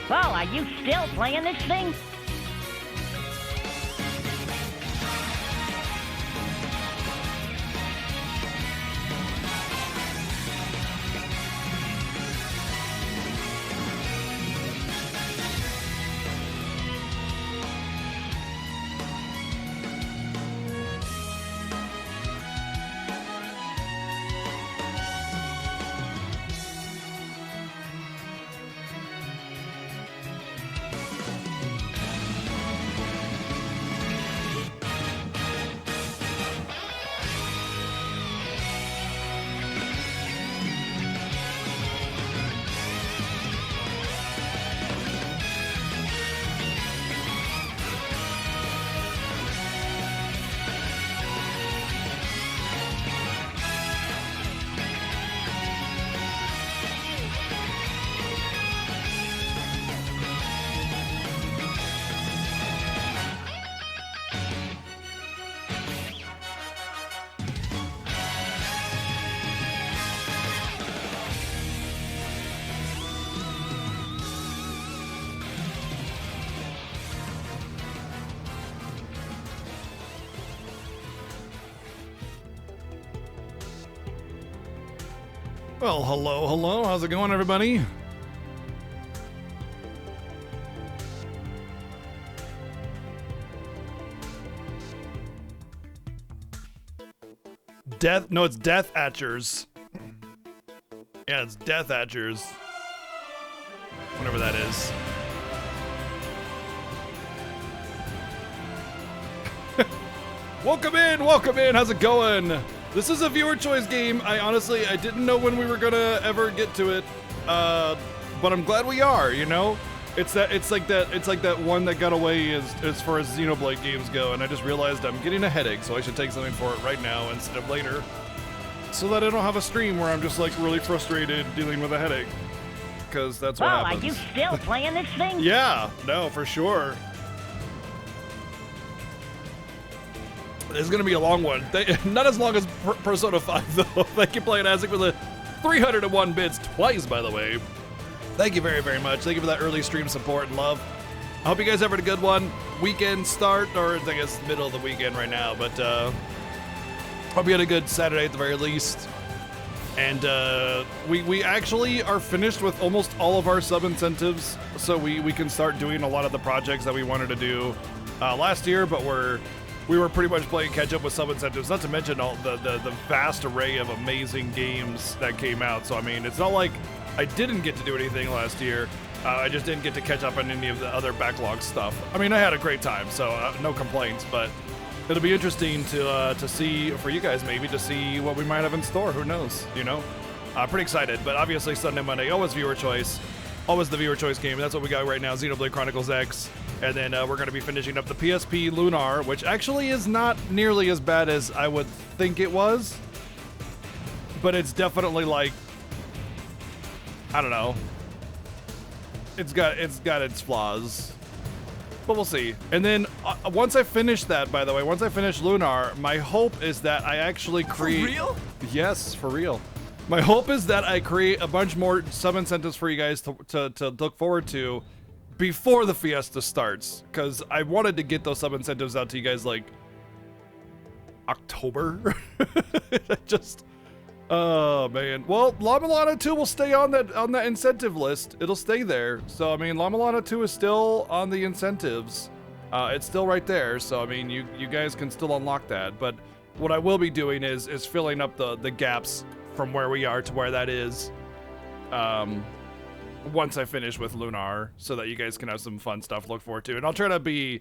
Well, are you still playing this thing? Well, hello. How's it going, everybody? No, it's Death Atchers. Yeah, it's Death Atchers. Whatever that is. Welcome in. How's it going? This is a viewer choice game. I didn't know when we were gonna ever get to it, but I'm glad we are. You know, it's like that one that got away as far as Xenoblade games go, and I just realized I'm getting a headache, so I should take something for it right now instead of later, so that I don't have a stream where I'm just like really frustrated dealing with a headache, because that's what happens. Are you still playing this thing? Yeah, no, for sure. It's gonna be a long one. Not as long as Persona 5 though. Thank you, Playing Isaac, for the 301 bits twice, by the way. Thank you very, very much. Thank you for that early stream support and love. I hope you guys had a good one. Weekend start, or I guess middle of the weekend right now, but hope you had a good Saturday at the very least. And we actually are finished with almost all of our sub incentives, so we can start doing a lot of the projects that we wanted to do last year, but we were pretty much playing catch up with sub incentives, not to mention all the vast array of amazing games that came out. So I mean, it's not like I didn't get to do anything last year. I just didn't get to catch up on any of the other backlog stuff. I mean, I had a great time, so no complaints, but it'll be interesting to see, for you guys maybe, to see what we might have in store. Who knows, you know? Pretty excited, but obviously Sunday, Monday, always viewer choice. Always the viewer choice game. That's what we got right now, Xenoblade Chronicles X. And then we're going to be finishing up the PSP Lunar, which actually is not nearly as bad as I would think it was. But it's definitely like, I don't know. It's got its flaws. But we'll see. And then once I finish that, by the way, once I finish Lunar, my hope is that I actually create... For real? Yes, for real. My hope is that I create a bunch more sub-incentives for you guys to look forward to before the Fiesta starts, because I wanted to get those sub-incentives out to you guys like October. Oh man. Well, La Milana 2 will stay on that incentive list. It'll stay there. So I mean, La Milana 2 is still on the incentives. It's still right there. So I mean, you guys can still unlock that. But what I will be doing is filling up the gaps from where we are to where that is. Once I finish with Lunar, so that you guys can have some fun stuff to look forward to. And I'll try to be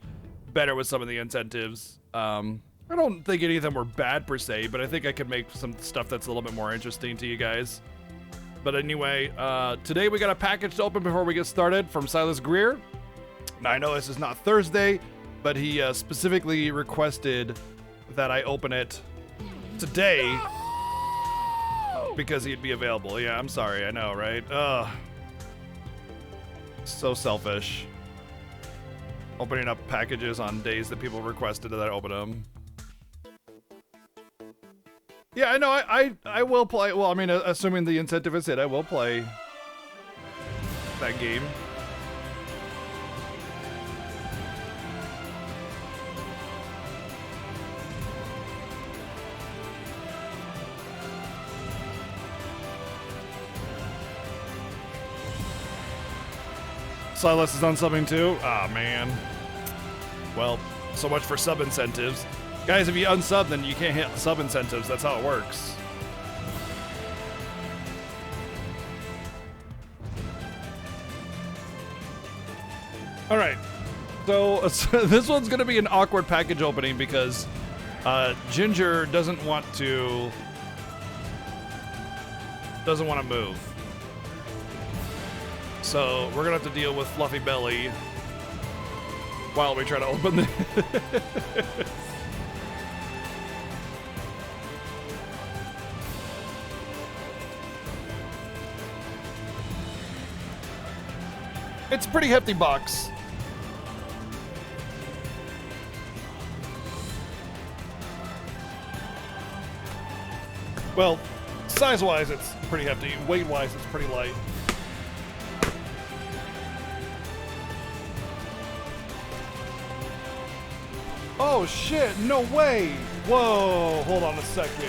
better with some of the incentives. I don't think any of them were bad per se, but I think I could make some stuff that's a little bit more interesting to you guys. But anyway, today we got a package to open before we get started from Silas Greer. Now I know this is not Thursday, but he specifically requested that I open it today because he'd be available. Yeah, I'm sorry, I know, right? So selfish. Opening up packages on days that people requested that I open them. Yeah, I know, I will play, well, I mean, assuming the incentive is hit, I will play that game. Silas is unsubbing too? Ah, man. Well, so much for sub incentives. Guys, if you unsub, then you can't hit sub incentives. That's how it works. All right. So this one's going to be an awkward package opening because Ginger doesn't want to move. So we're going to have to deal with Fluffy Belly while we try to open this. It's a pretty hefty box. Well, size-wise, it's pretty hefty. Weight-wise, it's pretty light. Oh, shit. No way. Whoa. Hold on a second.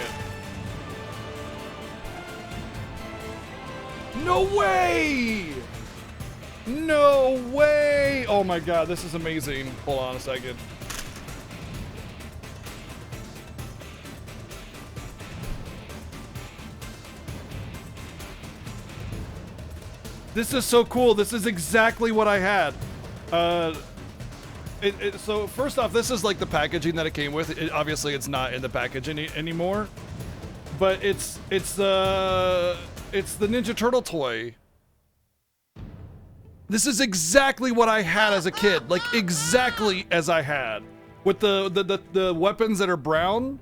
No way. No way. Oh, my God. This is amazing. Hold on a second. This is so cool. This is exactly what I had. So first off, this is like the packaging that it came with. Obviously, it's not in the package anymore, but it's the Ninja Turtle toy. This is exactly what I had as a kid, like exactly as I had, with the weapons that are brown.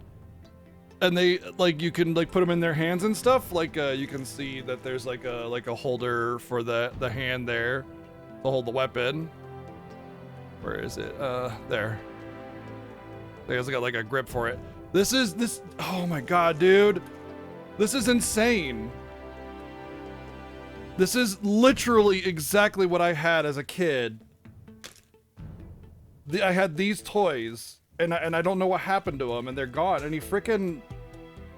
And they like you can like put them in their hands and stuff. Like you can see that there's like a holder for the hand there to hold the weapon. Where is it? There. It's got like a grip for it. This. Oh my God, dude, this is insane. This is literally exactly what I had as a kid. I had these toys. And I don't know what happened to him, and they're gone. And he freaking,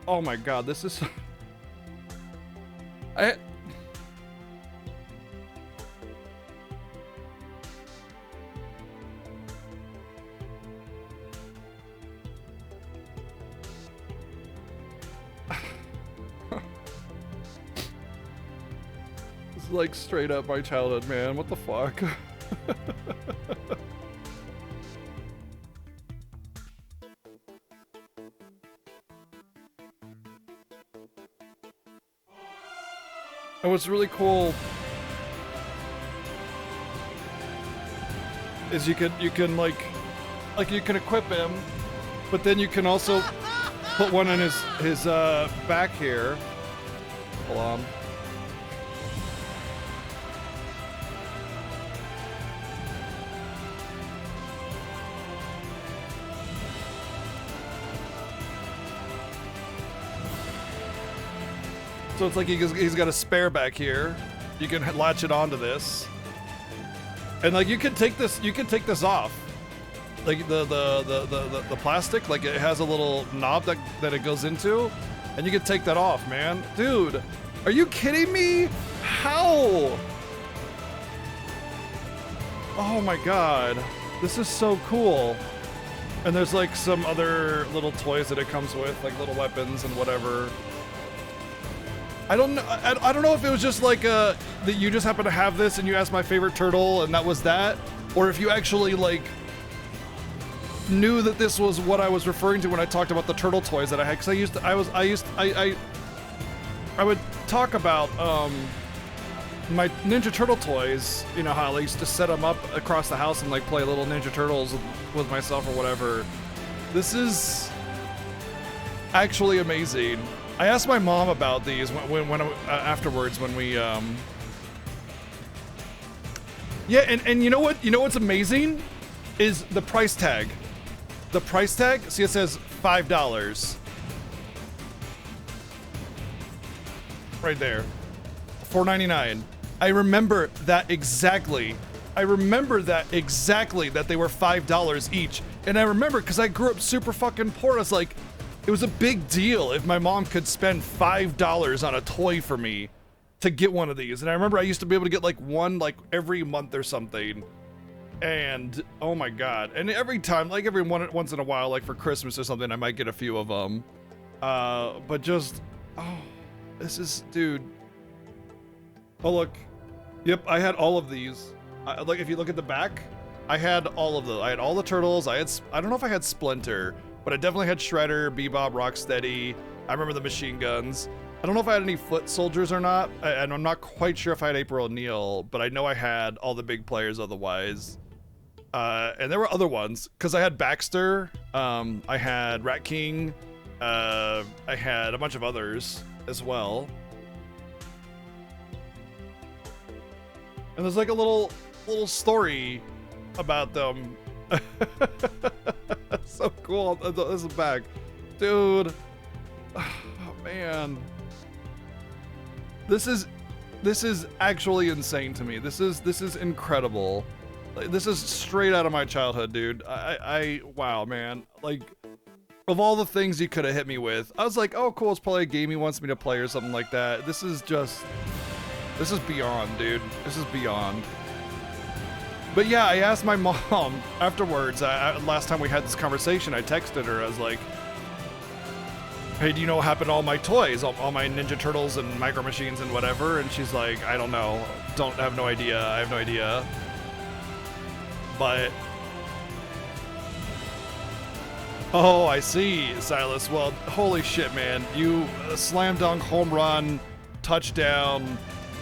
oh my God, this is. This is like straight up my childhood, man. What the fuck? And what's really cool is you can like you can equip him, but then you can also put one on his back here. Hold on. So it's like he's got a spare back here. You can latch it onto this, and like you can take this off, like the plastic. Like it has a little knob that it goes into, and you can take that off, man. Dude, are you kidding me? How? Oh my God, this is so cool. And there's like some other little toys that it comes with, like little weapons and whatever. I don't know if it was just like that you just happen to have this and you asked my favorite turtle and that was that, or if you actually like knew that this was what I was referring to when I talked about the turtle toys that I had. Because I would talk about my Ninja Turtle toys. You know how I used to set them up across the house and like play little Ninja Turtles with myself or whatever. This is actually amazing. I asked my mom about these when afterwards when we yeah, and you know what's amazing is the price tag. The price tag, see it says $5. Right there. $4.99. I remember that exactly. I remember that exactly, that they were $5 each. And I remember because I grew up super fucking poor. I was like, it was a big deal if my mom could spend $5 on a toy for me. to get one of these. And I remember I used to be able to get like one like every month or something. And oh my god. And every time, like once in a while, like for Christmas or something, I might get a few of them. But just, oh, this is, dude. Oh, look. Yep, I had all of these. Like, if you look at the back, I had all of those. I had all the turtles. I don't know if I had Splinter, but I definitely had Shredder, Bebop, Rocksteady. I remember the machine guns. I don't know if I had any foot soldiers or not, and I'm not quite sure if I had April O'Neil, but I know I had all the big players otherwise. And there were other ones, because I had Baxter, I had Rat King, I had a bunch of others as well. And there's like a little story about them. So cool. This is back. Dude. Oh, man. This is actually insane to me. This is incredible. Like, this is straight out of my childhood, dude. Wow, man. Like, of all the things you could have hit me with, I was like, oh, cool, it's probably a game he wants me to play or something like that. This is beyond, dude. This is beyond. But yeah, I asked my mom afterwards. Last time we had this conversation, I texted her. I was like, hey, do you know what happened to all my toys? All my Ninja Turtles and Micro Machines and whatever? And she's like, I don't know. I have no idea. I have no idea. But... oh, I see, Silas. Well, holy shit, man. You slam dunk, home run, touchdown,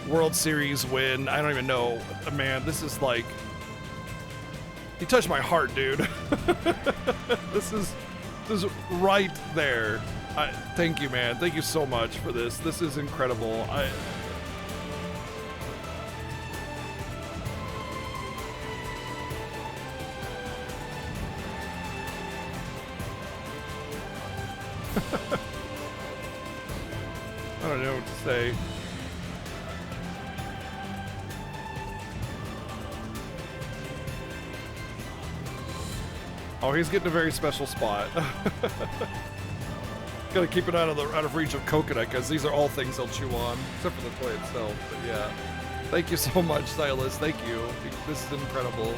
World Series win. I don't even know. Man, this is like... you touched my heart, dude. This is right there. Thank you, man. Thank you so much for this. This is incredible. I don't know what to say. Oh, he's getting a very special spot. Gotta keep it out of reach of Coconut, because these are all things he'll chew on, except for the toy itself. But yeah, thank you so much, Silas. Thank you. This is incredible.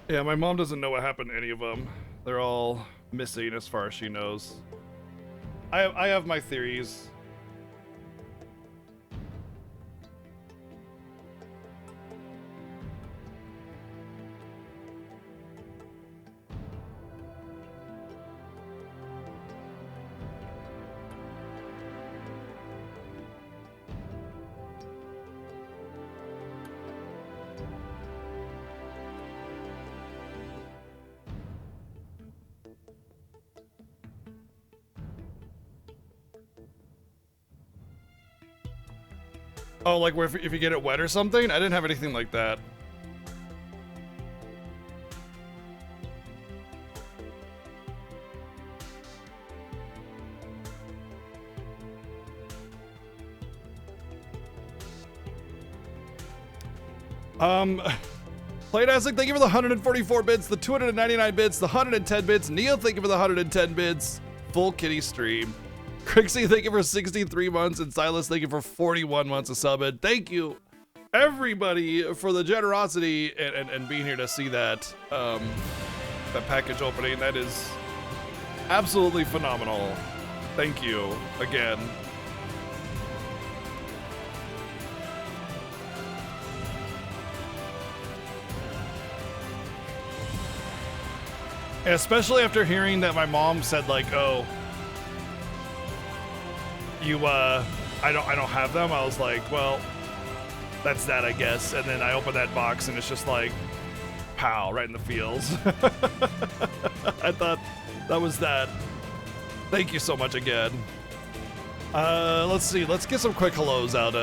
Yeah, my mom doesn't know what happened to any of them. They're all missing as far as she knows. I have my theories. Oh, like where if you get it wet or something? I didn't have anything like that. Played Isaac, thank you for the 144 bits, the 299 bits, the 110 bits. Neil, thank you for the 110 bits. Full kitty stream. Crixie, thank you for 63 months, and Silas, thank you for 41 months of subbing. Thank you, everybody, for the generosity and being here to see that that package opening. That is absolutely phenomenal. Thank you again. And especially after hearing that my mom said, like, oh, I don't have them. I was like, well, that's that, I guess. And then I opened that box and it's just like Pow, right in the feels. I thought that was that. Thank you so much again. Let's see. Let's get some quick hellos out.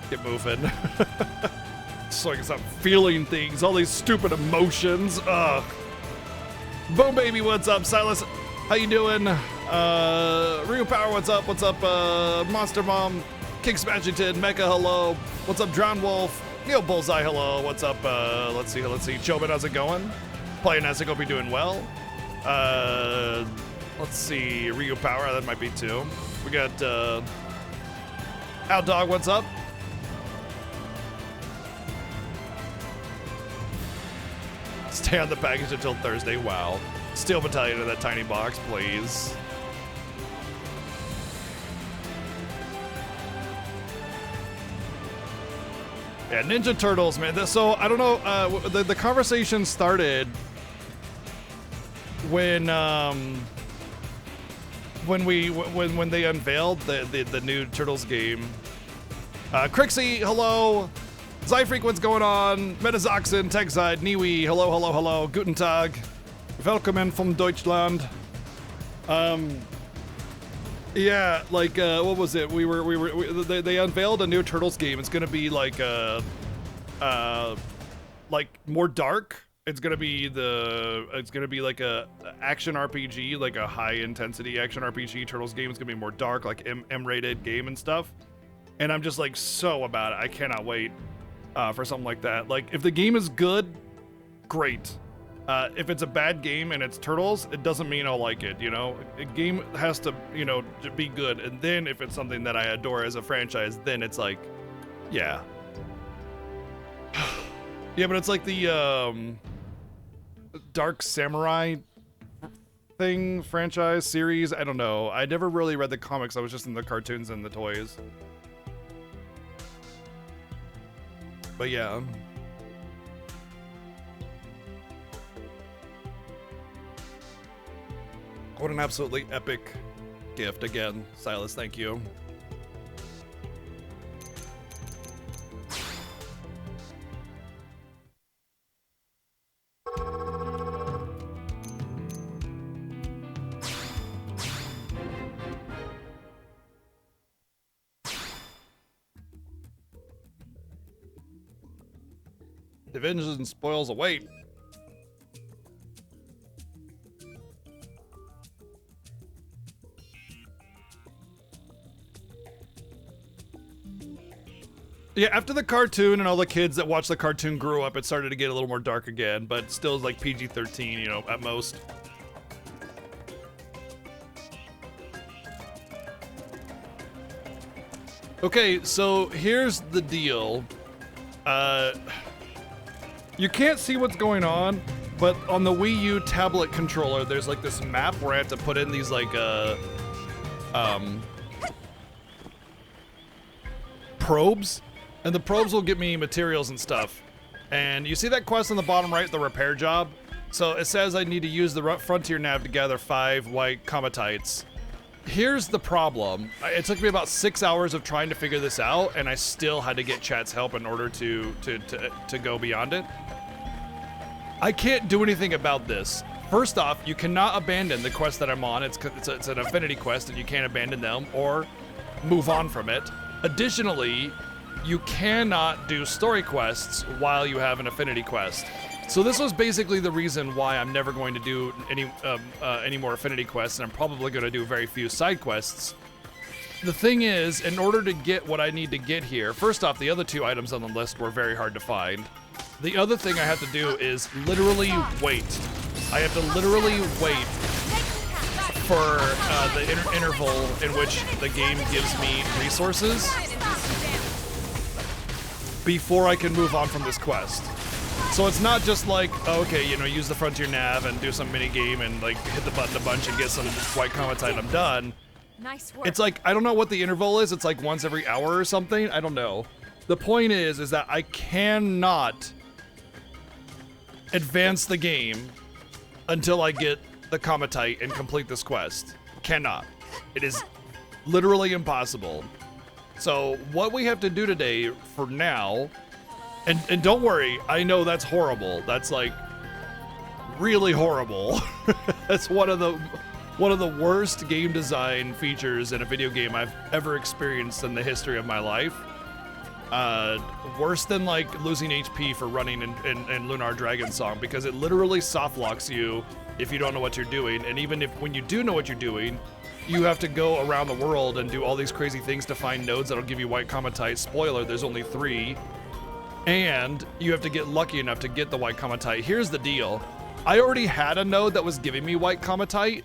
Get moving. So I can stop feeling things. All these stupid emotions. Ugh. Boom baby, what's up? Silas, how you doing? Real Power, what's up? What's up? Monster Mom, King Smashington, Mecha, hello. What's up, Drown Wolf? Neil Bullseye, hello. What's up? Let's see. Chobin, how's it going? Playing as I hope you're doing well. Let's see. Ryu Power, that might be two. We got Al Dog, what's up? Stay on the package until Thursday. Wow. Steel Battalion in that tiny box, please. Yeah, Ninja Turtles, man. So I don't know. The conversation started when they unveiled the new Turtles game. Crixie, hello. Zyfreak, what's going on? Metazoxen, TechSide, Niwi, hello. Guten Tag. Willkommen from Deutschland. Yeah, like what was it? They unveiled a new Turtles game. It's gonna be like more dark. It's gonna be like a action RPG, like a high intensity action RPG Turtles game. It's gonna be more dark, like M-rated game and stuff. And I'm just like so about it. I cannot wait for something like that. Like if the game is good, great. If it's a bad game and it's Turtles, it doesn't mean I'll like it, you know? A game has to, you know, be good. And then if it's something that I adore as a franchise, then it's like, yeah. Yeah, but it's like the Dark Samurai thing, franchise, series. I don't know. I never really read the comics. I was just in the cartoons and the toys. But yeah. What an absolutely epic gift. Again, Silas, thank you. Division spoils await. Yeah, after the cartoon and all the kids that watched the cartoon grew up, it started to get a little more dark again, but still like PG-13, you know, at most. Okay, so here's the deal. You can't see what's going on, but on the Wii U tablet controller, there's like this map where I have to put in these like, probes. And the probes will get me materials and stuff. And you see that quest on the bottom right, the repair job? So it says I need to use the Frontier Nav to gather 5 white cometites. Here's the problem. It took me about 6 hours of trying to figure this out, and I still had to get chat's help in order to go beyond it. I can't do anything about this. First off, you cannot abandon the quest that I'm on. It's an affinity quest, and you can't abandon them or move on from it. Additionally, you cannot do story quests while you have an affinity quest. So this was basically the reason why I'm never going to do any more affinity quests, and I'm probably going to do very few side quests. The thing is, in order to get what I need to get here, first off, the other 2 items on the list were very hard to find. The other thing I have to do is literally wait. I have to literally wait for the interval in which the game gives me resources before I can move on from this quest. So it's not just like, oh, okay, you know, use the Frontier Nav and do some mini game and like hit the button a bunch and get some white cometite, I'm done. Nice work. It's like, I don't know what the interval is. It's like once every hour or something. I don't know. The point is that I cannot advance the game until I get the cometite and complete this quest. Cannot. It is literally impossible. So what we have to do today, for now, And don't worry, I know that's horrible. That's like really horrible. That's one of the worst game design features in a video game I've ever experienced in the history of my life. Worse than like losing HP for running in Lunar Dragon Song, because it literally soft locks you if you don't know what you're doing, and even if when you do know what you're doing, you have to go around the world and do all these crazy things to find nodes that'll give you white comatite. Spoiler, there's only 3. And you have to get lucky enough to get the white comatite. Here's the deal. I already had a node that was giving me white comatite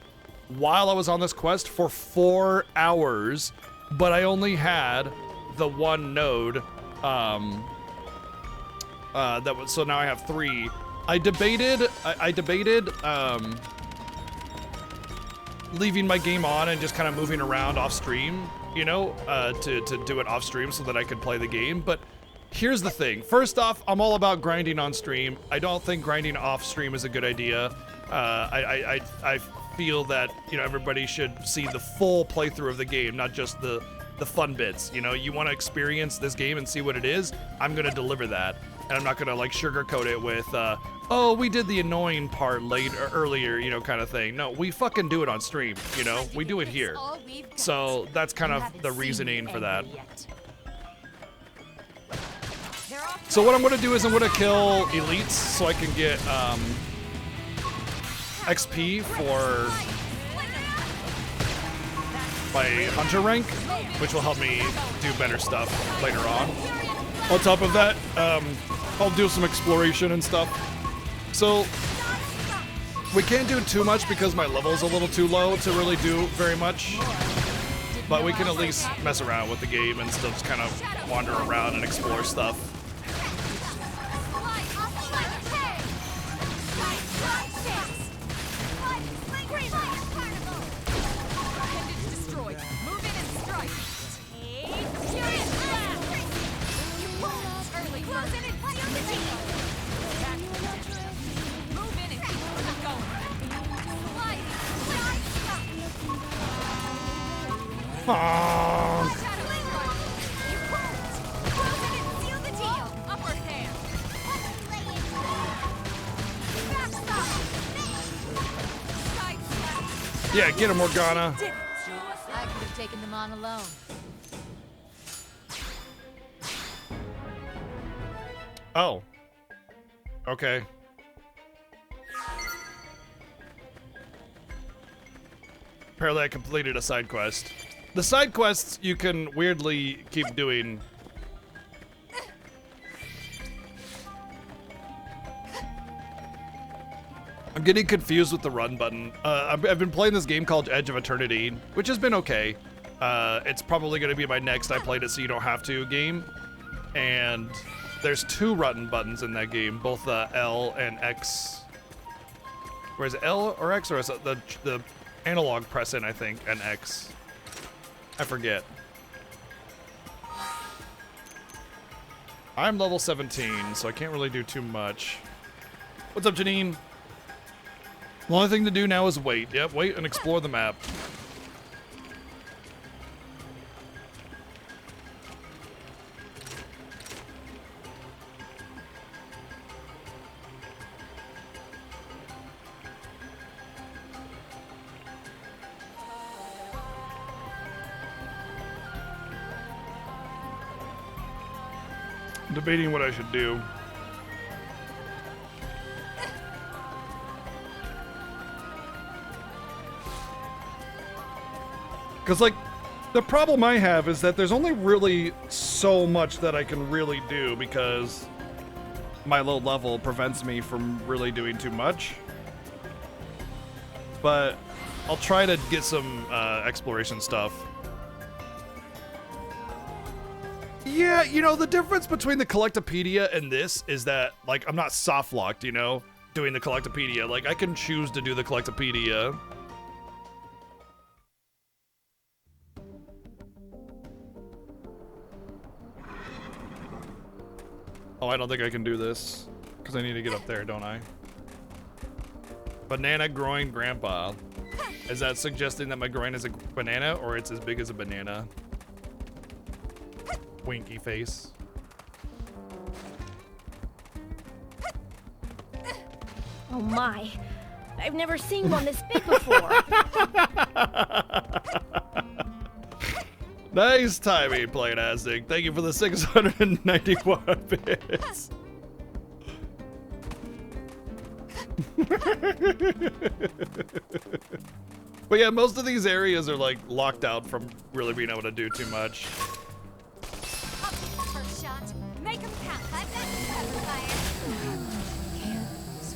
while I was on this quest for 4 hours, but I only had the one node. So now I have 3. I debated leaving my game on and just kind of moving around off stream, you know, to do it off stream so that I could play the game. But here's the thing. First off, I'm all about grinding on stream. I don't think grinding off stream is a good idea. I feel that, you know, everybody should see the full playthrough of the game, not just the fun bits. You know, you want to experience this game and see what it is, I'm gonna deliver that. And I'm not gonna like sugarcoat it with, oh, we did the annoying part earlier, you know, kind of thing. No, we fucking do it on stream, you know? We do it here. So that's kind of the reasoning for that. So what I'm gonna do is I'm gonna kill elites so I can get XP for my hunter rank, which will help me do better stuff later on. On top of that, I'll do some exploration and stuff. So we can't do too much because my level's a little too low to really do very much. But we can at least mess around with the game and still just kind of wander around and explore stuff. Yeah, get him, Morgana. I could have taken them on alone. Oh. Okay. Apparently I completed a side quest. The side quests you can weirdly keep doing. I'm getting confused with the run button. I've been playing this game called Edge of Eternity, which has been okay. It's probably going to be my next I played it so you don't have to game. And there's 2 run buttons in that game, both L and X. Where is it, L or X, or is it the analog press in, I think, and X? I forget. I'm level 17, so I can't really do too much. What's up, Janine? The only thing to do now is wait. Yep, wait and explore the map. I'm debating what I should do. Because, like, the problem I have is that there's only really so much that I can really do because my low level prevents me from really doing too much. But I'll try to get some exploration stuff. Yeah, you know, the difference between the Collectopedia and this is that, like, I'm not soft locked, you know, doing the Collectopedia. Like, I can choose to do the Collectopedia. Oh, I don't think I can do this, because I need to get up there, don't I? Banana groin grandpa. Is that suggesting that my groin is a banana, or it's as big as a banana? Winky face. Oh my. I've never seen one this big before. Nice timing, Playtastic. Thank you for the 691 bits. But yeah, most of these areas are like locked out from really being able to do too much. First shot. Make 'em count. I've got fire.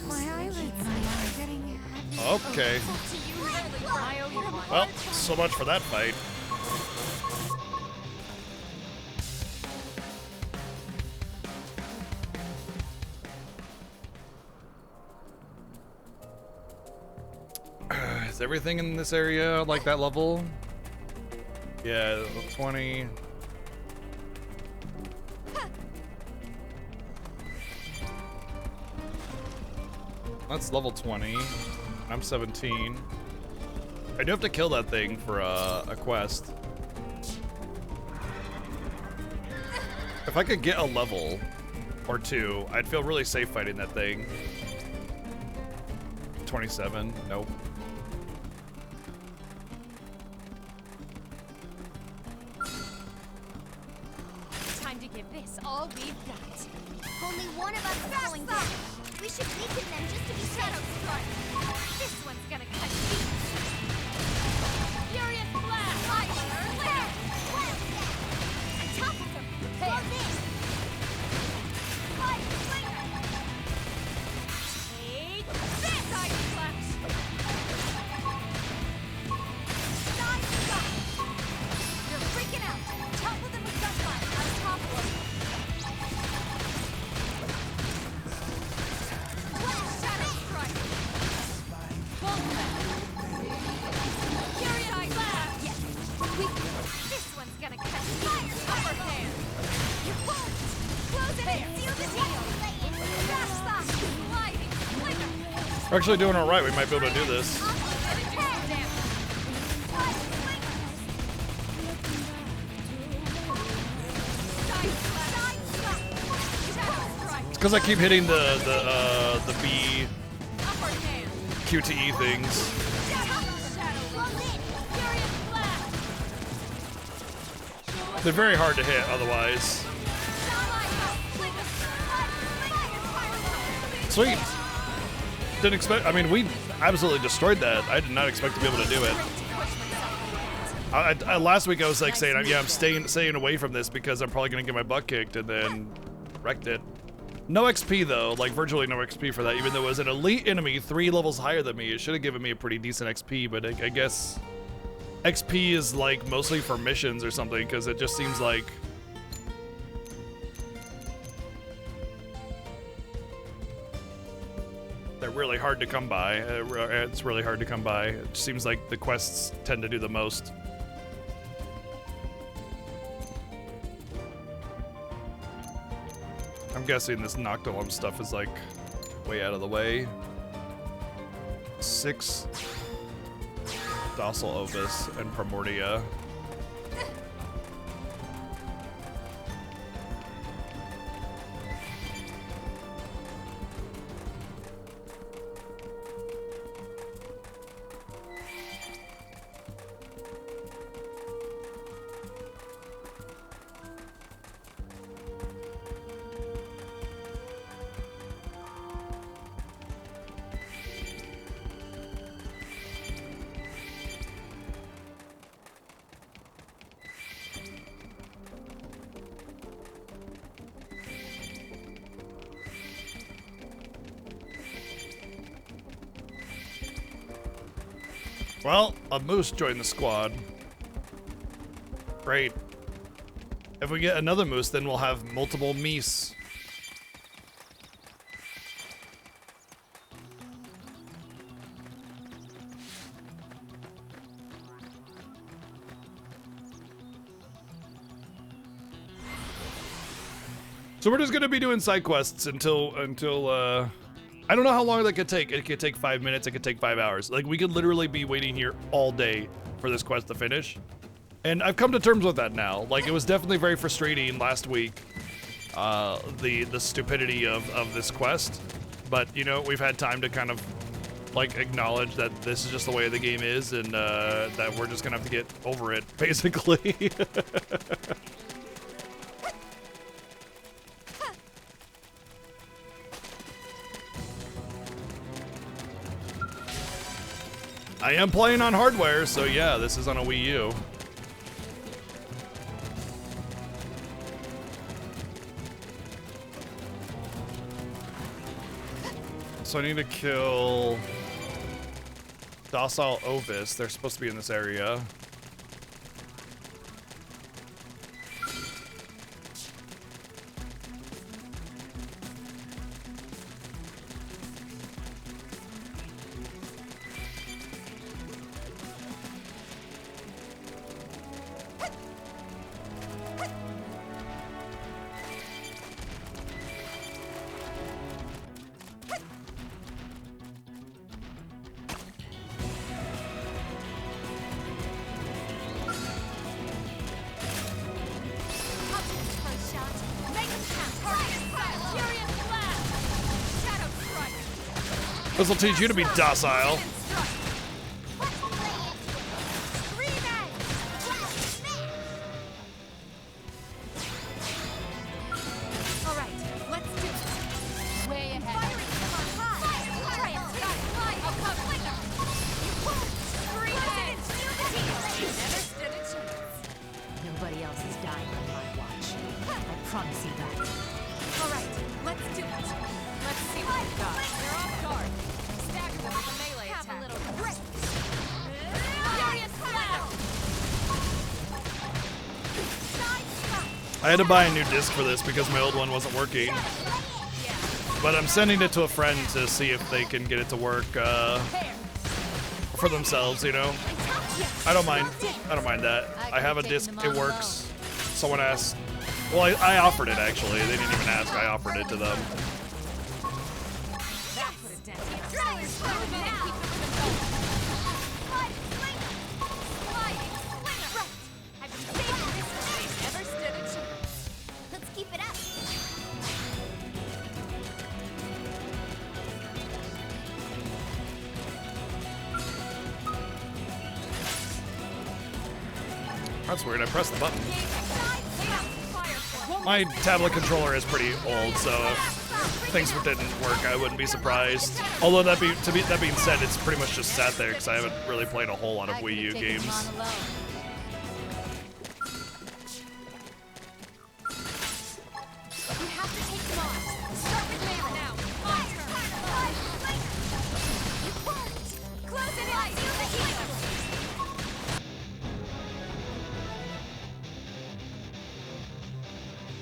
My eyelids are getting heavy. Okay. Well, so much for that fight. Is everything in this area like that level? Yeah, 20. That's level 20. I'm 17. I do have to kill that thing for a quest. If I could get a level or two, I'd feel really safe fighting that thing. 27. Nope. Time to give this all we've got. Only one of us is going down. We should weaken them just to be shadow struck. This one's gonna cut deep. Furious blast! Fire! On top of them! Prepare! Take this! Ice flash! Side shot! You're freaking out! Topple them with gunfire! On top of them! Shadow strike! Bullseye! Furious blast! Yes! This one's gonna catch fire! Upper hand! You won't! Close it in! Seal the deal! Crash stop! Gliding! Flicker! We're actually doing all right. We might be able to do this. It's because I keep hitting the B QTE things. They're very hard to hit otherwise. Sweet. Didn't expect. I mean, we absolutely destroyed that. I did not expect to be able to do it. Last week I was like saying, yeah, I'm staying away from this because I'm probably gonna get my butt kicked, and then wrecked it. No XP though, like virtually no XP for that. Even though it was an elite enemy 3 levels higher than me, it should have given me a pretty decent XP. But I guess XP is like mostly for missions or something, because it just seems like they're really hard to come by. It's really hard to come by. It seems like the quests tend to do the most. I'm guessing this Noctilum stuff is like way out of the way. 6 Docile Ovis and Primordia. Well, a moose joined the squad. Great. If we get another moose, then we'll have multiple meese. So we're just gonna be doing side quests until I don't know how long that could take. It could take 5 minutes, it could take 5 hours. Like, we could literally be waiting here all day for this quest to finish. And I've come to terms with that now. Like, it was definitely very frustrating last week, the stupidity of this quest. But, you know, we've had time to kind of, like, acknowledge that this is just the way the game is, and that we're just gonna have to get over it, basically. I am playing on hardware, so yeah, this is on a Wii U. So I need to kill Docile Ovis. They're supposed to be in this area. This will teach you to be docile. Nobody else is dying on my watch. I promise you that. All right, let's do it. Let's see what we've got. They're off guard. Stagger them with a melee attack. Have a little grip. Furious blast. I had to buy a new disc for this because my old one wasn't working. But I'm sending it to a friend to see if they can get it to work for themselves, you know? I don't mind. I don't mind that. I have a disc. It works. Someone asked. Well, I offered it, actually. They didn't even ask. I offered it to them. Let's keep it up. That's weird. I pressed the button. My tablet controller is pretty old, so if things didn't work, I wouldn't be surprised. Although that being said, it's pretty much just sat there because I haven't really played a whole lot of Wii U games.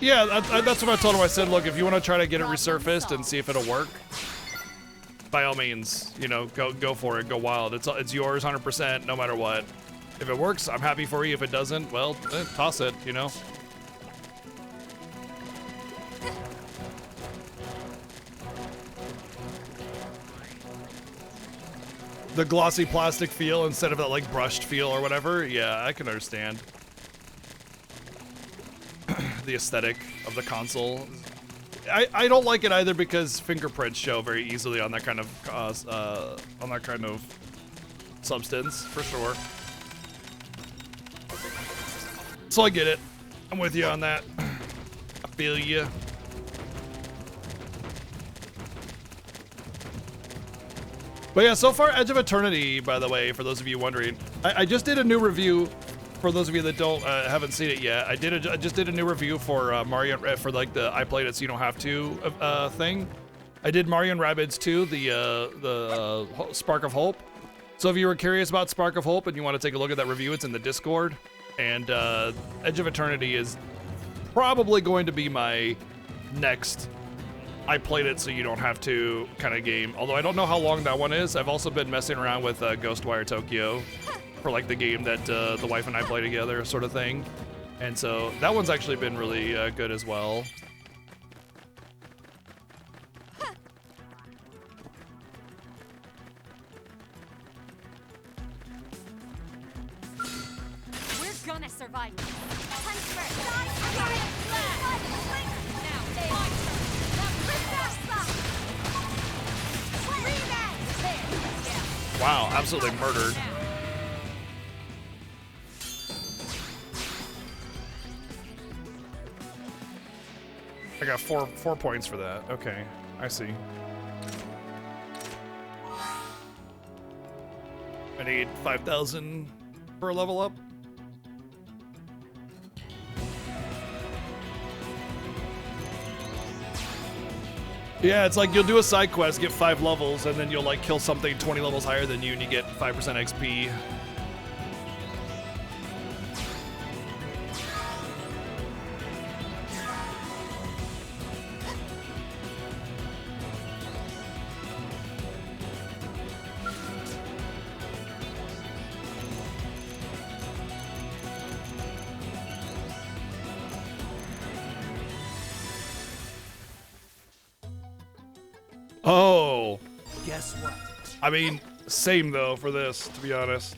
Yeah, that's what I told him. I said, look, if you want to try to get it resurfaced and see if it'll work, by all means, you know, go for it, go wild. It's yours 100%, no matter what. If it works, I'm happy for you. If it doesn't, well, toss it, you know. The glossy plastic feel instead of that like brushed feel or whatever. Yeah, I can understand. The aesthetic of the console. I don't like it either because fingerprints show very easily on that kind of substance, for sure. So I get it. I'm with you on that. I feel you. But yeah, so far Edge of Eternity, by the way, for those of you wondering, I just did a new review. For those of you that haven't seen it yet, I just did a new review for Mario for like the I played it so you don't have to thing. I did Mario and Rabbids 2, the Spark of Hope. So if you were curious about Spark of Hope and you want to take a look at that review, it's in the Discord. And Edge of Eternity is probably going to be my next I played it so you don't have to kind of game. Although I don't know how long that one is. I've also been messing around with Ghostwire Tokyo for like the game that the wife and I play together sort of thing. And so that one's actually been really good as well. We're gonna survive. Wow, absolutely murdered. I got four points for that. Okay, I see. I need 5,000 for a level up. Yeah, it's like you'll do a side quest, get 5 levels, and then you'll like kill something 20 levels higher than you, and you get 5% XP. Oh. Guess what? I mean, same though for this, to be honest.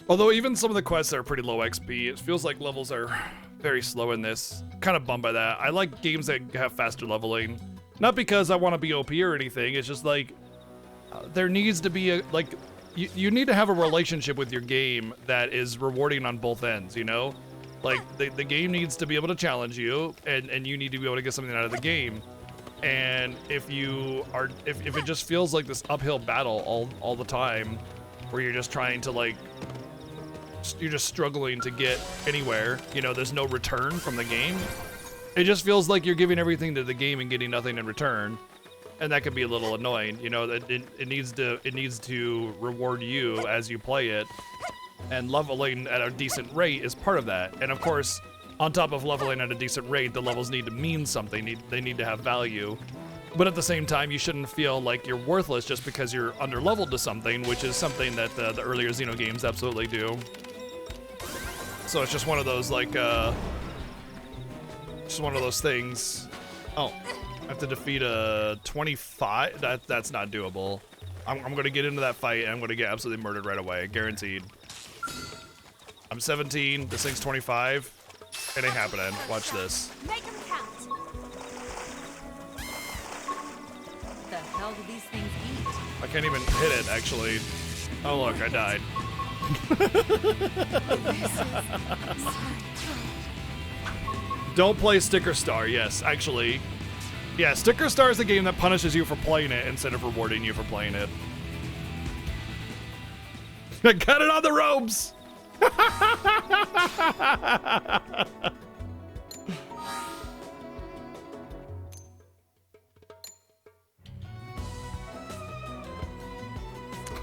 Although even some of the quests are pretty low XP, it feels like levels are very slow in this. Kind of bummed by that. I like games that have faster leveling. Not because I want to be OP or anything, it's just like, there needs to be a, like, you need to have a relationship with your game that is rewarding on both ends, you know? Like, the game needs to be able to challenge you, and you need to be able to get something out of the game. And if it just feels like this uphill battle all the time, where you're just trying to like, you're just struggling to get anywhere, you know, there's no return from the game. It just feels like you're giving everything to the game and getting nothing in return. And that can be a little annoying, you know, that it needs to reward you as you play it. And leveling at a decent rate is part of that. And of course, on top of leveling at a decent rate, the levels need to mean something. They need to have value. But at the same time, you shouldn't feel like you're worthless just because you're under-leveled to something, which is something that the earlier Xeno games absolutely do. So it's just one of those, like, just one of those things. Oh, I have to defeat a 25? That's not doable. I'm gonna get into that fight, and I'm gonna get absolutely murdered right away, guaranteed. I'm 17, this thing's 25. It ain't happening. Watch this. Make 'em count. What the hell do these things eat? I can't even hit it, actually. Oh, look, I died. Don't play Sticker Star, yes, actually. Yeah, Sticker Star is a game that punishes you for playing it instead of rewarding you for playing it. I got it on the ropes!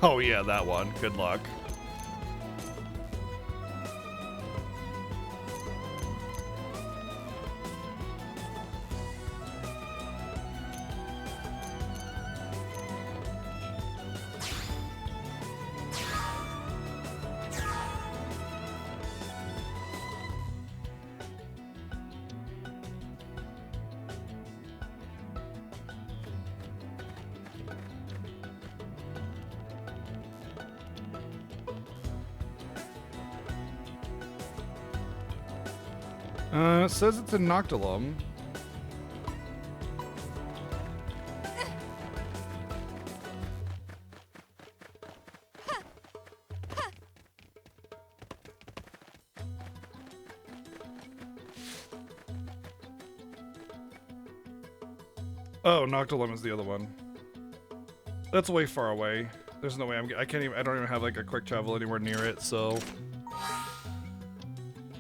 Oh yeah, that one. Good luck. It says it's in Noctilum. Oh, Noctilum is the other one. That's way far away. There's no way I don't even have like a quick travel anywhere near it, so.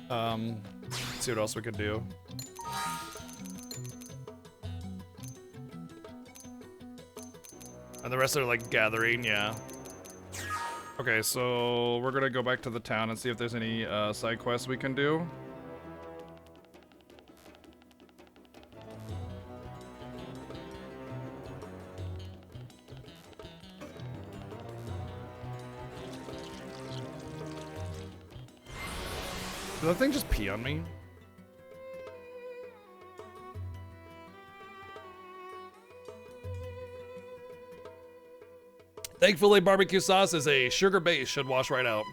Let's see what else we could do. And the rest are like gathering, yeah. Okay, so we're gonna go back to the town and see if there's any side quests we can do. Did that thing just pee on me? Thankfully, barbecue sauce is a sugar base, should wash right out.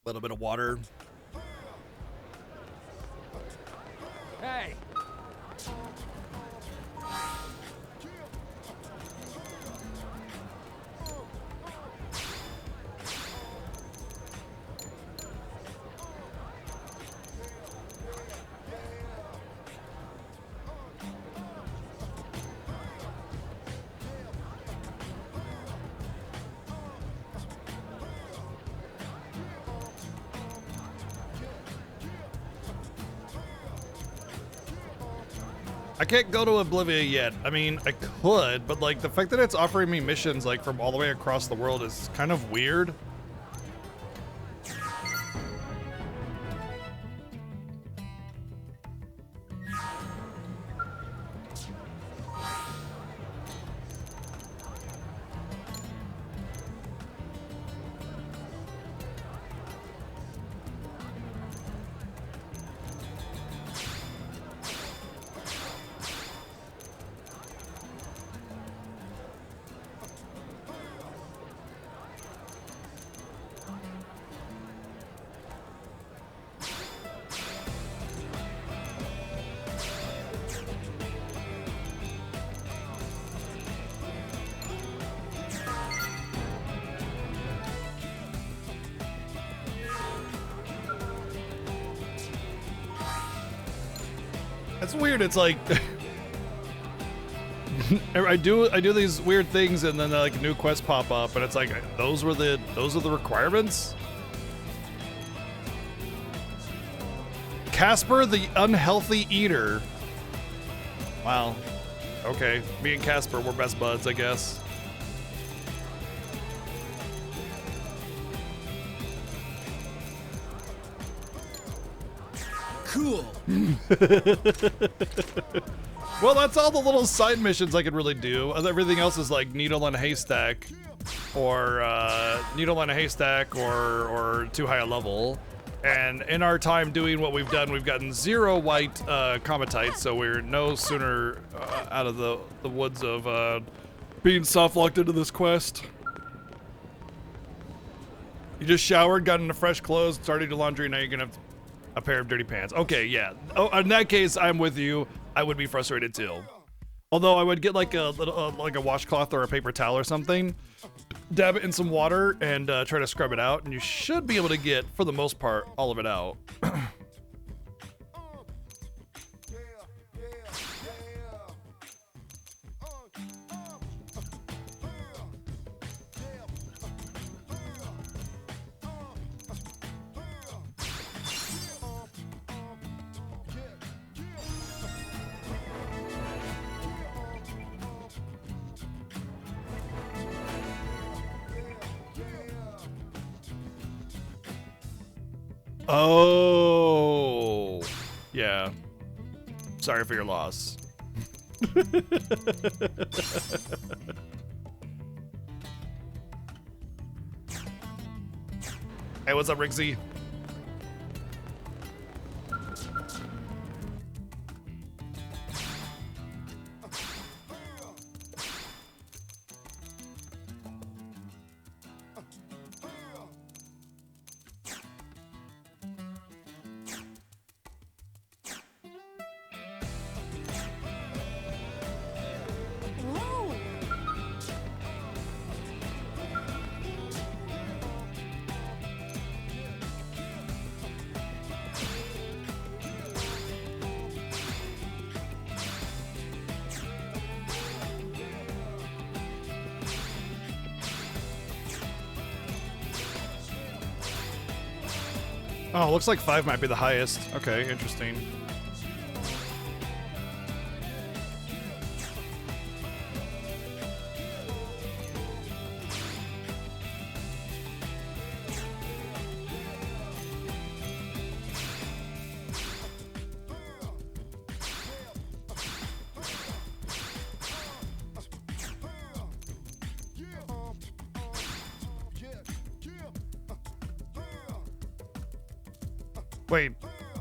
A little bit of water. I can't go to Oblivia yet. I mean, I could, but like the fact that it's offering me missions like from all the way across the world is kind of weird. It's weird. It's like I do these weird things, and then like new quests pop up, and it's like those are the requirements. Casper the Unhealthy Eater. Wow. Okay, me and Casper, we're best buds, I guess. Cool. Well, that's all the little side missions I could really do. Everything else is like needle in a haystack, or or too high a level. And in our time doing what we've done, we've gotten 0 white cometites, so we're no sooner out of the woods of being soft locked into this quest. You just showered, got into fresh clothes, started your laundry, now you're gonna have a pair of dirty pants. Okay, yeah. Oh, in that case, I'm with you. I would be frustrated too. Although I would get like a little, like a washcloth or a paper towel or something, dab it in some water, and try to scrub it out, and you should be able to get, for the most part, all of it out. Oh, yeah. Sorry for your loss. Hey, what's up, Rixie? Oh, looks like 5 might be the highest. Okay, interesting. Wait,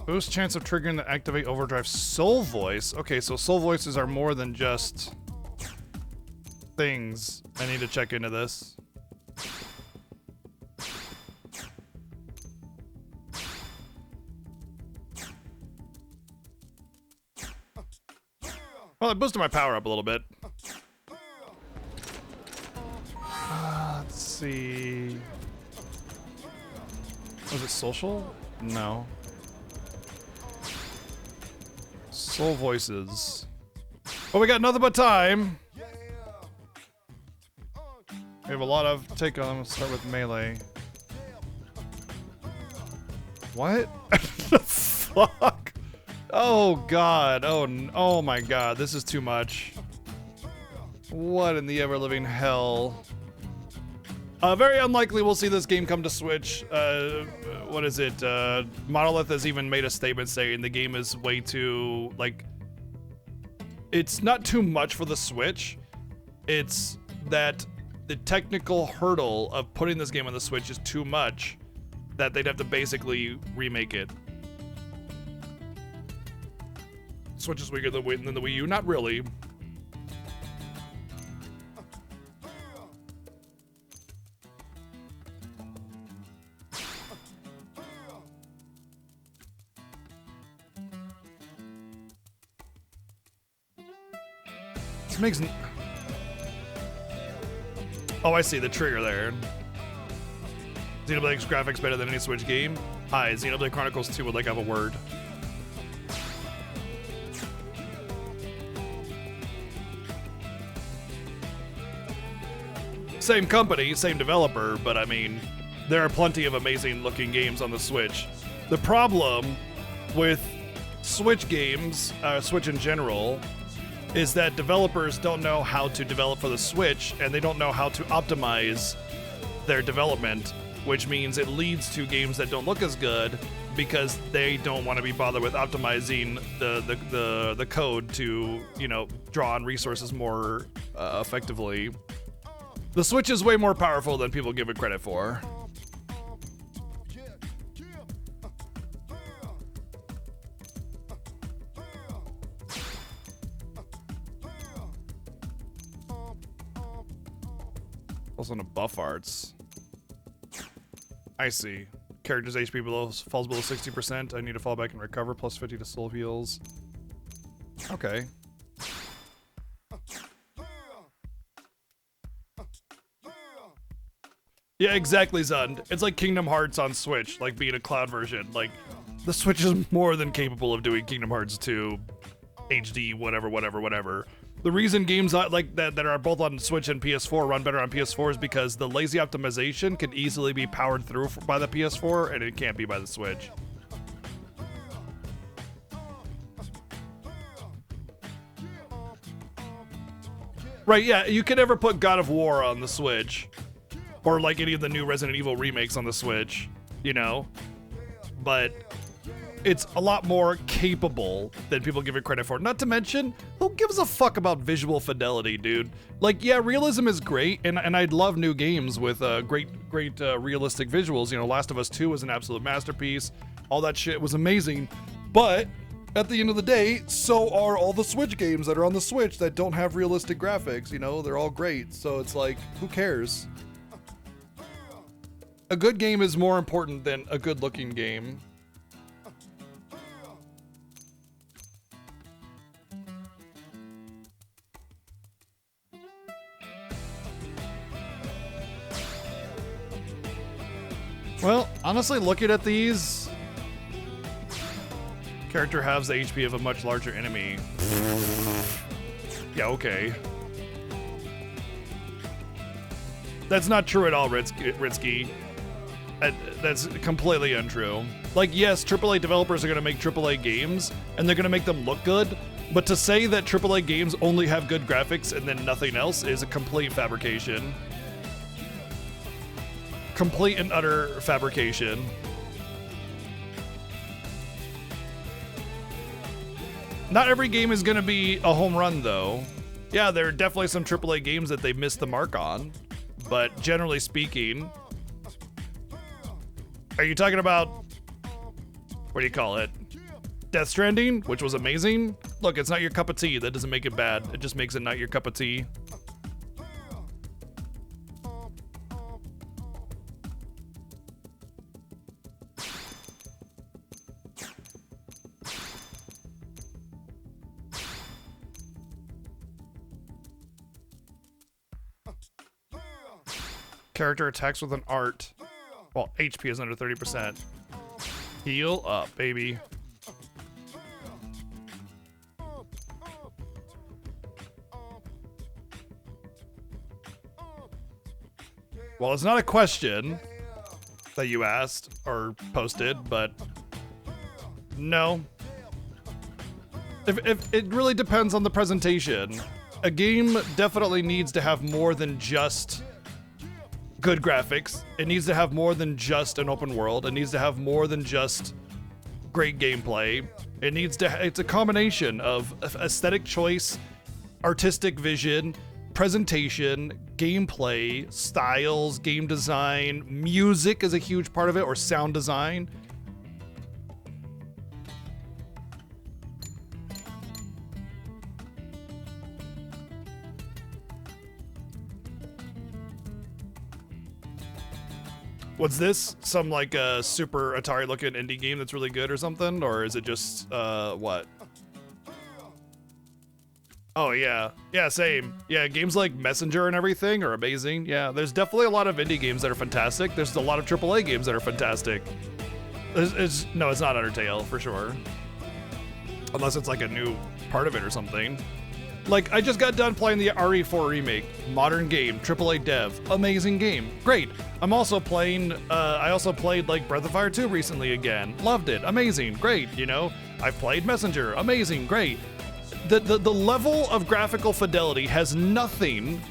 boost chance of triggering the activate overdrive soul voice. Okay, so soul voices are more than just things. I need to check into this. Well, it boosted my power up a little bit. Let's see. Was it social? No. Soul voices. Well, we got nothing but time. We have a lot of take on them. Let's start with melee. What? The fuck? Oh God. Oh my God. This is too much. What in the ever-living hell? Very unlikely we'll see this game come to Switch. What is it? Monolith has even made a statement saying the game is way too, like, it's not too much for the Switch. It's that the technical hurdle of putting this game on the Switch is too much that they'd have to basically remake it. Switch is weaker than the Wii U? Not really. This makes... Oh, I see the trigger there. Xenoblade X graphics better than any Switch game. Hi, Xenoblade Chronicles 2 would like to have a word. Same company, same developer, but I mean, there are plenty of amazing looking games on the Switch. The problem with Switch games, Switch in general, is that developers don't know how to develop for the Switch, and they don't know how to optimize their development, which means it leads to games that don't look as good because they don't want to be bothered with optimizing the code to, you know, draw on resources more effectively. The Switch is way more powerful than people give it credit for. Also on the buff arts. I see. Character's HP falls below 60%. I need to fall back and recover. Plus 50 to soul heals. Okay. Yeah, exactly, Zund. It's like Kingdom Hearts on Switch, like being a cloud version. Like, the Switch is more than capable of doing Kingdom Hearts 2 HD, whatever. The reason games like that are both on Switch and PS4 run better on PS4 is because the lazy optimization can easily be powered through by the PS4, and it can't be by the Switch. Right, yeah, you could never put God of War on the Switch. Or like any of the new Resident Evil remakes on the Switch, you know? But it's a lot more capable than people give it credit for. Not to mention, who gives a fuck about visual fidelity, dude? Like, yeah, realism is great, and I'd love new games with great realistic visuals. You know, Last of Us 2 was an absolute masterpiece. All that shit was amazing. But at the end of the day, so are all the Switch games that are on the Switch that don't have realistic graphics. You know, they're all great. So it's like, who cares? A good game is more important than a good-looking game. Well, honestly, looking at these, character halves the HP of a much larger enemy. Yeah, okay. That's not true at all, Ritsky. That's completely untrue. Like, yes, AAA developers are going to make AAA games, and they're going to make them look good, but to say that AAA games only have good graphics and then nothing else is a complete fabrication. Complete and utter fabrication. Not every game is going to be a home run, though. Yeah, there are definitely some AAA games that they missed the mark on, but generally speaking... Are you talking about, what do you call it? Death Stranding, which was amazing? Look, it's not your cup of tea. That doesn't make it bad. It just makes it not your cup of tea. Character attacks with an art. Well, HP is under 30%. Heal up, baby. Well, it's not a question that you asked or posted, but no. If it really depends on the presentation. A game definitely needs to have more than just good graphics. It needs to have more than just an open world. It needs to have more than just great gameplay. It's a combination of aesthetic choice, artistic vision, presentation, gameplay, styles, game design, music is a huge part of it, or sound design. What's this? Some like a super Atari looking indie game that's really good or something? Or is it just, what? Oh yeah, yeah, same. Yeah, games like Messenger and everything are amazing. Yeah, there's definitely a lot of indie games that are fantastic. There's a lot of AAA games that are fantastic. No, it's not Undertale, for sure. Unless it's like a new part of it or something. Like, I just got done playing the RE4 remake. Modern game, AAA dev, amazing game, great. I'm also playing, I also played like Breath of Fire 2 recently again. Loved it, amazing, great, you know? I've played Messenger, amazing, great. The level of graphical fidelity has nothing,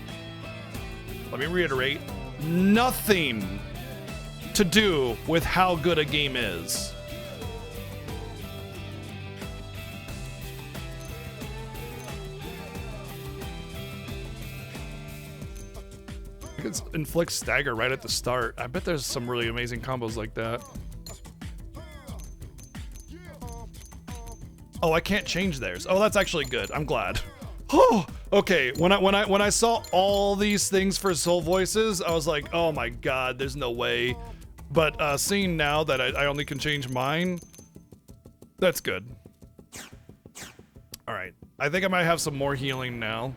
let me reiterate, nothing to do with how good a game is. It inflicts stagger right at the start. I bet there's some really amazing combos like that. Oh, I can't change theirs. Oh, that's actually good. I'm glad. Oh, okay. When I saw all these things for soul voices, I was like, oh my god, there's no way. But seeing now that I only can change mine, that's good. All right. I think I might have some more healing now.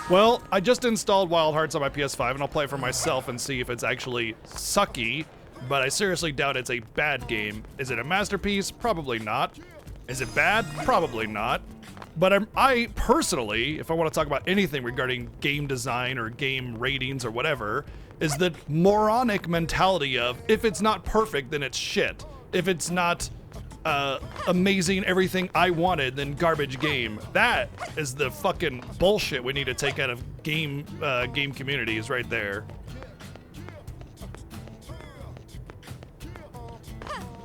Well, I just installed Wild Hearts on my PS5, and I'll play it for myself and see if it's actually sucky, but I seriously doubt it's a bad game. Is it a masterpiece? Probably not. Is it bad? Probably not. But I personally, if I want to talk about anything regarding game design or game ratings or whatever, is the moronic mentality of, if it's not perfect, then it's shit. If it's not amazing, everything I wanted, then garbage game. That is the fucking bullshit we need to take out of game communities right there.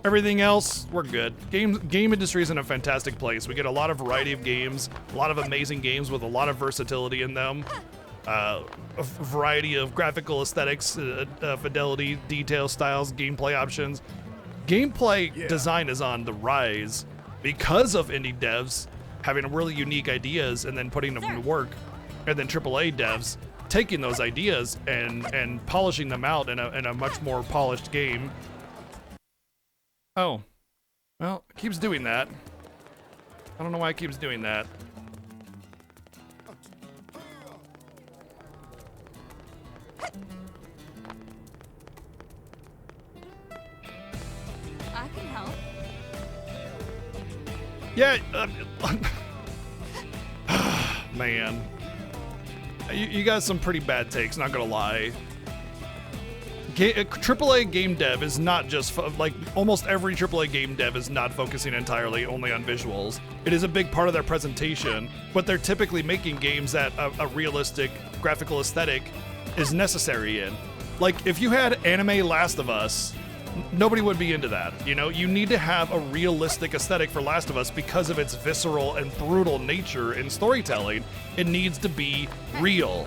Everything else, we're good. Game industry is in a fantastic place. We get a lot of variety of games, a lot of amazing games with a lot of versatility in them. A variety of graphical aesthetics, fidelity, detail, styles, gameplay options. Gameplay design is on the rise because of indie devs having really unique ideas and then putting them to work, and then AAA devs taking those ideas and polishing them out in a much more polished game. Oh, well, it keeps doing that. I don't know why it keeps doing that. I can help. Yeah, man. You got some pretty bad takes, not gonna lie. AAA game dev is not just, like, almost every AAA game dev is not focusing entirely only on visuals. It is a big part of their presentation, but they're typically making games that a realistic graphical aesthetic is necessary in. Like, if you had anime Last of Us, nobody would be into that, you know? You need to have a realistic aesthetic for Last of Us because of its visceral and brutal nature in storytelling. It needs to be real,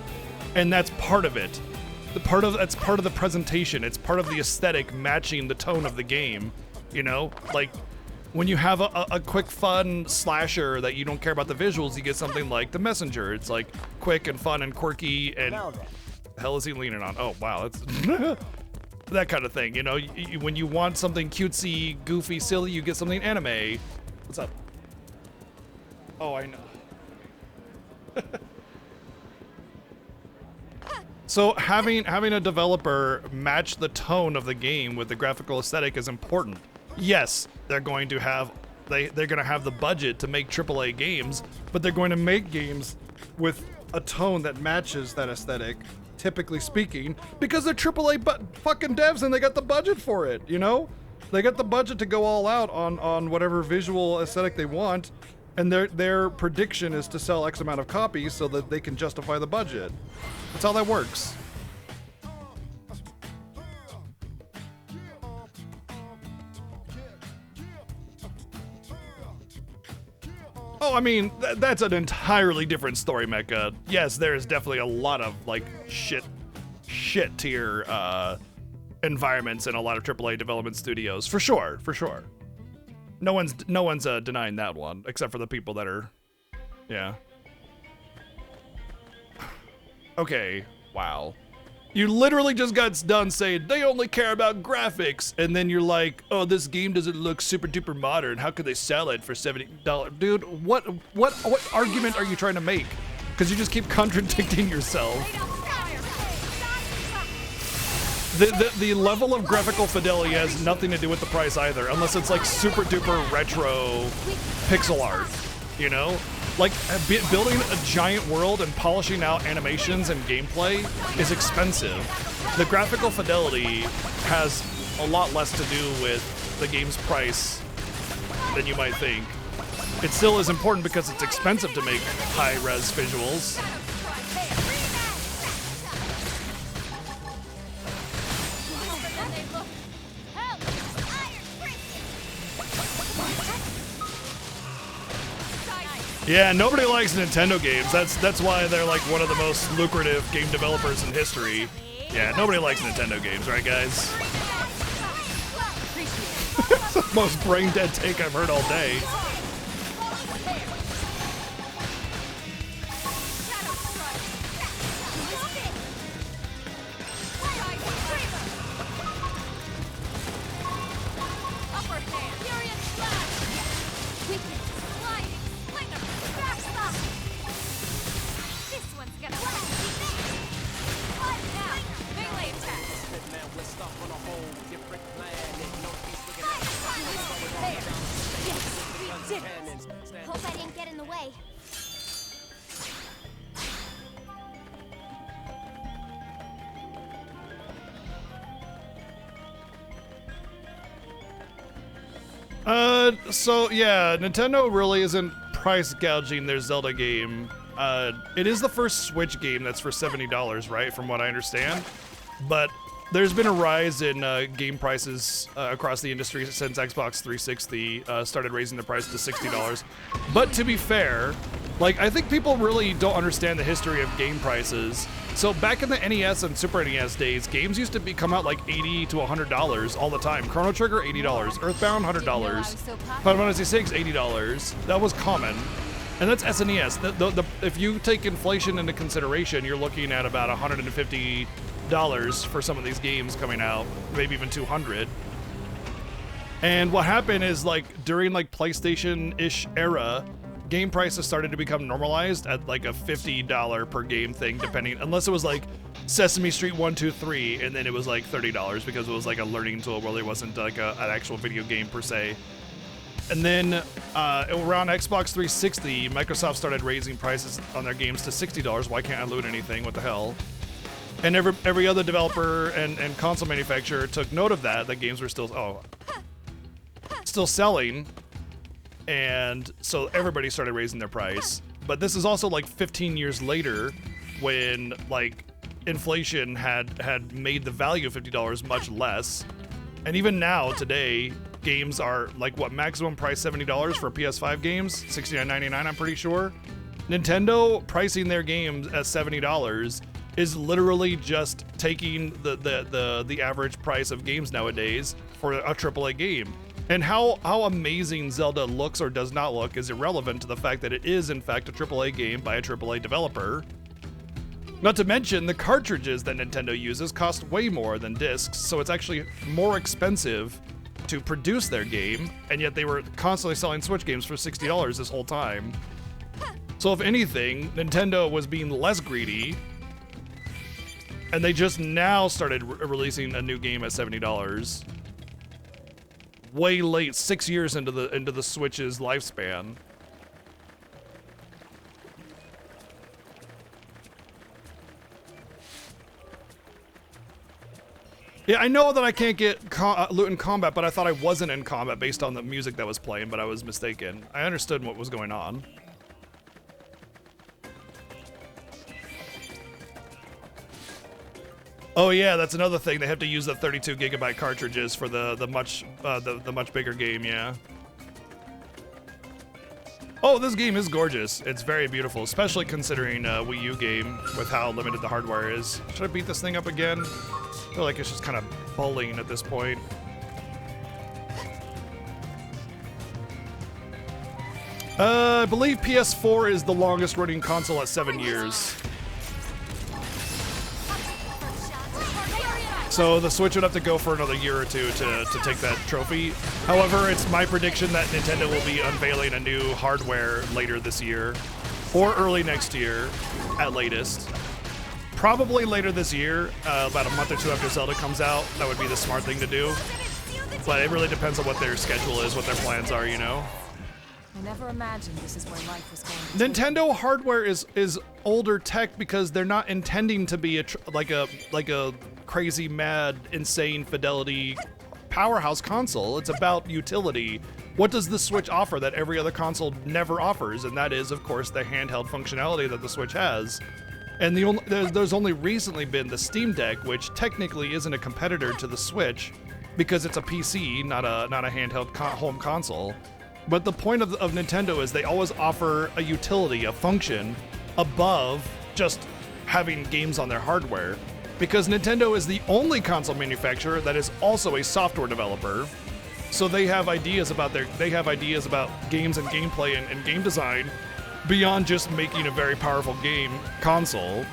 and that's part of it. That's part of the presentation. It's part of the aesthetic matching the tone of the game, you know? Like, when you have a quick, fun slasher that you don't care about the visuals, you get something like The Messenger. It's like quick and fun and quirky, and the hell is he leaning on? Oh, wow, that's that kind of thing, you know? When you want something cutesy, goofy, silly, you get something anime. What's up? Oh, I know. So having a developer match the tone of the game with the graphical aesthetic is important. Yes, they're going to have the budget to make AAA games, but they're going to make games with a tone that matches that aesthetic, typically speaking, because they're AAA fucking devs and they got the budget for it, you know? They got the budget to go all out on whatever visual aesthetic they want, and their prediction is to sell X amount of copies so that they can justify the budget. That's how that works. Oh, I mean, that's an entirely different story, Mecha. Yes, there is definitely a lot of, like, shit tier environments in a lot of AAA development studios. For sure. No one's denying that one, except for the people that are, yeah. Okay, wow. You literally just got done saying they only care about graphics, and then you're like, oh, this game doesn't look super duper modern. How could they sell it for $70? Dude, what argument are you trying to make? Because you just keep contradicting yourself. The level of graphical fidelity has nothing to do with the price either, unless it's like super duper retro pixel art, you know? Like, building a giant world and polishing out animations and gameplay is expensive. The graphical fidelity has a lot less to do with the game's price than you might think. It still is important because it's expensive to make high-res visuals. Yeah, nobody likes Nintendo games. That's why they're like one of the most lucrative game developers in history. Yeah, nobody likes Nintendo games, right, guys? It's the most brain dead take I've heard all day. Hope I didn't get in the way. So yeah, Nintendo really isn't price gouging their Zelda game. It is the first Switch game that's for $70, right? From what I understand. But there's been a rise in game prices across the industry since Xbox 360 started raising the price to $60. But to be fair, like, I think people really don't understand the history of game prices. So back in the NES and Super NES days, games used to come out like $80 to $100 all the time. Chrono Trigger, $80. Earthbound, $100. Final Fantasy VI, $80. That was common. And that's SNES. If you take inflation into consideration, you're looking at about $150 for some of these games coming out, maybe even $200. And what happened is, like, during like PlayStation-ish era, game prices started to become normalized at like a $50 per game thing, depending, unless it was like Sesame Street 1, 2, 3, and then it was like $30 because it was like a learning tool where there wasn't like an actual video game per se. And then around Xbox 360, Microsoft started raising prices on their games to $60. Why can't I loot anything? What the hell? And every other developer and console manufacturer took note of that games were still selling, and so everybody started raising their price. But this is also like 15 years later, when like inflation had made the value of $50 much less. And even now, today, games are like, what, maximum price $70 for PS5 games, $69.99 I'm pretty sure. Nintendo pricing their games at $70 is literally just taking the average price of games nowadays for a AAA game. And how amazing Zelda looks or does not look is irrelevant to the fact that it is in fact a AAA game by a AAA developer. Not to mention, the cartridges that Nintendo uses cost way more than discs, so it's actually more expensive to produce their game, and yet they were constantly selling Switch games for $60 this whole time. So if anything, Nintendo was being less greedy, and they just now started releasing a new game at $70. Way late, 6 years into the Switch's lifespan. Yeah, I know that I can't get loot in combat, but I thought I wasn't in combat based on the music that was playing, but I was mistaken. I understood what was going on. Oh yeah, that's another thing. They have to use the 32 gigabyte cartridges for the much bigger game. Yeah. Oh, this game is gorgeous. It's very beautiful, especially considering a Wii U game with how limited the hardware is. Should I beat this thing up again? I feel like it's just kind of bullying at this point. I believe PS4 is the longest running console at 7 years. So the Switch would have to go for another year or two to take that trophy. However, it's my prediction that Nintendo will be unveiling a new hardware later this year, or early next year at latest. Probably later this year, about a month or two after Zelda comes out. That would be the smart thing to do. But it really depends on what their schedule is, what their plans are, you know? I never imagined this is where life was going. Nintendo hardware is older tech because they're not intending to be like a crazy, mad, insane fidelity powerhouse console. It's about utility. What does the Switch offer that every other console never offers? And that is, of course, the handheld functionality that the Switch has. And there's only recently been the Steam Deck, which technically isn't a competitor to the Switch because it's a PC, not a handheld home console. But the point of Nintendo is they always offer a utility, a function, above just having games on their hardware. Because Nintendo is the only console manufacturer that is also a software developer. So they have ideas about games and gameplay and game design beyond just making a very powerful game console.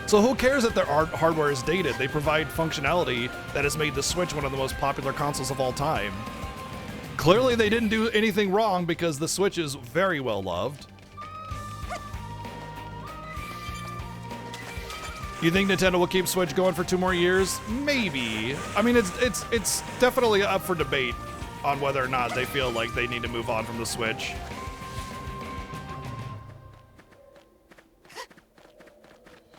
So who cares if their hardware is dated? They provide functionality that has made the Switch one of the most popular consoles of all time. Clearly they didn't do anything wrong because the Switch is very well loved. You think Nintendo will keep Switch going for 2 more years? Maybe. I mean, it's definitely up for debate on whether or not they feel like they need to move on from the Switch.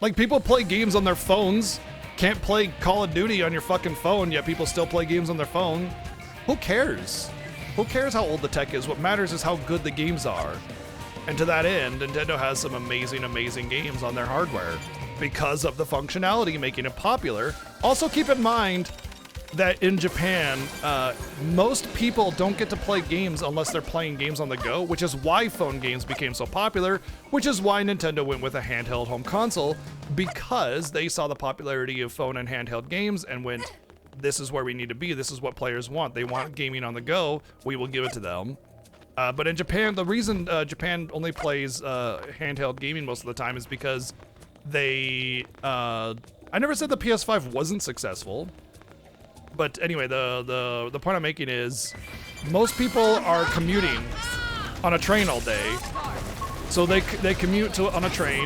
Like, people play games on their phones. Can't play Call of Duty on your fucking phone, yet people still play games on their phone. Who cares? Who cares how old the tech is? What matters is how good the games are. And to that end, Nintendo has some amazing, amazing games on their hardware because of the functionality making it popular. Also keep in mind that in Japan, most people don't get to play games unless they're playing games on the go, which is why phone games became so popular, which is why Nintendo went with a handheld home console, because they saw the popularity of phone and handheld games and went, this is where we need to be. This is what players want. They want gaming on the go. We will give it to them. But in Japan, the reason Japan only plays handheld gaming most of the time is because they... I never said the PS5 wasn't successful. But anyway, the point I'm making is most people are commuting on a train all day. So they commute on a train,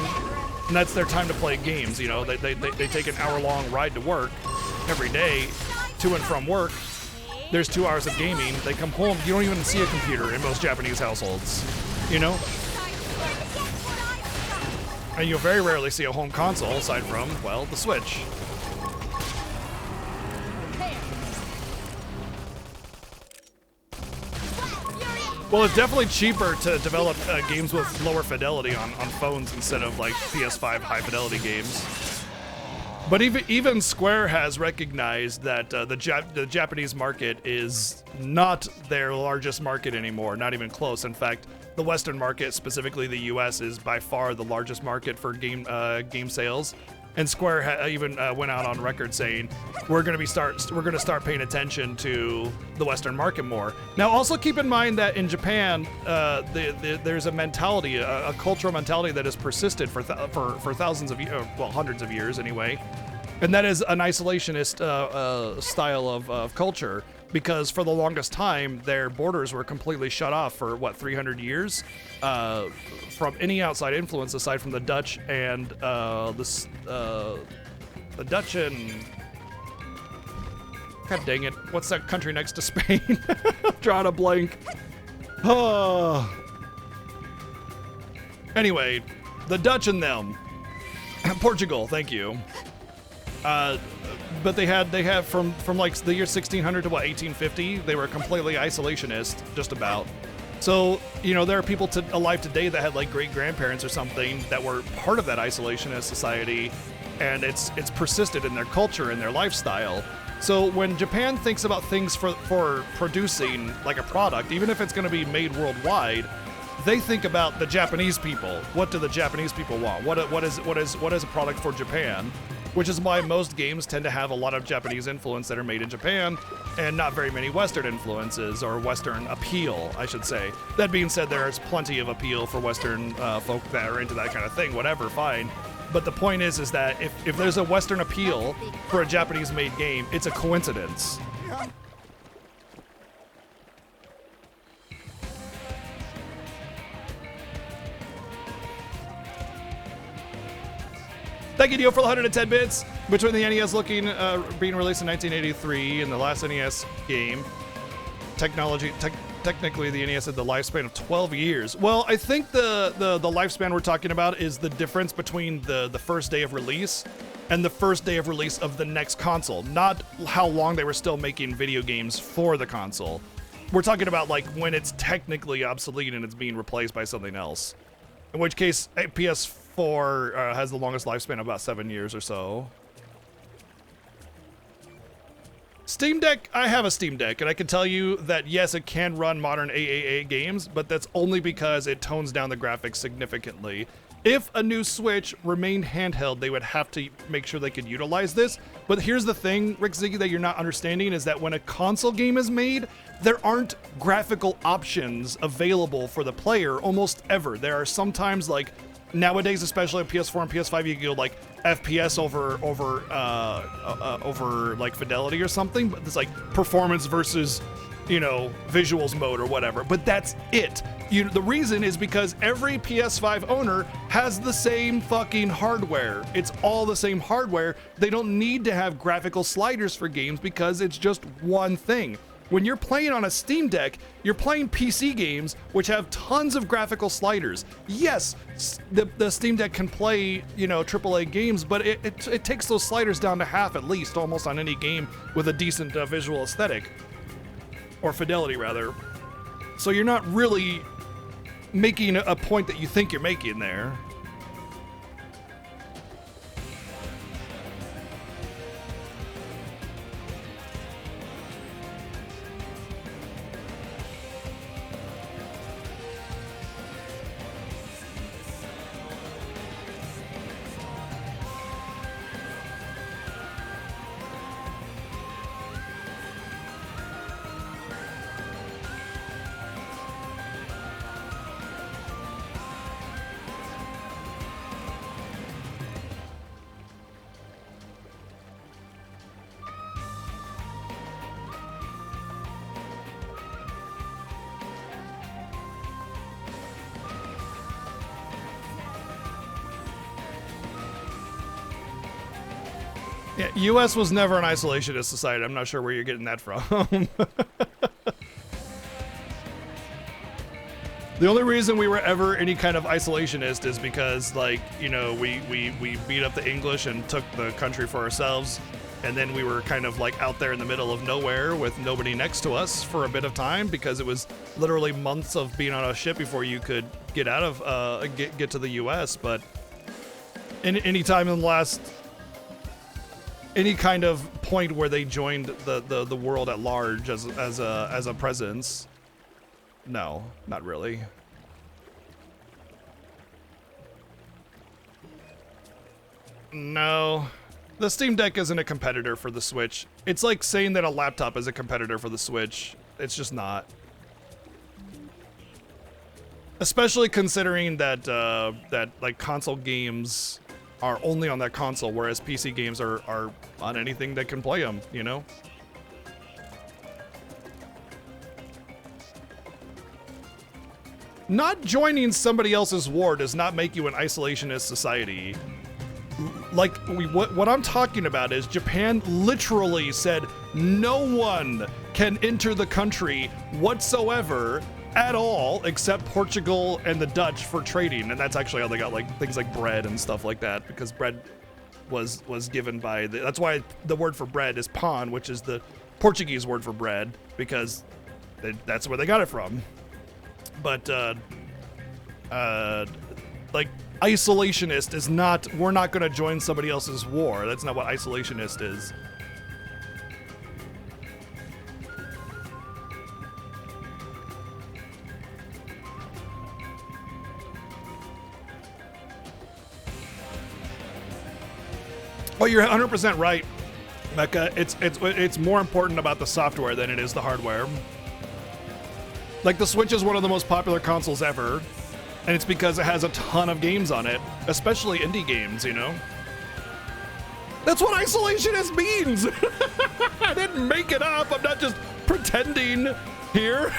and that's their time to play games. You know, they take an hour-long ride to work every day, to and from work. There's 2 hours of gaming. They come home. You don't even see a computer in most Japanese households, you know? And you'll very rarely see a home console aside from, well, the Switch. Well, it's definitely cheaper to develop games with lower fidelity on phones instead of like PS5 high fidelity games. But even Square has recognized that the Japanese market is not their largest market anymore, not even close. In fact, the Western market, specifically the US, is by far the largest market for game sales. And Square even went out on record saying we're going to start paying attention to the Western market more. Now, also keep in mind that in Japan, there's a mentality, a cultural mentality that has persisted for thousands of years, well, hundreds of years anyway, and that is an isolationist style of culture. Because for the longest time, their borders were completely shut off for, 300 years from any outside influence aside from the Dutch and the Dutch and... God dang it, what's that country next to Spain? Drawing a blank. Oh. Anyway, the Dutch and them. Portugal, thank you. But they have from like the year 1600 to what 1850, they were completely isolationist, just about. So, you know, there are people alive today that had like great grandparents or something that were part of that isolationist society, and it's persisted in their culture and their lifestyle. So when Japan thinks about things for producing like a product, even if it's going to be made worldwide, they think about the Japanese people. What do the Japanese people want? What is a product for Japan? Which is why most games tend to have a lot of Japanese influence that are made in Japan and not very many Western influences or Western appeal, I should say. That being said, there's plenty of appeal for Western folk that are into that kind of thing, whatever, fine. But the point is that if there's a Western appeal for a Japanese-made game, it's a coincidence. Thank you, Dio, for the 110 bits. Between the NES being released in 1983 and the last NES game, technically the NES had the lifespan of 12 years. Well, I think the lifespan we're talking about is the difference between the first day of release and the first day of release of the next console, not how long they were still making video games for the console. We're talking about like when it's technically obsolete and it's being replaced by something else. In which case, PS4 has the longest lifespan of about 7 years or so. Steam Deck, I have a Steam Deck, and I can tell you that yes, it can run modern AAA games, but that's only because it tones down the graphics significantly. If a new Switch remained handheld, they would have to make sure they could utilize this. But here's the thing, Rick Ziggy, that you're not understanding is that when a console game is made, there aren't graphical options available for the player almost ever. There are sometimes like nowadays, especially on PS4 and PS5, you can go like FPS over like fidelity or something, but it's like performance versus, you know, visuals mode or whatever. But that's it. The reason is because every PS5 owner has the same fucking hardware. It's all the same hardware. They don't need to have graphical sliders for games because it's just one thing. When you're playing on a Steam Deck, you're playing PC games which have tons of graphical sliders. Yes, the Steam Deck can play, you know, AAA games, but it takes those sliders down to half at least, almost on any game with a decent visual aesthetic. Or fidelity, rather. So you're not really making a point that you think you're making there. Yeah, US was never an isolationist society. I'm not sure where you're getting that from. The only reason we were ever any kind of isolationist is because, like, you know, we beat up the English and took the country for ourselves, and then we were kind of like out there in the middle of nowhere with nobody next to us for a bit of time because it was literally months of being on a ship before you could get out of get to the US. But any time in the last any kind of point where they joined the world at large as a presence, no, not really. No, the Steam Deck isn't a competitor for the Switch. It's like saying that a laptop is a competitor for the Switch. It's just not. Especially considering that that like console games are only on that console, whereas PC games are on anything that can play them, you know? Not joining somebody else's war does not make you an isolationist society. Like, what I'm talking about is Japan literally said no one can enter the country whatsoever at all except Portugal and the Dutch for trading, and that's actually how they got like things like bread and stuff like that, because bread was given by that's why the word for bread is pão, which is the Portuguese word for bread, because that's where they got it from. But like isolationist is not, we're not going to join somebody else's war. That's not what isolationist is. Well, you're 100% right, Mecca. It's more important about the software than it is the hardware. Like, the Switch is one of the most popular consoles ever, and it's because it has a ton of games on it, especially indie games, you know? That's what isolationist means! I didn't make it up, I'm not just pretending here.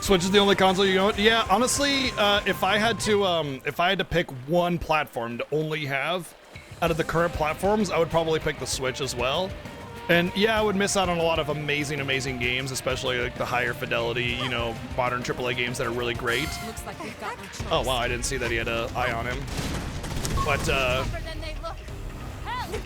Switch is the only console you own? Yeah, honestly, if I had to pick one platform to only have out of the current platforms, I would probably pick the Switch as well. And yeah, I would miss out on a lot of amazing games, especially like the higher fidelity, you know, modern AAA games that are really great. Looks like we've got no choice. Oh wow, I didn't see that he had an eye on him. But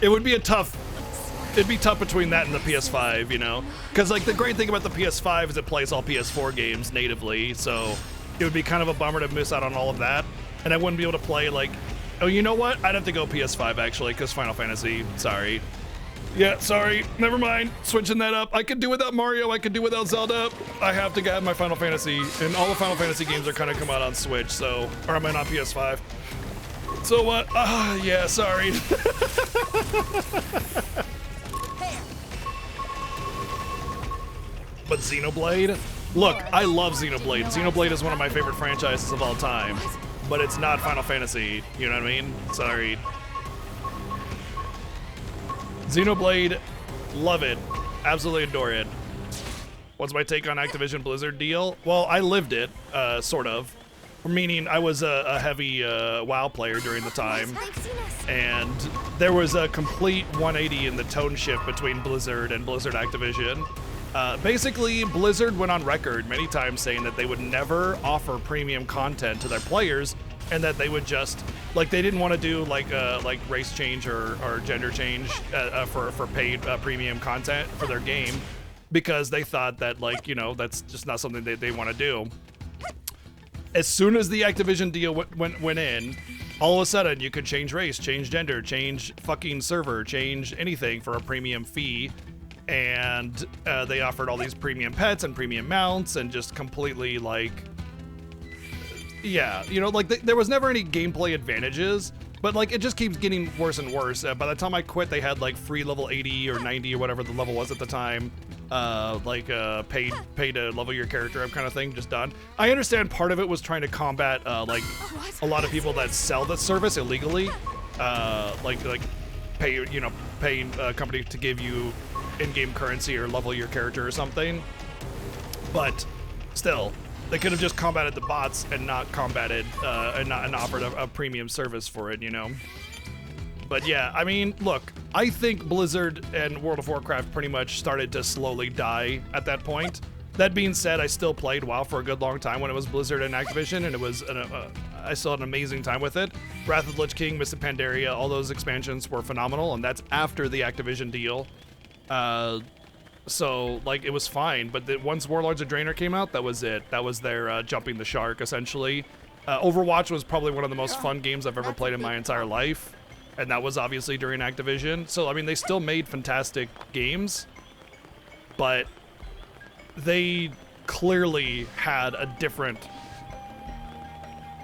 it would be it'd be tough between that and the PS5, you know? Because, like, the great thing about the PS5 is it plays all PS4 games natively, so it would be kind of a bummer to miss out on all of that. And I wouldn't be able to play, like... Oh, you know what? I'd have to go PS5, actually, because Final Fantasy. Sorry. Yeah, sorry. Never mind. Switching that up. I could do without Mario. I could do without Zelda. I have to get my Final Fantasy. And all the Final Fantasy games are kind of come out on Switch, so... Or am I not PS5? So what? Yeah, sorry. But Xenoblade? Look, I love Xenoblade. Xenoblade is one of my favorite franchises of all time. But it's not Final Fantasy, you know what I mean? Sorry. Xenoblade, love it. Absolutely adore it. What's my take on Activision Blizzard deal? Well, I lived it, sort of. Meaning I was a heavy WoW player during the time. And there was a complete 180 in the tone shift between Blizzard and Blizzard Activision. Basically, Blizzard went on record many times saying that they would never offer premium content to their players, and that they would just, like, they didn't want to do like race change or gender change for paid premium content for their game, because they thought that, like, you know, that's just not something they want to do. As soon as the Activision deal went in, all of a sudden you could change race, change gender, change fucking server, change anything for a premium fee. And they offered all these premium pets and premium mounts and just completely, like, yeah, you know, like there was never any gameplay advantages, but like it just keeps getting worse and worse. By the time I quit, they had like free level 80 or 90 or whatever the level was at the time, pay to level your character up kind of thing, just done. I understand part of it was trying to combat like a lot of people that sell the service illegally, like paying a company to give you in-game currency or level your character or something. But still, they could have just combated the bots and not combated and offered a premium service for it, you know. But yeah, I mean, look, I think Blizzard and World of Warcraft pretty much started to slowly die at that point. That being said, I still played WoW for a good long time when it was Blizzard and Activision, and it was I still had an amazing time with it. Wrath of the Lich King, Mists of Pandaria, all those expansions were phenomenal, and that's after the Activision deal. So, like, it was fine, but once Warlords of Draenor came out, that was it. That was their jumping the shark, essentially. Overwatch was probably one of the most fun games I've ever played in my entire life, and that was obviously during Activision. So, I mean, they still made fantastic games, but they clearly had a different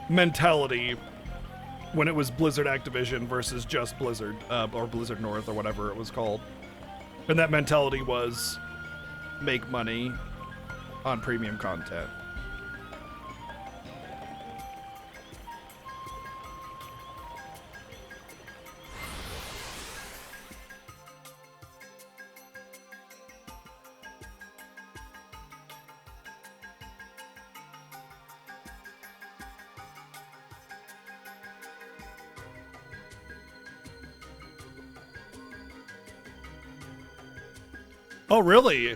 mentality when it was Blizzard Activision versus just Blizzard, or Blizzard North, or whatever it was called. And that mentality was make money on premium content. Oh, really?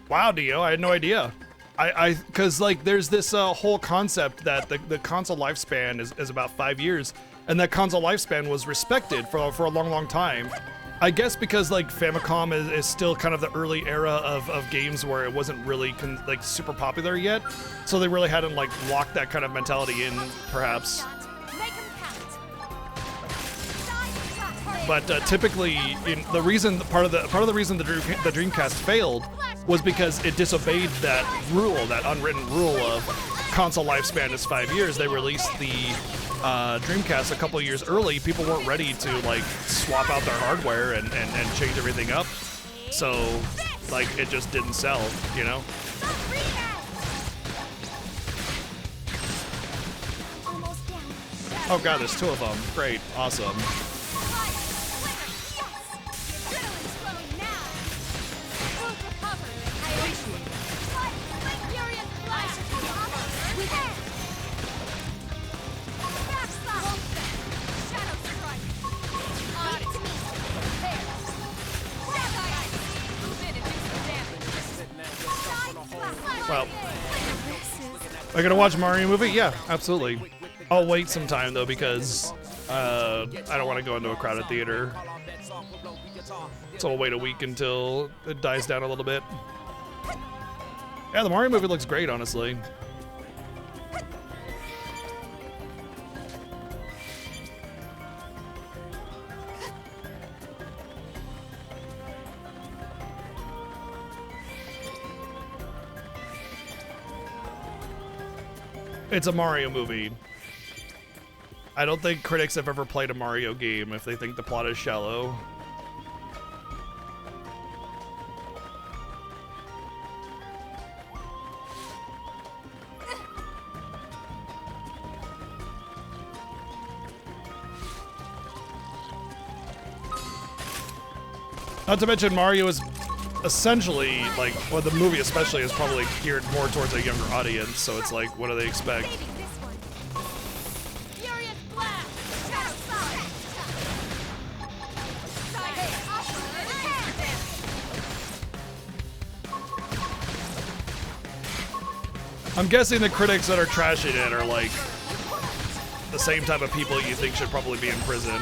Wow, Dio, I had no idea. Cause like there's this whole concept that the console lifespan is about 5 years, and that console lifespan was respected for a long time. I guess because like Famicom is still kind of the early era of games where it wasn't really like super popular yet, so they really hadn't like locked that kind of mentality in, perhaps. But typically, part of the reason the Dreamcast failed was because it disobeyed that rule, that unwritten rule of console lifespan is 5 years. They released the Dreamcast a couple of years early. People weren't ready to like swap out their hardware and change everything up, so like it just didn't sell, you know. Oh god, there's 2 of them. Great, awesome. Well, am I gonna watch a Mario movie? Yeah, absolutely. I'll wait some time though because I don't want to go into a crowded theater. So I'll wait a week until it dies down a little bit. Yeah, the Mario movie looks great, honestly. It's a Mario movie. I don't think critics have ever played a Mario game if they think the plot is shallow. Not to mention Mario is essentially, like, well, the movie especially is probably geared more towards a younger audience, so it's like, what do they expect? I'm guessing the critics that are trashing it are like the same type of people you think should probably be in prison.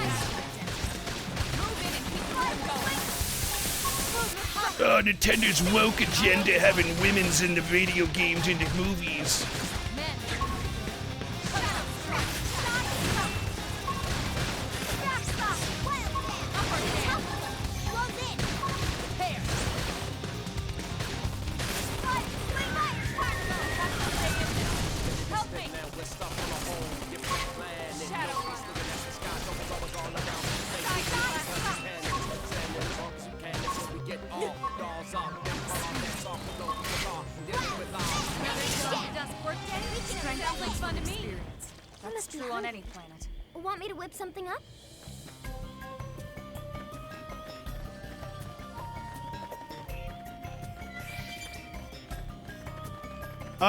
Nintendo's woke agenda, having women's in the video games and the movies. On any planet. Want me to whip something up?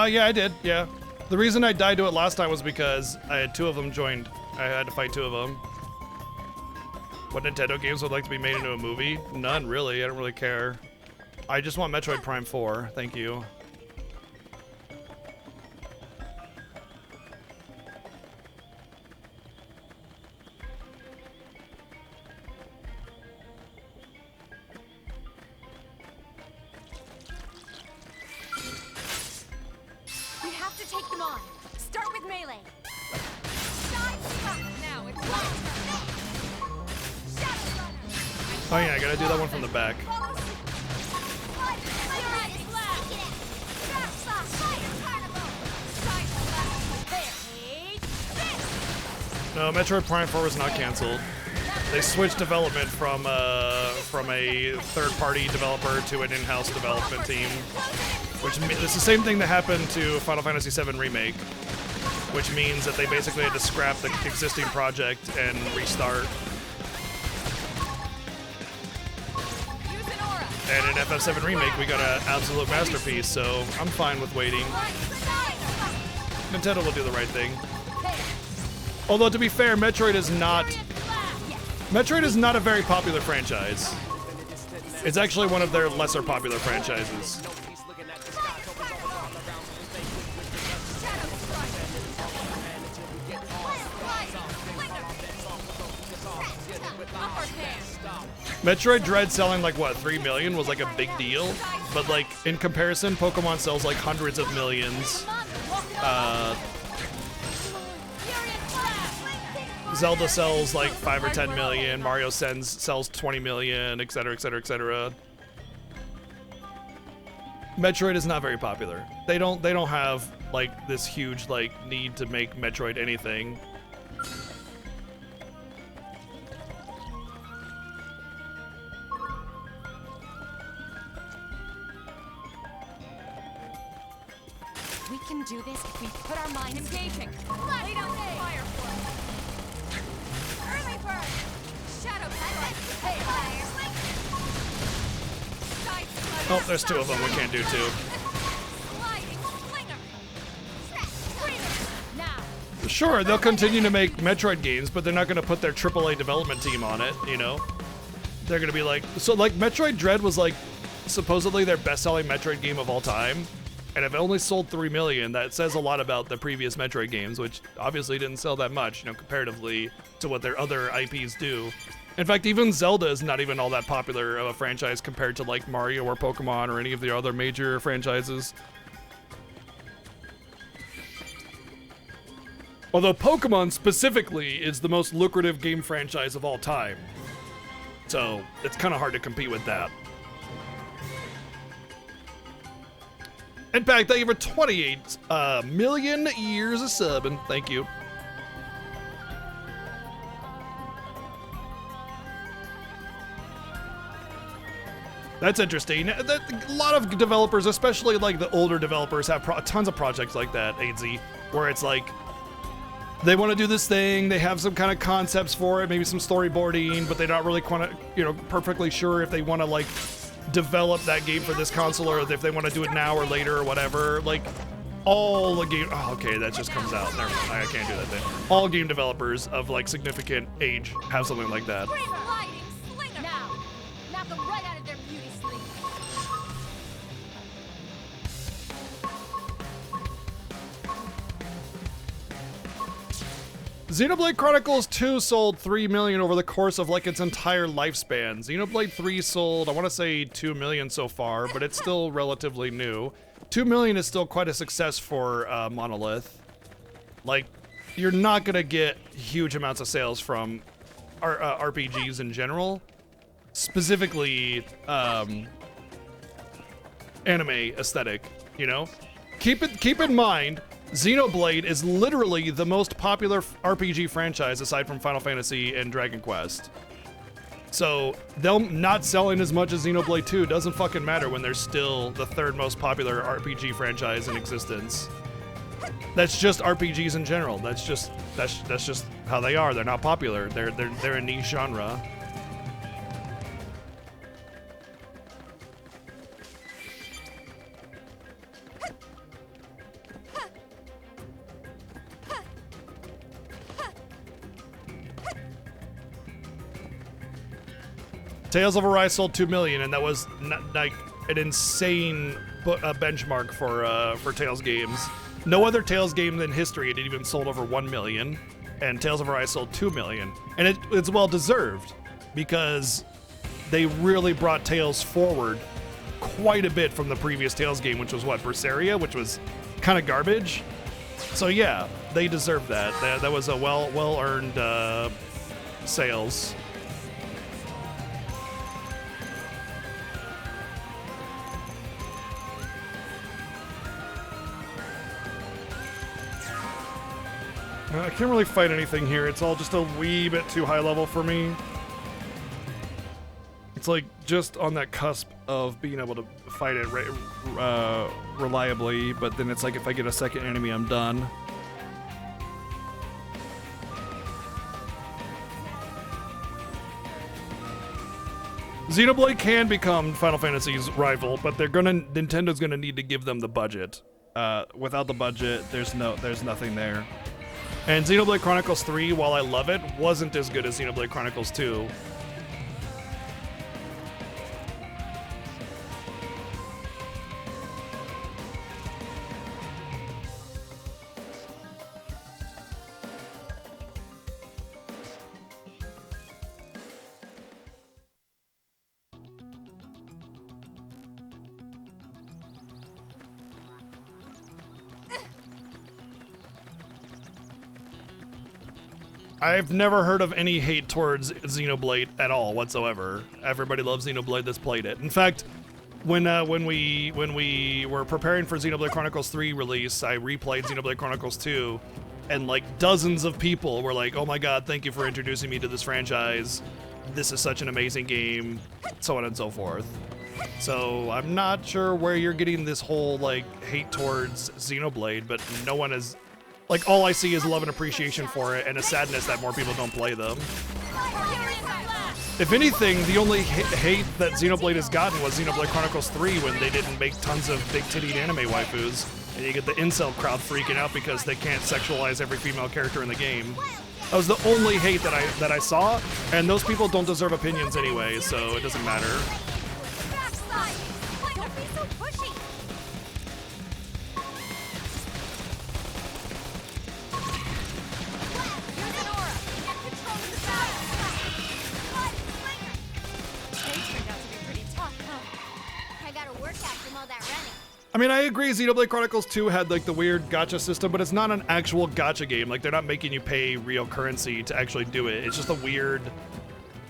Yeah, I did, yeah. The reason I died to it last time was because I had 2 of them joined. I had to fight 2 of them. What Nintendo games would like to be made into a movie? None, really. I don't really care. I just want Metroid Prime 4. Thank you. Oh yeah, I gotta do that one from the back. No, Metroid Prime 4 was not canceled. They switched development from a third-party developer to an in-house development team, which it's the same thing that happened to Final Fantasy VII Remake, which means that they basically had to scrap the existing project and restart. And in FF7 Remake, we got an absolute masterpiece, so I'm fine with waiting. Nintendo will do the right thing. Although, to be fair, Metroid is not a very popular franchise. It's actually one of their lesser popular franchises. Metroid Dread selling like what, 3 million was like a big deal, but like in comparison, Pokemon sells like hundreds of millions. Zelda sells like 5 or 10 million, Mario sells 20 million, etc., etc., etc. Metroid is not very popular. They don't have like this huge like need to make Metroid anything. We can do this if we put our minds engaging. Lay down fire for us. Early bird. Shadow Oh, there's 2 of them. We can't do 2. Sliding slinger. Sure, they'll continue to make Metroid games, but they're not going to put their AAA development team on it, you know? They're going to be like... So, like, Metroid Dread was, like, supposedly their best-selling Metroid game of all time. And if it only sold 3 million, that says a lot about the previous Metroid games, which obviously didn't sell that much, you know, comparatively to what their other IPs do. In fact, even Zelda is not even all that popular of a franchise compared to like Mario or Pokemon or any of the other major franchises. Although Pokemon specifically is the most lucrative game franchise of all time. So it's kind of hard to compete with that. In fact, thank you for 28 million years of subbing. Thank you. That's interesting. A lot of developers, especially like the older developers, have tons of projects like that, AZ, where it's like they want to do this thing, they have some kind of concepts for it, maybe some storyboarding, but they're not really perfectly sure if they want to like develop that game for this console or if they want to do it now or later or whatever. Like all the game, oh, okay, that just comes out. Never mind, I can't do that thing. All game developers of like significant age have something like that. Knock them right out of their beauty sleep. Xenoblade Chronicles 2 sold 3 million over the course of like its entire lifespan. Xenoblade 3 sold, I want to say 2 million so far, but it's still relatively new. 2 million is still quite a success for Monolith. Like, you're not gonna get huge amounts of sales from RPGs in general, specifically anime aesthetic. You know, keep in mind. Xenoblade is literally the most popular RPG franchise aside from Final Fantasy and Dragon Quest. So, them not selling as much as Xenoblade 2 doesn't fucking matter when they're still the 3rd most popular RPG franchise in existence. That's just RPGs in general. That's just how they are. They're not popular. They're a niche genre. Tales of Arise sold 2 million, and that was like an insane benchmark for Tales games. No other Tales game in history had even sold over 1 million, and Tales of Arise sold 2 million. And it's well deserved, because they really brought Tales forward quite a bit from the previous Tales game, which was what, Berseria, which was kind of garbage. So yeah, they deserve that. That was a well-earned sales. I can't really fight anything here. It's all just a wee bit too high level for me. It's like just on that cusp of being able to fight it reliably, but then it's like if I get a second enemy, I'm done. Xenoblade can become Final Fantasy's rival, but Nintendo's gonna need to give them the budget. Without the budget, there's nothing there. And Xenoblade Chronicles 3, while I love it, wasn't as good as Xenoblade Chronicles 2. I've never heard of any hate towards Xenoblade at all whatsoever. Everybody loves Xenoblade that's played it. In fact, when we were preparing for Xenoblade Chronicles 3 release, I replayed Xenoblade Chronicles 2, and like dozens of people were like, "Oh my god, thank you for introducing me to this franchise. This is such an amazing game," so on and so forth. So I'm not sure where you're getting this whole like hate towards Xenoblade, but no one is. Like, all I see is love and appreciation for it and a sadness that more people don't play them. If anything, the only hate that Xenoblade has gotten was Xenoblade Chronicles 3 when they didn't make tons of big-tittied anime waifus. And you get the incel crowd freaking out because they can't sexualize every female character in the game. That was the only hate that I saw, and those people don't deserve opinions anyway, so it doesn't matter. Don't be so pushy. Use an aura. Get control of the battle. They turned out to be pretty tough, huh? I got a workout from all that running. I mean, I agree, Xenoblade Chronicles 2 had like the weird gacha system, but it's not an actual gacha game. Like, they're not making you pay real currency to actually do it. It's just a weird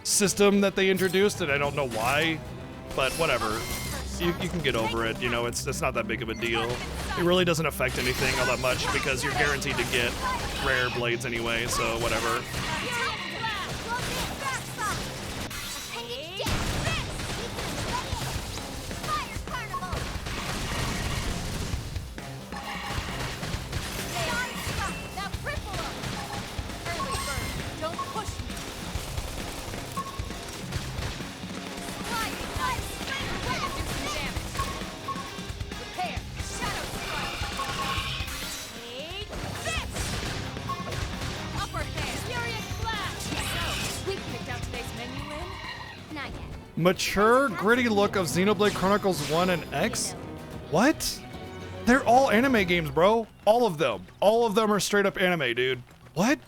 system that they introduced, and I don't know why, but whatever. You can get over it, you know, it's not that big of a deal. It really doesn't affect anything all that much because you're guaranteed to get rare blades anyway, so whatever. Mature, gritty look of Xenoblade Chronicles 1 and X? What? They're all anime games, bro. All of them. All of them are straight up anime, dude. What?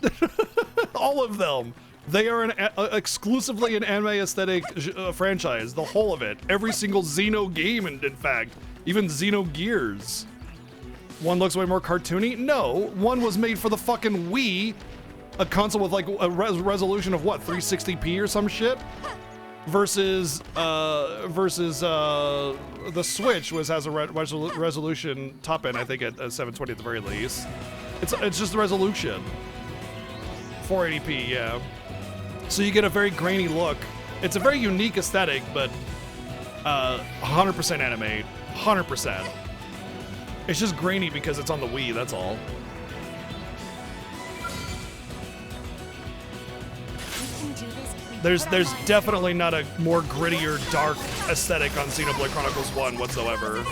All of them. They are exclusively an anime aesthetic franchise. The whole of it. Every single Xeno game, in fact. Even Xenogears. One looks way more cartoony? No. One was made for the fucking Wii. A console with like a resolution of what, 360p or some shit? Versus the Switch, which has a resolution top end, I think at 720 at the very least. It's just the resolution. 480p, yeah. So you get a very grainy look. It's a very unique aesthetic, but 100% anime, 100%. It's just grainy because it's on the Wii, that's all. There's definitely not a more grittier, dark aesthetic on Xenoblade Chronicles 1 whatsoever.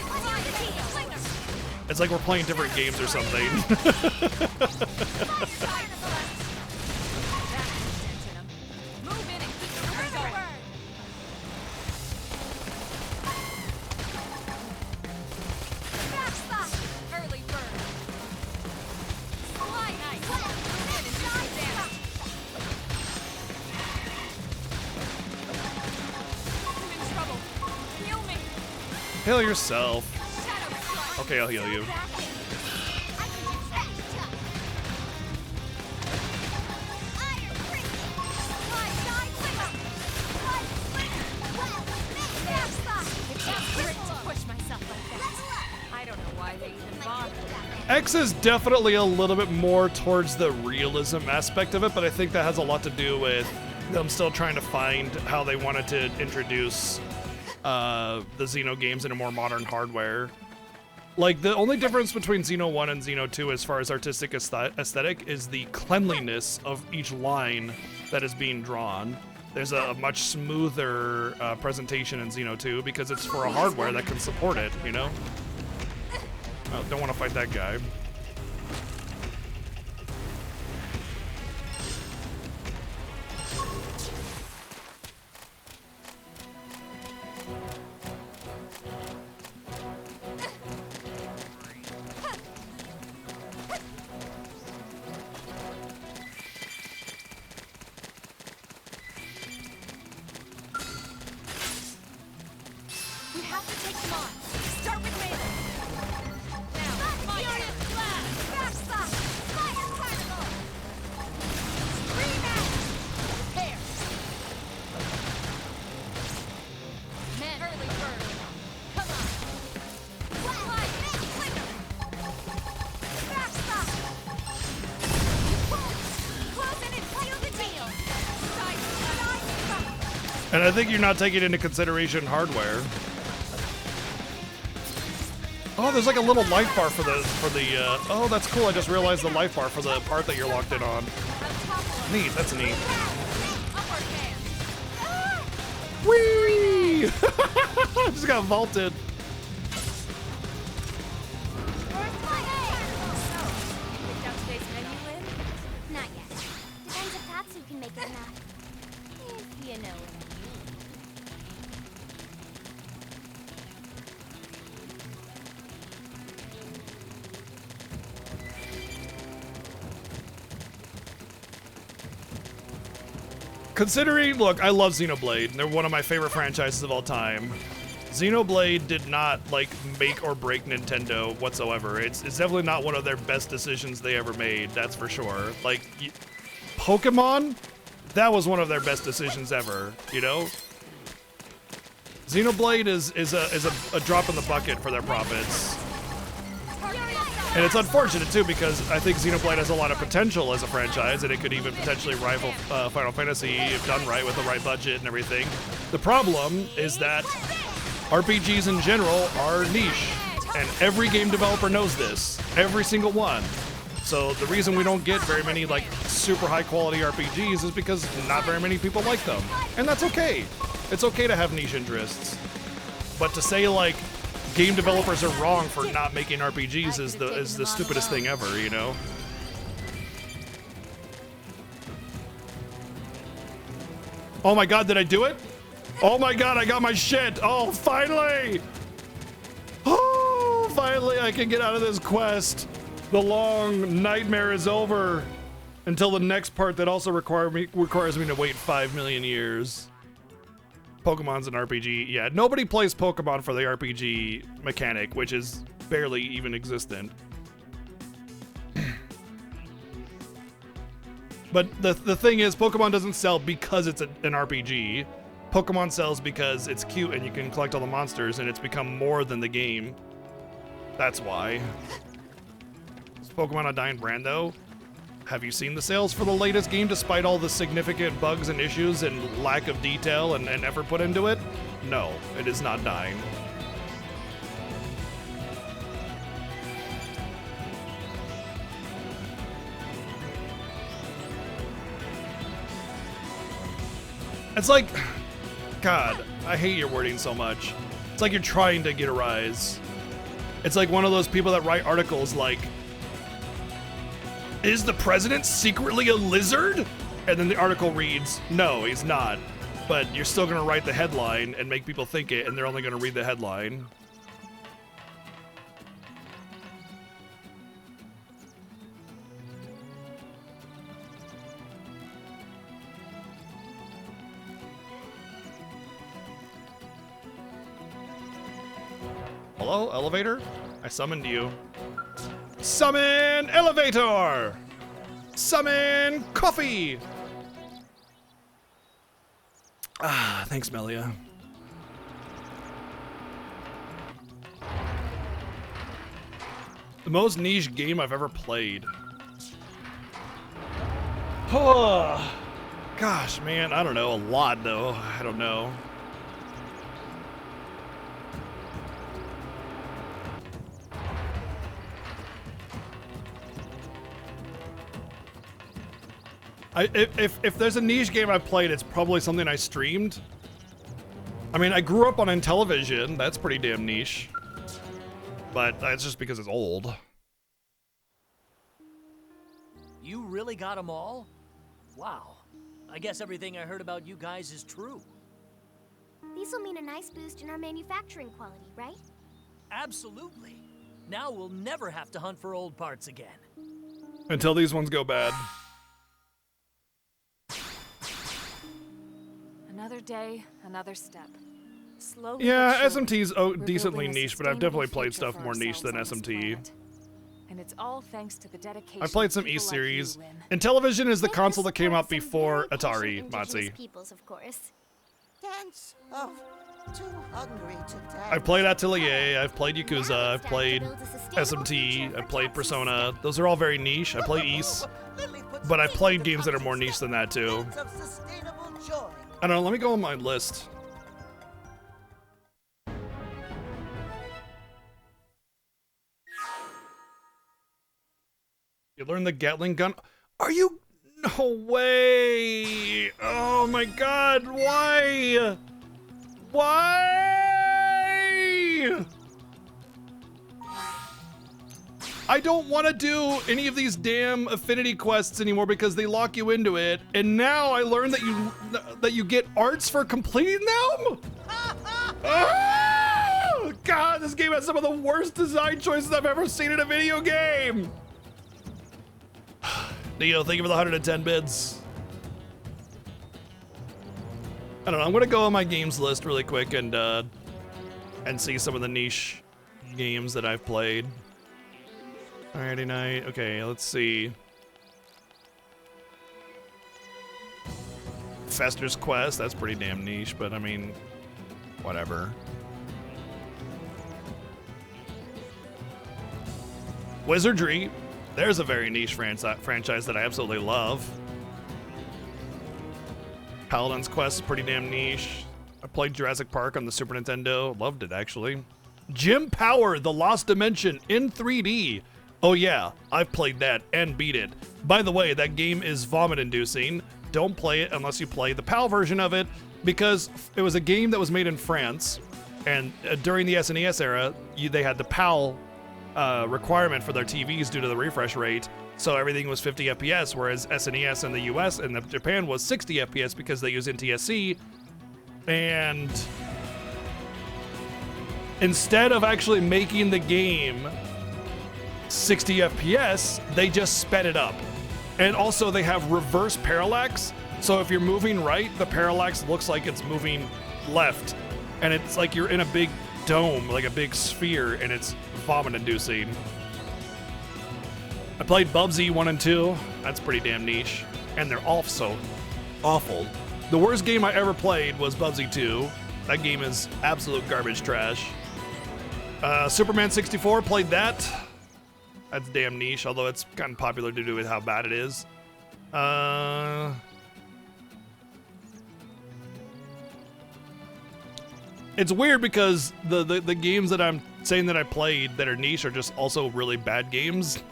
It's like we're playing different games or something. Heal yourself. Okay, I'll heal you. X is definitely a little bit more towards the realism aspect of it, but I think that has a lot to do with them still trying to find how they wanted to introduce the Xeno games in a more modern hardware. Like, the only difference between Xeno 1 and Xeno 2 as far as artistic aesthetic is the cleanliness of each line that is being drawn. There's a much smoother presentation in Xeno 2 because it's for a hardware that can support it, you know? Oh, don't want to fight that guy. And I think you're not taking into consideration hardware. Oh, there's like a little life bar for the oh, that's cool. I just realized the life bar for the part that you're locked in on. Neat, that's neat. Whee! Just got vaulted. Not yet. Depends if Tatsu can make it or not. If you know what I mean. Considering, look, I love Xenoblade. They're one of my favorite franchises of all time. Xenoblade did not, like, make or break Nintendo whatsoever. It's definitely not one of their best decisions they ever made, that's for sure. Like, Pokemon, that was one of their best decisions ever, you know? Xenoblade is a drop in the bucket for their profits. And it's unfortunate, too, because I think Xenoblade has a lot of potential as a franchise, and it could even potentially rival Final Fantasy if done right with the right budget and everything. The problem is that RPGs in general are niche, and every game developer knows this. Every single one. So the reason we don't get very many, like, super high-quality RPGs is because not very many people like them. And that's okay. It's okay to have niche interests. But to say, like, game developers are wrong for not making RPGs is the stupidest thing ever, you know? Oh my god, did I do it? Oh my god, I got my shit! Oh, finally! Oh, finally I can get out of this quest. The long nightmare is over until the next part that also requires me to wait 5 million years. Pokemon's an RPG. Yeah, nobody plays Pokemon for the RPG mechanic, which is barely even existent. But the thing is, Pokemon doesn't sell because it's an RPG. Pokemon sells because it's cute and you can collect all the monsters and it's become more than the game. That's why. Is Pokemon a dying brand though? Have you seen the sales for the latest game despite all the significant bugs and issues and lack of detail and effort put into it? No, it is not dying. It's like, God, I hate your wording so much. It's like you're trying to get a rise. It's like one of those people that write articles like, is the president secretly a lizard? And then the article reads, no, he's not. But you're still gonna write the headline and make people think it, and they're only gonna read the headline. Hello, elevator? I summoned you. Summon elevator! Summon coffee! Ah, thanks, Melia. The most niche game I've ever played. Oh, gosh, man, I don't know. A lot, though. I don't know. If there's a niche game I've played, it's probably something I streamed. I mean, I grew up on Intellivision. That's pretty damn niche. But that's just because it's old. You really got them all? Wow. I guess everything I heard about you guys is true. These will mean a nice boost in our manufacturing quality, right? Absolutely. Now we'll never have to hunt for old parts again. Until these ones go bad. Another day, another step. Slowly Yeah, but surely, SMT's we're decently building a niche, but I've definitely sustainable played future stuff for more niche than ourselves on this SMT. planet. And it's all thanks to the dedication I played some of people East like you, series. Lynn. Intellivision is the Make console us that came support out some before very Atari, patient indigenous Matzi. peoples, of course. Dance of too hungry to dance. I've played Atelier, I've played Yakuza, I've played SMT, I've played Persona. Those are all very niche. I played East, but I've played games that are more niche than that too. Of sustainable joy. I don't know, let me go on my list. You learn the Gatling gun? Are you? No way! Oh my god, why? Why? I don't want to do any of these damn affinity quests anymore because they lock you into it. And now I learned that you get arts for completing them? Oh, god, this game has some of the worst design choices I've ever seen in a video game. Neo, thank you for the 110 bids. I don't know, I'm gonna go on my games list really quick and see some of the niche games that I've played. Friday night, okay, let's see. Fester's Quest, that's pretty damn niche, but I mean, whatever. Wizardry, there's a very niche franchise that I absolutely love. Paladin's Quest is pretty damn niche. I played Jurassic Park on the Super Nintendo, loved it actually. Jim Power, The Lost Dimension in 3D. Oh yeah, I've played that and beat it. By the way, that game is vomit-inducing. Don't play it unless you play the PAL version of it, because it was a game that was made in France, and during the SNES era, they had the PAL requirement for their TVs due to the refresh rate, so everything was 50 FPS, whereas SNES in the US and Japan was 60 FPS because they use NTSC, and instead of actually making the game 60 FPS, they just sped it up. And also they have reverse parallax, so if you're moving right, the parallax looks like it's moving left, and it's like you're in a big dome, like a big sphere, and it's vomit-inducing. I played Bubsy 1 and 2, that's pretty damn niche, and they're all so awful. The worst game I ever played was Bubsy 2. That game is absolute garbage trash. Superman 64, played that. That's damn niche, although it's kind of popular due to how bad it is. It's weird because the games that I'm saying that I played that are niche are just also really bad games.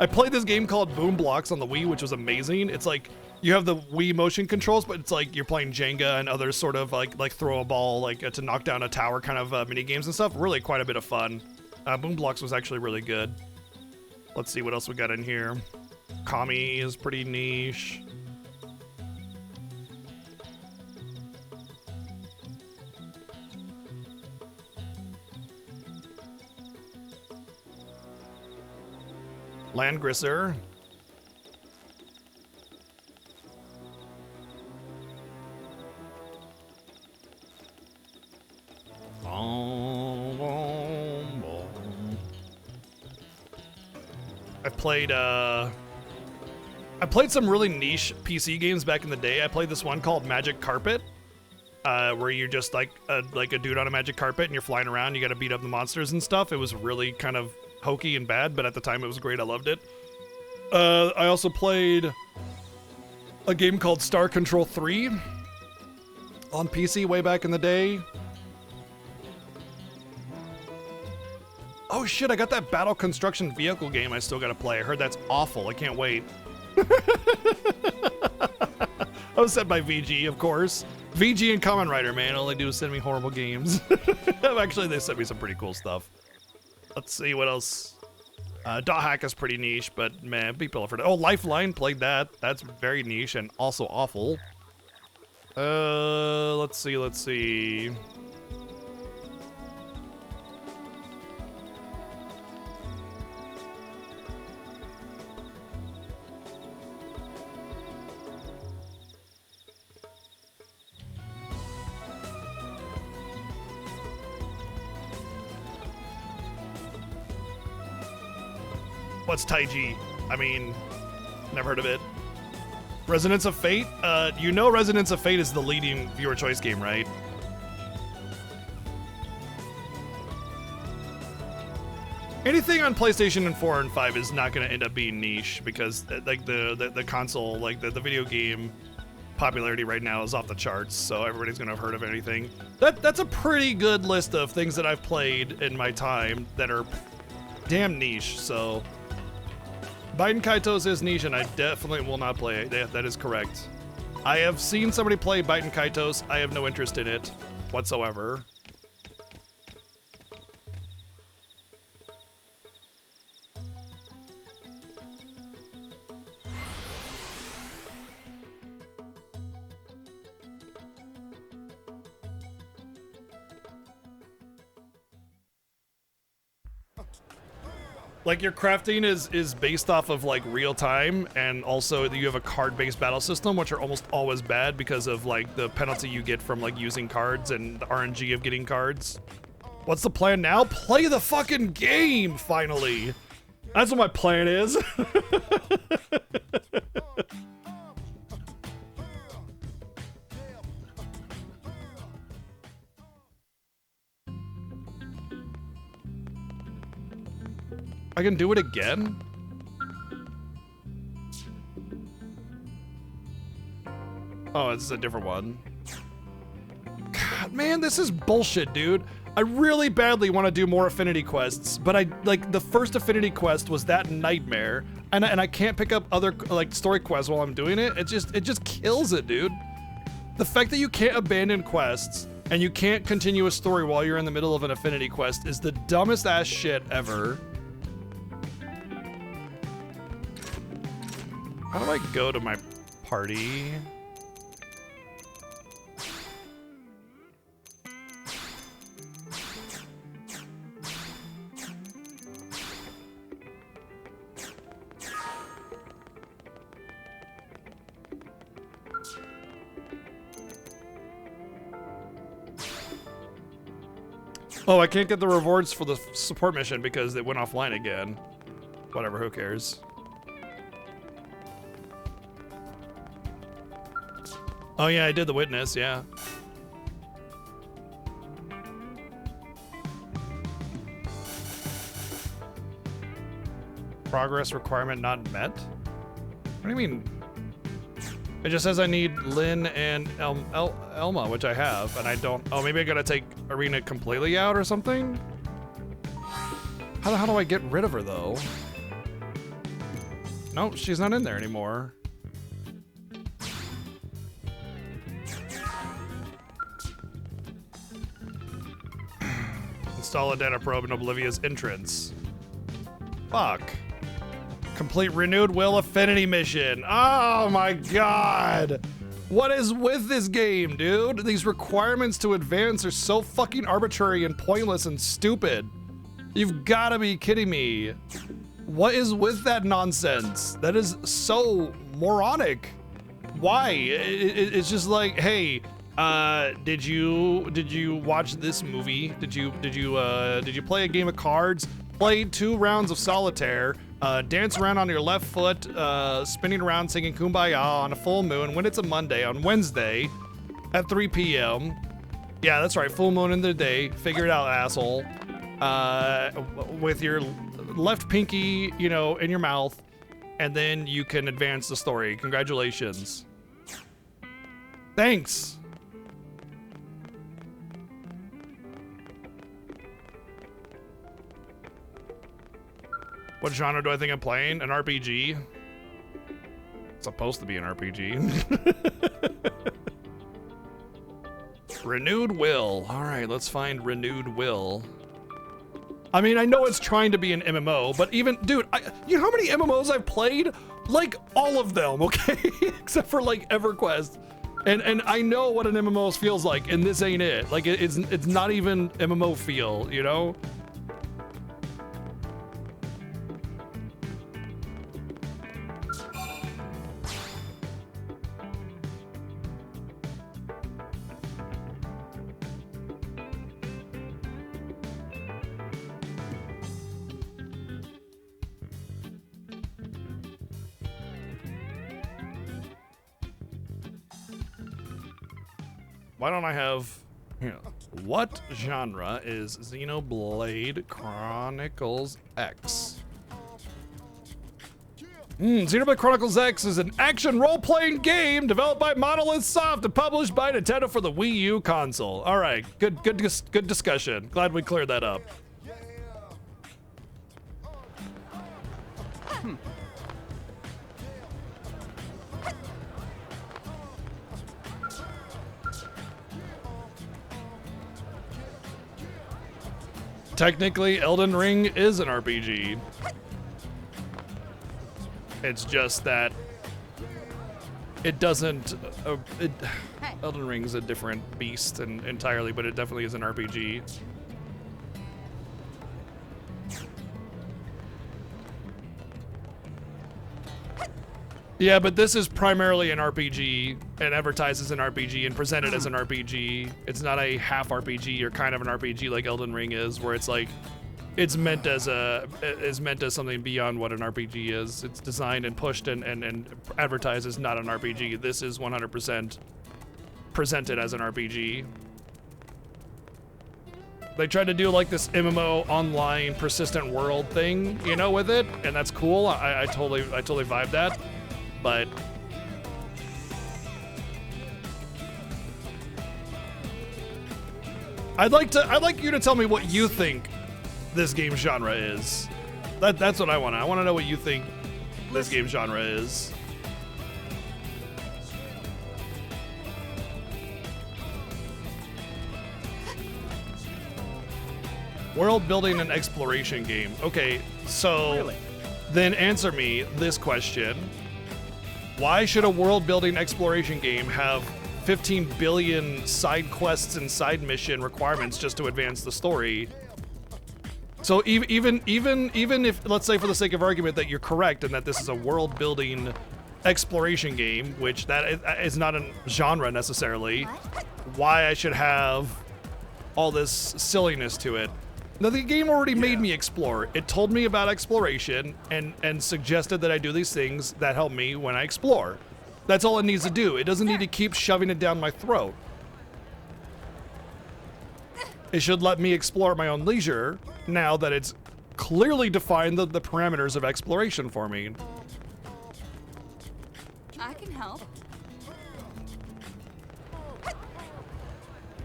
I played this game called Boom Blocks on the Wii, which was amazing. It's like you have the Wii motion controls, but it's like you're playing Jenga and other sort of like throw a ball, like to knock down a tower kind of mini games and stuff. Really quite a bit of fun. Boom Blocks was actually really good. Let's see what else we got in here. Kami is pretty niche. Landgrisser. I played some really niche PC games back in the day. I played this one called Magic Carpet, where you're just like a dude on a magic carpet and you're flying around. You got to beat up the monsters and stuff. It was really kind of hokey and bad, but at the time it was great. I loved it. I also played a game called Star Control 3 on PC way back in the day. Oh shit, I got that battle construction vehicle game I still gotta play. I heard that's awful. I can't wait. I was sent by VG, of course. VG and Kamen Rider, man. All they do is send me horrible games. Actually, they sent me some pretty cool stuff. Let's see what else. Dot Hack is pretty niche, but man, people have heard it. Oh, Lifeline, played that. That's very niche and also awful. Let's see. What's Taiji? I mean, never heard of it. Resonance of Fate? You know Resonance of Fate is the leading viewer choice game, right? Anything on PlayStation 4 and 5 is not going to end up being niche because like the console, like the video game popularity right now is off the charts, so everybody's gonna have heard of anything. That's a pretty good list of things that I've played in my time that are damn niche, so... Biden Kaitos is niche, and I definitely will not play it. Yeah, that is correct. I have seen somebody play Biden Kaitos. I have no interest in it whatsoever. Like, your crafting is based off of like real time, and also you have a card-based battle system, which are almost always bad because of like the penalty you get from like using cards and the RNG of getting cards. What's the plan now? Play the fucking game, finally. That's what my plan is. I can do it again? Oh, it's a different one. God, man, this is bullshit, dude. I really badly want to do more affinity quests, but the first affinity quest was that nightmare, and I can't pick up other like story quests while I'm doing it. It just kills it, dude. The fact that you can't abandon quests and you can't continue a story while you're in the middle of an affinity quest is the dumbest ass shit ever. How do I go to my party? Oh, I can't get the rewards for the support mission because it went offline again. Whatever, who cares? Oh yeah, I did the witness, yeah. Progress requirement not met? What do you mean? It just says I need Lynn and Elma, which I have, and I don't. Oh, maybe I gotta take Arena completely out or something? How the hell do I get rid of her though? No, she's not in there anymore. Install a data probe in Oblivia's entrance. Fuck. Complete renewed will affinity mission. Oh my god. What is with this game, dude? These requirements to advance are so fucking arbitrary and pointless and stupid. You've gotta be kidding me. What is with that nonsense? That is so moronic. Why? It's just like, hey, did you watch this movie? Did you play a game of cards? Play 2 rounds of solitaire, dance around on your left foot, spinning around singing Kumbaya on a full moon when it's a Monday on Wednesday at 3 p.m. Yeah, that's right, full moon in the day. Figure it out, asshole. With your left pinky, you know, in your mouth, and then you can advance the story. Congratulations. Thanks. What genre do I think I'm playing? An RPG? It's supposed to be an RPG. Renewed Will. All right, let's find Renewed Will. I mean, I know it's trying to be an MMO, but even, dude, you know how many MMOs I've played? Like, all of them, okay? Except for, like, EverQuest. And I know what an MMO feels like, and this ain't it. Like, it's not even MMO feel, you know? Why don't I have, you know, what genre is Xenoblade Chronicles X? Xenoblade Chronicles X is an action role-playing game developed by Monolith Soft and published by Nintendo for the Wii U console. All right, good discussion. Glad we cleared that up. Technically, Elden Ring is an RPG. It's just that it doesn't. Elden Ring's a different beast entirely, but it definitely is an RPG. Yeah, but this is primarily an RPG and advertises an RPG and presented as an RPG. It's not a half RPG or kind of an RPG like Elden Ring is, where it's like it's meant as something beyond what an RPG is. It's designed and pushed and advertised as not an RPG. This is 100% presented as an RPG. They tried to do like this MMO online persistent world thing, you know, with it, and that's cool. I totally vibe that. But I'd like you to tell me what you think this game genre is. That's what I want. I want to know what you think this game genre is. World building and exploration game. Okay, so Really? then answer me this question. Why should a world building exploration game have 15 billion side quests and side mission requirements just to advance the story? So even if, let's say for the sake of argument that you're correct and that this is a world building exploration game, which that is not a genre necessarily, why I should have all this silliness to it? Now, the game already made me explore. It told me about exploration and suggested that I do these things that help me when I explore. That's all it needs to do. It doesn't need to keep shoving it down my throat. It should let me explore at my own leisure now that it's clearly defined the parameters of exploration for me. I can help.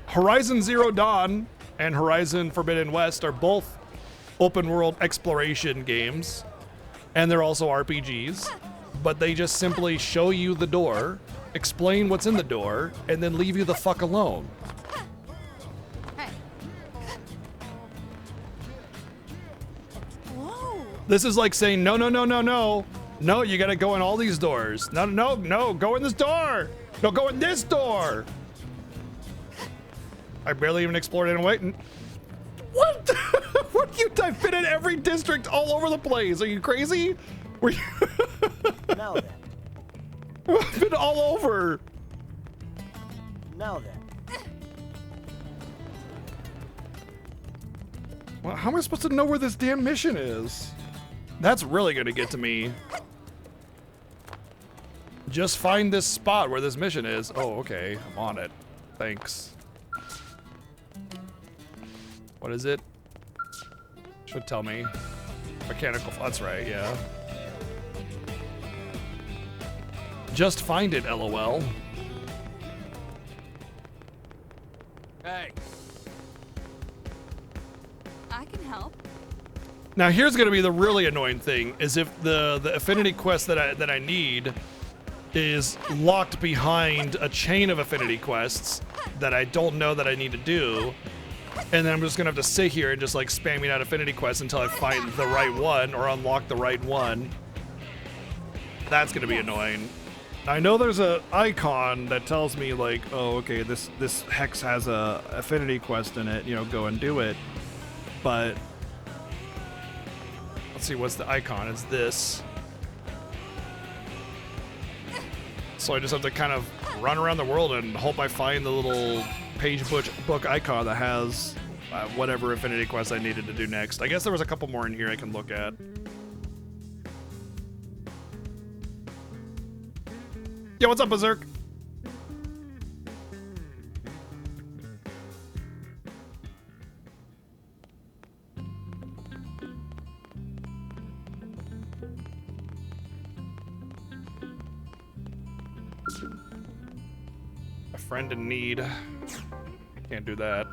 Horizon Zero Dawn and Horizon Forbidden West are both open world exploration games, and they're also RPGs, but they just simply show you the door, explain what's in the door, and then leave you the fuck alone. Whoa. This is like saying, no, you gotta go in all these doors. No, go in this door. No, go in this door. I barely even explored it anyway. What? What? I've been in every district all over the place. Are you crazy? Were you? Now then. I've been all over. Now then. Well, how am I supposed to know where this damn mission is? That's really gonna get to me. Just find this spot where this mission is. Oh, okay. I'm on it. Thanks. What is it? Should tell me. Mechanical. That's right, yeah. Just find it, LOL. Hey. I can help. Now here's gonna be the really annoying thing: is if the affinity quest that I need is locked behind a chain of affinity quests that I don't know that I need to do. And then I'm just gonna have to sit here and just like spamming out affinity quests until I find the right one or unlock the right one. That's gonna be annoying. I know there's a icon that tells me like, oh, okay, this hex has a affinity quest in it, you know, go and do it. But let's see, what's the icon? It's this. So I just have to kind of run around the world and hope I find the little page book icon that has whatever affinity quest I needed to do next. I guess there was a couple more in here I can look at. Yo, what's up, Berserk? Friend in need. Can't do that.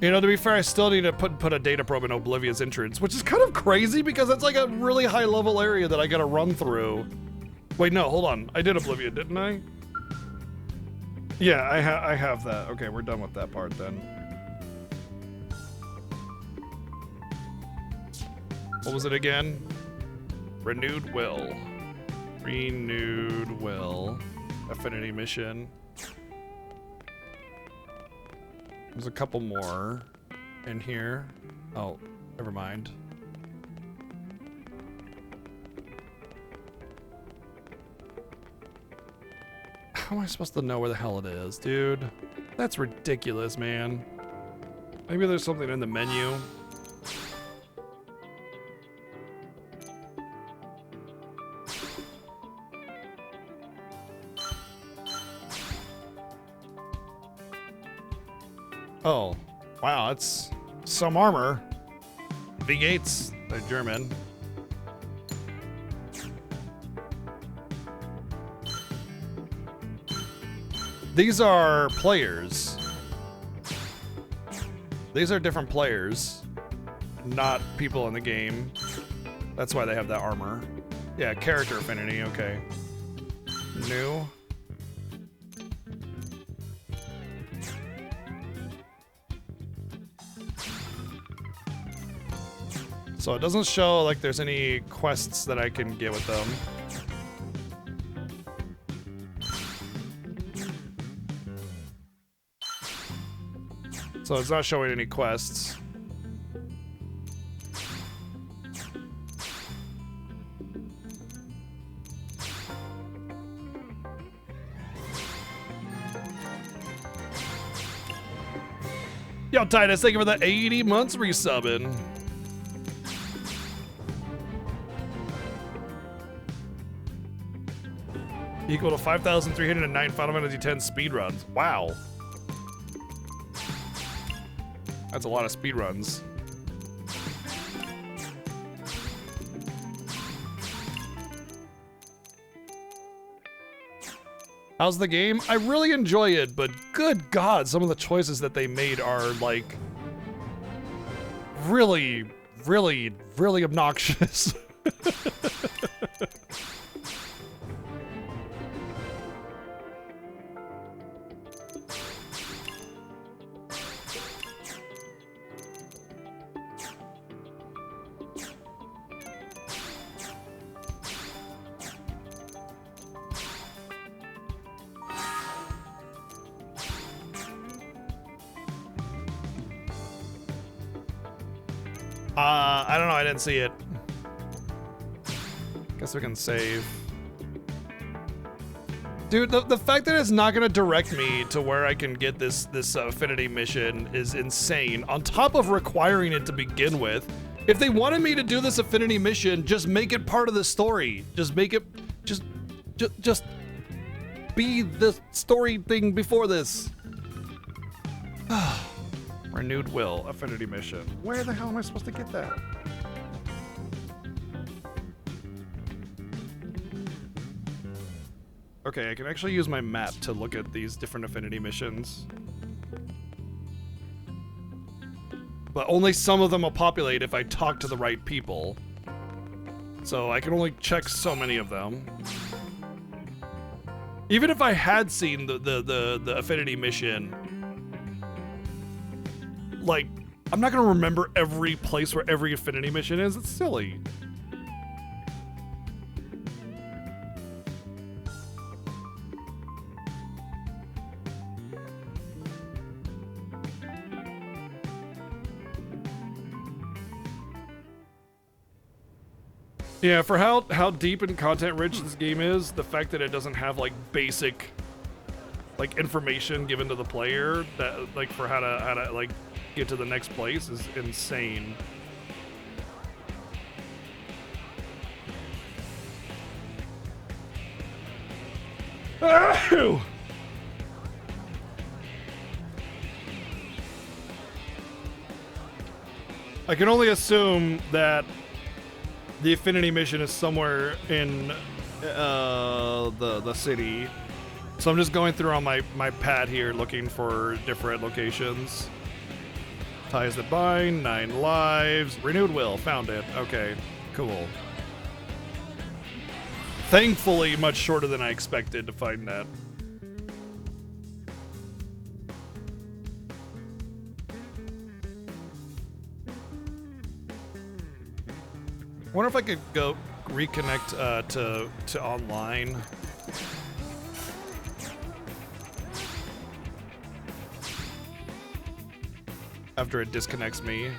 You know, to be fair, I still need to put a data probe in Oblivion's entrance, which is kind of crazy because it's like a really high level area that I gotta run through. Wait, no, hold on. I did Oblivion, didn't I? Yeah, I have that. Okay, we're done with that part then. What was it again? Renewed Will. Renewed Will. Affinity mission. There's a couple more in here. Oh, never mind. How am I supposed to know where the hell it is, dude? That's ridiculous, man. Maybe there's something in the menu. Oh, wow, that's some armor. V Gates, they're German. These are players. These are different players, not people in the game. That's why they have that armor. Yeah, character affinity, okay. New. So it doesn't show like there's any quests that I can get with them. So it's not showing any quests. Yo, Titus, thank you for the 80 months resubbing. Equal to 5,309 Final Fantasy X speedruns. Wow. That's a lot of speedruns. How's the game? I really enjoy it, but good God, some of the choices that they made are like really, really, really obnoxious. I don't know, I didn't see it. Guess we can save. Dude, the fact that it's not gonna direct me to where I can get this affinity mission is insane. On top of requiring it to begin with. If they wanted me to do this affinity mission, just make it part of the story. Just make it, just be the story thing before this. Renewed Will, affinity mission. Where the hell am I supposed to get that? Okay, I can actually use my map to look at these different affinity missions. But only some of them will populate if I talk to the right people. So I can only check so many of them. Even if I had seen the affinity mission, like, I'm not gonna remember every place where every affinity mission is. It's silly. Yeah, for how deep and content rich this game is, the fact that it doesn't have like basic like information given to the player that like for how to like get to the next place is insane. I can only assume that the affinity mission is somewhere in the city, So I'm just going through on my pad here looking for different locations. Ties that bind, 9 lives, renewed will, found it. Okay, cool. Thankfully, much shorter than I expected to find that. Wonder if I could go reconnect to online. After it disconnects me.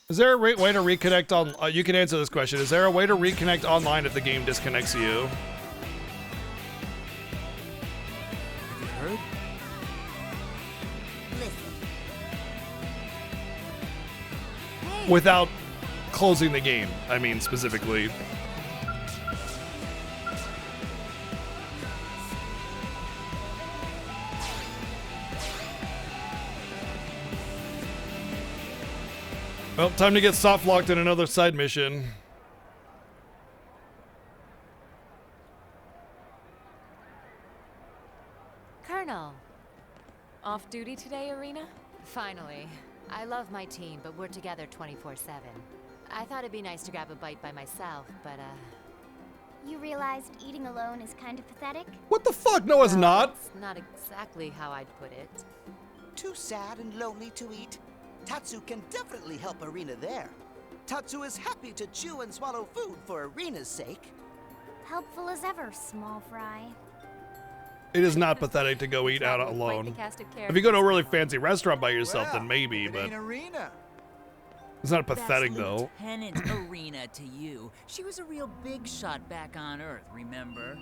Is there a way to reconnect on? You can answer this question. Is there a way to reconnect online if the game disconnects you? Have you heard? Without closing the game, I mean specifically. Well, time to get soft locked in another side mission. Colonel. Off duty today, Arena? Finally. I love my team, but we're together 24/7. I thought it'd be nice to grab a bite by myself, but You realized eating alone is kind of pathetic? What the fuck? No, it's not. It's not exactly how I'd put it. Too sad and lonely to eat? Tatsu can definitely help Arena there. Tatsu is happy to chew and swallow food for Arena's sake. Helpful as ever, small fry. It is not pathetic to go eat out alone. If you go to a really fancy restaurant by yourself, then maybe, but Arena. it's not pathetic That's though. Lieutenant Arena to you. She was a real big shot back on Earth, remember?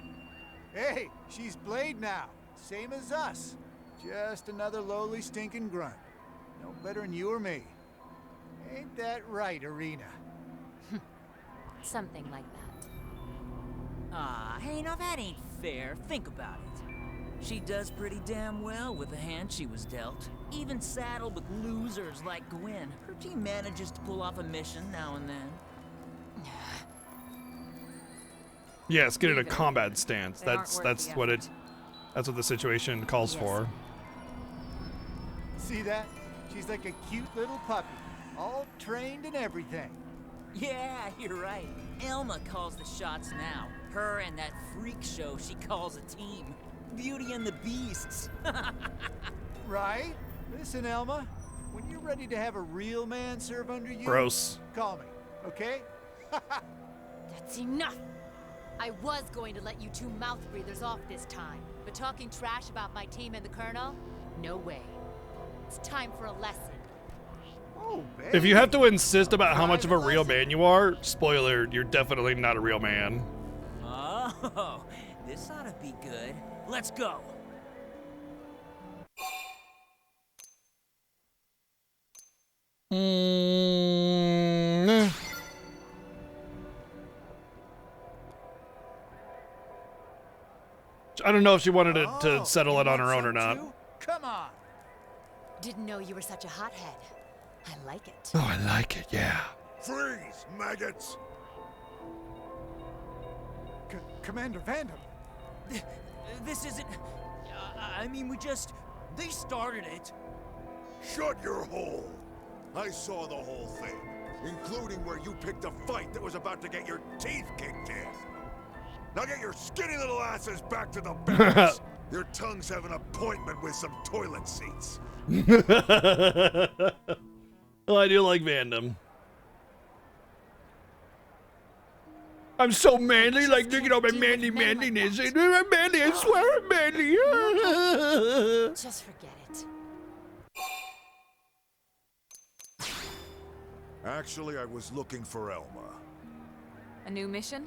Hey, she's Blade now. Same as us. Just another lowly stinking grunt. No better than you or me. Ain't that right, Arena? Something like that. Ah, hey, now that ain't fair. Think about it. She does pretty damn well with the hand she was dealt. Even saddled with losers like Gwen, her team manages to pull off a mission now and then. Yes, get in a combat stance. That's what the situation calls for. See that? She's like a cute little puppy. All trained and everything. Yeah, you're right. Elma calls the shots now. Her and that freak show she calls a team. Beauty and the Beasts. Right? Listen, Elma. When you're ready to have a real man serve under you, Gross. call me, okay? That's enough! I was going to let you two mouth breathers off this time, but talking trash about my team and the Colonel? No way. It's time for a lesson. Oh, If you have to insist about how much of a real man you are, spoiler, you're definitely not a real man. Oh, this ought to be good. Let's go. I don't know if she wanted to Oh, settle it on you her own want or not. some too? Come on. Didn't know you were such a hothead. I like it. Oh, I like it, yeah. Freeze, maggots! Commander Vandam. This isn't... I mean, they started it. Shut your hole! I saw the whole thing, including where you picked a fight that was about to get your teeth kicked in. Now get your skinny little asses back to the barracks. Your tongues have an appointment with some toilet seats. Well, I do like Vandam. I'm so manly, like, look at all my manliness. I'm manly, I swear I'm manly. Just forget it. Actually, I was looking for Elma. A new mission?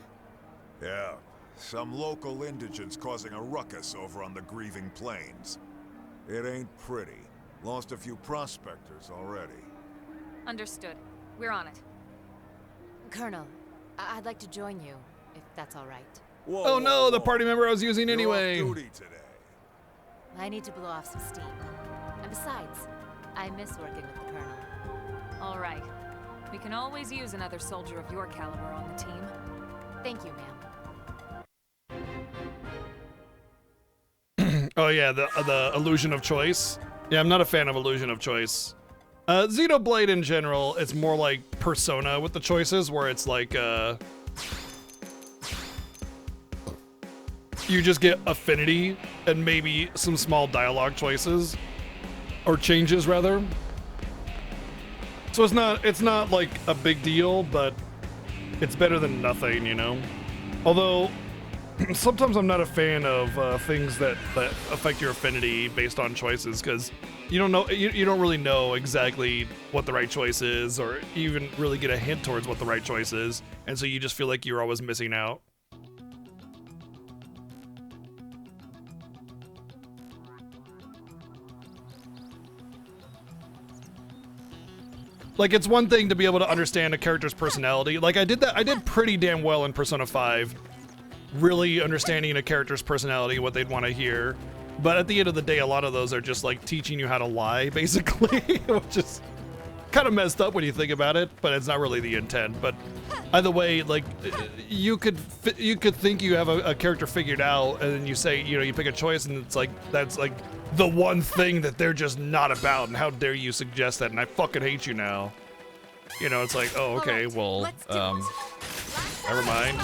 Yeah, some local indigents causing a ruckus over on the Grieving Plains. It ain't pretty. Lost a few prospectors already. Understood. We're on it. Colonel, I'd like to join you, if that's all right. Whoa, Oh no, whoa, the whoa. party member I was using You're anyway. off duty today. I need to blow off some steam. Besides, I miss working with the Colonel. All right. We can always use another soldier of your caliber on the team. Thank you, ma'am. Oh yeah, the illusion of choice. Yeah, I'm not a fan of illusion of choice. Xenoblade in general, it's more like Persona with the choices, where it's like you just get affinity and maybe some small dialogue choices or changes rather. So it's not like a big deal, but it's better than nothing, you know. Although sometimes I'm not a fan of things that affect your affinity based on choices, because you don't know, you don't really know exactly what the right choice is, or even really get a hint towards what the right choice is, and so you just feel like you're always missing out. Like, it's one thing to be able to understand a character's personality. Like, I did pretty damn well in Persona 5, really understanding a character's personality, what they'd want to hear. But at the end of the day, a lot of those are just like teaching you how to lie, basically, which is kind of messed up when you think about it, but it's not really the intent. But either way, like, you could think you have a character figured out, and then you say, you know, you pick a choice, and it's like, that's like the one thing that they're just not about, and how dare you suggest that, and I fucking hate you now. You know, it's like, oh, okay, well, never mind.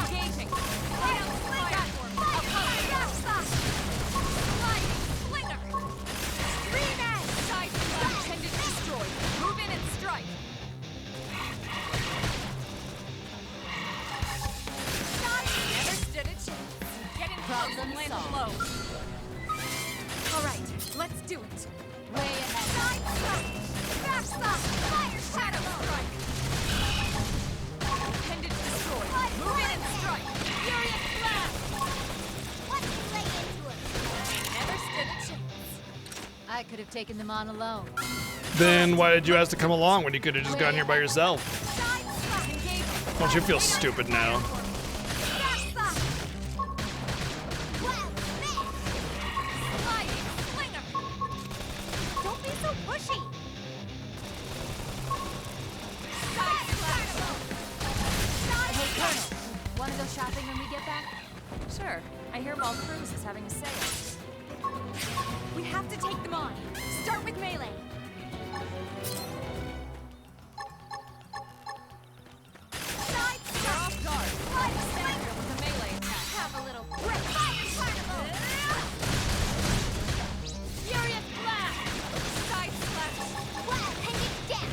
All right, let's do it. Way ahead. Side strike. Back stop. Fire shadow strike. Pendant destroy. Move in and strike. Furious blast. What did you lay into him? Never stood a chance. I could have taken them on alone. Then why did you ask to come along when you could have just gone here by yourself? Don't you feel stupid now? Shopping when we get back? Sure. I hear Mall Cruise is having a sale. We have to take them on. Start with melee. Side off guard. Stagger with a melee attack. Have a little break. Furious blast. Side slash. Wow, hang it down.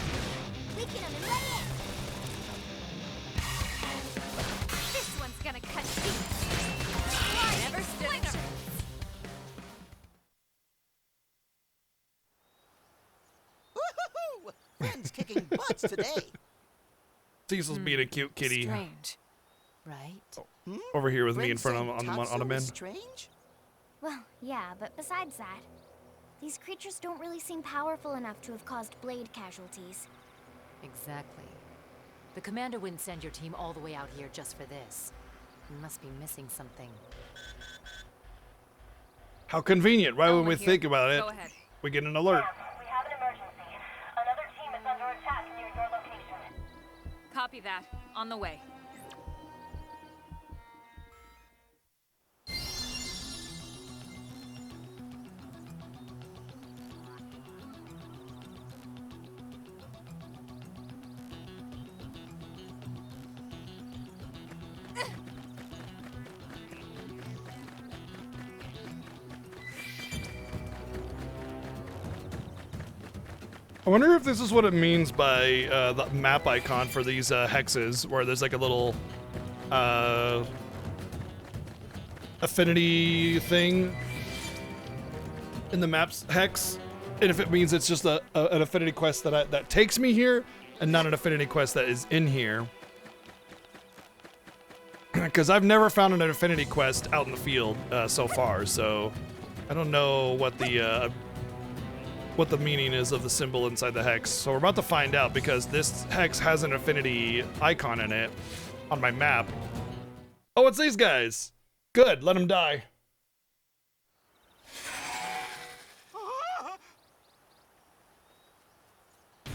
Weaken him and let in. Gonna cut deep. Never stood a chance. Woohoo! Friends kicking butts today. Cecil's being a cute kitty. Strange, right? Over here with me in Friends front of saying on the Tatsu ottoman. is strange? Well, yeah, but besides that, these creatures don't really seem powerful enough to have caused blade casualties. Exactly. The commander wouldn't send your team all the way out here just for this. You must be missing something. How convenient. Why would we here. think about it? Go ahead. We get an alert. We have an emergency. Another team is under attack near your location. Copy that. On the way. I wonder if this is what it means by the map icon for these hexes, where there's like a little affinity thing in the map's hex, and if it means it's just an affinity quest that takes me here, and not an affinity quest that is in here. Because I've never found an affinity quest out in the field so far, so I don't know what the meaning is of the symbol inside the hex. So we're about to find out, because this hex has an affinity icon in it on my map. Oh, it's these guys. Good, let them die.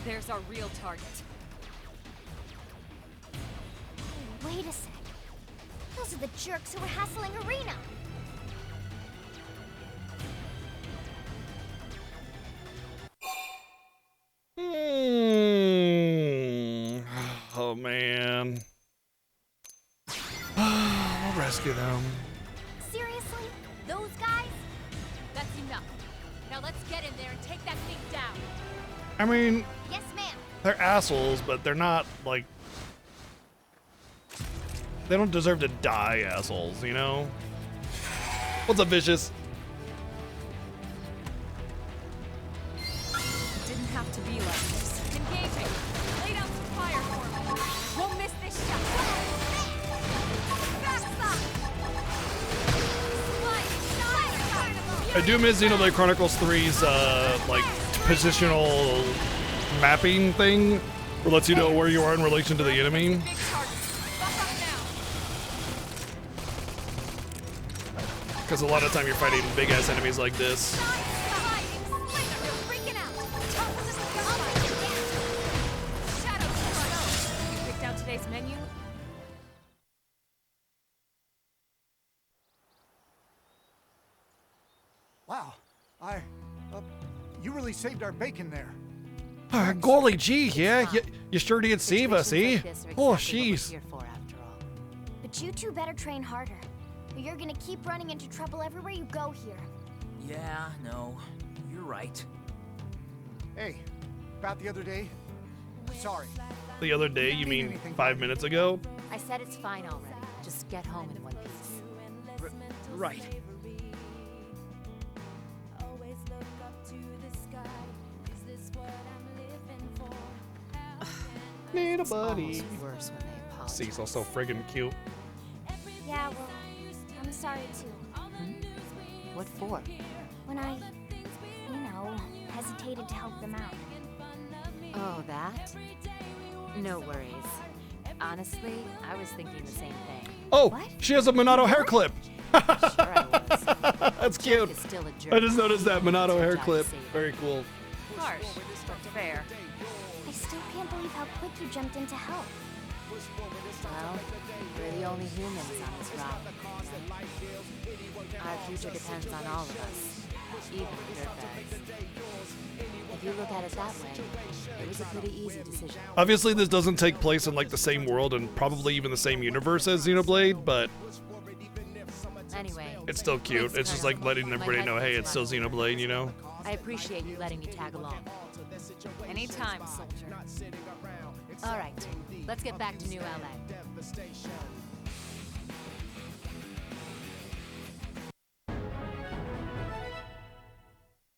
There's our real target. Wait a sec. Those are the jerks who were hassling Arena. Oh man. I'll rescue them. Seriously? Those guys? That's enough. Now let's get in there and take that thing down. I mean, Yes, ma'am. they're assholes, but they're not like. They don't deserve to die, assholes, you know? What's up, Vicious? It didn't have to be like this. Engaging. Lay down some fire for me. Won't miss this shot. I do miss Xenoblade Chronicles 3's like positional mapping thing, where it lets you know where you are in relation to the enemy. Big target. Buck up now. Because a lot of time you're fighting big ass enemies like this. You picked out today's menu? Wow. You really saved our bacon there. Golly gee, yeah, you sure did save us, eh? Oh, jeez. But you two better train harder. Or you're gonna keep running into trouble everywhere you go here. Yeah, no, you're right. Hey, about the other day? Sorry. The other day, you mean 5 minutes ago? I said it's fine already. Just get home in one piece. Right. Need a buddy. Almost worse when they apologize. Cecil's so friggin' cute. Yeah, well, I'm sorry too. What for? When I, hesitated to help them out. Oh, that? No worries. Honestly, I was thinking the same thing. Oh, What? she has a Minato hair clip. Sure I was. That's cute. Is still a jerk. I just noticed that Minato hair Died clip. to save it. Very cool. Harsh, but fair. I still can't believe how quick you jumped in to help. Well, we're the only humans on this rock. Our future depends on all of us, even the dirtbags. If you look at it that way, it was a pretty easy decision. Obviously, this doesn't take place in like the same world and probably even the same universe as Xenoblade, but Anyway, it's still cute. thanks, It's just Colonel. like letting My everybody know, hey, it's still headphones Xenoblade, you know? I appreciate you letting me tag along. Anytime, soldier. All right, let's get back to New LA.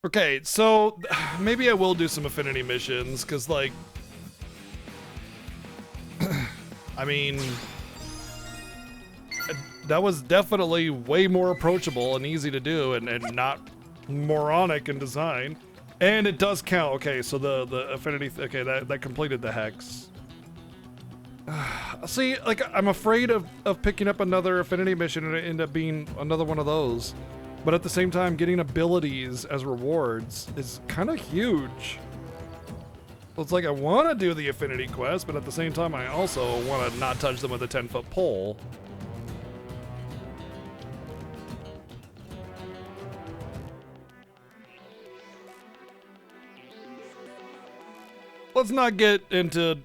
Okay, so maybe I will do some affinity missions, because, like, I mean, that was definitely way more approachable and easy to do and not moronic in design. And it does count. Okay, so the affinity, okay, that completed the hex. See, like, I'm afraid of picking up another affinity mission and it end up being another one of those. But at the same time, getting abilities as rewards is kind of huge. So it's like I want to do the affinity quest, but at the same time, I also want to not touch them with a 10-foot pole. Let's not get into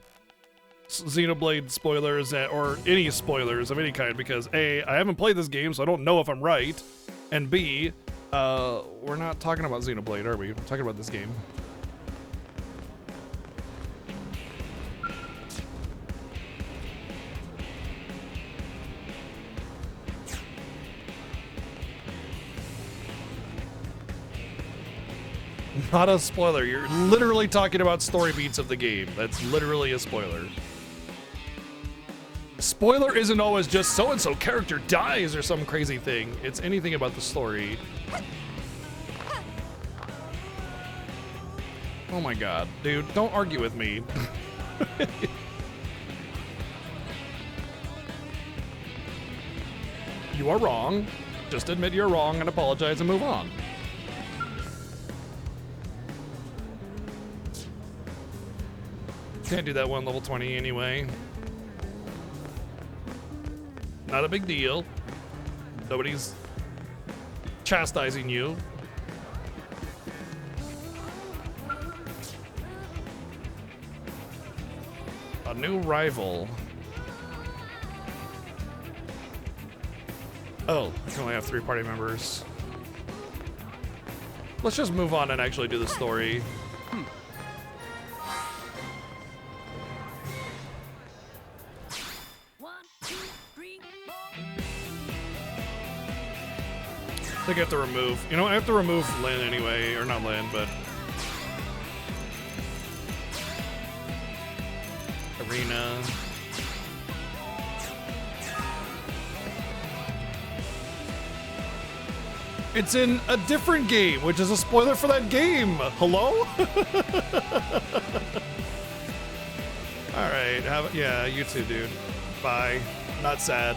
Xenoblade spoilers or any spoilers of any kind, because A, I haven't played this game, so I don't know if I'm right. And B, we're not talking about Xenoblade, are we? We're talking about this game. Not a spoiler. You're literally talking about story beats of the game. That's literally a spoiler. Spoiler isn't always just so-and-so character dies or some crazy thing. It's anything about the story. Oh my god, dude, don't argue with me. You are wrong. Just admit you're wrong and apologize and move on. Can't do that one level 20 anyway. Not a big deal. Nobody's chastising you. A new rival. Oh, I can only have 3 party members. Let's just move on and actually do the story. I think I have to remove. You know, I have to remove Lynn anyway, or not Lynn, but Arena. It's in a different game, which is a spoiler for that game. Hello? All right, yeah, you too, dude. Bye. Not sad.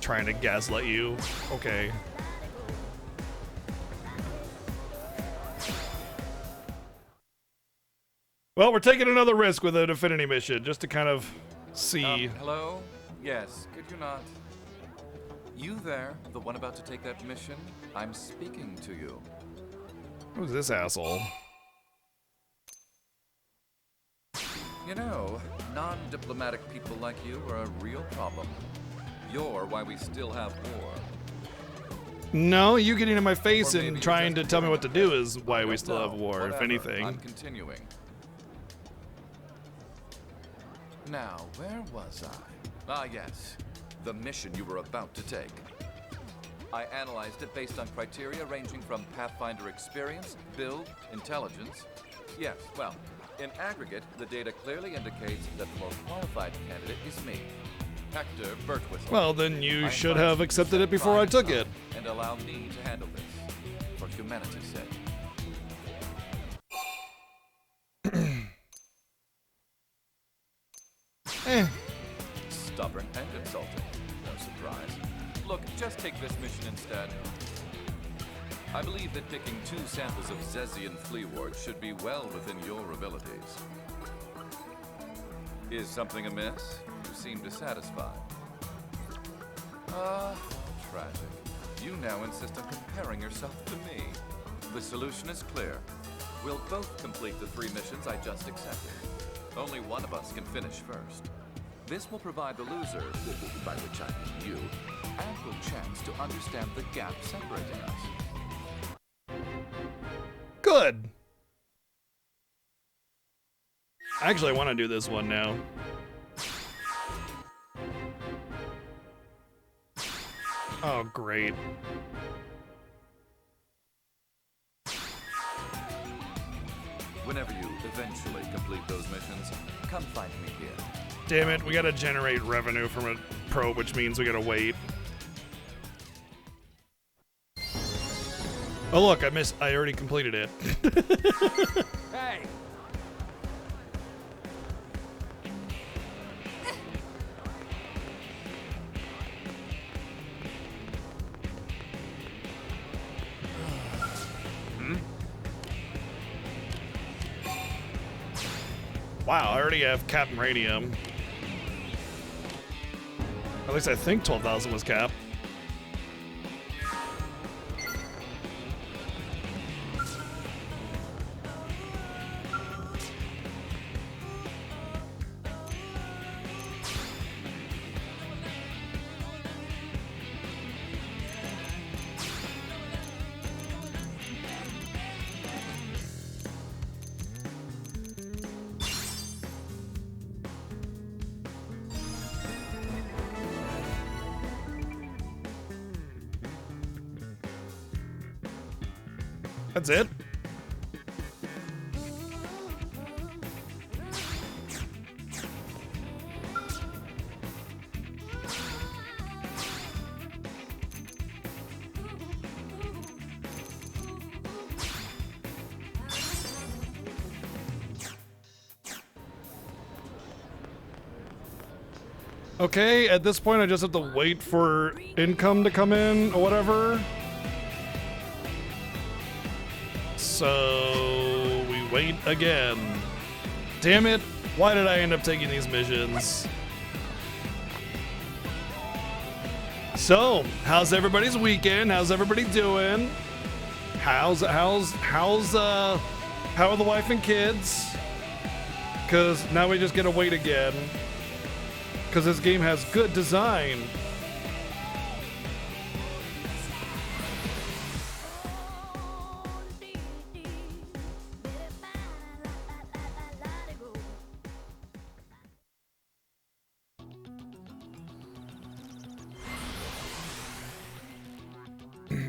Trying to gaslight you. Okay. Well, we're taking another risk with an Affinity mission, just to kind of see. Hello? Yes, could you not? You there, the one about to take that mission? I'm speaking to you. Who's this asshole? You know, non-diplomatic people like you are a real problem. You're why we still have war. No, you getting in my face and trying to tell me what to do is why we still have war, if anything. I'm continuing. Now, where was I? Ah, yes. The mission you were about to take. I analyzed it based on criteria ranging from Pathfinder experience, build, intelligence. Yes, well, in aggregate, the data clearly indicates that the most qualified candidate is me. Hector Birtwhistle. Well, then you should have accepted it before I took it. And allow me to handle this, for humanity's sake. Stubborn and insulting. No surprise. Look, just take this mission instead. I believe that picking 2 samples of Zezian flea wart should be well within your abilities. Is something amiss? You seem dissatisfied. Ah, tragic. You now insist on comparing yourself to me. The solution is clear. We'll both complete the 3 missions I just accepted. Only one of us can finish first. This will provide the loser, by which I mean you, ample chance to understand the gap separating us. Good. Actually, I want to do this one now. Oh, great. Whenever you eventually complete those missions, come find me here. Damn it, we gotta generate revenue from a probe, which means we gotta wait. Oh look, I already completed it. Hey! Wow, I already have Cap and Radium. At least I think 12,000 was Cap. That's it? Okay, at this point I just have to wait for income to come in or whatever. So we wait again. Damn it. Why did I end up taking these missions? So, how's everybody's weekend? How's everybody doing? How are the wife and kids? Cause now we just gotta wait again. Cause this game has good design.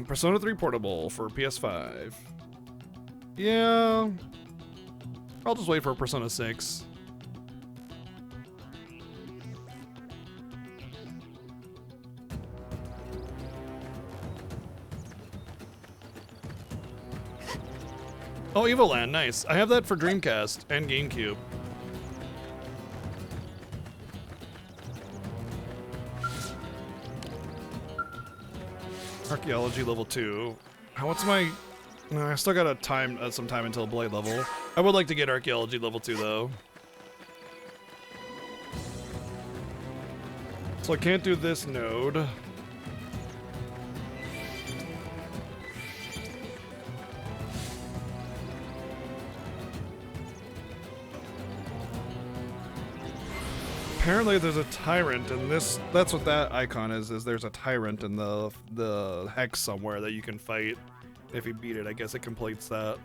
Persona 3 Portable for PS5. Yeah. I'll just wait for Persona 6. Oh, Evoland, nice. I have that for Dreamcast and GameCube. Archaeology level 2. What's my... No, I still got some time until Blade level. I would like to get Archaeology level 2 though. So I can't do this node. Apparently there's a tyrant in this. That's what that icon is there's a tyrant in the hex somewhere that you can fight. If you beat it, I guess it completes that.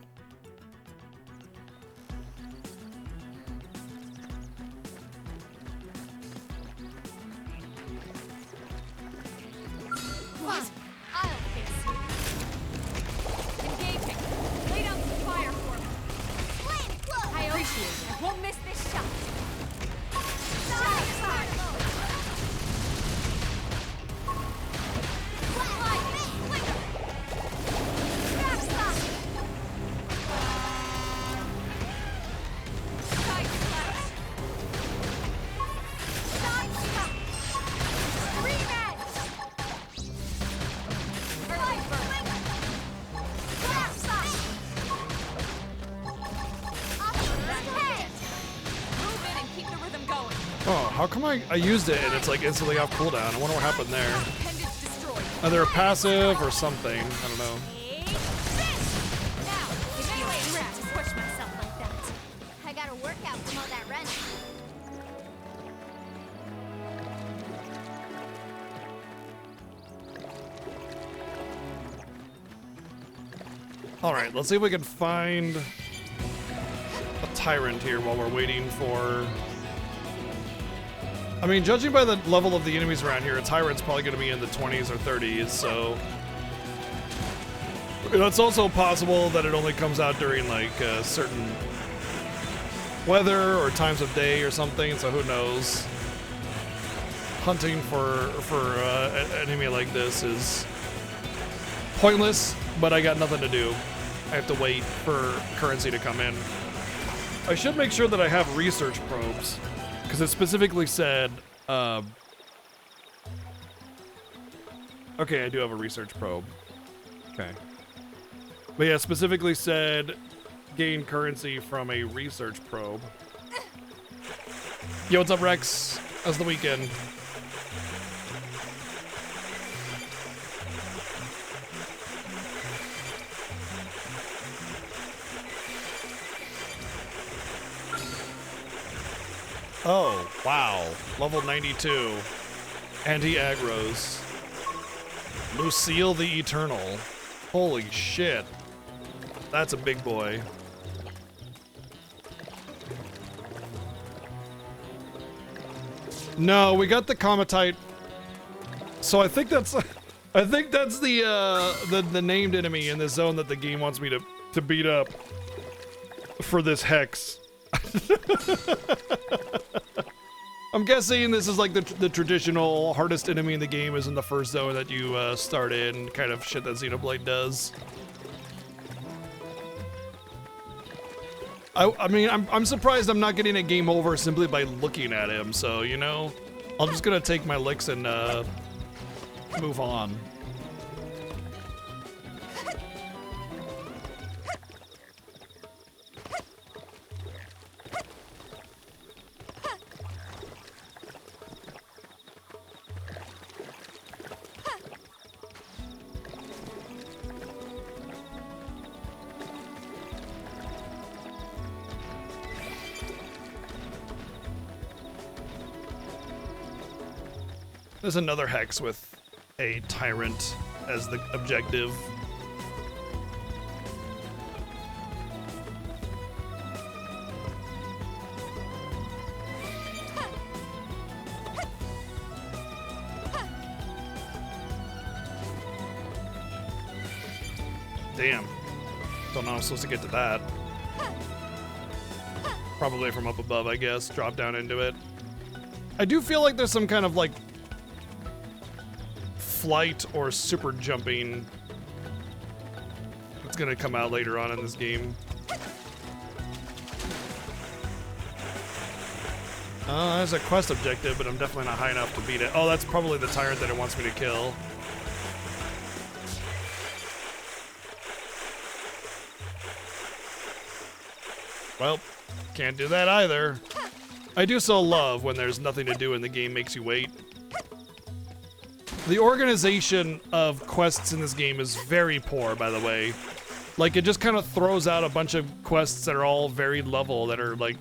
What? I'll fix you. Engaging. Lay down some fire for me. I appreciate it. I won't miss this shot. Oh, how come I used it and it's like instantly off cooldown? I wonder what happened there. Either a passive or something. I don't know. I got a workout from all that running. Alright, let's see if we can find a tyrant here while we're waiting for... I mean, judging by the level of the enemies around here, a tyrant's probably going to be in the 20s or 30s, so... It's also possible that it only comes out during, like, certain weather or times of day or something, so who knows. Hunting for an enemy like this is pointless, but I got nothing to do. I have to wait for currency to come in. I should make sure that I have research probes. Because it specifically said, okay, I do have a research probe. Okay. But yeah, it specifically said gain currency from a research probe. Yo, what's up, Rex? How's the weekend? Oh, wow. Level 92. Anti-aggros. Lucille the Eternal. Holy shit. That's a big boy. No, we got the Comatite. So I think that's the named enemy in this zone that the game wants me to beat up for this hex. I'm guessing this is like the traditional hardest enemy in the game is in the first zone that you start in, kind of shit that Xenoblade does. I mean, I'm surprised I'm not getting a game over simply by looking at him, so, you know, I'm just gonna take my licks and move on. There's another hex with a tyrant as the objective. Damn. Don't know how I'm supposed to get to that. Probably from up above, I guess. Drop down into it. I do feel like there's some kind of like flight or super jumping that's gonna come out later on in this game. There's a quest objective, but I'm definitely not high enough to beat it. Oh, that's probably the tyrant that it wants me to kill. Well, can't do that either. I do so love when there's nothing to do and the game makes you wait. The organization of quests in this game is very poor, by the way. Like, it just kind of throws out a bunch of quests that are all varied level that are, like,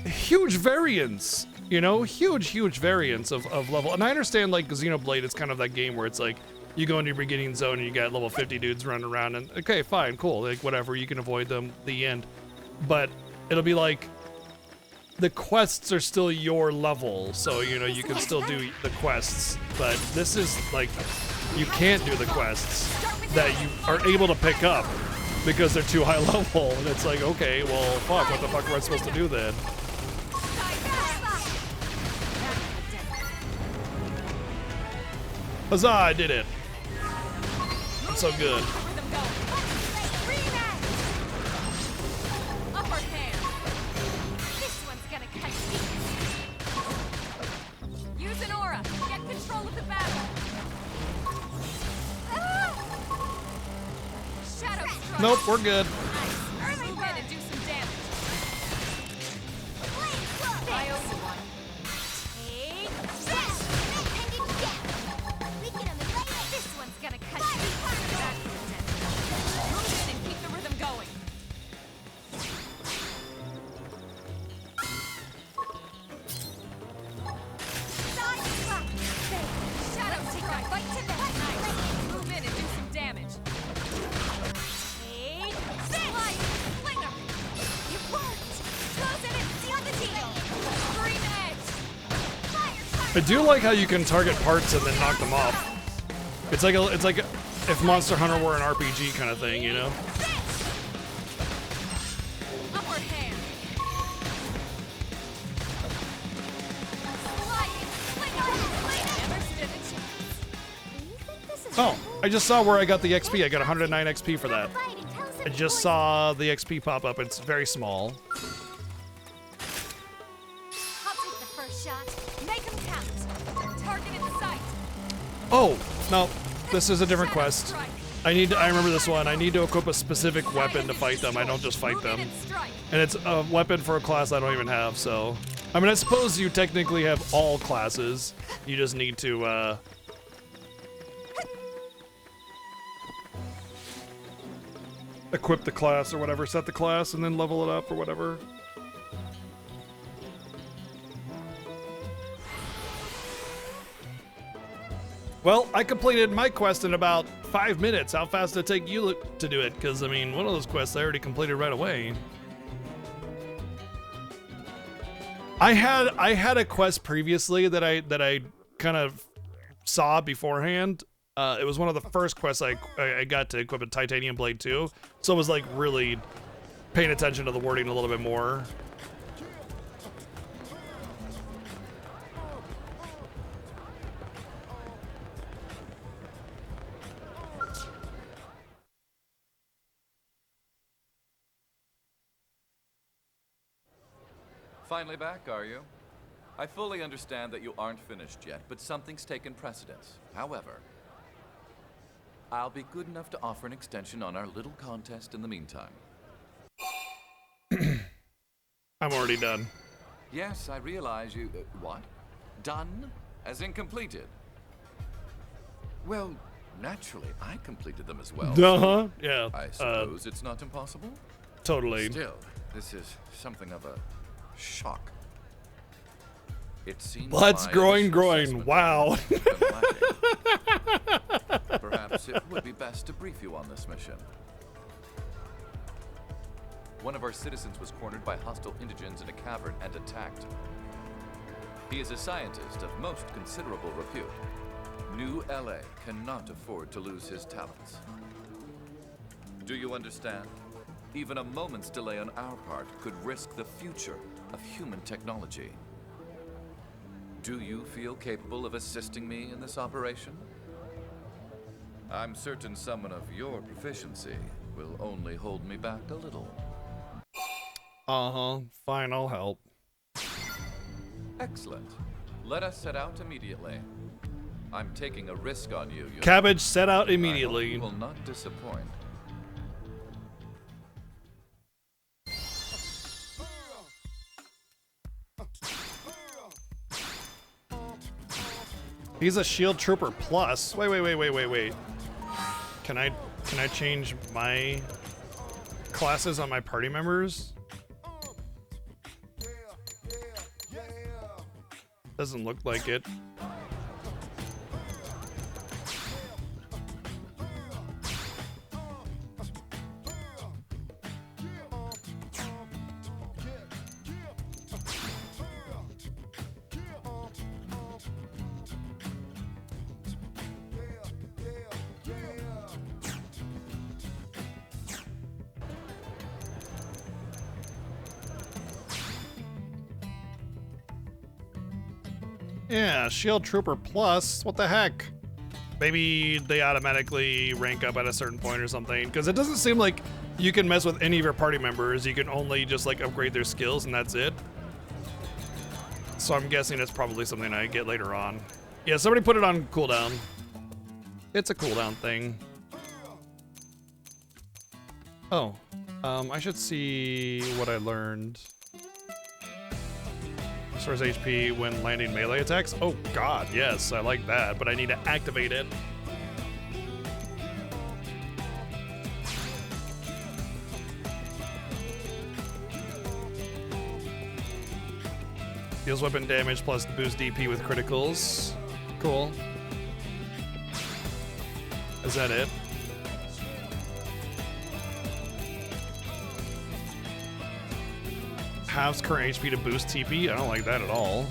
huge variance, you know? Huge variance of level. And I understand, like, Xenoblade is kind of that game where it's like, you go into your beginning zone and you got level 50 dudes running around and, okay, fine, cool, like, whatever, you can avoid them, the end. But it'll be like, the quests are still your level, so, you know, you can still do the quests, but this is, like, you can't do the quests that you are able to pick up because they're too high level, and it's like, okay, well, fuck, what the fuck am I supposed to do then? Huzzah, I did it. I'm so good. Upper hand. This one's gonna cut deep. Use an aura. Get control of the battle. Shadow strike. Nope, we're good. Move in and do some damage. I owe you one. This one's gonna cut deep. Move in and keep the rhythm going. Shadow strike. Fight to the nice. Move in and do some damage. Slide. Slinger. You worked. Close in and seal the deal. Green edge. I do like how you can target parts and then knock them off. It's like if Monster Hunter were an RPG kind of thing, you know? Upper hand. Never stood a chance. Oh, I just saw where I got the XP. I got 109 XP for that. I just saw the XP pop up. It's very small. I'll take the first shot. Make him count. Target in sight. Oh, no. This is a different quest. I remember this one. I need to equip a specific weapon to fight them. I don't just fight them. And it's a weapon for a class I don't even have, so. I mean, I suppose you technically have all classes. You just need to, equip the class or whatever, set the class, and then level it up or whatever. Well, I completed my quest in about 5 minutes. How fast did it take you to do it? Because, I mean, one of those quests I already completed right away. I had a quest previously that I kind of saw beforehand. It was one of the first quests I got to equip a Titanium Blade 2. So I was like really paying attention to the wording a little bit more. Finally back, are you? I fully understand that you aren't finished yet, but something's taken precedence. However, I'll be good enough to offer an extension on our little contest in the meantime. I'm already done. Yes, I realize you... what? Done? As in completed? Well, naturally, I completed them as well. Uh-huh, yeah. I suppose it's not impossible? Totally. Still, this is something of a shock. It seems Butts my growing, initial growing. assessment Wow. has been lacking. Perhaps it would be best to brief you on this mission. One of our citizens was cornered by hostile indigents in a cavern and attacked. He is a scientist of most considerable repute. New LA cannot afford to lose his talents. Do you understand? Even a moment's delay on our part could risk the future of human technology. Do you feel capable of assisting me in this operation? I'm certain someone of your proficiency will only hold me back a little. Uh-huh. Fine, I'll help. Excellent. Let us set out immediately. I'm taking a risk on you. Cabbage, set out I immediately. hope you will not disappoint. He's a shield trooper plus. Wait. Can I change my classes on my party members? Doesn't look like it. Yeah, Shield Trooper Plus. What the heck? Maybe they automatically rank up at a certain point or something. Because it doesn't seem like you can mess with any of your party members. You can only just like upgrade their skills and that's it. So I'm guessing it's probably something I get later on. Yeah, somebody put it on cooldown. It's a cooldown thing. Oh, I should see what I learned. Restores HP when landing melee attacks. Oh god, yes, I like that, but I need to activate it. Deals weapon damage plus boost DP with criticals. Cool. Is that it? Halves current HP to boost TP? I don't like that at all.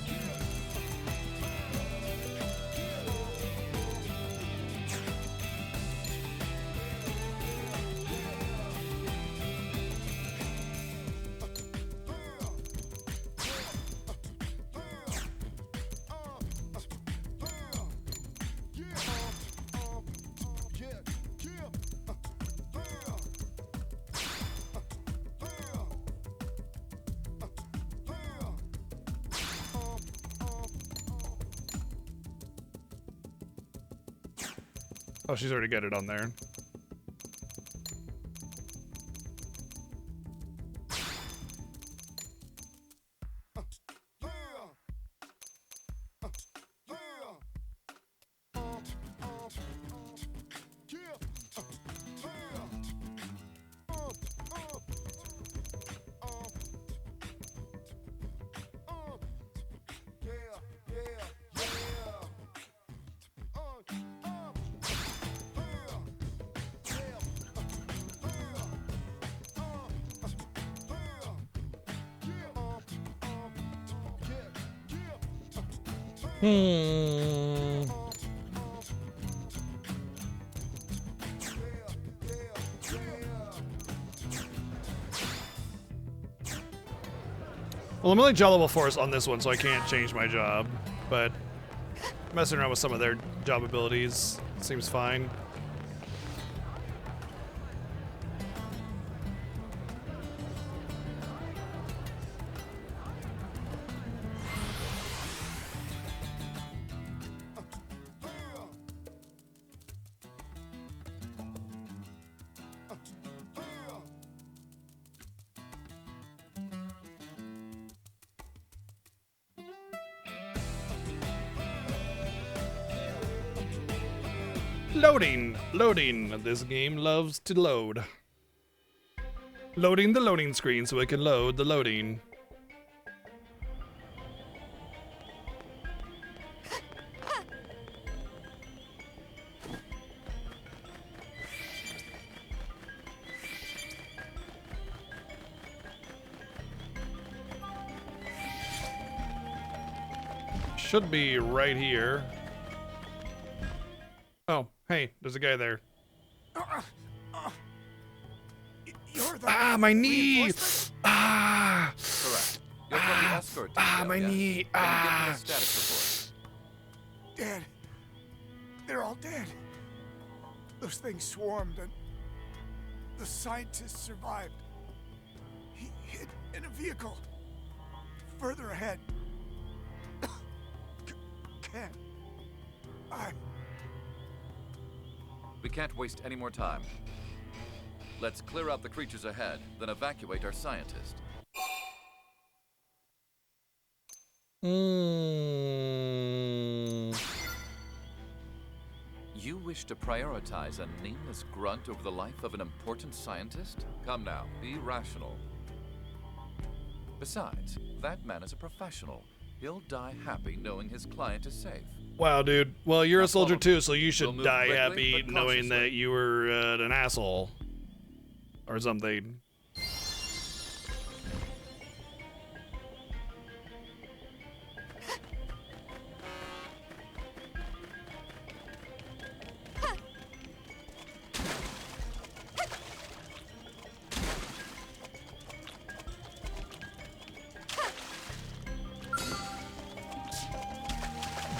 Oh, she's already got it on there. Well, I'm only job level 4 on this one, so I can't change my job. But messing around with some of their job abilities seems fine. Loading. This game loves to load. Loading the loading screen so it can load the loading. should be right here. Oh, hey, there's a guy there. You're the Ah, my knee! Ah! Correct. You're from the escort detail, my yes? knee! Can you give me a status dead. They're all dead. Those things swarmed and the scientists survived. He hid in a vehicle further ahead. Can't. We can't waste any more time. Let's clear out the creatures ahead, then evacuate our scientist. You wish to prioritize a nameless grunt over the life of an important scientist? Come now, be rational. Besides, that man is a professional. He'll die happy knowing his client is safe. Wow, dude. Well, you're Now a soldier follow me. too, so you should We'll move die quickly, happy but knowing that cautiously. you were an asshole. Or something.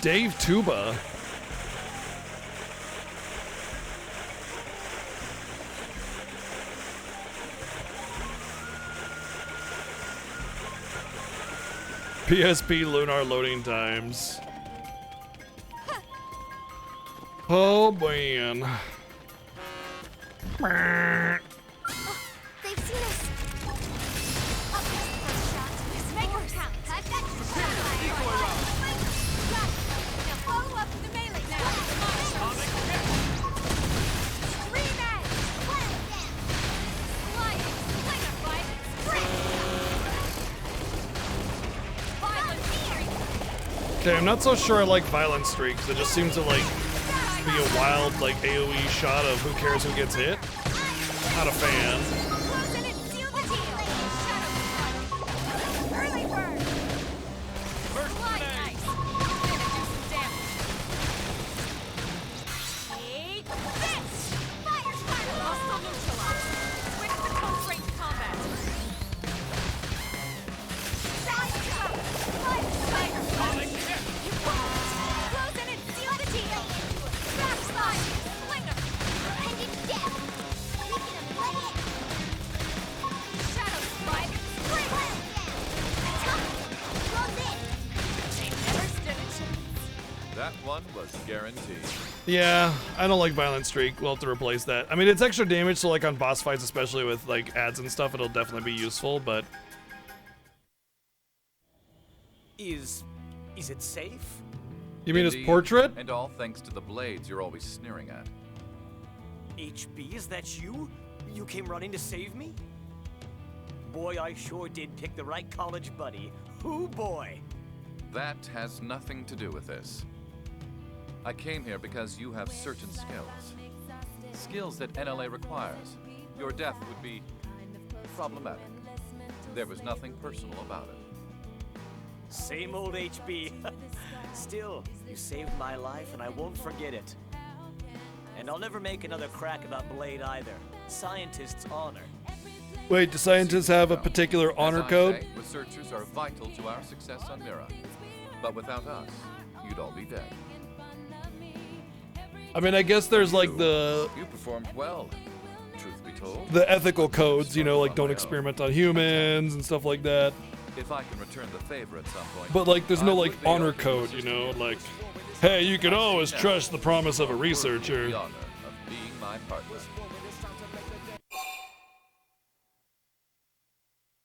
Dave Tuba. PSP lunar loading times. Oh man. They've seen us. Up this first shot. Let's make her count. I've got you. Now follow up with the melee now. Scream at it. Sliding. Slinger fight. Violent streak. Okay, I'm not so sure I like violent streaks. It just seems to like be a wild like AoE shot of who cares who gets hit. Not a fan. Close in and seal the deal. Shadow. Early bird. Slide nice. Gonna do some damage. Take this. Fire spiral. Hostile neutralized. Switch to close range combat. Side shot. Fire spider. You won't. Close in and seal the deal. Backslide. Slinger. Ending death. We can play it. Shadow spider. Spring. Close in. They never stood a chance. That one was guaranteed. Yeah, I don't like violent streak. We'll have to replace that. I mean, it's extra damage, so like on boss fights, especially with like ads and stuff, it'll definitely be useful. But Is it safe? you mean his Indeed, portrait? And all thanks to the blades you're always sneering at. HB, is that you? You came running to save me? Boy, I sure did pick the right college buddy. Hoo boy! That has nothing to do with this. I came here because you have certain skills. Skills that NLA requires. Your death would be problematic. There was nothing personal about it. Same old HB. Still, you saved my life and I won't forget it. And I'll never make another crack about Blade either. Scientist's honor. Wait, do scientists have a particular honor As I code? say, researchers are vital to our success on Mira. But without us, you'd all be dead. I mean, I guess there's like You performed well, truth be told. the ethical codes, you know, like don't experiment on humans and stuff like that. If I can return the favor at some point. But like, there's no I like would be honor open to code, you assisting know, in like, this. hey, you can always trust the promise of a researcher. The honor of being my partner.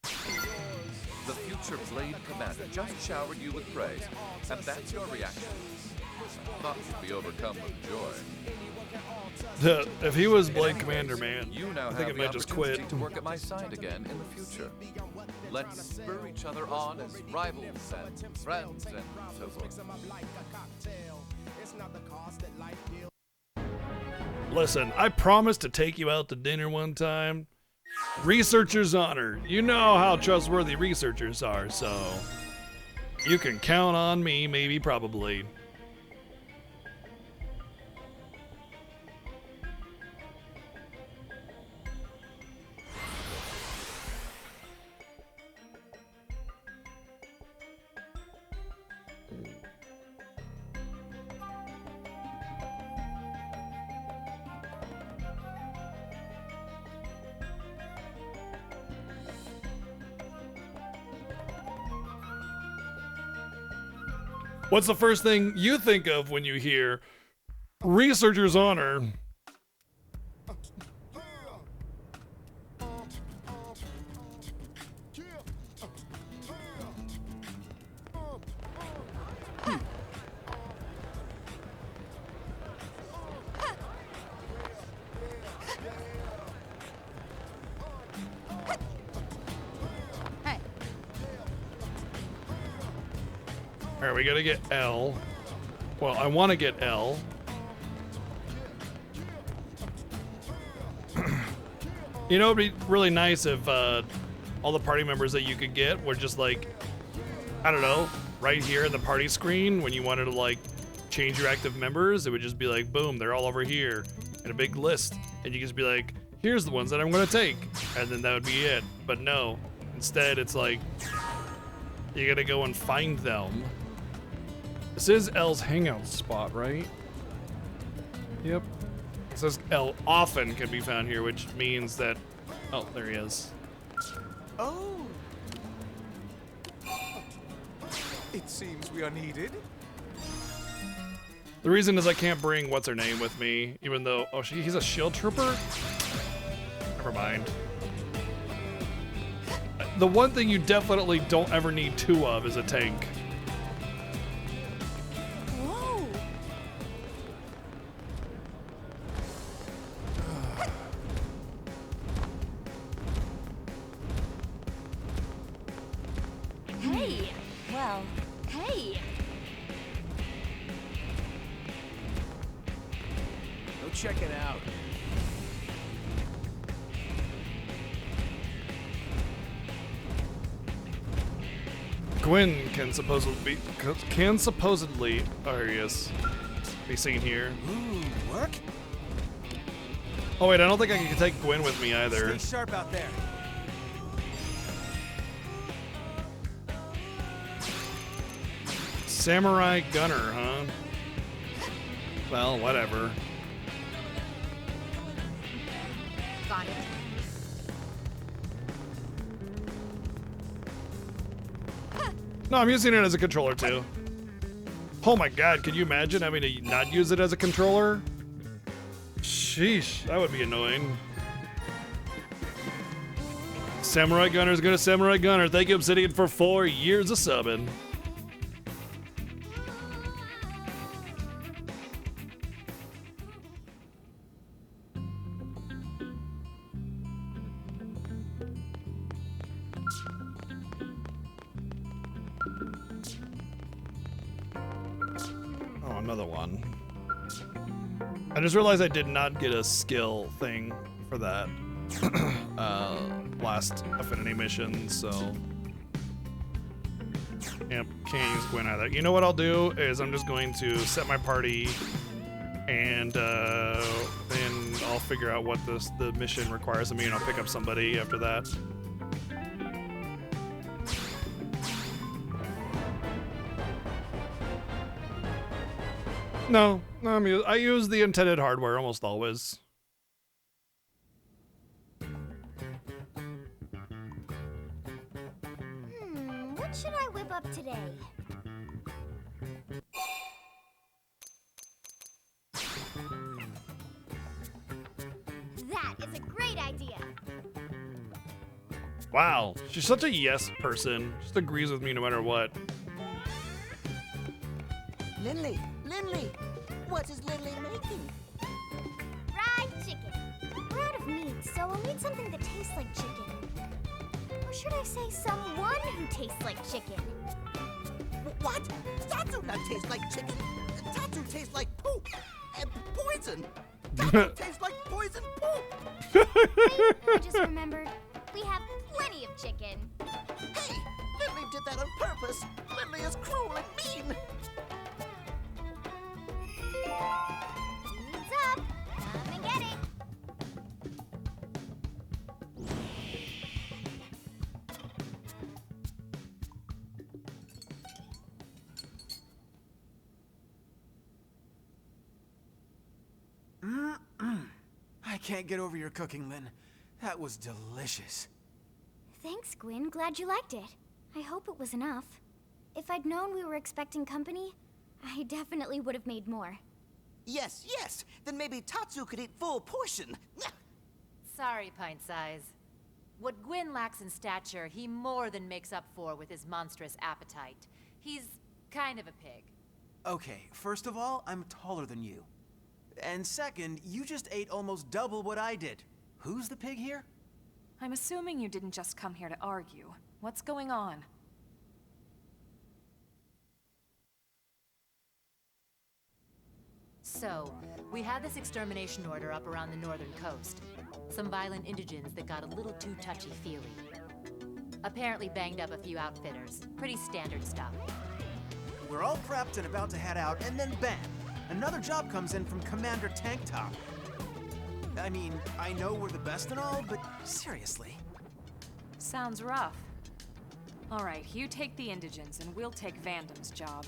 The future Blade Commander just showered you with praise, and that's your reaction. I thought you'd be overcome with joy. If he was Blade Commander, man, You now I think have I the might just quit. opportunity to work at my side again in the future. Let's spur each other on as rivals and friends and so forth. Listen, I promised to take you out to dinner one time. Researcher's honor. You know how trustworthy researchers are, so You can count on me, maybe, probably. What's the first thing you think of when you hear Researcher's Honor? Alright, we gotta get L. Well, I want to get L. You know, it'd be really nice if all the party members that you could get were just like, I don't know, right here in the party screen when you wanted to like change your active members, it would just be like, boom, they're all over here in a big list. And you can just be like, here's the ones that I'm going to take. And then that would be it. But no, instead it's like, you gotta go and find them. This is L's hangout spot, right? Yep. It says L often can be found here, which means that... Oh, there he is. Oh. It seems we are needed. The reason is I can't bring what's-her-name with me, even though... Oh, he's a shield trooper? Never mind. The one thing you definitely don't ever need two of is a tank. Hey! Well, hey! Go check it out. Gwen can supposedly oh, here he is, be seen here. Ooh, work? Oh wait, I don't think I can take Gwen with me either. Stay sharp out there. Samurai Gunner, huh? Well, whatever. Got it. No, I'm using it as a controller too. Oh my god, can you imagine having to not use it as a controller? Sheesh, that would be annoying. Samurai Gunner's gonna Samurai Gunner. Thank you, Obsidian, for 4 years of subbing. Another one. I just realized I did not get a skill thing for that last affinity mission, so yep, can't use Gwen either. You know what I'll do is I'm just going to set my party and then I'll figure out what the mission requires of me and I'll pick up somebody after that. No, I use the intended hardware almost always. What should I whip up today? That is a great idea. Wow, she's such a yes person. Just agrees with me no matter what. Lindley, what is Lindley making? Fried chicken. We're out of meat, so we'll need something that tastes like chicken. Or should I say someone who tastes like chicken? What? Tatsu not taste like chicken. Tatsu tastes like poop and poison. Tatsu tastes like poison poop. Wait, I just remembered. We have plenty of chicken. Hey, Lindley did that on purpose. Lily is cruel and mean. What's up? Come and get it. I can't get over your cooking, Lynn. That was delicious. Thanks, Gwyn. Glad you liked it. I hope it was enough. If I'd known we were expecting company, I definitely would have made more. Yes, yes. Then maybe Tatsu could eat full portion. Sorry, Pint Size. What Gwyn lacks in stature, he more than makes up for with his monstrous appetite. He's kind of a pig. Okay, first of all, I'm taller than you. And second, you just ate almost double what I did. Who's the pig here? I'm assuming you didn't just come here to argue. What's going on? So, we had this extermination order up around the northern coast. Some violent indigents that got a little too touchy-feely. Apparently banged up a few outfitters. Pretty standard stuff. We're all prepped and about to head out, and then bam! Another job comes in from Commander Tank Top. I mean, I know we're the best and all, but seriously. Sounds rough. All right, you take the indigents, and we'll take Vandam's job.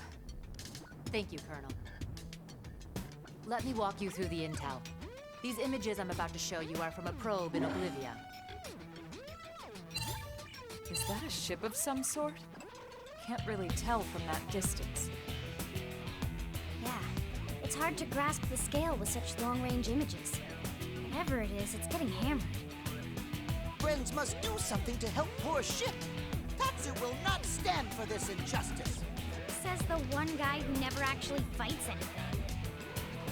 Thank you, Colonel. Let me walk you through the intel. These images I'm about to show you are from a probe in Oblivia. Is that a ship of some sort? Can't really tell from that distance. Yeah, it's hard to grasp the scale with such long-range images. Whatever it is, it's getting hammered. Friends must do something to help poor ship. Tatsu will not stand for this injustice. Says the one guy who never actually fights anything.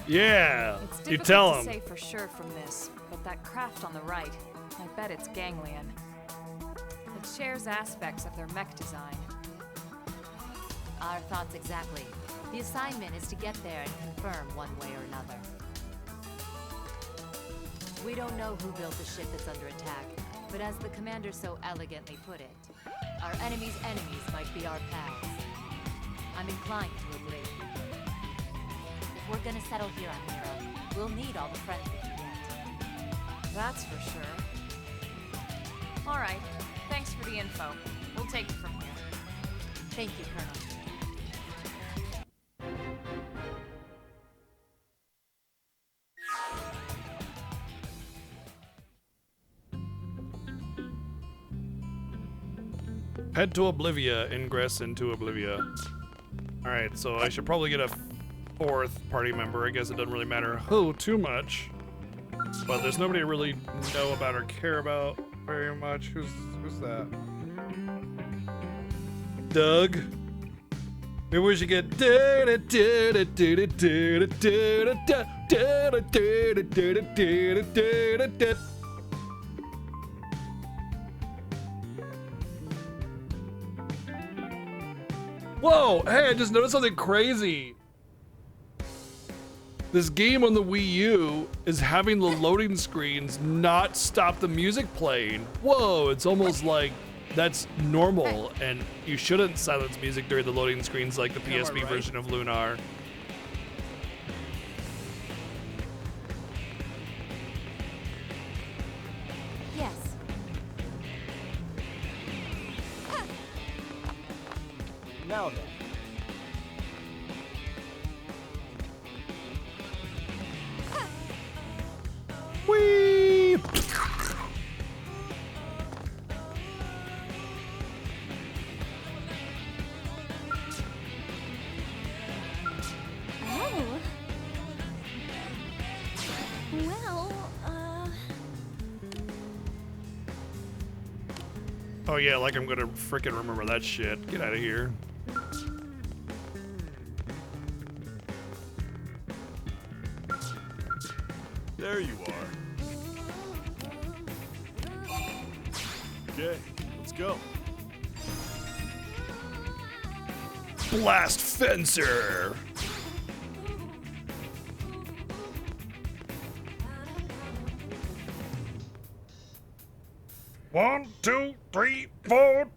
Yeah, It's you difficult tell to him. say for sure from this, but that craft on the right, I bet it's ganglion. It shares aspects of their mech design. Our thoughts exactly. The assignment is to get there and confirm one way or another. We don't know who built the ship that's under attack, but as the commander so elegantly put it, our enemy's enemies might be our pals. I'm inclined to agree. If we're gonna settle here on Hero, we'll need all the friends we can get. That's for sure. All right, thanks for the info. We'll take it from here. Thank you, Colonel. Head to Oblivia, ingress into Oblivia. Alright, so I should probably get a fourth party member. I guess it doesn't really matter who too much. But there's nobody I really know about or care about very much. Who's that? Doug? Maybe we should get Whoa! Hey, I just noticed something crazy. This game on the Wii U is having the loading screens not stop the music playing. Whoa, it's almost like that's normal, and you shouldn't silence music during the loading screens like the PSP version of Lunar. Yes. Now then. Whee! Oh. Well, Oh yeah, like I'm gonna frickin' remember that shit. Get out of here. There you are. Okay, let's go. Blast Fencer! One, two, three, four.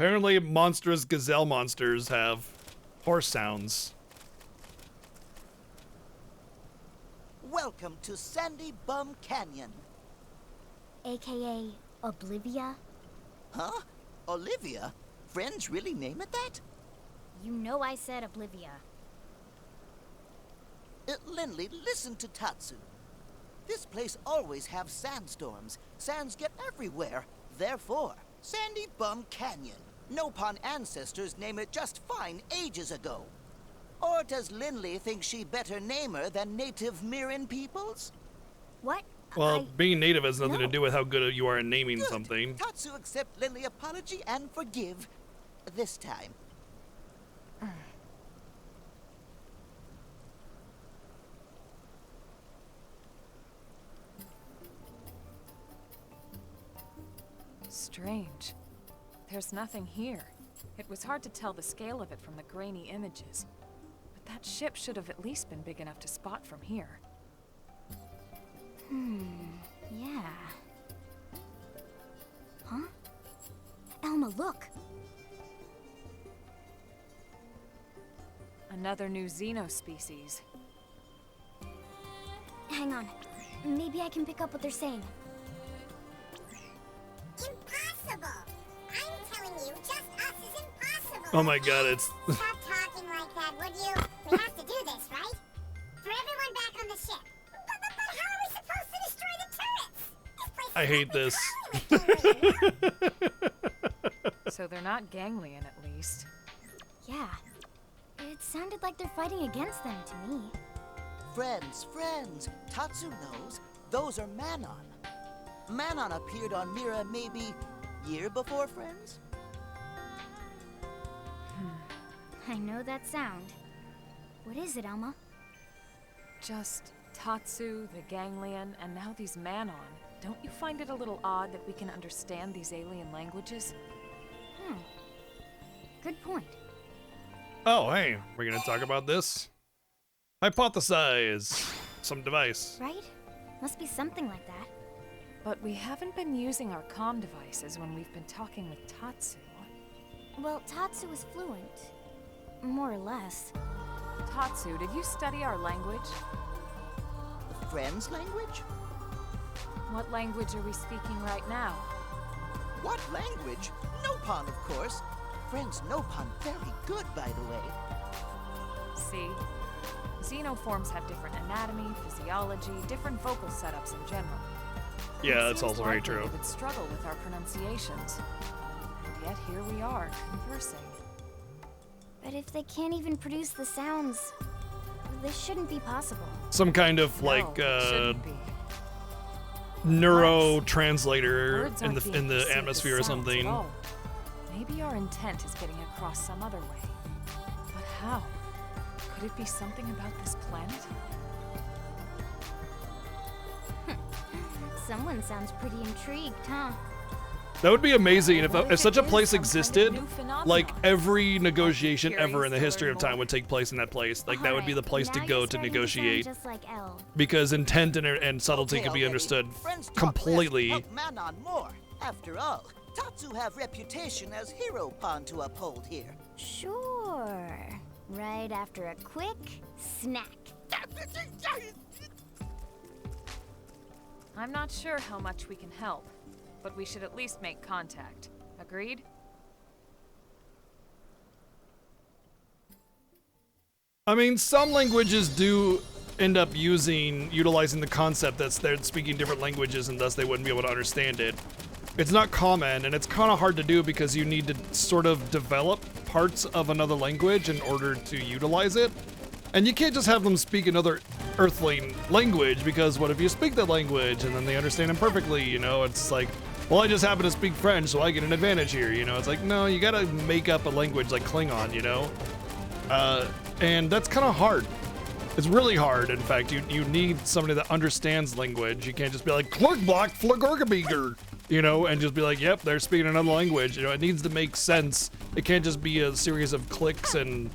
Apparently, monstrous gazelle monsters have horse sounds. Welcome to Sandy Bum Canyon. AKA Oblivia? Huh? Olivia? Friends really name it that? You know I said Oblivia. Lindley, listen to Tatsu. This place always have sandstorms. Sands get everywhere. Therefore, Sandy Bum Canyon. Nopon ancestors name it just fine ages ago. Or does Lindley think she better name her than native Mirin peoples? What? Well, being native has nothing to No. do with how good you are at naming Good. something. Tatsu accept Lindley apology and forgive. This time. Strange. There's nothing here. It was hard to tell the scale of it from the grainy images. But that ship should have at least been big enough to spot from here. Yeah. Huh? Elma, look! Another new Xeno species. Hang on. Maybe I can pick up what they're saying. Impossible! I'm telling you, just us is impossible! Oh my god, it's... Stop talking like that, would you? We have to do this, right? For everyone back on the ship. But how are we supposed to destroy the turrets? I hate this. So they're not ganglion, at least. Yeah. It sounded like they're fighting against them to me. Friends. Tatsu knows. Those are Manon. Manon appeared on Mira maybe year before Friends? I know that sound. What is it, Elma? Just Tatsu, the ganglion, and now these Manon. Don't you find it a little odd that we can understand these alien languages? Good point. Oh, hey, we're gonna talk about this? Hypothesize some device. Right? Must be something like that. But we haven't been using our comm devices when we've been talking with Tatsu. Well, Tatsu is fluent. More or less. Tatsu, did you study our language? Friends language? What language are we speaking right now? What language? Nopon, of course. Friends Nopon very good, by the way. See? Xenoforms have different anatomy, physiology, different vocal setups in general. Yeah, It that's seems also very likely true. They would struggle with our pronunciations. And yet here we are, conversing. But if they can't even produce the sounds, this shouldn't be possible. Some kind of like No, it shouldn't be. neurotranslator Birds in aren't the being perceived atmosphere or as sounds at something. all. Maybe our intent is getting across some other way. But how? Could it be something about this planet? Someone sounds pretty intrigued, huh? That would be amazing if What if such a it is place some kind of existed. new phenomenon? Like every negotiation ever in the curious to history learn of time more. would take place in that place. Like that would be the Alright, place to now go you're to starting negotiate, sound just like Elle. because intent and subtlety Okay, could be already. understood Friends talk completely. less, help Manon more. After all, Tatsu have reputation as hero pawn to uphold here. Sure. Right after a quick snack. I'm not sure how much we can help, but we should at least make contact. Agreed? I mean, some languages do end up utilizing the concept that they're speaking different languages and thus they wouldn't be able to understand it. It's not common, and it's kind of hard to do because you need to sort of develop parts of another language in order to utilize it. And you can't just have them speak another earthling language, because what if you speak that language and then they understand it perfectly, you know? It's like, well, I just happen to speak French, so I get an advantage here, you know? It's like, no, you gotta make up a language like Klingon, you know? And that's kind of hard. It's really hard, in fact. You need somebody that understands language. You can't just be like, Klurkblock, Flagorgabeger, you know, and just be like, yep, they're speaking another language. You know, it needs to make sense. It can't just be a series of clicks and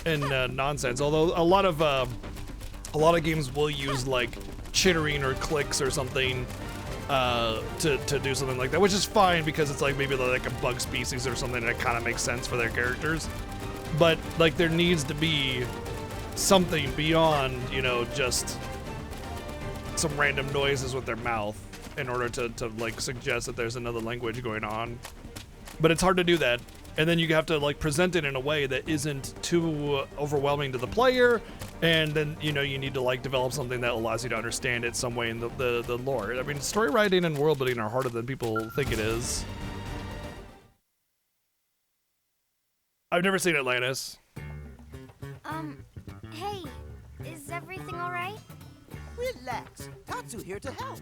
nonsense. Although a lot of games will use like chittering or clicks or something to do something like that, which is fine because it's like maybe like a bug species or something that kind of makes sense for their characters. But like there needs to be something beyond, you know, just some random noises with their mouth in order to like suggest that there's another language going on. But it's hard to do that. And then you have to like present it in a way that isn't too overwhelming to the player, and then you know you need to like develop something that allows you to understand it some way in the lore. I mean, story writing and world building are harder than people think it is. I've never seen Atlantis. Hey, is everything all right? Relax. Tatsu here to help.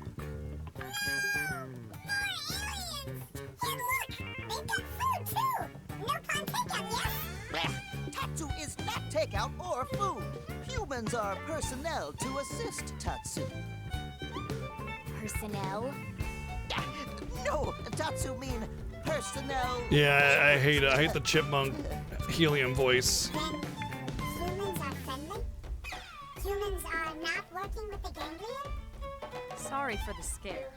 Tatsu is not takeout or food. Humans are personnel to assist Tatsu. Personnel? No, Tatsu mean personnel. Yeah, I hate the chipmunk helium voice. Then humans are friendly? Humans are not working with the ganglion? Sorry for the scare.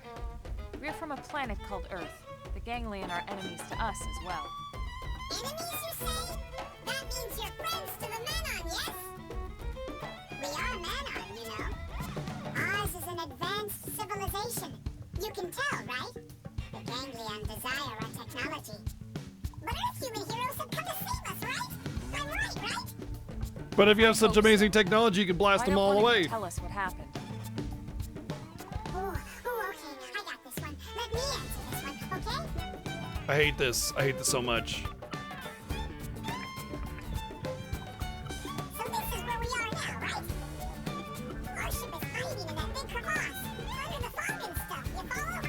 We're from a planet called Earth. The ganglion are enemies to us as well. Enemies, you say? That means you're friends to the Manon, yes? We are Manon, you know. Ours is an advanced civilization. You can tell, right? The ganglion desire our technology. But Earth human heroes have come to save us, right? I'm right, right? But if you have such amazing technology, you can blast Why them don't all one of you away. Tell us what happened. Oh, okay, I got this one. Let me answer this one, okay? I hate this. I hate this so much. So this is where we are now, right? Our ship is hiding in that big crevasse, under the fog and stuff, you follow?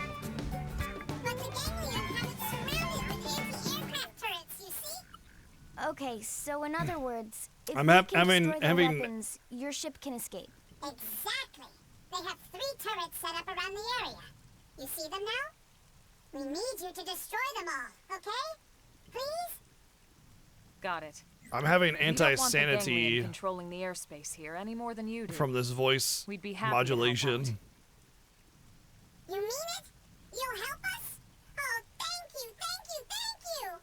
But the ganglion have it surrounded with anti-aircraft turrets, you see? Okay, so in other words, if I'm we hap- can having- destroy their having- weapons, your ship can escape. Exactly. They have 3 turrets set up around the area. You see them now? We need you to destroy them all, okay? Please? Got it. I'm having We don't want the anti-sanity ganglion controlling the airspace here any more than you do. from this voice We'd be happy to help modulation. out. You mean it? You'll help us? Oh, thank you, thank you, thank you!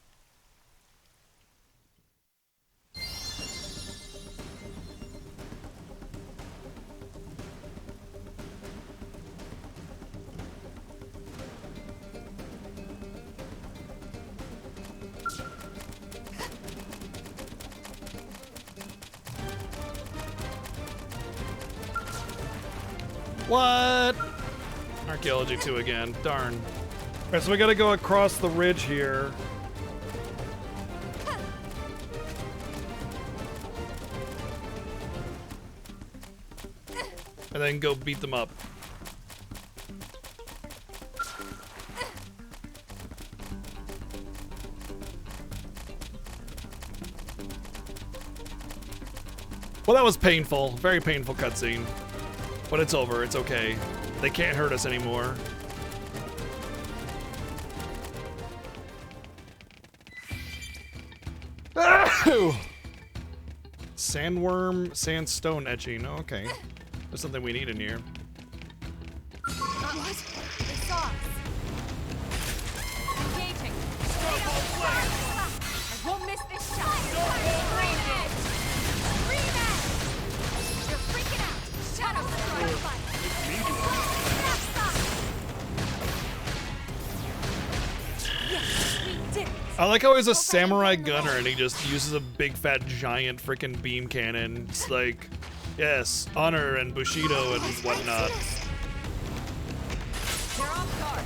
What? Archaeology 2 again. Darn. Alright, so we gotta go across the ridge here. And then go beat them up. Well, that was painful. Very painful cutscene. But it's over. It's okay. They can't hurt us anymore. Sandworm, sandstone etching. Oh, okay. There's something we need in here. What? They saw us. Engaging. I won't miss this shot. Green edge. Green edge. You're freaking out. Shadow strike. Yes, we did it. I like how he's a samurai gunner and he just uses a big fat giant freaking beam cannon. It's like, yes, honor and Bushido and whatnot. They're off guard.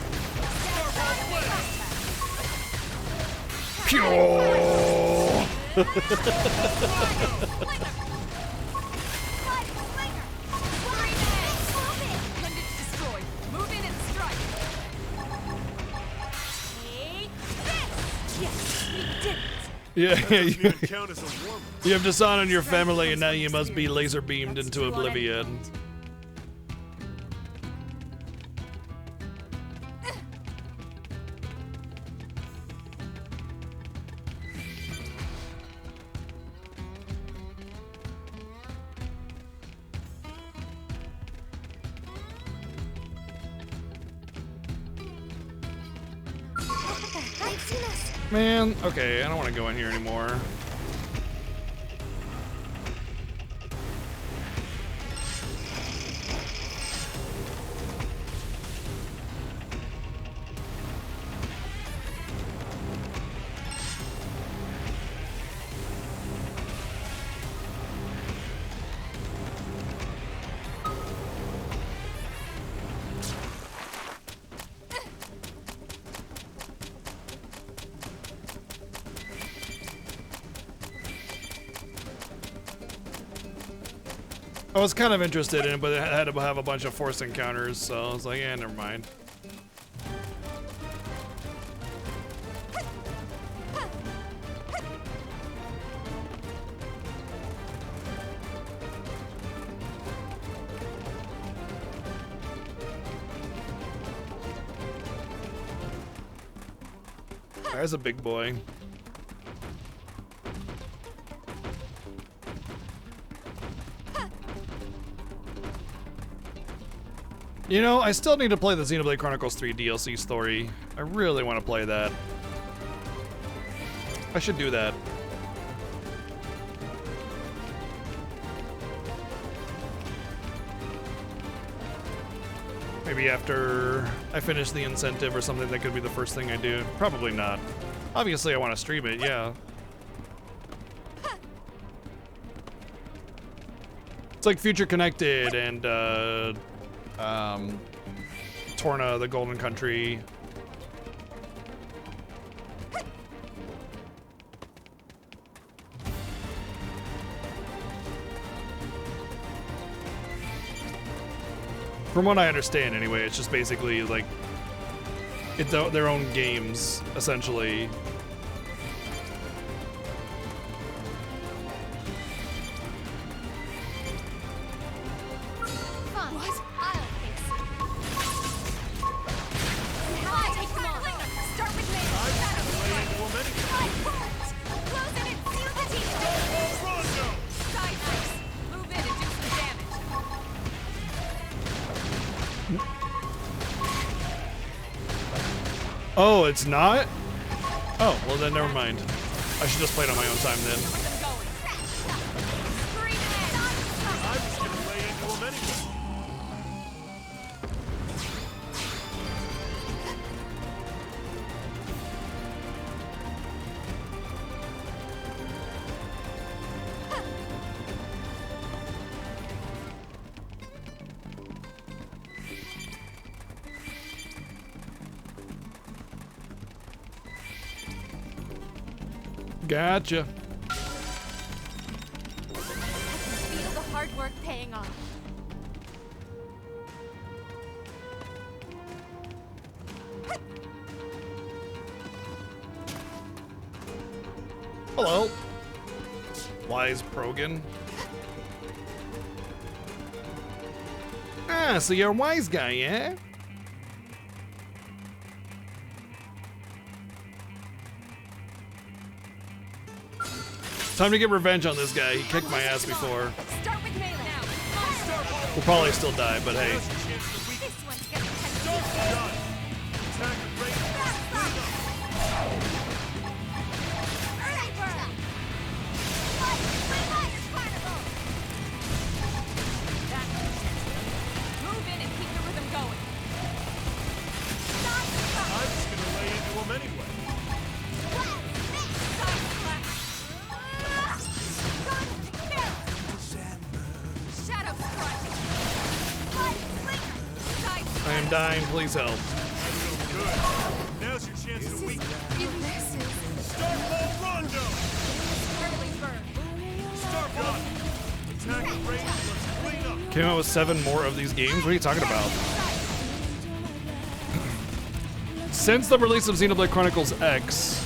Move in and strike. Take this. Yes, we did it. Yeah, you, Count as a warm. you have dishonored your family and now you must be laser beamed into oblivion. Man, okay, I don't want to go in here anymore. I was kind of interested in it, but it had to have a bunch of forced encounters, so I was like, yeah, never mind. There's a big boy. You know, I still need to play the Xenoblade Chronicles 3 DLC story. I really want to play that. I should do that. Maybe after I finish the incentive or something, that could be the first thing I do. Probably not. Obviously, I want to stream it, yeah. It's like Future Connected and, Torna, the Golden Country. From what I understand, anyway, it's just basically like it's their own games, essentially. Oh, it's not? Oh, well then never mind. I should just play it on my own time then. I'm just gonna lay into him anyway. Gotcha. Feel the hard work paying off. Hello. Wise Progan. Ah, so you're a wise guy, yeah? Time to get revenge on this guy. He kicked my ass before. Start with melee now. We'll probably still die, but hey. This one's gonna Move in and keep the rhythm going. I'm just gonna lay into him anyway. I am dying, please help. Good. Now's your chance to weaken. Start full rondo. Start block. Attack and range. Let's clean up. Came out with 7 more of these games? What are you talking about? Since the release of Xenoblade Chronicles X,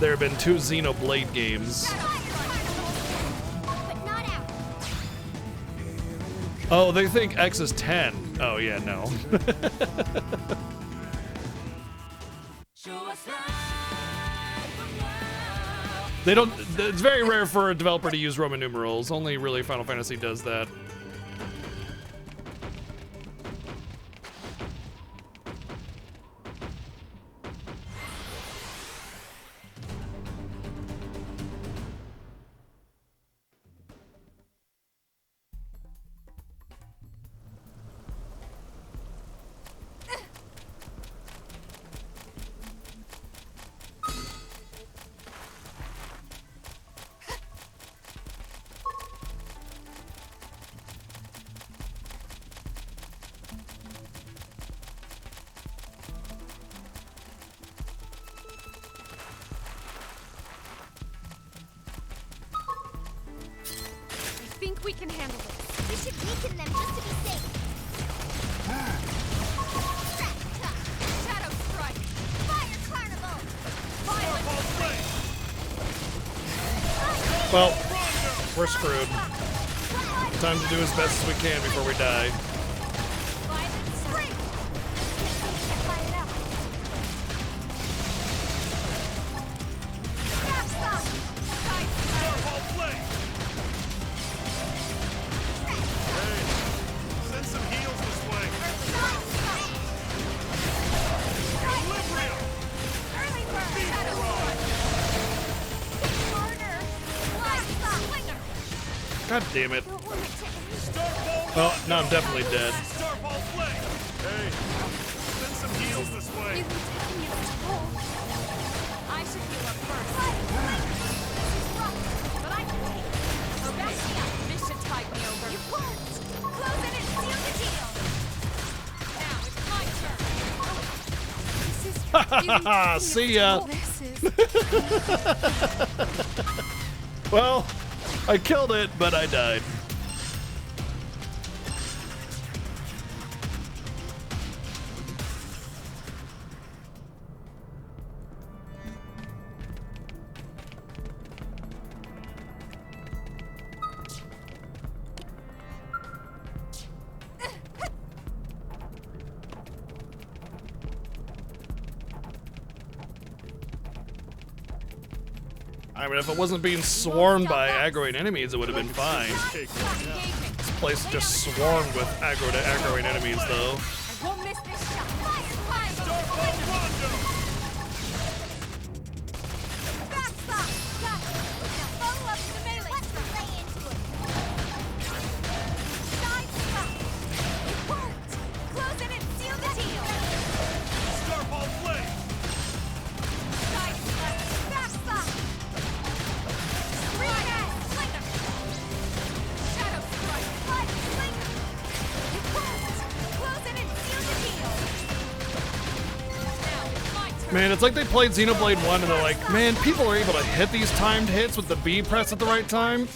there have been 2 Xenoblade games. Oh, they think X is 10. Oh, yeah, no. They don't. It's very rare for a developer to use Roman numerals. Only really Final Fantasy does that. We can handle this. We should weaken them just to be safe. Shadow Strike. Fire Carnival. Starfall Flame. Well, we're screwed. Time to do as best as we can before we die. Violet Spring. Light it up. Snap Stop. Starfall Flame. Hey, send some heals this way. Equilibrium. Early Bird. Shadow Strike. Harder. Blast Slinger. God damn it. Starfall. Well, now I'm definitely dead. Starfall Flame. Hey, send some heals this way. I should heal up first. But I can take it. Oh, back me up. This should tide me over. It worked. Close in and seal the deal. Now it's my turn. This is See ya. This is Well, I killed it, but I died. I mean, if it wasn't being swarmed by aggroing enemies, it would have been fine. This place is just swarmed with aggroing enemies, though. I won't miss this shot. Fire! Starfall Rondo. Backstop! Got it. Now follow up the melee. Let's lay into it. Side stop. It worked. Close in and seal the deal. Starfall Flame. Side stop. Backstop. Slinger. Shadow Strike. Blood Slinger. It worked. Close in and seal the deal. Now it's my turn. Man, it's like they played Xenoblade 1 and they're like, man, people are able to hit these timed hits with the B press at the right time.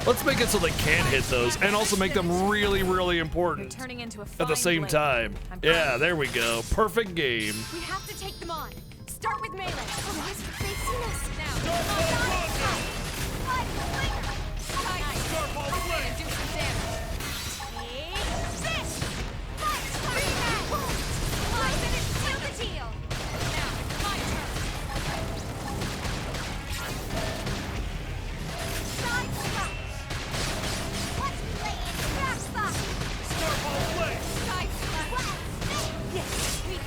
Let's make it so they can hit those and also make them really, really important Turning into a at the fine same blade. time. I'm Yeah, there we go. Perfect game. We have to take them on. Start with melee. Otherwise, they've seen us. Now, Starfall Rondo. Blood Slinger. nice. Starfall And Flame. do some damage. Take this. Fire Slinger. Close in and seal the deal. Now it's my turn. Side stop. Let's lay in. Backstop. Starfall Flame. Side slap. Yes.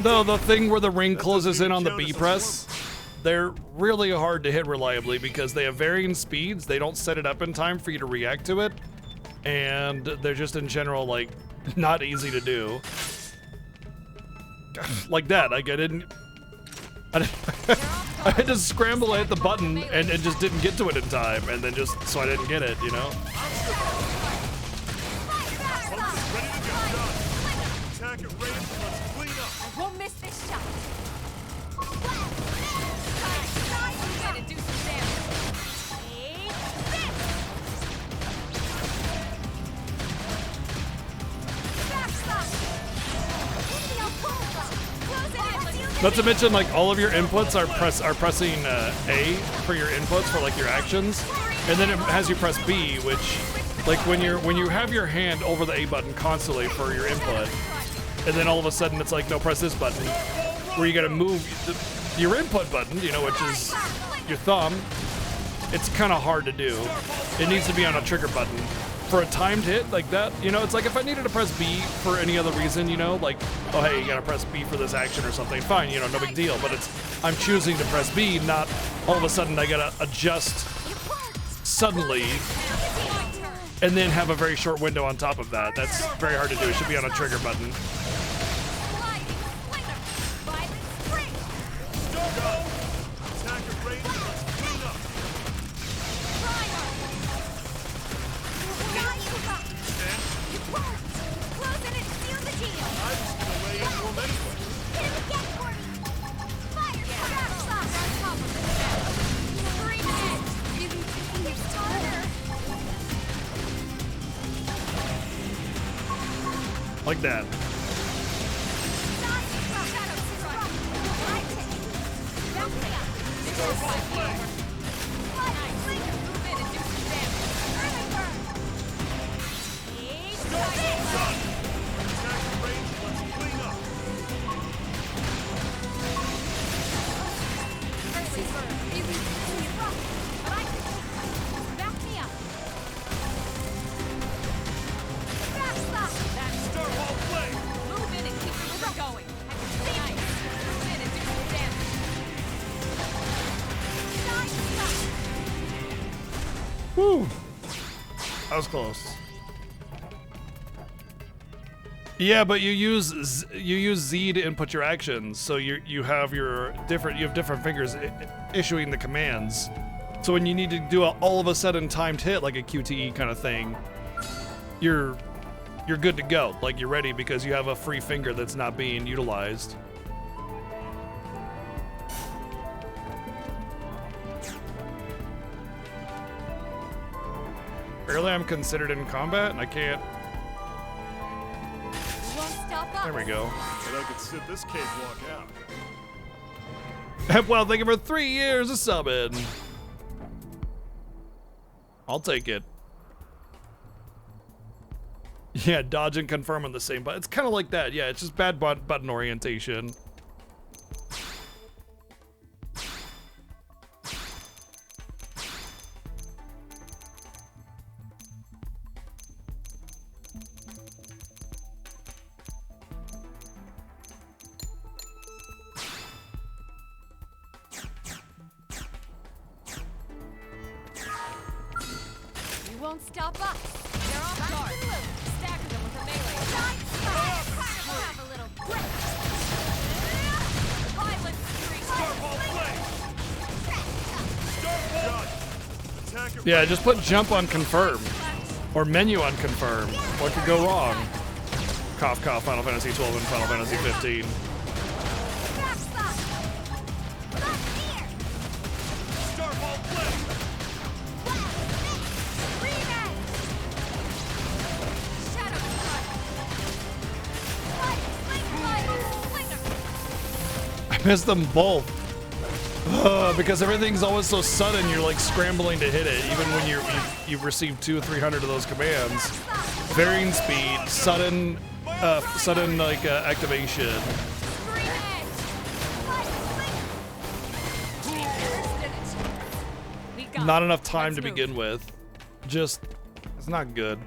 Though the thing where the ring closes in on the B press, they're really hard to hit reliably because they have varying speeds. They don't set it up in time for you to react to it. And they're just in general, like, not easy to do. Like that, like I had to scramble at the button and it just didn't get to it in time, and then just, so I didn't get it, you know? Focus ready to go. Done. Attack at range. Let's clean up. I won't miss this shot. I'm gonna do some damage. Not to mention, like, all of your inputs are pressing A for your inputs for like your actions, and then it has you press B, which, like, when you have your hand over the A button constantly for your input, and then all of a sudden it's like, no, press this button, where you gotta move your input button, you know, which is your thumb. It's kind of hard to do. It needs to be on a trigger button. For a timed hit like that, you know, it's like if I needed to press B for any other reason, you know, like, oh, hey, you gotta press B for this action or something, fine, you know, no big deal. But it's, I'm choosing to press B, not all of a sudden I gotta adjust suddenly and then have a very short window on top of that. That's very hard to do. It should be on a trigger button. Attack at range. Let's clean up. I was gonna lay into him anyway. Like that. Woo! That was close. Yeah, but you use Z to input your actions, so you have different fingers issuing the commands. So when you need to do a all of a sudden timed hit like a QTE kind of thing, you're good to go. Like you're ready because you have a free finger that's not being utilized. Apparently I'm considered in combat and I can't. There we go. But I could sit this cakewalk out. Well, thank you for 3 years of subbing. I'll take it. Yeah, dodge and confirm on the same button. It's kind of like that. Yeah, it's just bad button orientation. Won't stop us. They're off guard. Stagger them with a melee. Have a little grip. Violent streak. Starfall flame. Yeah, just put jump on confirm or menu on confirm. What could go wrong? Cough, cough. Final Fantasy 12 and Final Fantasy 15. Missed them both. Because everything's always so sudden, you're like scrambling to hit it, even when you've received 200 or 300 of those commands. Varying speed, sudden activation. Not enough time to begin with. Just, it's not good.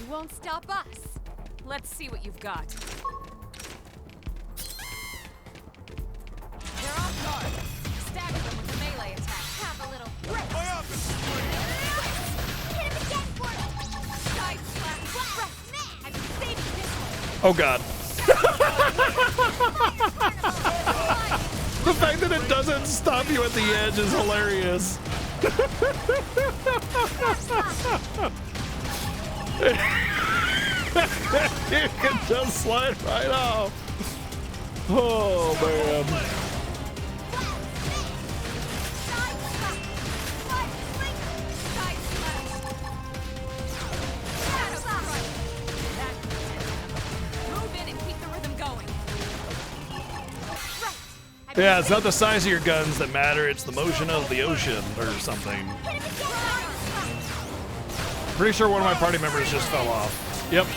Won't stop us. Let's see what you've got. They're off guard. Stagger them with a melee attack. Have a little break. Hit him again for me! Side slap. I'm saving this one. Oh god. The fact that it doesn't stop you at the edge is hilarious. You can just slide right off. Oh man. Yeah, it's not the size of your guns that matter, it's the motion of the ocean or something. Pretty sure one of my party members just fell off. Yep.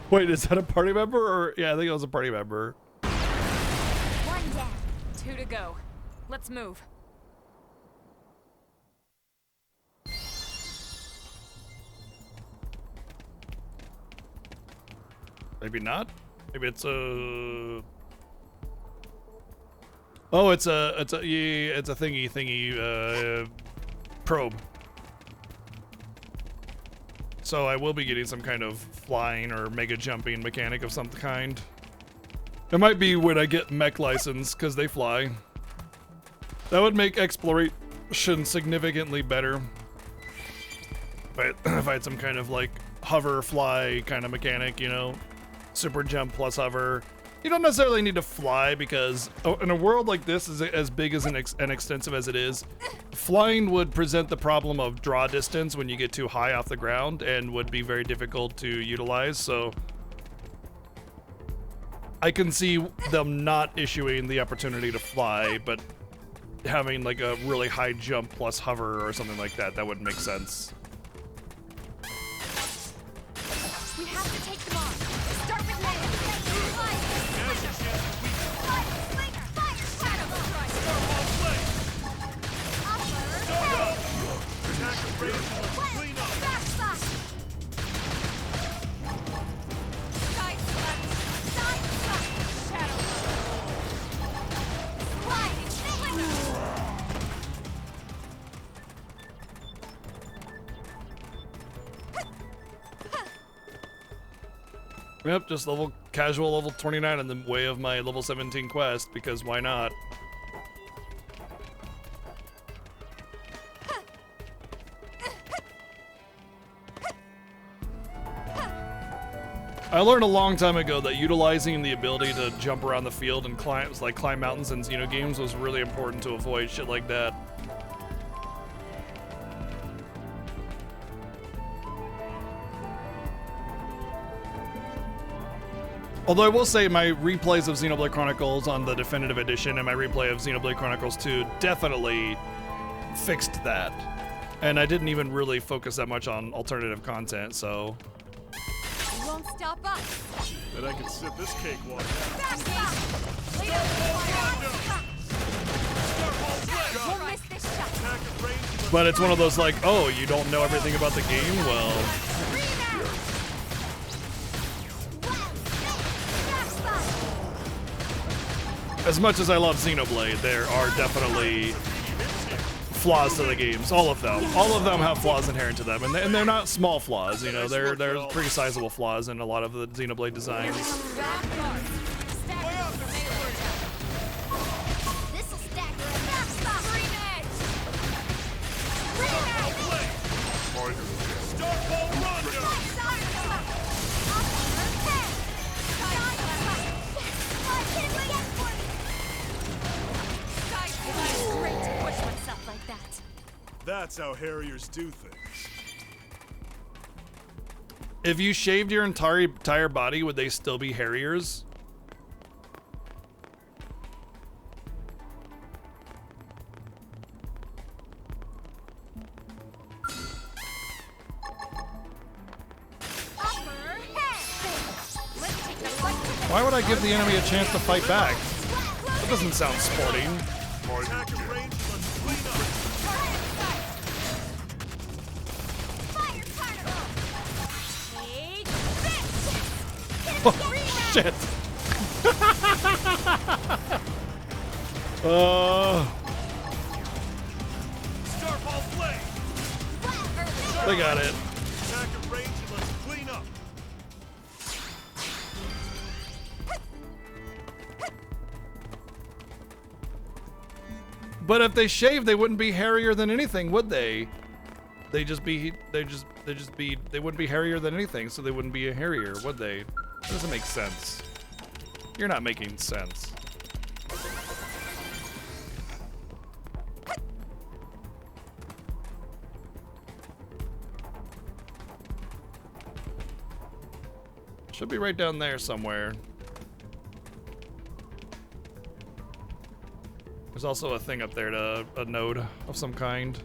Wait, is that a party member or yeah, I think it was a party member. 1 down. 2 to go. Let's move. Maybe not. Maybe it's a. Oh, it's a thingy probe. So I will be getting some kind of flying or mega jumping mechanic of some kind. It might be when I get mech license because they fly. That would make exploration significantly better. But if I had some kind of like hover fly kind of mechanic, you know, super jump plus hover, You don't necessarily need to fly because in a world like this, as big as and extensive as it is, flying would present the problem of draw distance when you get too high off the ground and would be very difficult to utilize. So I can see them not issuing the opportunity to fly, but having like a really high jump plus hover or something like that, that would make sense. We have to take them on. Start with Mega. Yep, just casual level 29 in the way of my level 17 quest, because why not? I learned a long time ago that utilizing the ability to jump around the field and climb mountains in Xeno games was really important to avoid shit like that. Although I will say my replays of Xenoblade Chronicles on the Definitive Edition and my replay of Xenoblade Chronicles 2 definitely fixed that. And I didn't even really focus that much on alternative content, so... You won't stop us. Bet I can sip this cakewalk. Won't miss this shot. But it's one of those like, oh, you don't know everything about the game? Well... As much as I love Xenoblade, there are definitely flaws to the games. All of them. All of them have flaws inherent to them. And they're not small flaws, you know. They're pretty sizable flaws in a lot of the Xenoblade designs. That's how Harriers do things. If you shaved your entire body, would they still be Harriers? Why would I give the enemy a chance to fight back? That doesn't sound sporting. Oh, shit. They got it. Attack at range and let's clean up. But if they shaved, they wouldn't be hairier than anything, would they? They wouldn't be hairier than anything, so they wouldn't be a hairier, would they? That doesn't make sense. You're not making sense. Should be right down there somewhere. There's also a thing up there, a node of some kind.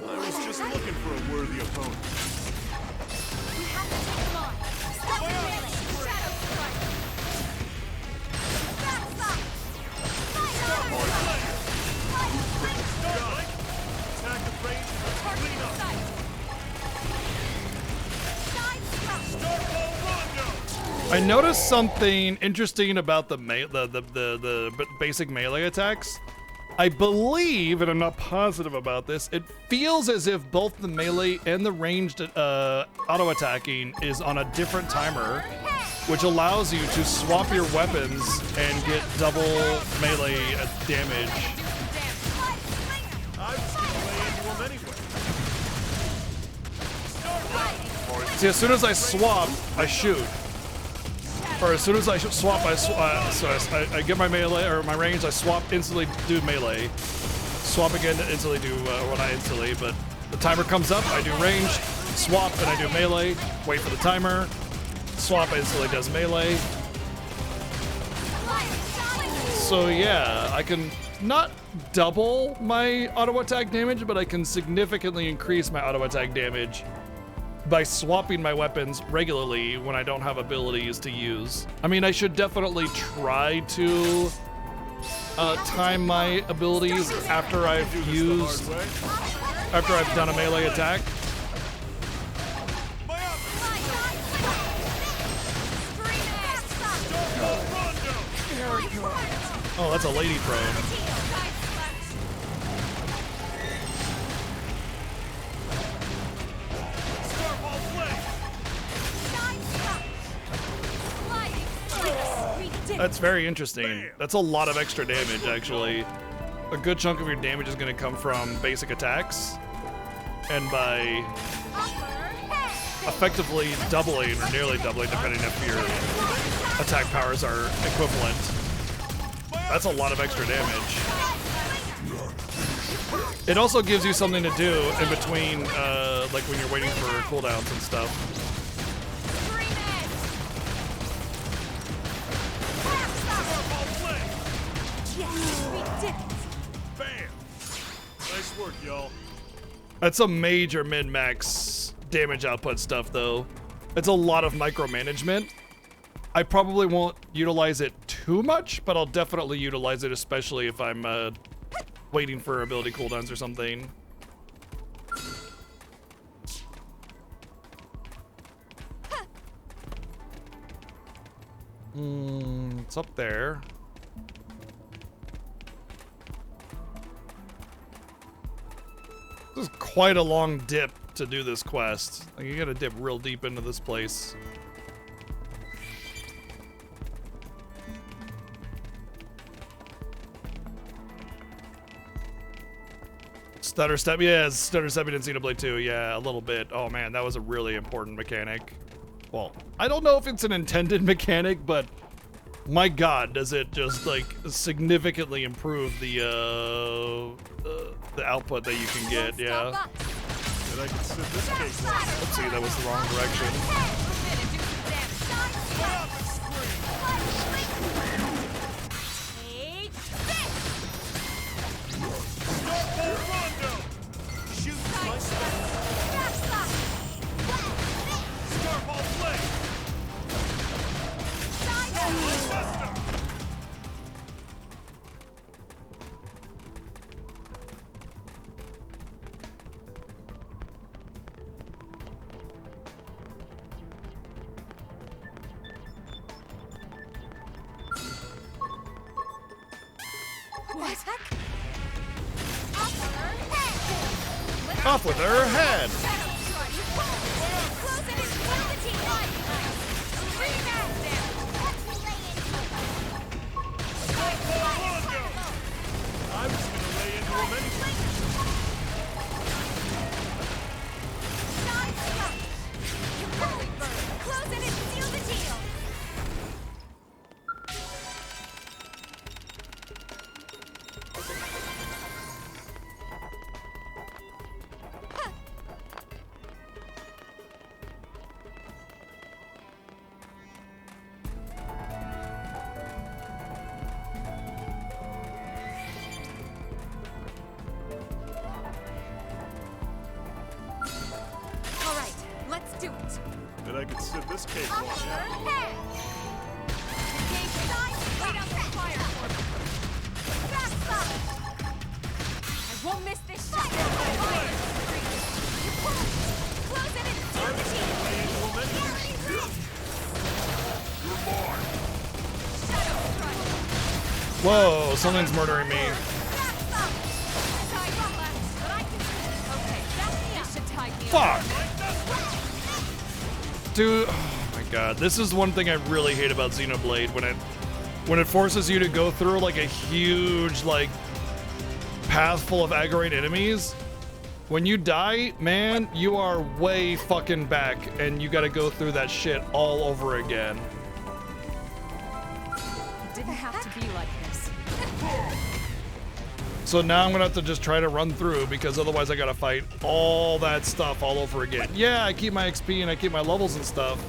I was just looking for a worthy opponent. We have to take them on. Stop the melee. Shadow strike. Backside. Attack at range and let's clean up. I noticed something interesting about the basic melee attacks. I believe, and I'm not positive about this, it feels as if both the melee and the ranged auto-attacking is on a different timer, which allows you to swap your weapons and get double melee damage. See, as soon as I swap, I shoot. Or as soon as I swap, I get my melee or my range. I swap, instantly do melee. Swap again to instantly do well, not instantly, but the timer comes up. I do range, swap, and I do melee. Wait for the timer. Swap instantly does melee. So yeah, I can not double my auto attack damage, but I can significantly increase my auto attack damage by swapping my weapons regularly when I don't have abilities to use. I mean, I should definitely try to time my abilities after I've done a melee attack. Oh, that's a lady prone. That's very interesting. That's a lot of extra damage, actually. A good chunk of your damage is going to come from basic attacks. And by effectively doubling, or nearly doubling, depending if your attack powers are equivalent, that's a lot of extra damage. It also gives you something to do in between, like when you're waiting for cooldowns and stuff. Nice work, y'all. That's a major min-max damage output stuff, though. It's a lot of micromanagement. I probably won't utilize it too much, but I'll definitely utilize it, especially if I'm waiting for ability cooldowns or something. It's up there. This is quite a long dip to do this quest. Like, you gotta dip real deep into this place. Stutter step, yeah, stutter stepping in Xenoblade 2, yeah, a little bit. Oh man, that was a really important mechanic. Well, I don't know if it's an intended mechanic, but my god, does it just like significantly improve the output that you can get, yeah. And I can sit this case on. Let's see, that was the wrong direction. Off with her head! I was gonna lay into him anyway. Close in and seal the deal! And I can sit this cake on. I won't miss this shot. Close it and seal the deal. Whoa, something's murdering me. Fuck! Dude, oh my god, this is one thing I really hate about Xenoblade, when it forces you to go through like a huge like path full of aggroing enemies, When you die, man, you are way fucking back, and you gotta go through that shit all over again. It didn't have to be like this. So now I'm gonna have to just try to run through, because otherwise I gotta fight all that stuff all over again. Yeah, I keep my XP and I keep my levels and stuff.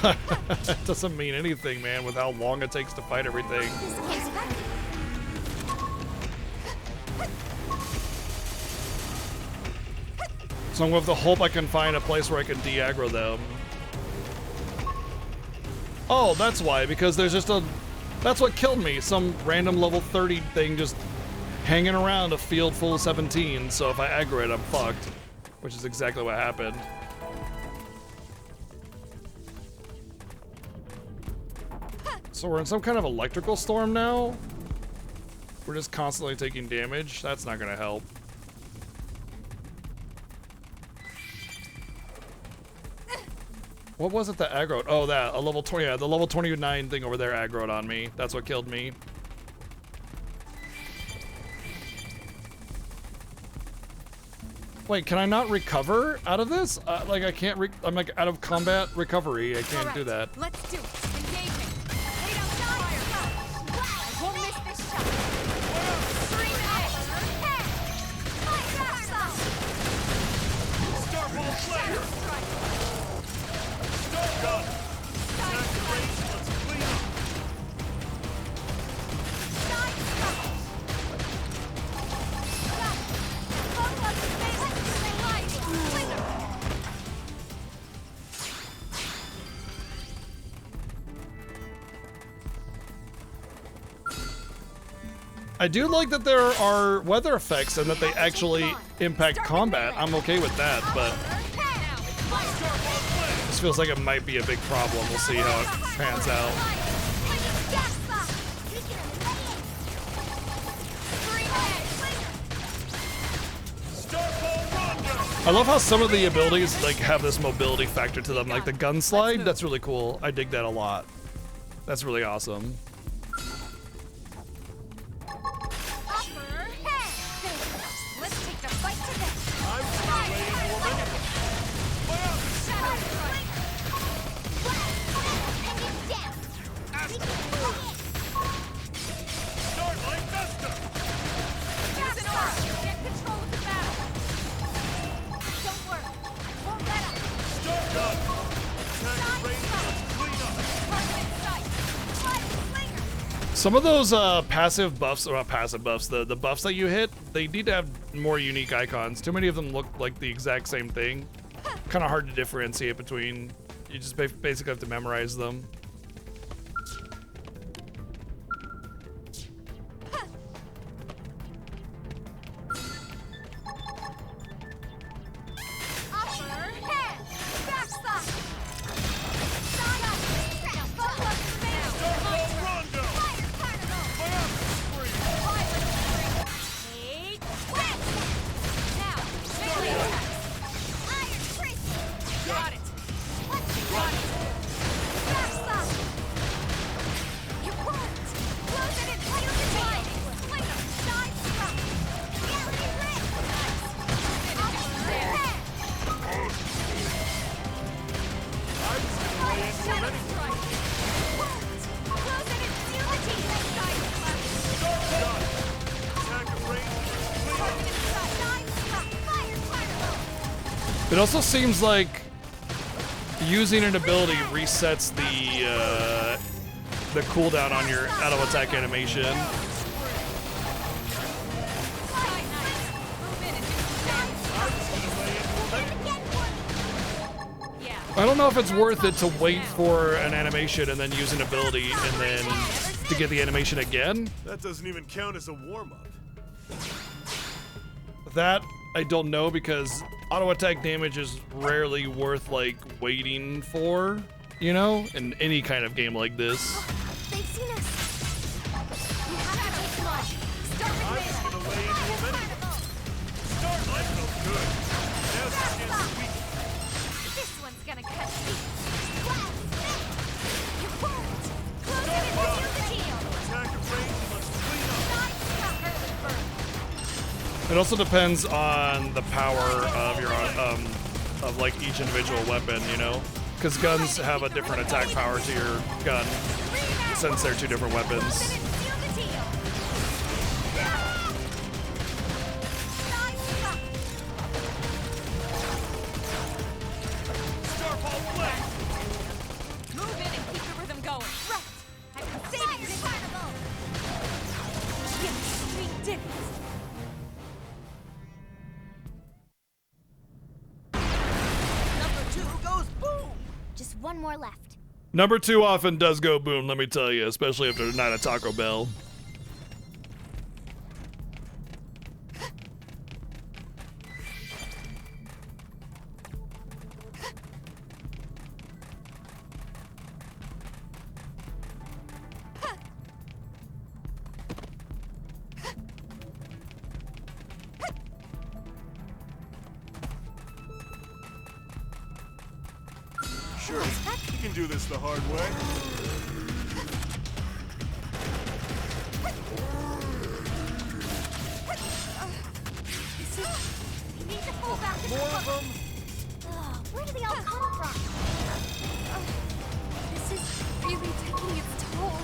But it doesn't mean anything, man, with how long it takes to fight everything. So I'm going to have to hope I can find a place where I can de-aggro them. Oh, that's why, because there's just a... That's what killed me, some random level 30 thing just hanging around a field full of 17, so if I aggro it, I'm fucked. Which is exactly what happened. So we're in some kind of electrical storm now? We're just constantly taking damage? That's not gonna help. What was it that aggroed? Oh, that, a level 20, yeah, the level 29 thing over there aggroed on me. That's what killed me. Wait, can I not recover out of this? Like, I can't I'm like out of combat recovery. I can't do that. Let's do it. Engaging. Wait outside. I won't miss this shot. Stream edge. Starfall Slayer. Star Gun. Attack the range. Let's clean up. I do like that there are weather effects and that they actually impact combat. I'm okay with that, but this feels like it might be a big problem. We'll see how it pans out. I love how some of the abilities like have this mobility factor to them, like the gun slide. That's really cool. I dig that a lot. That's really awesome. Let's take the fight to them. I'm waiting for a minute. Starlight Vesta. Use an aura. Get control of the battle. Don't worry. Won't let up. Star Gun. Attack range. Let's clean up. Target sight. Slinger. Some of those passive buffs, or not passive buffs, the buffs that you hit, they need to have more unique icons. Too many of them look like the exact same thing. Kind of hard to differentiate between. You just basically have to memorize them. It also seems like using an ability resets the cooldown on your auto attack animation. I don't know if it's worth it to wait for an animation and then use an ability and then to get the animation again. That doesn't even count as a warm-up. That I don't know, because auto attack damage is rarely worth like waiting for, you know, in any kind of game like this. They've seen us. We have to take them on. Start with I'm just gonna lay into a minute. Starlight felt good. Now's the chance to weaken. This one's gonna cut deep. You won't. Close it and seal the deal. Attack of range. Let's clean up. Early bird. It also depends on the power of your of like each individual weapon, you know, because guns have a different attack power to your gun since they're two different weapons. Move in and keep the rhythm going. Right. I can save you this carnival. Yes, we did it. Number 2 goes boom. Just one more left. Number 2 often does go boom, let me tell you, especially if they're not a Taco Bell. Sure, you can do this the hard way. You need to pull back. More of them. Where do they all come from? This is really taking its toll.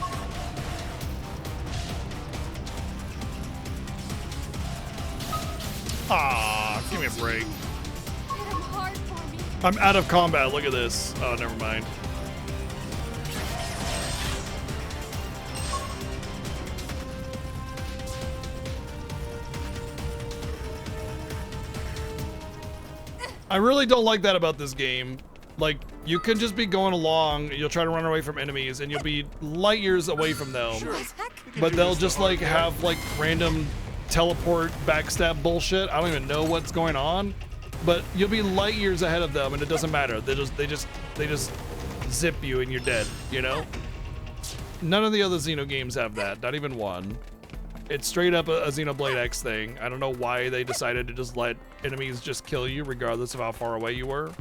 Ah, give me a break. Hit 'em hard for me. I'm out of combat, look at this. Oh, never mind. I really don't like that about this game. Like, you can just be going along, you'll try to run away from enemies, and you'll be light years away from them. But they'll just like have like random teleport backstab bullshit. I don't even know what's going on. But you'll be light years ahead of them and it doesn't matter. They just zip you and you're dead, you know? None of the other Xeno games have that, not even one. It's straight up a Xenoblade X thing. I don't know why they decided to just let enemies just kill you regardless of how far away you were.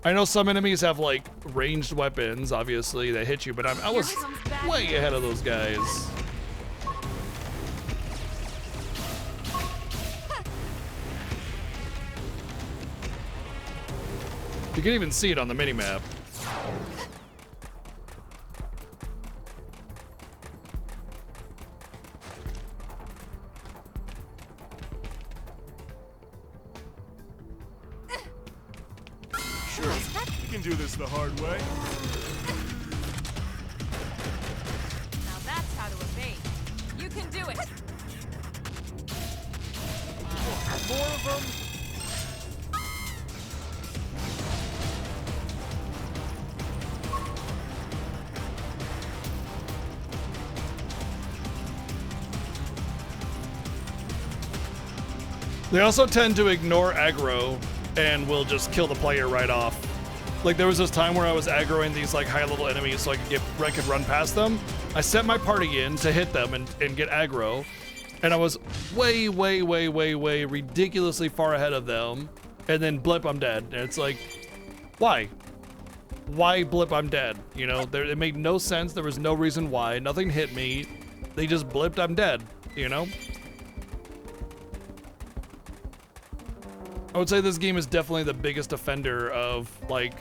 I know some enemies have like ranged weapons, obviously, that hit you, but I was way ahead of those guys. You can even see it on the minimap. Sure, you can do this the hard way. Now that's how to evade. You can do it. More of them. They also tend to ignore aggro and will just kill the player right off. Like there was this time where I was aggroing these like high level enemies so I could run past them. I set my party in to hit them and get aggro, and I was way ridiculously far ahead of them, and then blip, I'm dead. And it's like, why? Why blip, I'm dead? You know, it made no sense. There was no reason why. Nothing hit me. They just blipped, I'm dead, you know? I would say this game is definitely the biggest offender of like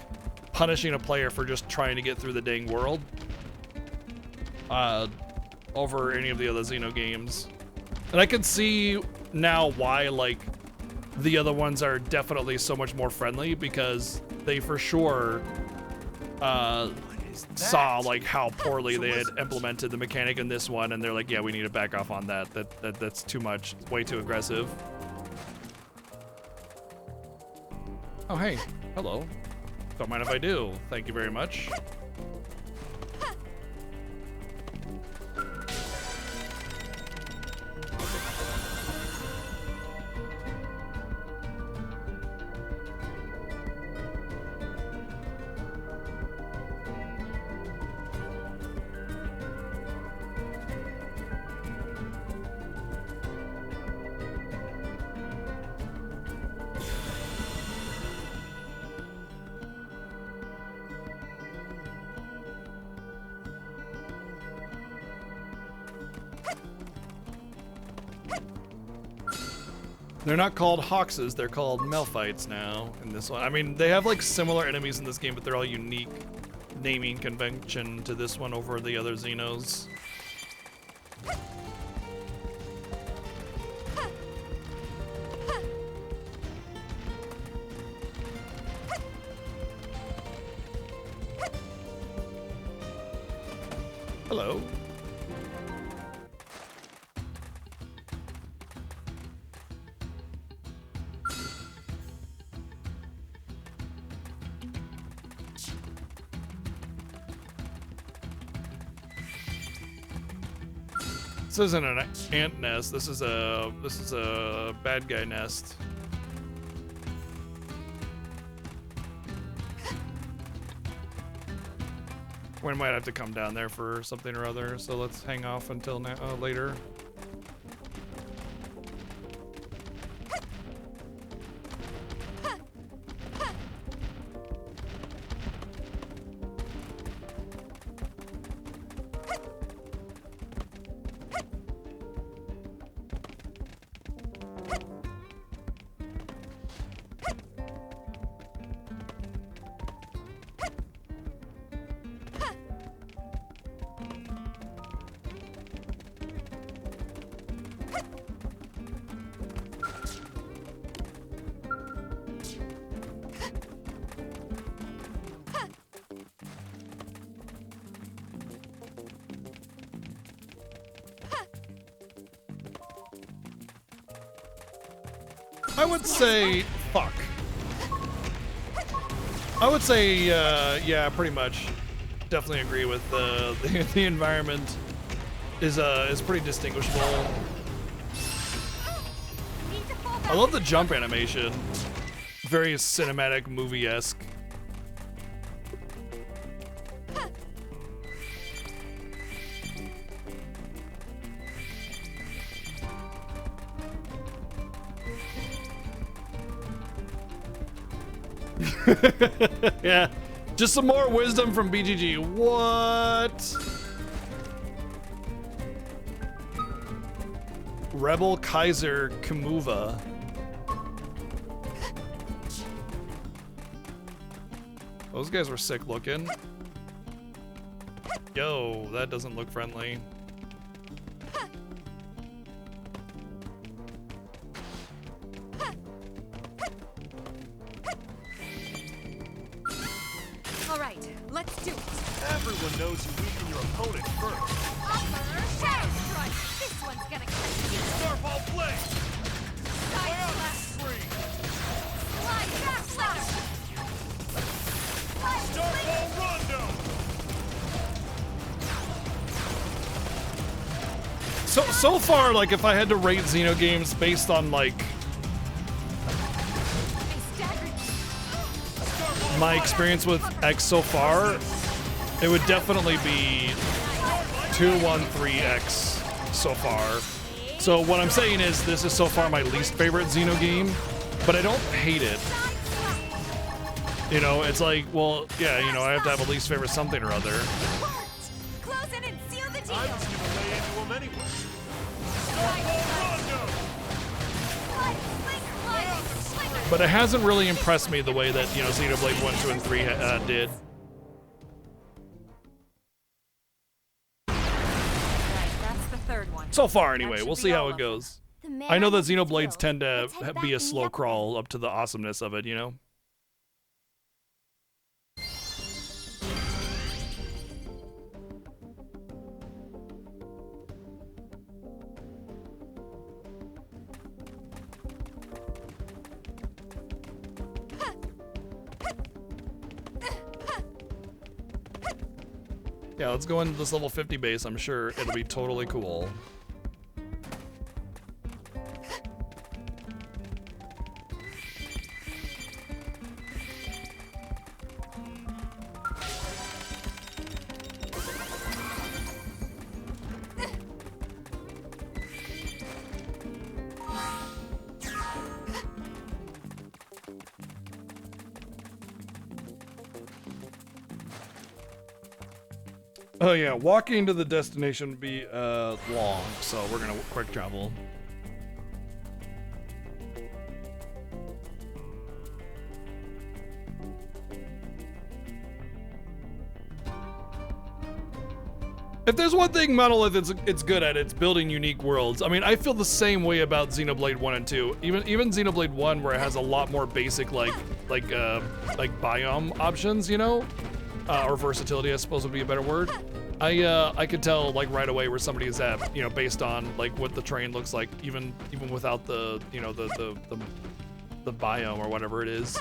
punishing a player for just trying to get through the dang world over any of the other Xeno games. And I can see now why like the other ones are definitely so much more friendly, because they for sure saw like how poorly they had implemented the mechanic in this one, and they're like, yeah, we need to back off on that. That's too much. It's way too aggressive. Oh, hey. Hello. Don't mind if I do. Thank you very much. They're not called Hoxes, they're called Melphites now in this one. I mean, they have like similar enemies in this game, but they're all unique naming convention to this one over the other Xenos. Hello. This isn't an ant nest. This is a bad guy nest. We might have to come down there for something or other, so let's hang off until now, later. I would say, fuck. I would say, yeah, pretty much. Definitely agree with the environment is pretty distinguishable. I love the jump animation. Very cinematic, movie-esque. Yeah, just some more wisdom from BGG. What? Rebel Kaiser Kamuva. Those guys were sick looking. Yo, that doesn't look friendly. Everyone knows you weaken your opponent first. Shadow Strike! This one's gonna cut you! Starball Blade! Biotic Screen! Slide back ladder! Starball Rondo! So far, like, if I had to rate Xeno games based on, like, my experience with X so far, it would definitely be 213X so far. So what I'm saying is this is so far my least favorite Xeno game, but I don't hate it. You know, it's like, well, yeah, you know, I have to have a least favorite something or other. Close in and seal the deal! I was gonna lay into him anyway. Starball Rondo! But it hasn't really impressed me the way that, you know, Xenoblade 1, 2, and 3 did. So far, anyway. We'll see how it goes. I know that Xenoblades tend to be a slow crawl up to the awesomeness of it, you know? Yeah, let's go into this level 50 base. I'm sure it'll be totally cool. Oh yeah, walking to the destination would be long, so we're gonna quick travel. If there's one thing Monolith it's good at, it's building unique worlds. I mean, I feel the same way about Xenoblade 1 and 2. Even Xenoblade 1, where it has a lot more basic like biome options, you know, or versatility, I suppose would be a better word. I could tell like right away where somebody is at, you know, based on like what the terrain looks like, even without the, you know, the biome or whatever it is.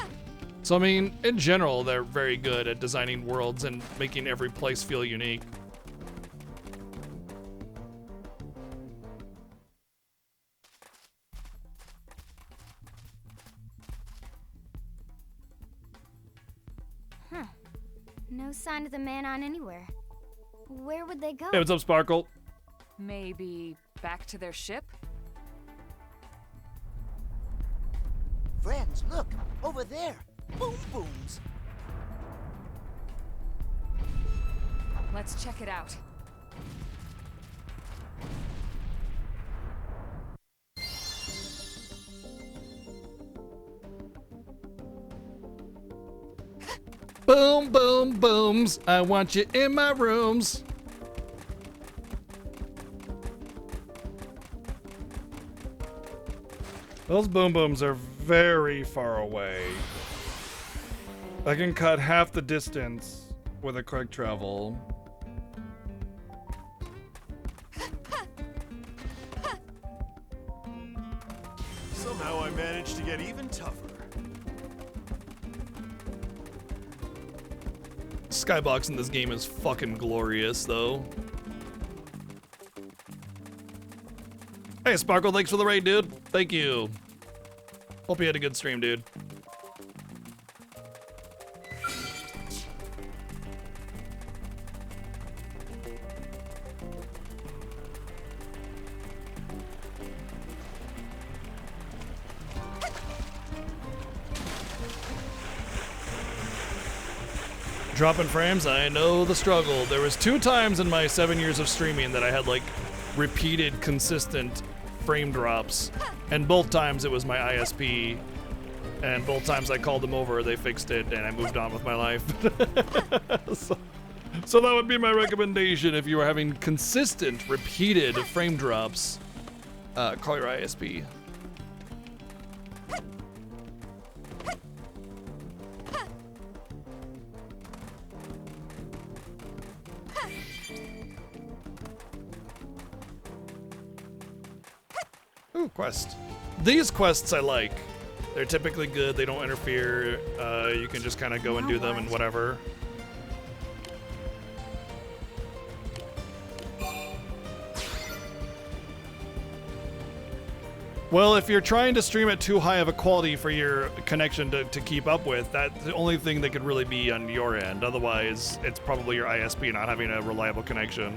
So I mean, in general, they're very good at designing worlds and making every place feel unique. Huh. No sign of the Manon anywhere. Where would they go? Hey, what's up, Sparkle? Maybe back to their ship? Friends, look, over there. Boom booms. Let's check it out. Boom, boom, booms. I want you in my rooms. Those boom booms are very far away. I can cut half the distance with a quick travel. Somehow I managed to get even tougher. Skybox in this game is fucking glorious, though. Hey, Sparkle, thanks for the raid, dude. Thank you. Hope you had a good stream, dude. Dropping frames, I know the struggle. There was 2 times in my 7 years of streaming that I had like repeated, consistent frame drops, and both times it was my ISP, and both times I called them over, they fixed it, and I moved on with my life. So that would be my recommendation if you were having consistent, repeated frame drops. Call your ISP. Ooh, quest. These quests I like. They're typically good, they don't interfere. You can just kind of go and do them and whatever. Well, if you're trying to stream at too high of a quality for your connection to keep up with, that's the only thing that could really be on your end. Otherwise, it's probably your ISP not having a reliable connection.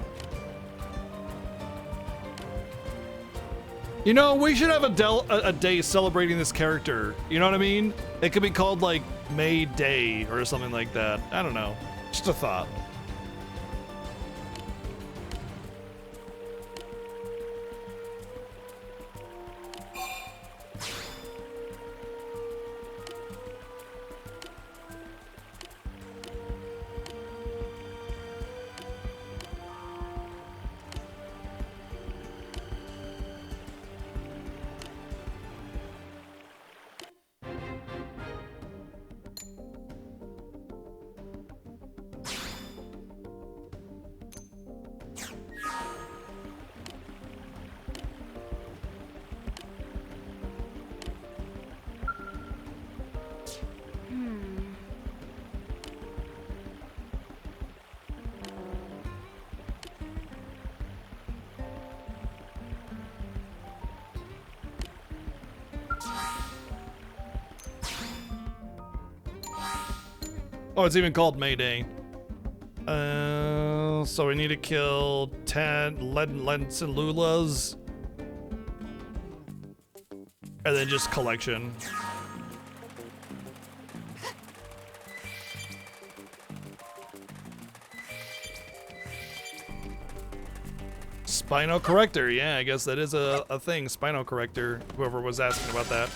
You know, we should have a day celebrating this character. You know what I mean? It could be called like May Day or something like that. I don't know. Just a thought. Oh, it's even called Mayday. So we need to kill 10 Lensilulas. And then just collection. Spino Corrector, yeah, I guess that is a thing. Spino Corrector, whoever was asking about that.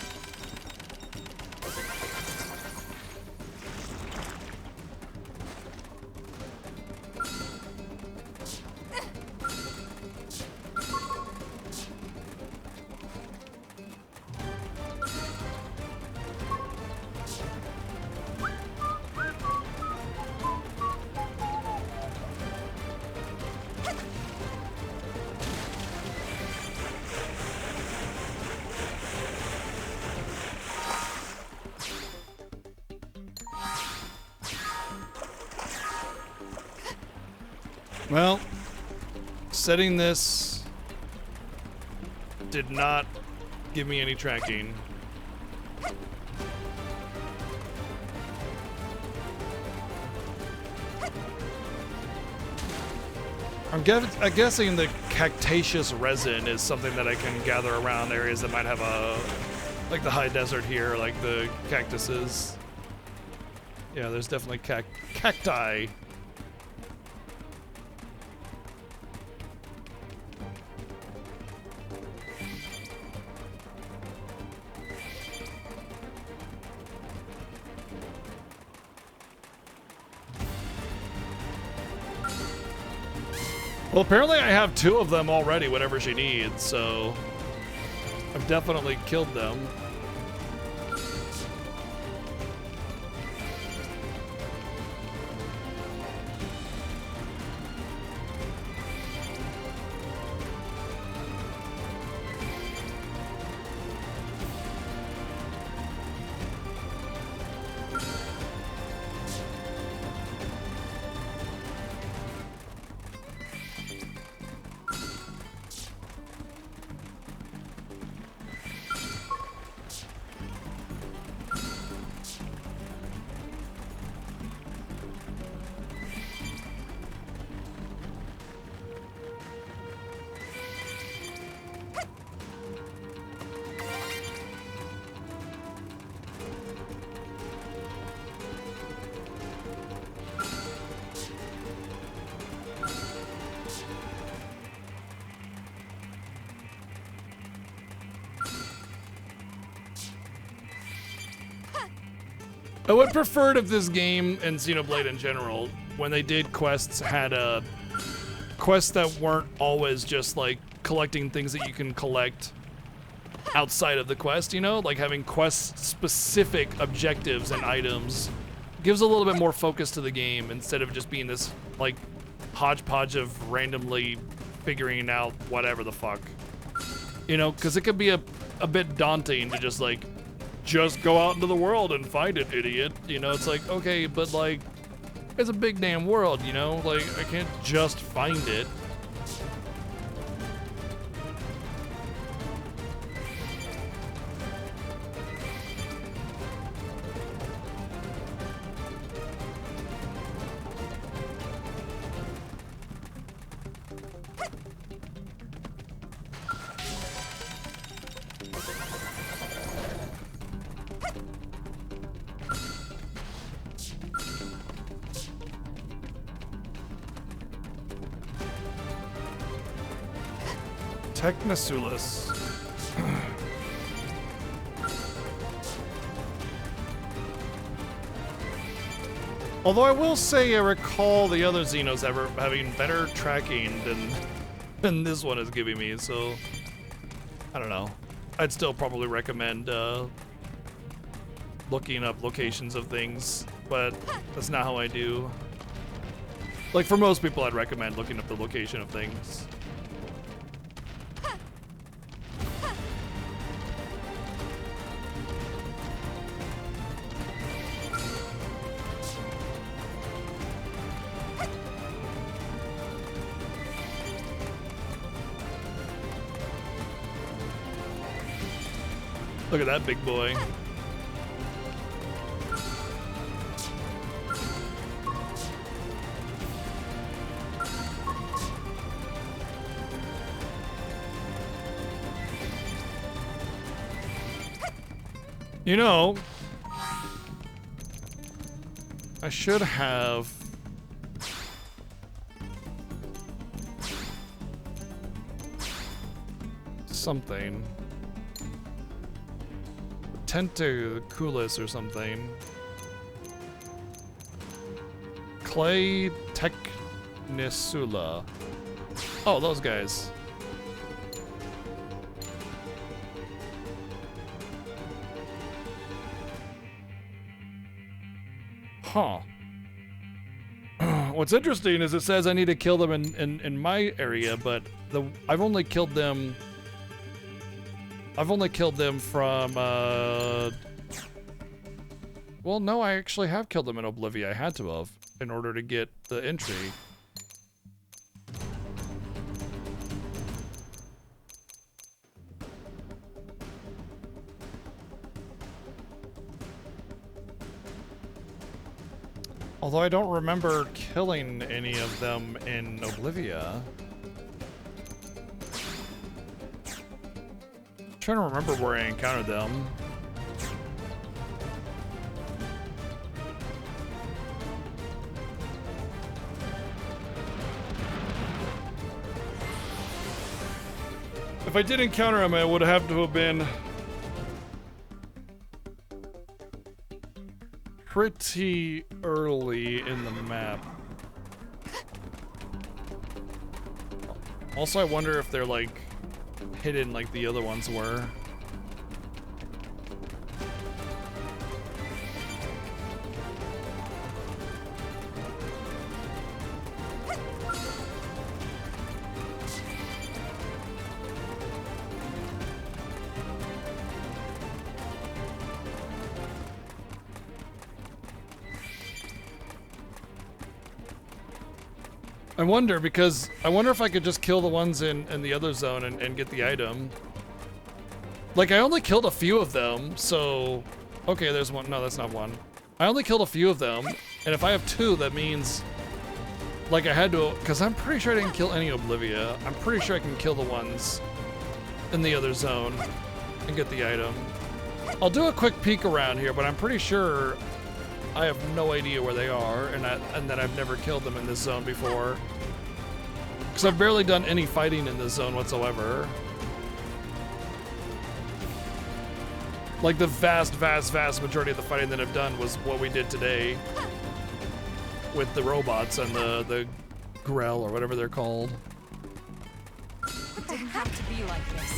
Well, setting this did not give me any tracking. I'm guessing the cactaceous resin is something that I can gather around areas that might have a, like the high desert here, like the cactuses. Yeah, there's definitely cacti. Well, apparently I have 2 of them already, whatever she needs, so I've definitely killed them. I would prefer it if this game and Xenoblade in general, when they did quests, had quests that weren't always just like collecting things that you can collect outside of the quest, you know? Like having quest-specific objectives and items gives a little bit more focus to the game instead of just being this like hodgepodge of randomly figuring out whatever the fuck. You know, because it could be a bit daunting to just like just go out into the world and find it, idiot. You know, it's like, okay, but like, it's a big damn world, you know? Like, I can't just find it. Technosulus. Although I will say I recall the other Xenos ever having better tracking than this one is giving me, so I don't know. I'd still probably recommend looking up locations of things, but that's not how I do. Like for most people, I'd recommend looking up the location of things. Look at that big boy. You know, I should have something. Tentaculus or something. Clay Technisula. Oh, those guys. Huh. What's interesting is it says I need to kill them in my area, but I've only killed them from, well, no, I actually have killed them in Oblivia. I had to have, in order to get the entry. Although I don't remember killing any of them in Oblivia. I'm trying to remember where I encountered them. If I did encounter them, it would have to have been pretty early in the map. Also, I wonder if they're like hidden like the other ones were. I wonder, because I wonder if I could just kill the ones in the other zone and get the item. Like, I only killed a few of them, so... Okay, there's one. No, that's not one. I only killed a few of them, and if I have two, that means... Like, I had to... Because I'm pretty sure I didn't kill any Oblivia. I'm pretty sure I can kill the ones in the other zone and get the item. I'll do a quick peek around here, but I'm pretty sure I have no idea where they are, and that I've never killed them in this zone before. Because I've barely done any fighting in this zone whatsoever. Like, the vast majority of the fighting that I've done was what we did today. With the robots and the Grell, or whatever they're called. It didn't have to be like this.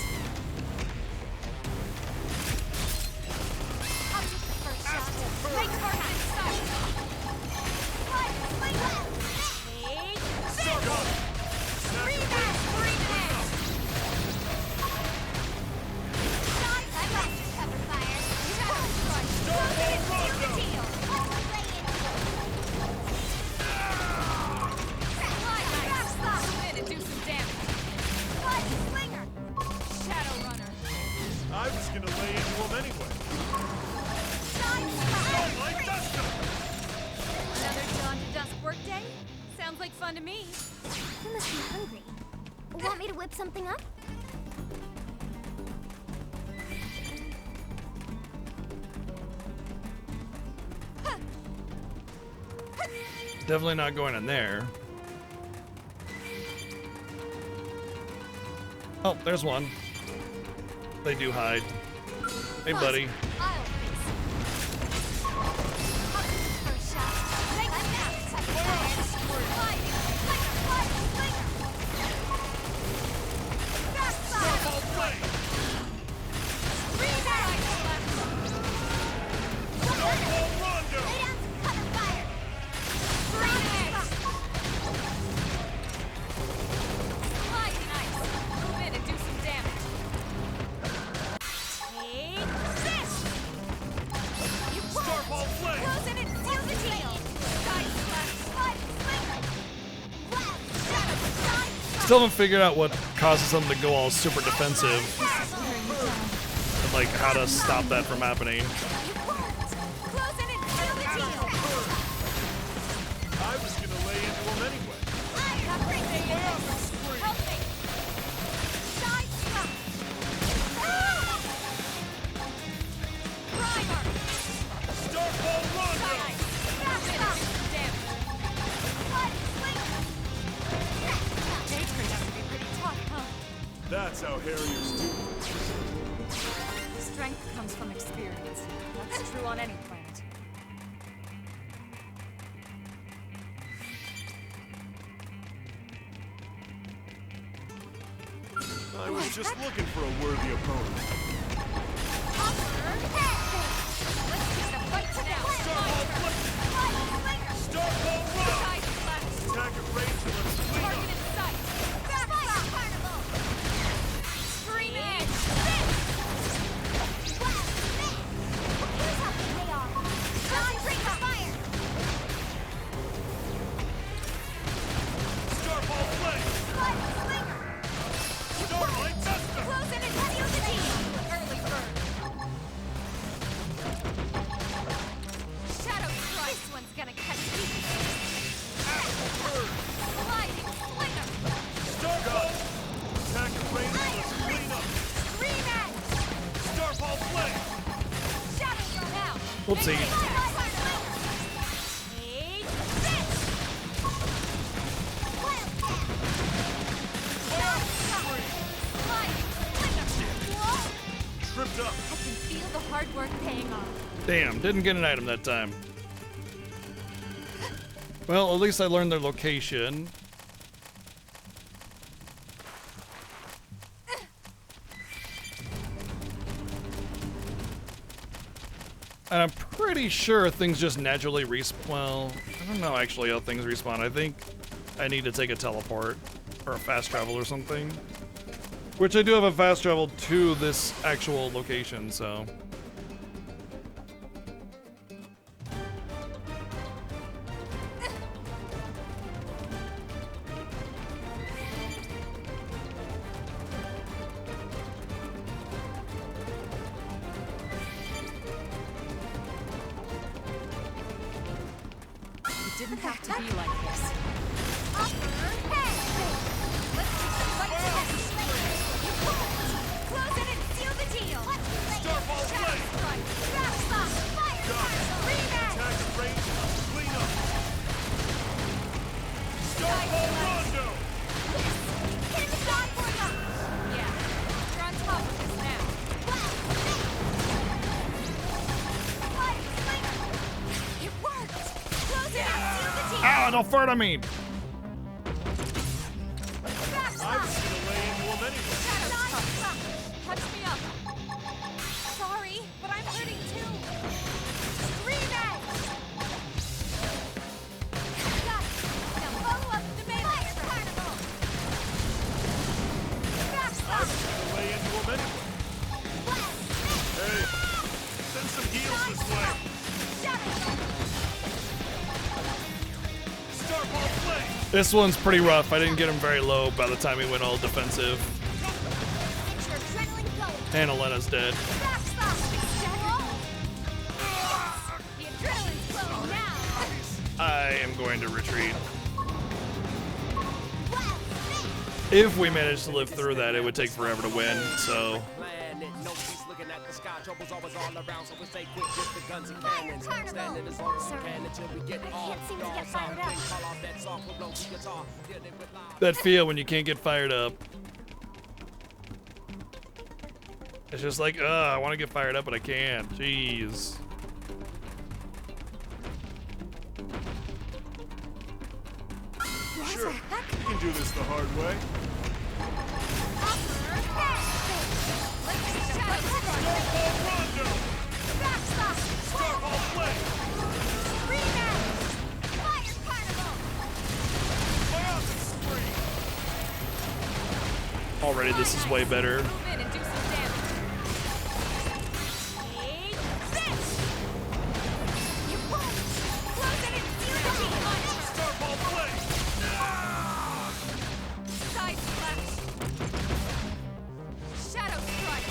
I was gonna lay into him anyway. Another dawn to dusk workday? Sounds like fun to me. You must be hungry. Want me to whip something up? Definitely not going in there. Oh, there's one. They do hide. Hey, buddy. Still haven't figured out what causes them to go all super defensive. And like how to stop that from happening. I was gonna lay into him anyway. That's how Harriers do. Strength comes from experience. That's true on any planet. I was just looking for a worthy opponent. This one's gonna catch me. Whoopsie. Tripped up. I can feel the hard work paying off. Damn, didn't get an item that time. Well, at least I learned their location. And I'm pretty sure things just naturally respawn. Well, I don't know actually how things respawn. I think I need to take a teleport or a fast travel or something. Which I do have a fast travel to this actual location, so. It didn't have to be like this. Close in and seal the deal. Starfall flame. Drop stop. Fire. Rematch. Attack and range. Clean up. Starfall Rondo. Hit the shot for you. Yeah, you're on top of this now. It worked. Close in and seal the deal. Ow, don't fart on me! I was gonna lay into him anyway. Touch me up. Sorry, but I'm hurting too. Rematch. Got it. Now follow up the melee carnival. I was gonna lay into him anyway. Hey, send some heals this way. Starfall flame. This one's pretty rough. I didn't get him very low by the time he went all defensive. And Elena's dead. The adrenaline's flowing now. I am going to retreat. If we manage to live through that, it would take forever to win, so. That feel when you can't get fired up. It's just like, I want to get fired up, but I can't. Jeez. Sure, you can do this the hard way. Starfall Rondo. Starfall flame. Fire carnival. Biotic spree. Already, this is way better. Move in and do some damage. You won't. Close in and seal the deal. Starfall flame. Side slash. Shadow strike.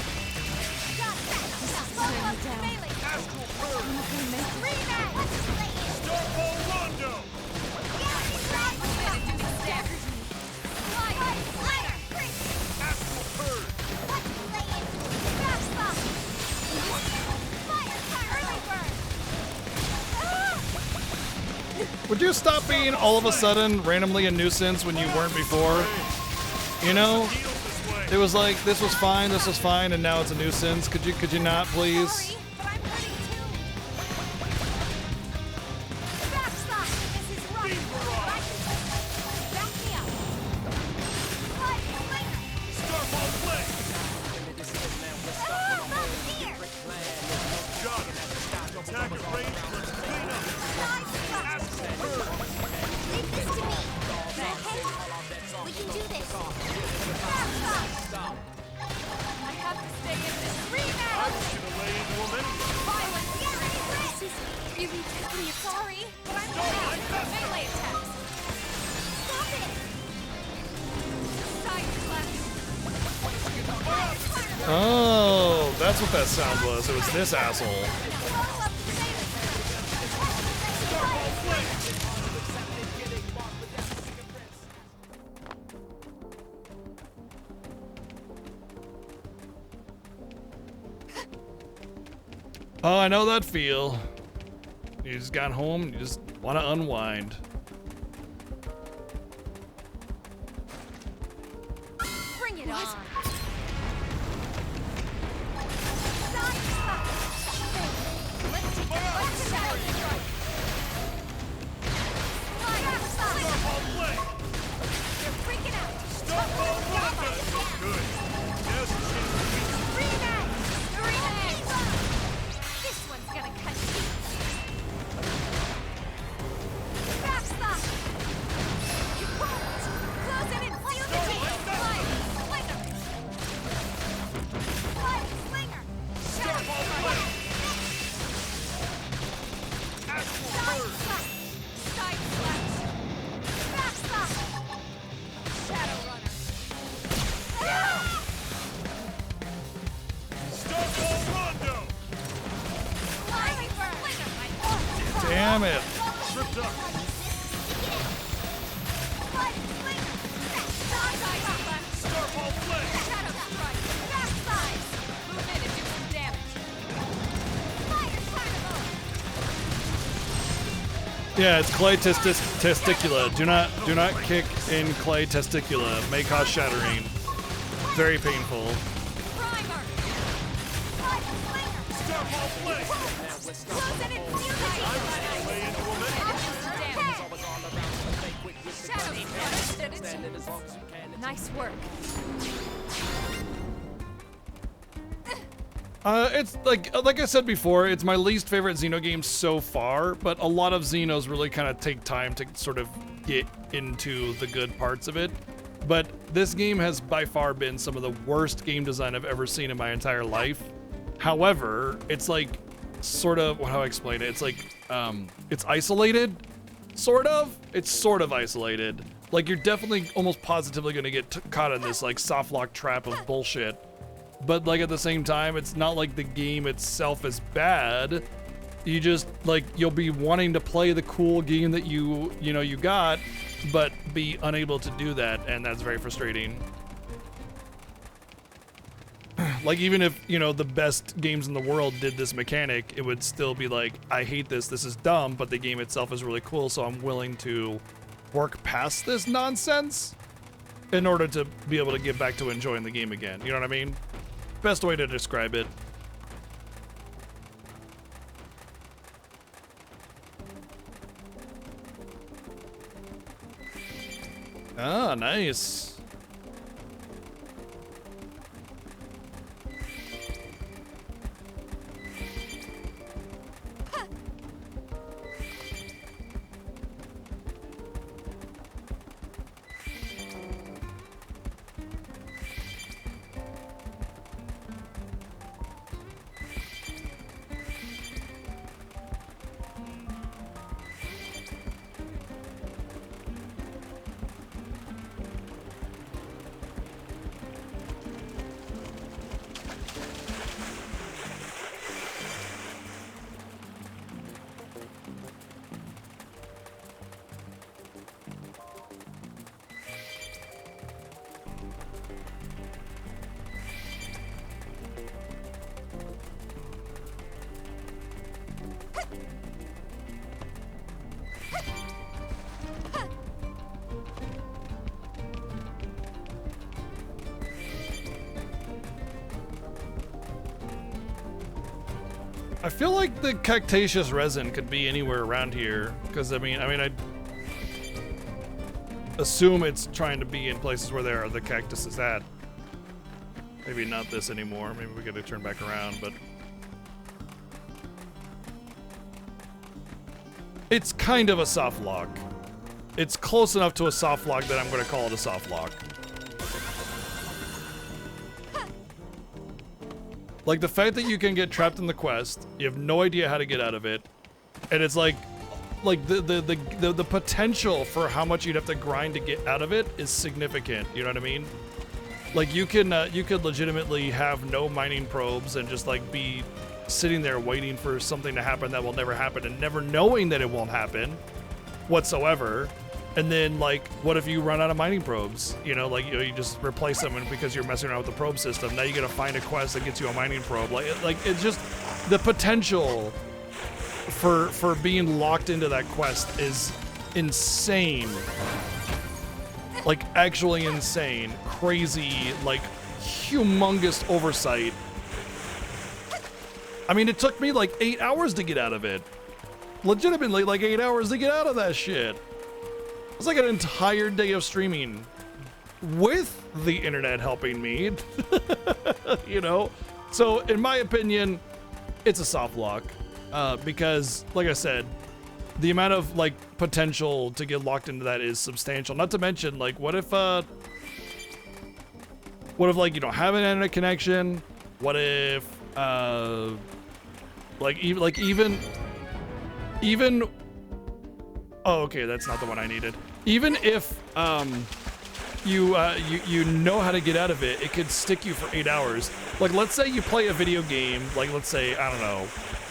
Got that. Follow up the melee. Astral purge. Rematch. Starfall Rondo. Move in and do some damage. Astral purge. Would you stop being all of a sudden randomly a nuisance when you weren't before? You know? It was like, this was fine, and now it's a nuisance. Could you not, please? Starfall flame. Got him. Attack and range. Let's clean up. Astral purge. Leave this to me. Okay? We can do this. I have to stay in this. I was gonna lay into him anyway. Violence. This is really taking it. Sorry, but I'm ready for melee attacks. Stop it. Side slash. Oh, that's what that sound was. It was this asshole. Follow up the melee. Starfall flame. Oh, I know that feel. You just got home, you just want to unwind. Bring it on. Damn it. Yeah, it's clay testicula. Do not kick in clay testicula. May cause shattering. Very painful. Nice work. It's like I said before, it's my least favorite Xeno game so far, but a lot of Xenos really kind of take time to sort of get into the good parts of it. But this game has by far been some of the worst game design I've ever seen in my entire life. However, it's like sort of, how do I explain it? It's like, it's isolated, sort of. It's sort of isolated. Like, you're definitely almost positively going to get caught in this like soft lock trap of bullshit. But like at the same time, it's not like the game itself is bad. You just like, you'll be wanting to play the cool game that you got, but be unable to do that, and that's very frustrating. Like, even if, the best games in the world did this mechanic, it would still be like, I hate this is dumb, but the game itself is really cool, so I'm willing to work past this nonsense in order to be able to get back to enjoying the game again. You know what I mean? Best way to describe it. Ah, nice. I feel like the cactaceous resin could be anywhere around here, because I mean, I assume it's trying to be in places where there are the cactuses at. Maybe not this anymore. Maybe we gotta turn back around, but it's kind of a soft lock. It's close enough to a soft lock that I'm gonna call it a soft lock. Like, the fact that you can get trapped in the quest, you have no idea how to get out of it, and it's like the potential for how much you'd have to grind to get out of it is significant. You know what I mean? Like, you could legitimately have no mining probes and just like be sitting there waiting for something to happen that will never happen, and never knowing that it won't happen whatsoever. And then, like, what if you run out of mining probes? You know, like, you just replace them and because you're messing around with the probe system. Now you gotta find a quest that gets you a mining probe. Like it's just the potential for being locked into that quest is insane. Like, actually insane. Crazy, like, humongous oversight. I mean, it took me like 8 hours to get out of it. Legitimately, like 8 hours to get out of that shit. It's like an entire day of streaming with the internet helping me, you know? So, in my opinion, it's a soft lock because, like I said, the amount of, like, potential to get locked into that is substantial. Not to mention, like, what if, like, you don't have an internet connection? What if, even, oh, okay, that's not the one I needed. Even if you know how to get out of it, it could stick you for 8 hours. Like, let's say you play a video game, like, let's say, I don't know,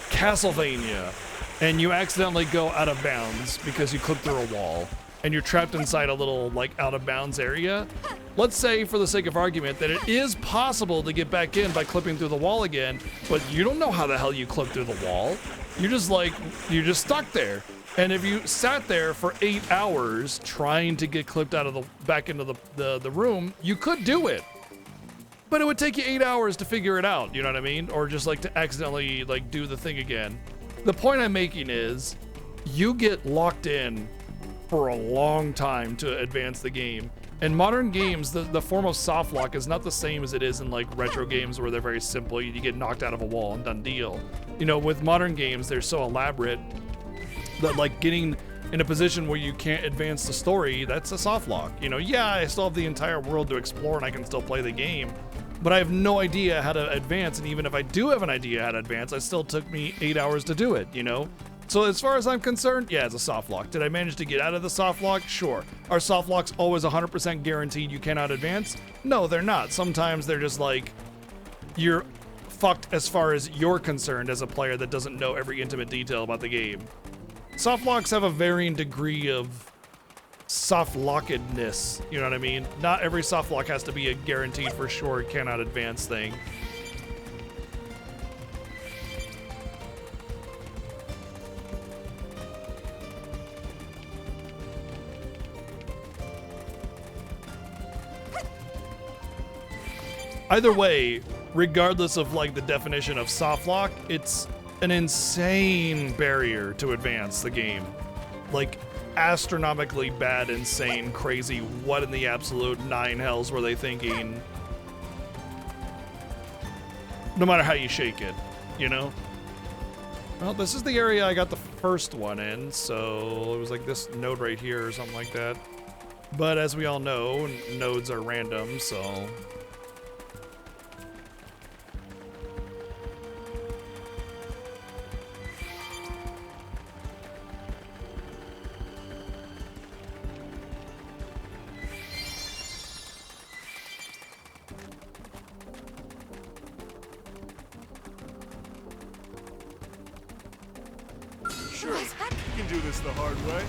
Castlevania, and you accidentally go out of bounds because you clipped through a wall, and you're trapped inside a little, like, out of bounds area. Let's say, for the sake of argument, that it is possible to get back in by clipping through the wall again, but you don't know how the hell you clipped through the wall. You're just stuck there. And if you sat there for 8 hours trying to get clipped out of back into the room, you could do it. But it would take you 8 hours to figure it out, you know what I mean? Or just like to accidentally like do the thing again. The point I'm making is you get locked in for a long time to advance the game. In modern games, the form of soft lock is not the same as it is in like retro games where they're very simple. You get knocked out of a wall and done deal. You know, with modern games, they're so elaborate that like getting in a position where you can't advance the story, that's a soft lock. You know, yeah, I still have the entire world to explore and I can still play the game, but I have no idea how to advance. And even if I do have an idea how to advance, it still took me 8 hours to do it, you know? So as far as I'm concerned, yeah, it's a soft lock. Did I manage to get out of the soft lock? Sure. Are soft locks always 100% guaranteed you cannot advance? No, they're not. Sometimes they're just like, you're fucked as far as you're concerned as a player that doesn't know every intimate detail about the game. Soft locks have a varying degree of soft lockedness, you know what I mean? Not every soft lock has to be a guaranteed for sure cannot advance thing. Either way, regardless of like the definition of soft lock, it's an insane barrier to advance the game. Like, astronomically bad, insane, crazy. What in the absolute nine hells were they thinking? No matter how you shake it, you know? Well, this is the area I got the first one in, so it was like this node right here or something like that. But as we all know, nodes are random, so... Sure, you can do this the hard way.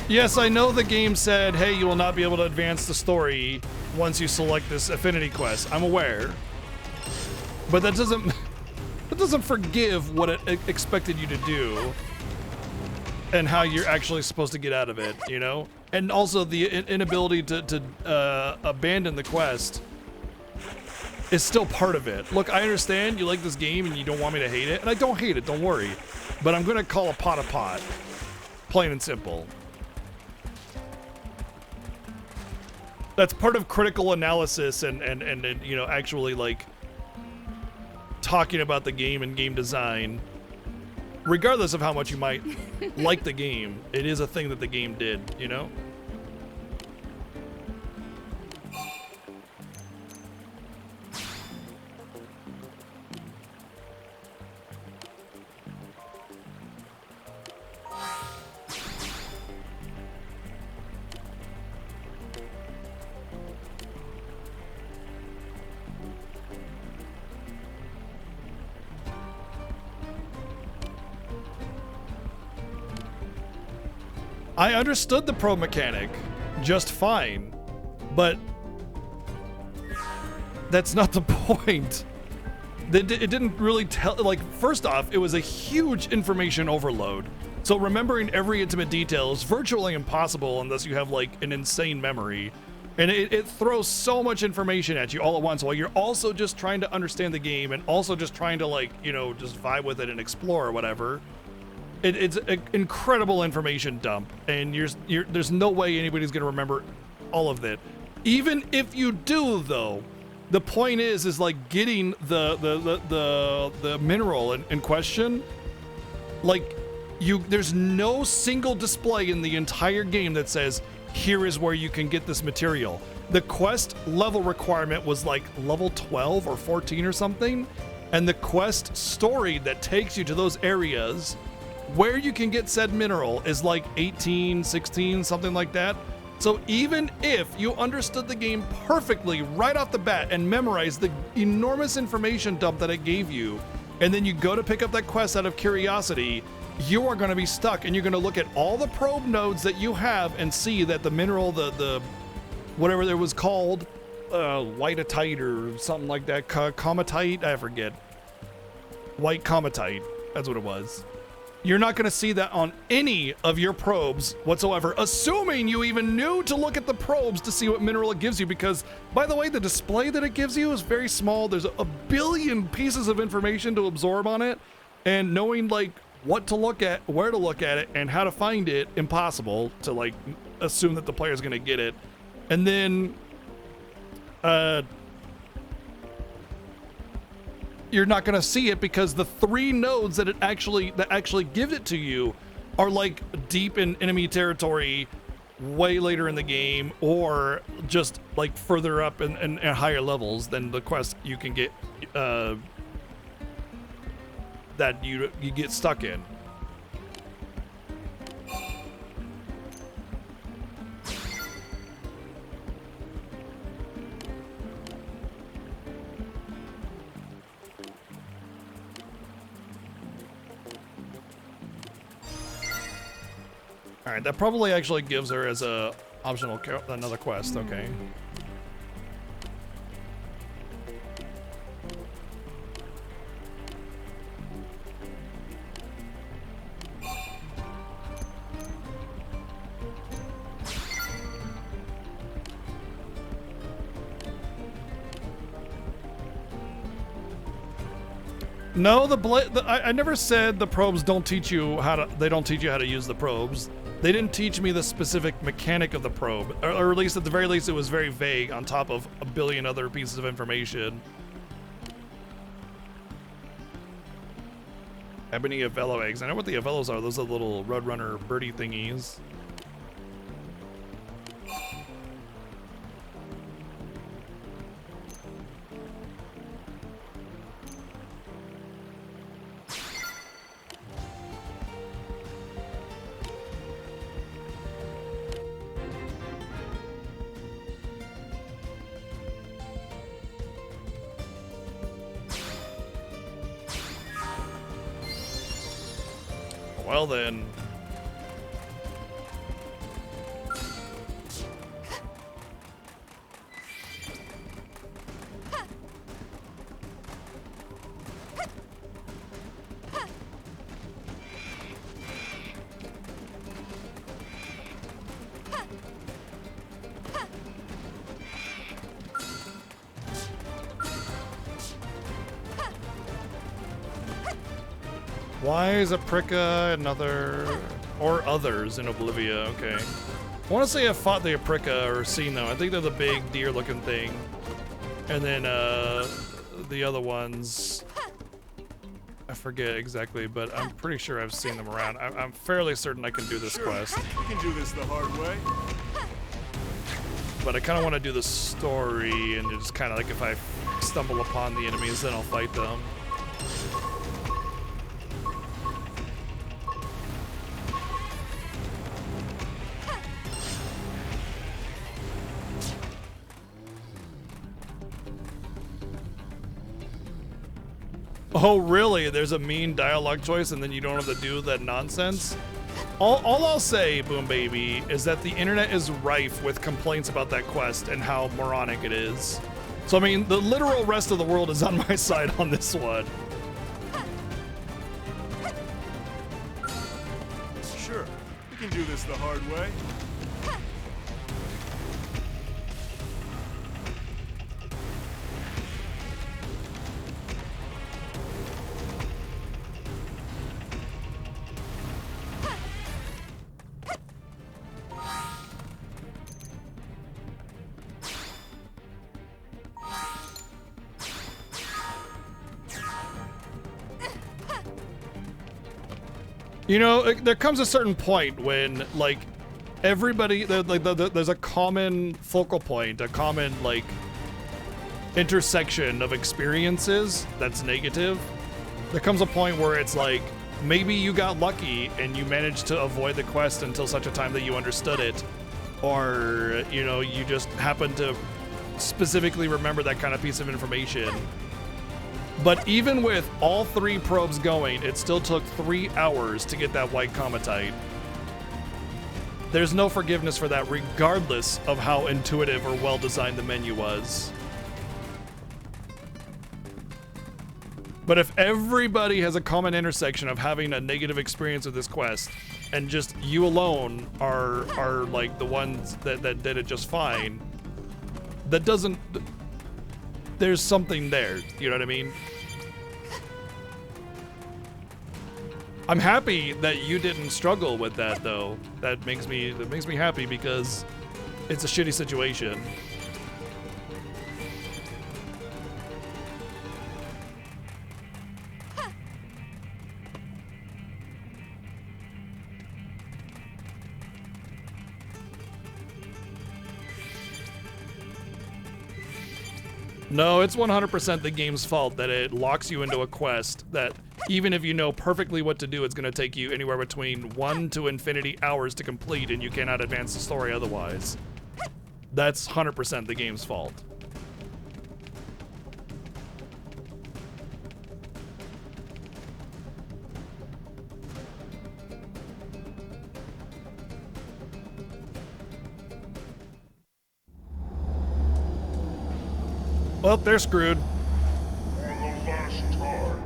Yes, I know the game said, hey, you will not be able to advance the story once you select this affinity quest. I'm aware. But that doesn't forgive what it expected you to do and how you're actually supposed to get out of it, you know? And also the inability to abandon the quest is still part of it. Look, I understand you like this game and you don't want me to hate it, and I don't hate it, don't worry. But I'm gonna call a pot, plain and simple. That's part of critical analysis and you know, actually like talking about the game and game design. Regardless of how much you might like the game, it is a thing that the game did, you know? I understood the probe mechanic just fine, but that's not the point. It didn't really tell, like, first off, it was a huge information overload. So remembering every intimate detail is virtually impossible unless you have, like, an insane memory. And it throws so much information at you all at once while you're also just trying to understand the game and also just trying to, like, you know, just vibe with it and explore or whatever. It's an incredible information dump, and there's no way anybody's gonna remember all of it. Even if you do, though, the point is like getting the mineral in question. Like, there's no single display in the entire game that says, here is where you can get this material. The quest level requirement was like level 12 or 14 or something, and the quest story that takes you to those areas where you can get said mineral is like 18, 16, something like that. So even if you understood the game perfectly right off the bat and memorized the enormous information dump that it gave you, and then you go to pick up that quest out of curiosity, you are going to be stuck, and you're going to look at all the probe nodes that you have and see that the mineral, the whatever it was called, whiteatite or something like that, comatite, I forget. White comatite, that's what it was. You're not going to see that on any of your probes whatsoever, assuming you even knew to look at the probes to see what mineral it gives you, because, by the way, the display that it gives you is very small. There's a billion pieces of information to absorb on it, and knowing, like, what to look at, where to look at it, and how to find it, impossible to, like, assume that the player's going to get it. And then, you're not going to see it because the 3 nodes that actually give it to you are like deep in enemy territory way later in the game, or just like further up in higher levels than the quest you can get that you get stuck in. All right, that probably actually gives her as a optional another quest. Okay. No, I never said the probes don't teach you how to. They don't teach you how to use the probes. They didn't teach me the specific mechanic of the probe, or at least at the very least, it was very vague on top of a billion other pieces of information. Ebony Avello eggs. I know what the Avellos are. Those are little Roadrunner birdie thingies. Well then. Why is a Aprika another, or others in Oblivia? Okay. I want to say I've fought the Aprika or seen them. I think they're the big deer-looking thing. And then the other ones, I forget exactly, but I'm pretty sure I've seen them around. I'm fairly certain I can do this quest. You can do this the hard way. But I kind of want to do the story, and just kind of like if I stumble upon the enemies, then I'll fight them. Oh, really? There's a mean dialogue choice and then you don't have to do that nonsense? All I'll say, Boom Baby, is that the internet is rife with complaints about that quest and how moronic it is. So, I mean, the literal rest of the world is on my side on this one. Sure, we can do this the hard way. You know, there comes a certain point when, like, everybody, there's a common focal point, a common, like, intersection of experiences that's negative. There comes a point where it's like, maybe you got lucky and you managed to avoid the quest until such a time that you understood it. Or, you know, you just happened to specifically remember that kind of piece of information. But even with all 3 probes going, it still took 3 hours to get that white cometite. There's no forgiveness for that, regardless of how intuitive or well-designed the menu was. But if everybody has a common intersection of having a negative experience with this quest, and just you alone are like the ones that did it just fine, that doesn't... There's something there, you know what I mean? I'm happy that you didn't struggle with that, though. That makes me happy because it's a shitty situation. No, it's 100% the game's fault that it locks you into a quest that, even if you know perfectly what to do, it's going to take you anywhere between 1 to infinity hours to complete, and you cannot advance the story otherwise. That's 100% the game's fault. Well, they're screwed. For the last time.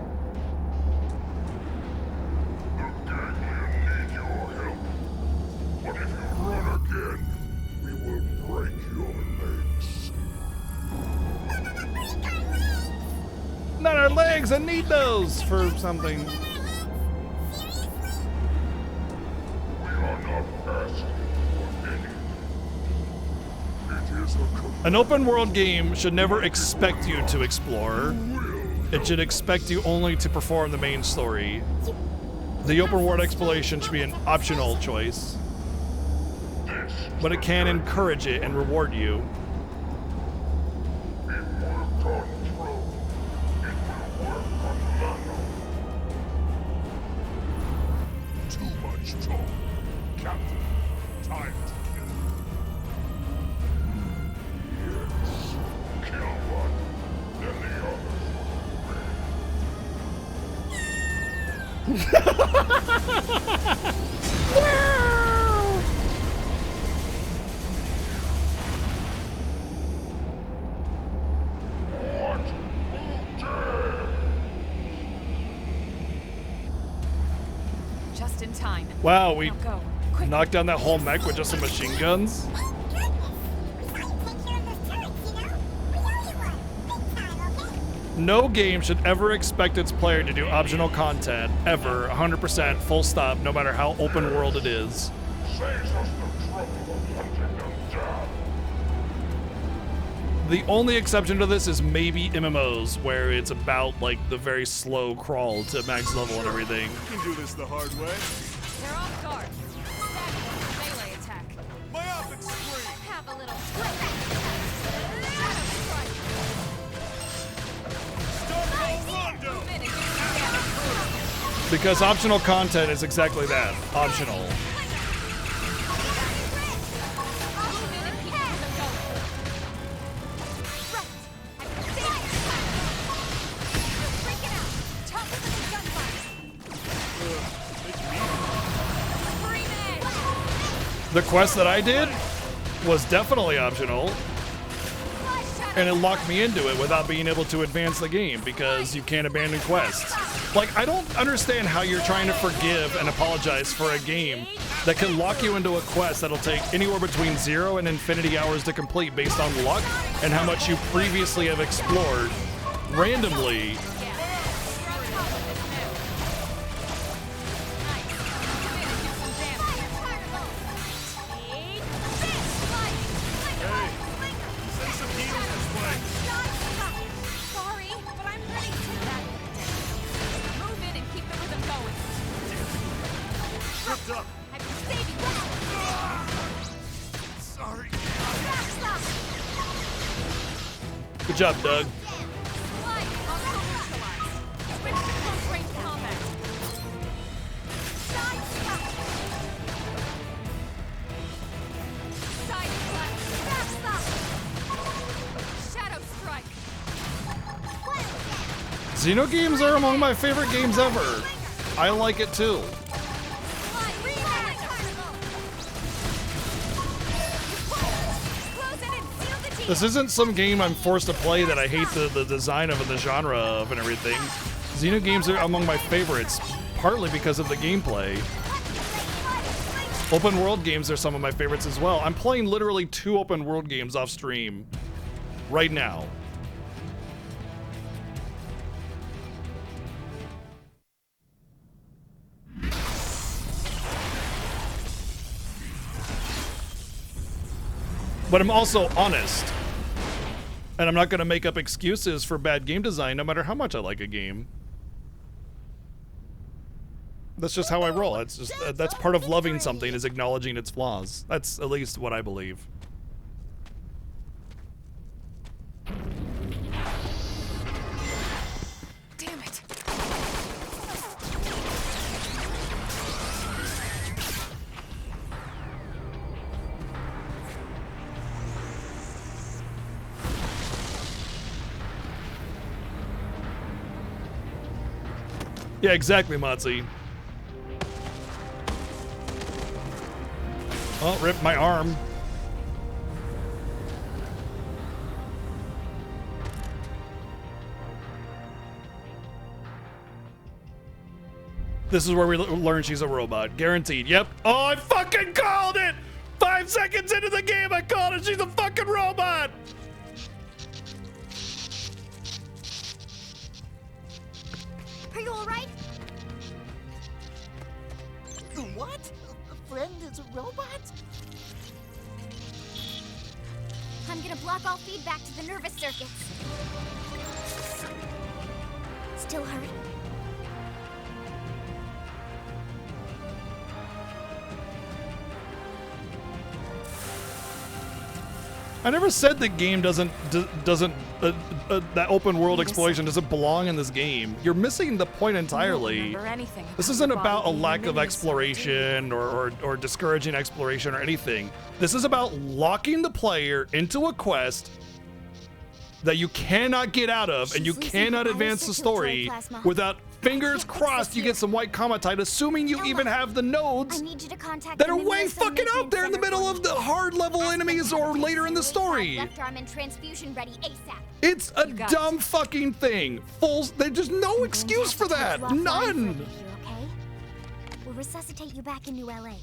The gang will need your help. But if you run again, we will break your legs. Not our legs! I need those for something. We are not asking for any. It is a command. An open world game should never expect you to explore. It should expect you only to perform the main story. The open world exploration should be an optional choice, but it can encourage it and reward you. It worked on Pro. It will work on Nano. Too much talk. Captain, time to kill. Yes. Kill one, then the others Just in time. Wow, we Now go. Quick. knocked down that whole mech with just some machine guns? No game should ever expect its player to do optional content, ever, 100%, full stop, no matter how open world it is. saves us the trouble of hunting them down. The only exception to this is maybe MMOs, where it's about, like, the very slow crawl to max level and everything. We can do this the hard way. They're off guard. Stagger melee attack. Myopic screen! Have a little Because optional content is exactly that, optional. The quest that I did was definitely optional, and it locked me into it without being able to advance the game because you can't abandon quests. Like, I don't understand how you're trying to forgive and apologize for a game that can lock you into a quest that'll take anywhere between 0 and infinity hours to complete based on luck and how much you previously have explored randomly. Sorry, but I'm ready to. Move in and keep the rhythm going. Tripped up. I've been saving you. Sorry. Good job, Doug. Slide, also neutralize. Switch to close range combat. Side stop. Side slash. Back stop. Shadow strike. Xeno games are among my favorite games ever. I like it too. This isn't some game I'm forced to play that I hate the design of and the genre of and everything. Xeno games are among my favorites, partly because of the gameplay. Open world games are some of my favorites as well. I'm playing literally 2 open world games off stream right now. But I'm also honest. And I'm not going to make up excuses for bad game design no matter how much I like a game. That's just how I roll. It's just that's part of loving something, is acknowledging its flaws. That's at least what I believe. Damn it. Yeah, exactly, Motzi. Oh, ripped my arm. This is where we learn she's a robot. Guaranteed. Yep. Oh, I fucking called it! 5 seconds into the game, I called it. She's a fucking robot! Are you alright? What? A friend is a robot? I'm gonna block all feedback to the nervous circuits. Still hurt? I never said the game doesn't that open world exploration doesn't belong in this game. You're missing the point entirely. This isn't about a lack of exploration or discouraging exploration or anything. This is about locking the player into a quest that you cannot get out of, and you cannot advance the story without, fingers crossed, you get some white comatite, assuming you even have the nodes that are way fucking out there in the middle of the hard level enemies or later in the story. Left arm and transfusion ready ASAP. It's a dumb fucking thing. There's just no excuse for that. None. Okay? We'll resuscitate you back in New LA.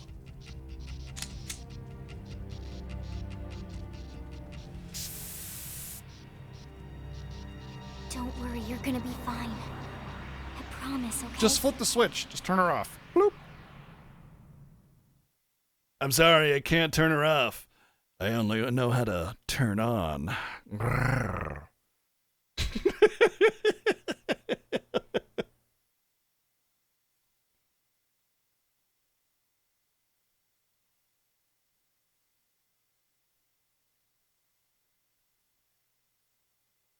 Don't worry, you're gonna be fine. I promise, okay? Just flip the switch. Just turn her off. Bloop. I'm sorry, I can't turn her off. I only know how to turn on.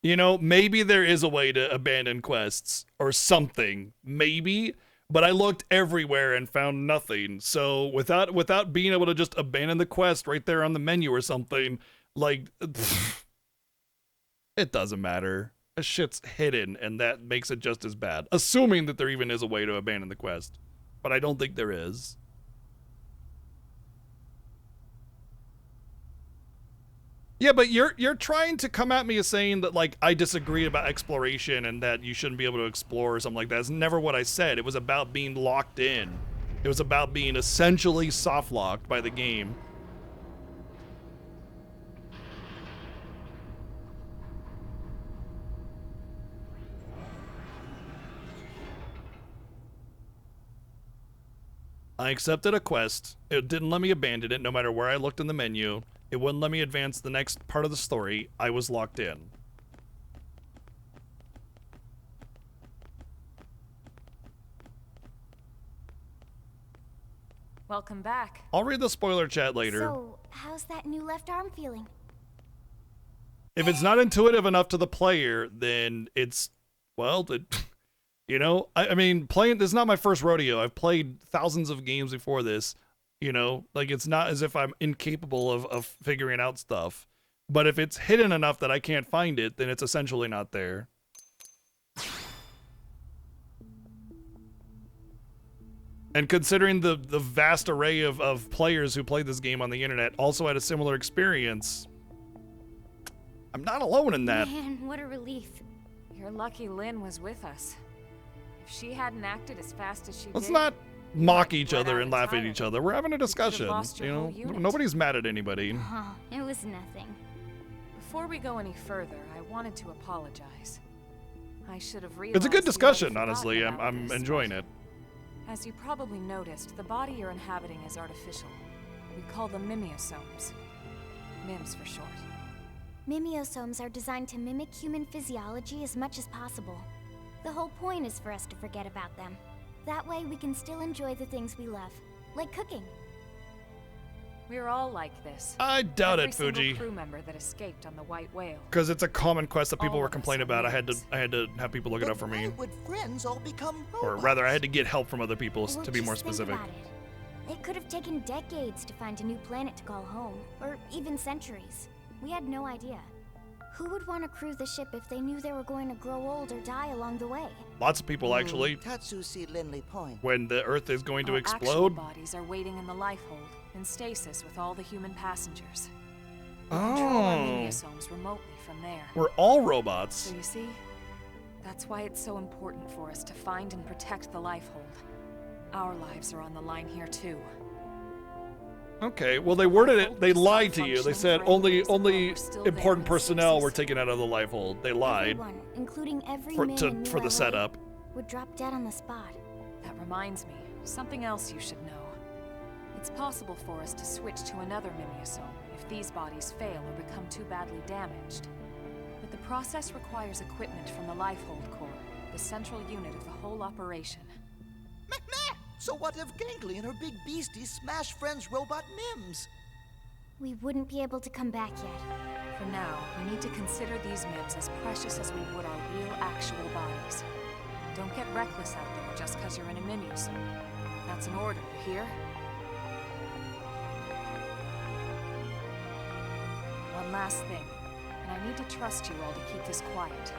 You know, maybe there is a way to abandon quests or something. Maybe. But I looked everywhere and found nothing. So without being able to just abandon the quest right there on the menu or something, like, it doesn't matter. A shit's hidden, and that makes it just as bad. Assuming that there even is a way to abandon the quest. But I don't think there is. Yeah, but you're trying to come at me as saying that like I disagree about exploration and that you shouldn't be able to explore or something like that. That's never what I said. It was about being locked in. It was about being essentially soft locked by the game. I accepted a quest. It didn't let me abandon it no matter where I looked in the menu. It wouldn't let me advance the next part of the story. I was locked in. Welcome back. I'll read the spoiler chat later. So, how's that new left arm feeling? If it's not intuitive enough to the player, then it's, well, you know, I mean, this is not my first rodeo. I've played thousands of games before this, you know, like it's not as if I'm incapable of figuring out stuff. But if it's hidden enough that I can't find it, then it's essentially not there. And considering the vast array of players who played this game on the internet also had a similar experience, I'm not alone in that. Man, what a relief. You're lucky Lynn was with us. If she hadn't acted as fast as she Let's did... not mock each other and laugh at each other. We're having a discussion, you know? Nobody's mad at anybody. Oh, it was nothing. Before we go any further, I wanted to apologize. I should have realized... It's a good you discussion, hadn't honestly. forgotten about I'm this, enjoying but it. As you probably noticed, the body you're inhabiting is artificial. We call them mimeosomes. MIMS for short. Mimeosomes are designed to mimic human physiology as much as possible. The whole point is for us to forget about them. That way we can still enjoy the things we love, like cooking. We're all like this. I doubt Every it, Fuji. single crew member that escaped on the White Whale. Because it's a common quest that people All were of us complaining are about. I had MIMS. to have people look it up for me. Why would friends all become Or robots? rather, I had to get help from other people Well, to be more just think specific. about it. It could have taken decades to find a new planet to call home, or even centuries. We had no idea. Who would want to crew the ship if they knew they were going to grow old or die along the way? Lots of people, actually. Tatsu see Linley Point. When the Earth is going to Our actual explode. bodies are waiting in the life hold, in stasis with all the human passengers. We control our Oh. mimeosomes remotely from there. We're all robots. So you see, that's why it's so important for us to find and protect the life hold. Our lives are on the line here too. Okay, well they worded it, they lied to you. They said only important personnel were taken out of the life hold. They lied Everyone, including every for, man to, in for the New LA, setup. would drop dead on the spot. That reminds me, something else you should know. It's possible for us to switch to another mimeosome if these bodies fail or become too badly damaged. But the process requires equipment from the Lifehold Core, the central unit of the whole operation. Meh! So what if Gangly and her big beastie smash Friends' robot Mims? We wouldn't be able to come back yet. For now, we need to consider these MIMs as precious as we would our real, actual bodies. Don't get reckless out there just because you're in a mimeosome. That's an order, you hear? One last thing, and I need to trust you all to keep this quiet.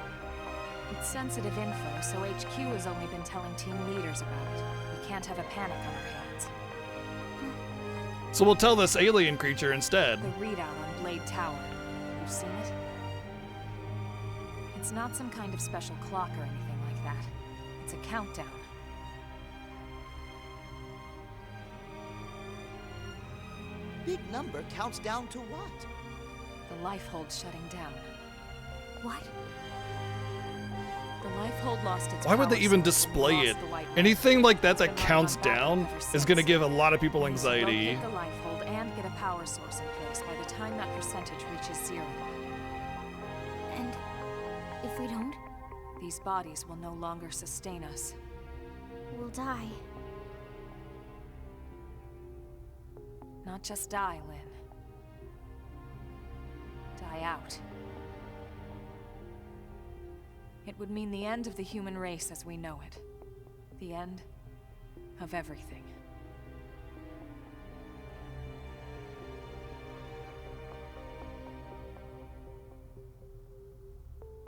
It's sensitive info, so HQ has only been telling team leaders about it. We can't have a panic on our hands. So we'll tell this alien creature instead. The readout on Blade Tower. You've seen it? It's not some kind of special clock or anything like that. It's a countdown. Big number counts down to what? The Lifehold shutting down. What? The Lifehold lost its Why would they power even source and display lost it? the White Whale. Anything like that that It's been counts running on down backup ever is going to since. give a lot of people We need to anxiety. locate the Lifehold and get a power source in place by the time that percentage reaches 0. And if we don't, These bodies will no longer sustain us. we'll die. Not just die, Lynn. Die out. It would mean the end of the human race as we know it. The end of everything.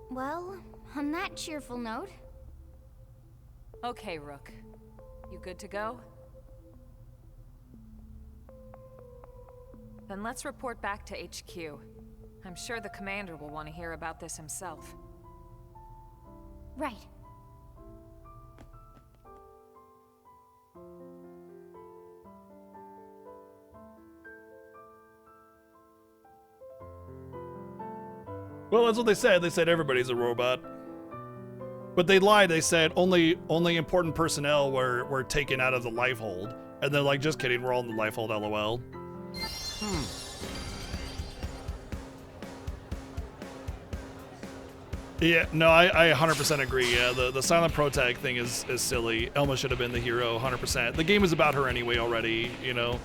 Well, on that cheerful note, Okay, Rook. You good to go? Then let's report back to HQ. I'm sure the commander will want to hear about this himself. Right. Well, that's what they said. They said everybody's a robot. But they lied. They said only important personnel were taken out of the life hold. And they're like, just kidding, we're all in the life hold, LOL. Yeah, no, I 100% agree. Yeah, the silent protag thing is silly. Elma should have been the hero, 100%. The game is about her anyway already, you know.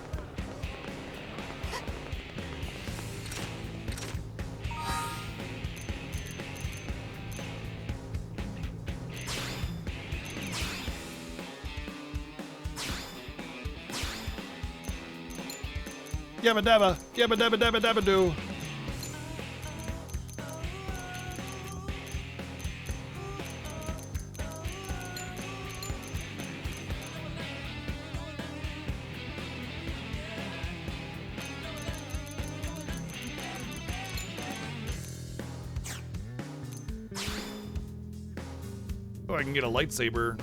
Yabba dabba dabba dabba doo. Oh, I can get a lightsaber.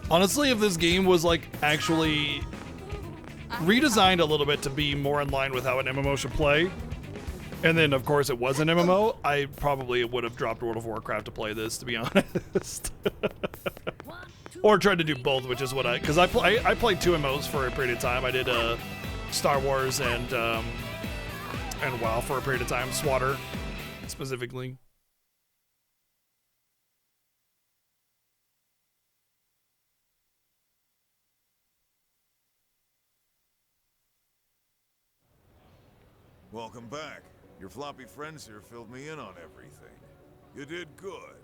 Honestly, if this game was like actually redesigned a little bit to be more in line with how an MMO should play, and then of course it was an MMO, I probably would have dropped World of Warcraft to play this, to be honest. Or tried to do both, which is what because I played 2 MMOs for a period of time. I did Star Wars and WoW for a period of time, SWATer specifically. Welcome back. Your floppy friends here filled me in on everything. You did good.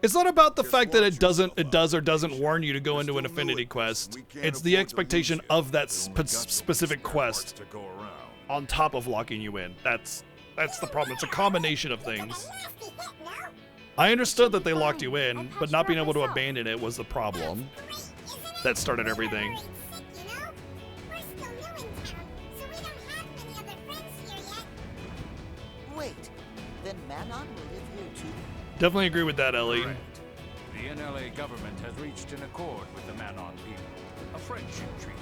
It's not about the fact that it does or doesn't warn you to go into an affinity quest. It's the expectation of that specific quest on top of locking you in. That's the problem. It's a combination of things. I understood that they locked you in, but not being able to abandon it was the problem. That started everything. Wait, then Manon will live here too? Definitely agree with that, Ellie. Correct. The NLA government has reached an accord with the Manon people. A friendship treaty.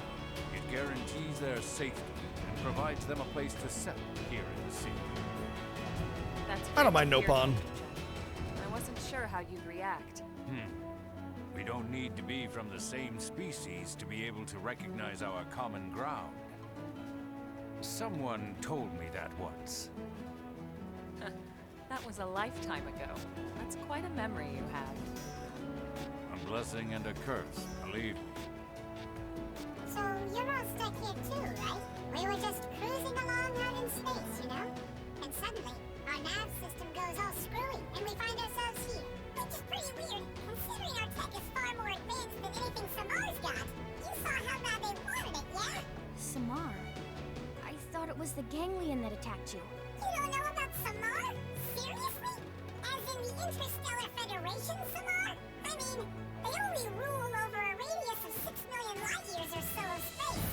It guarantees their safety and provides them a place to settle here in the city. I don't mind Nopon. I wasn't sure how you'd react. We don't need to be from the same species to be able to recognize our common ground. Someone told me that once. That was a lifetime ago. That's quite a memory you have. A blessing and a curse, believe me. So you're all stuck here too, right? We were just cruising along out in space, you know? And suddenly, our nav system goes all screwy, and we find ourselves here. Which is pretty weird, considering our tech is far more advanced than anything Samar's got. You saw how bad they wanted it, yeah? Samar? I thought it was the ganglion that attacked you. You don't know about Samar? Seriously? As in the Interstellar Federation, Samar? I mean, they only rule over a radius of 6 million light years or so of space.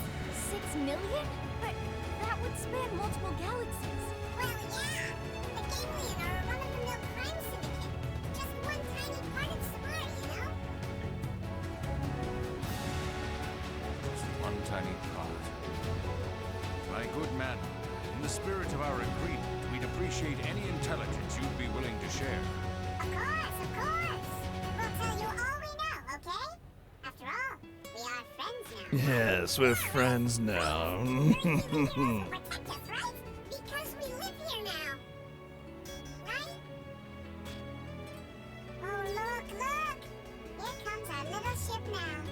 6 million? But that would span multiple galaxies. Well, yeah. The Ganglion are a run-of-the-mill crime syndicate. Just one tiny part of Samar, you know? Just one tiny part. My good man, in the spirit of our agreement, we'd appreciate any intelligence you'd be willing to share. Of course, of course. We'll tell you all we know, okay? After all, we are friends now. Yes, we're friends now. Protect us, right? Because we live here now. Right? Oh, look, look! Here comes our little ship now.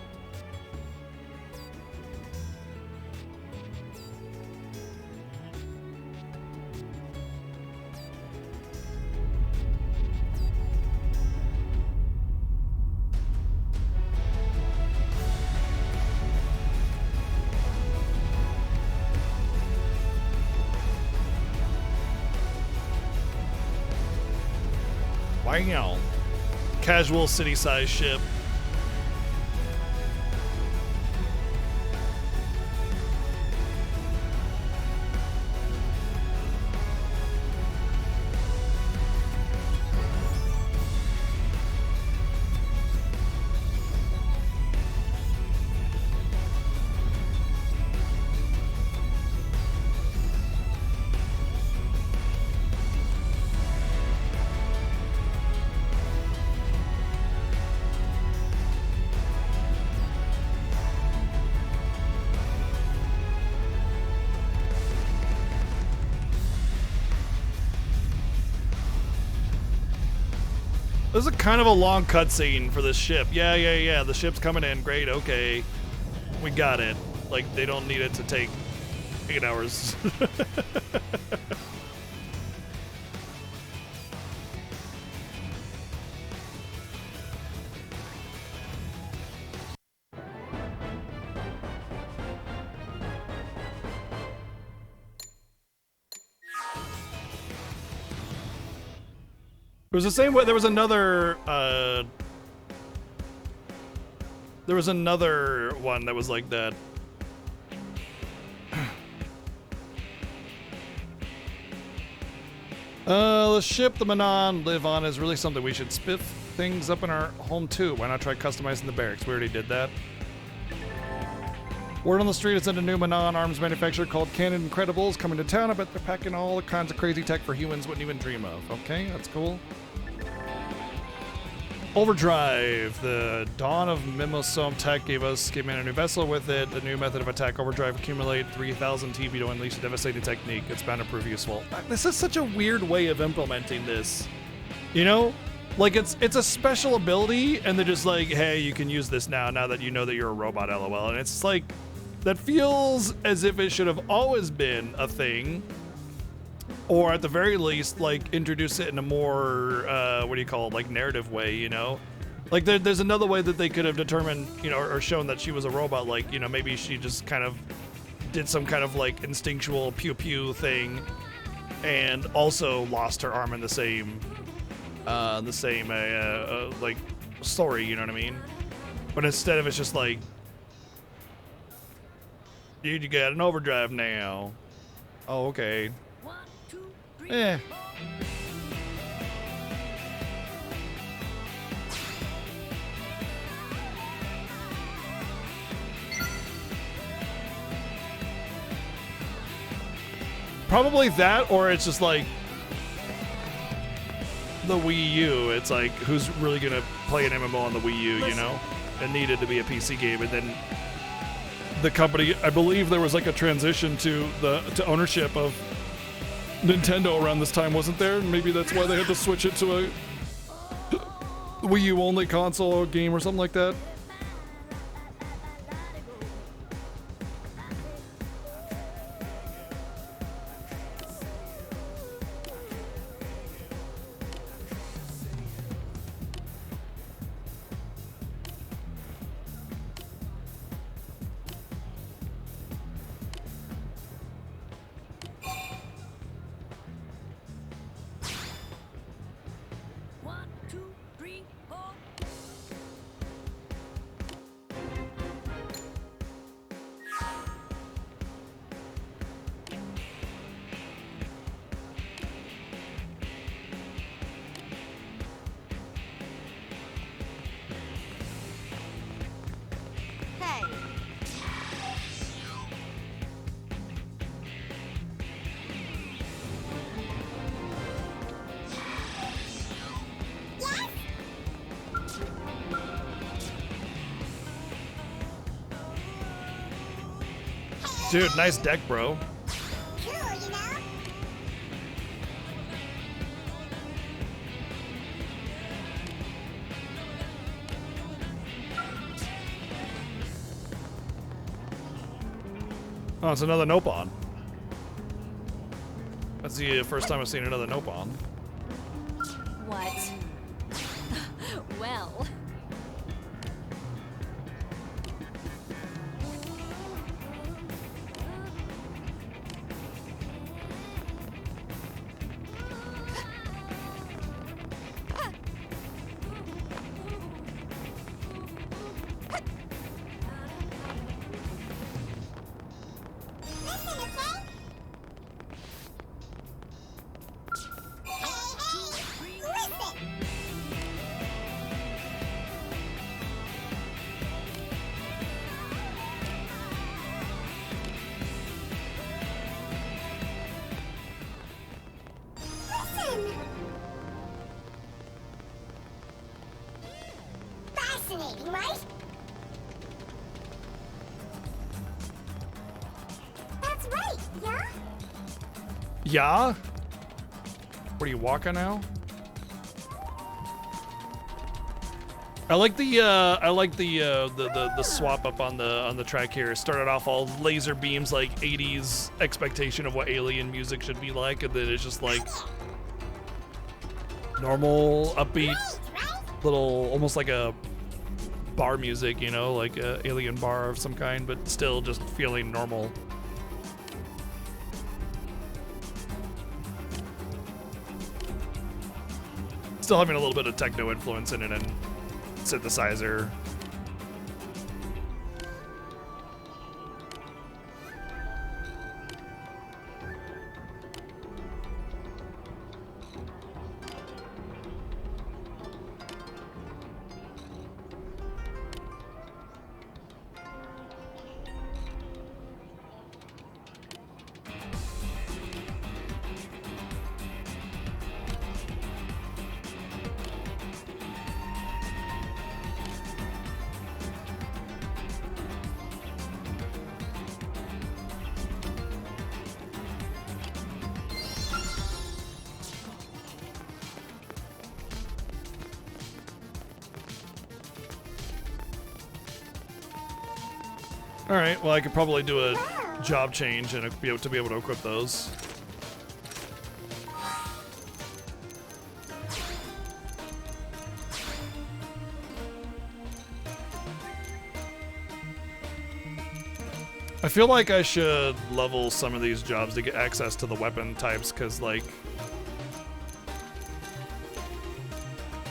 Wow. Casual city-sized ship. This is kind of a long cutscene for this ship. Yeah. The ship's coming in. Great. Okay. We got it. Like, they don't need it to take 8 hours. It was the same way. There was another one that was like that. The ship the Manon live on is really something. We should spiff things up in our home too. Why not try customizing the barracks? We already did that. Word on the street is that a new Manon arms manufacturer called Canon Incredibles coming to town. I bet they're packing all the kinds of crazy tech for humans wouldn't even dream of. Okay, that's cool. Overdrive. The dawn of Mimosome tech gave me a new vessel with it. A new method of attack. Overdrive. Accumulate 3,000 TP to unleash a devastating technique. It's bound to prove useful. This is such a weird way of implementing this. You know? Like, it's a special ability, and they're just like, hey, you can use this now that you know that you're a robot, lol. And it's like, that feels as if it should have always been a thing. Or at the very least, like, introduce it in a more, what do you call it, like, narrative way, you know? Like, there's another way that they could have determined, you know, or shown that she was a robot, like, you know, maybe she just kind of did some kind of, like, instinctual pew-pew thing, and also lost her arm in the same, like, story, you know what I mean? But instead of it's just like, dude, you got an overdrive now. Oh, okay. Eh. Probably that, or it's just like the Wii U. It's like, who's really gonna play an MMO on the Wii U, you know? It needed to be a PC game, and then the company, I believe there was like a transition to ownership of Nintendo around this time, wasn't there? Maybe that's why they had to switch it to a Wii U only console or game or something like that. Dude, nice deck, bro. Cool, you know? Oh, it's another Nopon. That's the first time I've seen another Nopon. What? Well. Fascinating, right? That's right, yeah? Yeah? What are you walking now? I like the swap up on the track here. It started off all laser beams, like 80s expectation of what alien music should be like, and then it's just like normal, upbeat, little, almost like a bar music, you know, like a alien bar of some kind, but still just feeling normal. Still having a little bit of techno influence in it and synthesizer. All right, well, I could probably do a job change and be able to equip those. I feel like I should level some of these jobs to get access to the weapon types, because, like,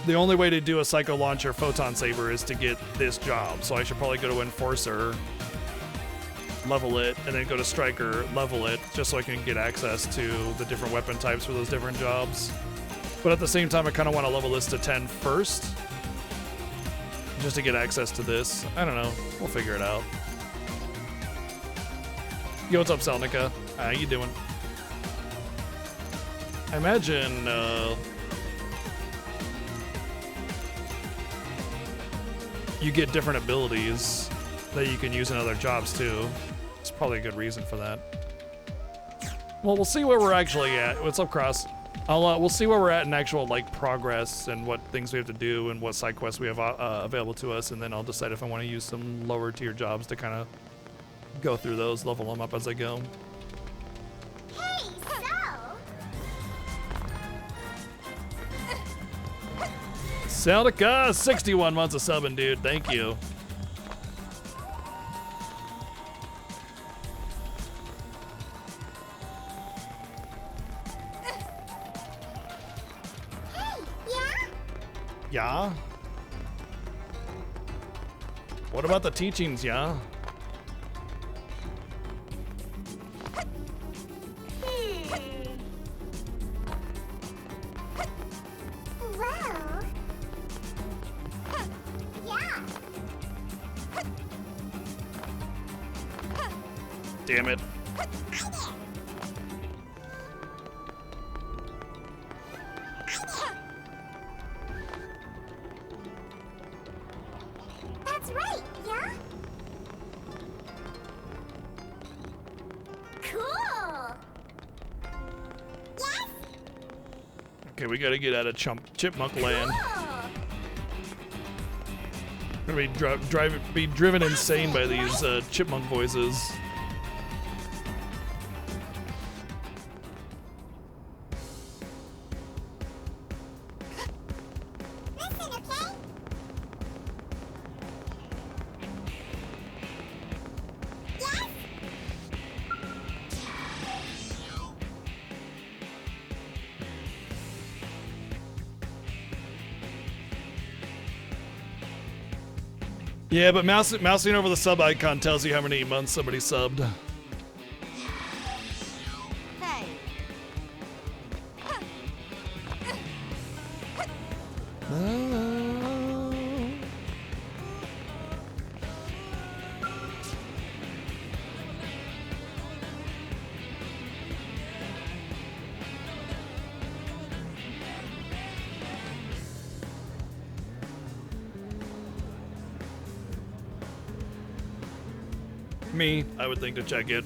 the only way to do a Psycho Launcher Photon Saber is to get this job, so I should probably go to Enforcer, level it, and then go to Striker, level it, just so I can get access to the different weapon types for those different jobs. But at the same time, I kind of want to level this to 10 first, just to get access to this. I don't know. We'll figure it out. Yo, what's up, Selnica? How you doing? I imagine, you get different abilities that you can use in other jobs too. It's probably a good reason for that. Well, we'll see where we're actually at. What's up, Cross? We'll see where we're at in actual, like, progress and what things we have to do and what side quests we have available to us, and then I'll decide if I want to use some lower tier jobs to kind of go through those, level them up as I go. Hey, so? Celtica, 61 months of subbing, dude. Thank you. Yeah? What about the teachings, yeah? Well, yeah. Damn it. That's right, yeah? Cool. Yes. Okay, we gotta get out of Chipmunk Land. We're gonna be driven insane by these chipmunk voices. Yeah, but mousing over the sub icon tells you how many months somebody subbed. Hey. Me, I would think to check it.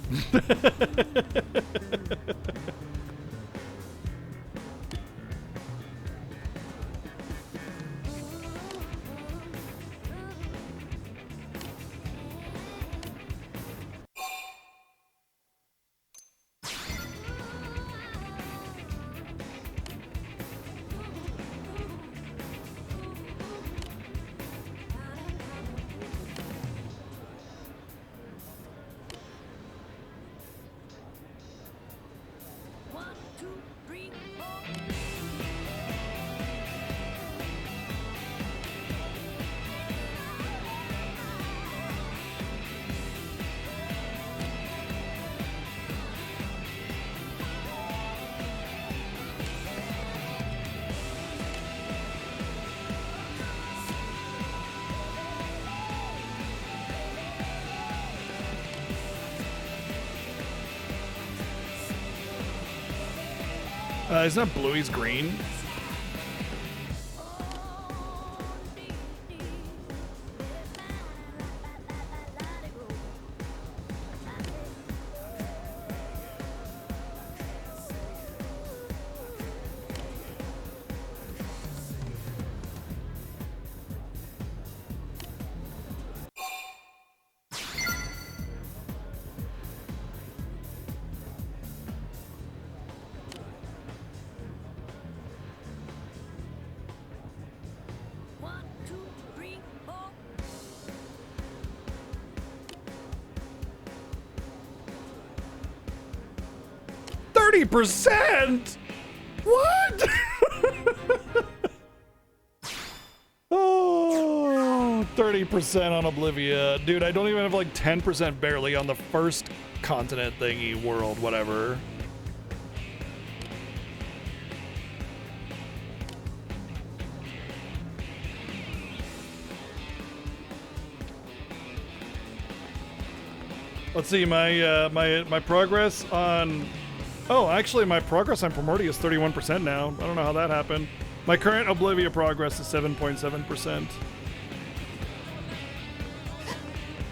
It's not blue, he's green. One, two, three, four. 30%? What? Oh, 30% on Oblivia. Dude, I don't even have like 10% barely on the first continent thingy, world, whatever. Let's see, my progress on... Oh, actually, my progress on Primordia is 31% now. I don't know how that happened. My current Oblivia progress is 7.7%.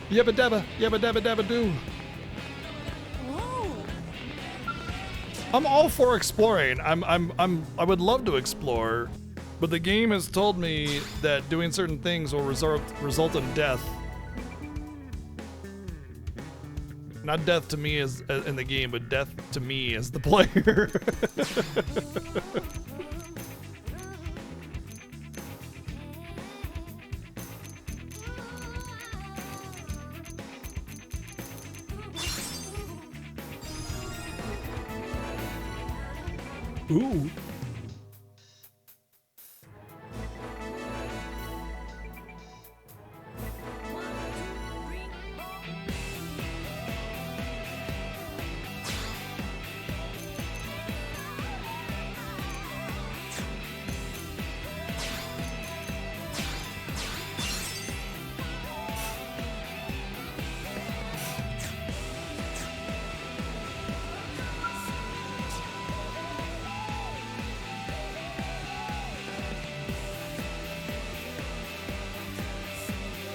Yabba dabba doo. Whoa. I'm all for exploring. I would love to explore, but the game has told me that doing certain things will result in death. Not death to me as in the game, but death to me as the player. Ooh.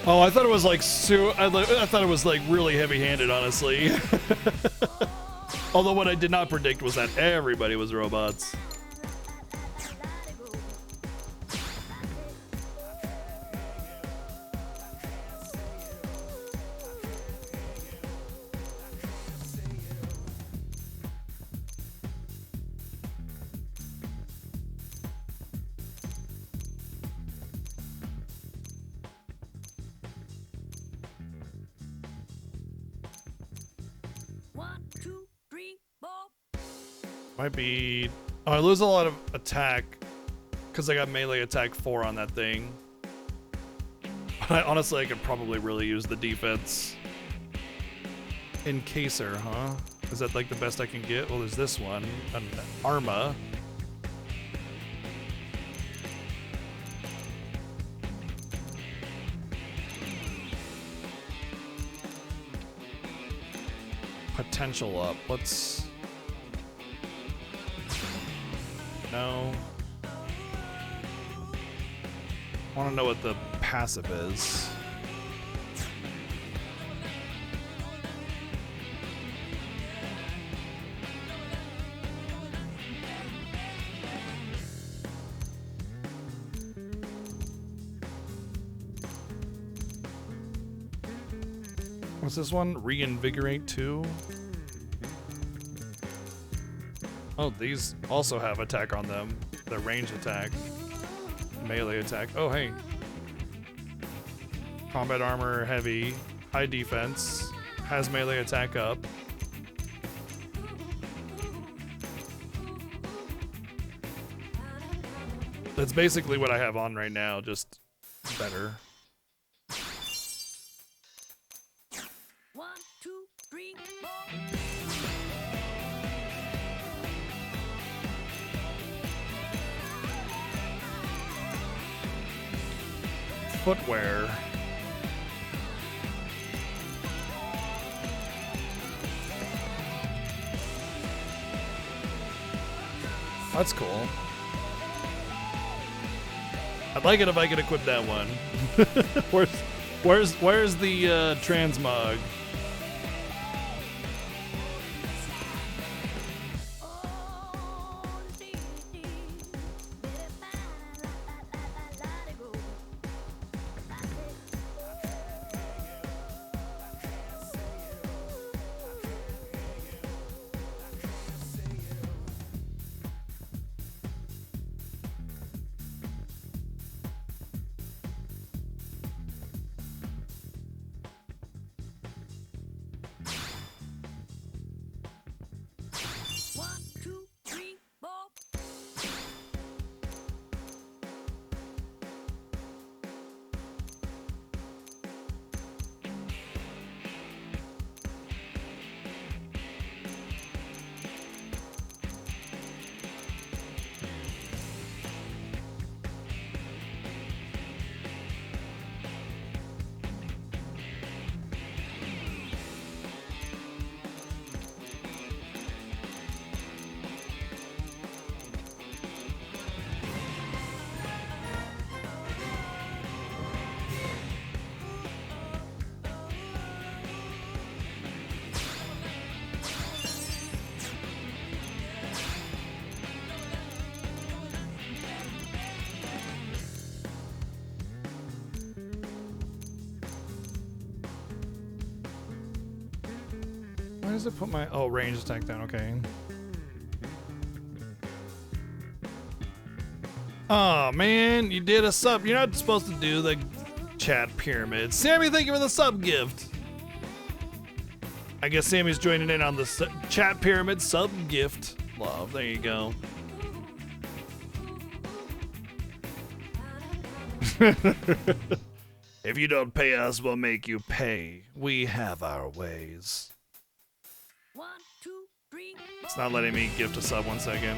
Oh, I thought it was like I thought it was like really heavy-handed, honestly. Although what I did not predict was that everybody was robots. One, two, three, four. Might be... Oh, I lose a lot of attack because I got melee attack 4 on that thing. But honestly, I could probably really use the defense. Encaser, huh? Is that like the best I can get? Well, there's this one. An Arma. Potential up. Let's... No. I want to know what the passive is. What's this one? Reinvigorate 2? Oh, these also have attack on them. They're range attack. Melee attack. Oh, hey. Combat armor, heavy. High defense. Has melee attack up. That's basically what I have on right now, just better. 1, 2, 3, 4. Footwear. That's cool. I'd like it if I could equip that one. where's the transmog? Why does it put my range attack down? Okay. Oh man, you did a sub. You're not supposed to do the chat pyramid. Sammy, thank you for the sub gift. I guess Sammy's joining in on the chat pyramid sub gift. Love. There you go. If you don't pay us, we'll make you pay. We have our ways. 1, 2, 3. It's not letting me gift a sub 1 second.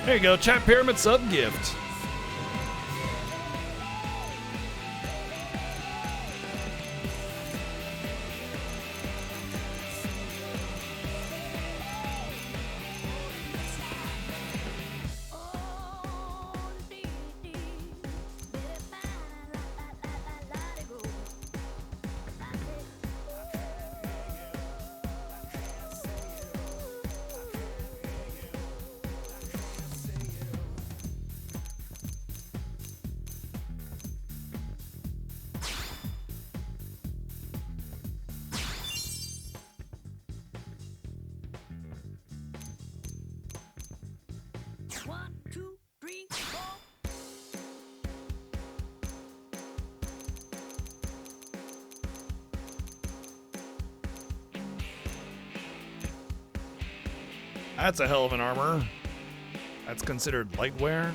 There you go, chat pyramid sub gift. That's a hell of an armor. That's considered light wear.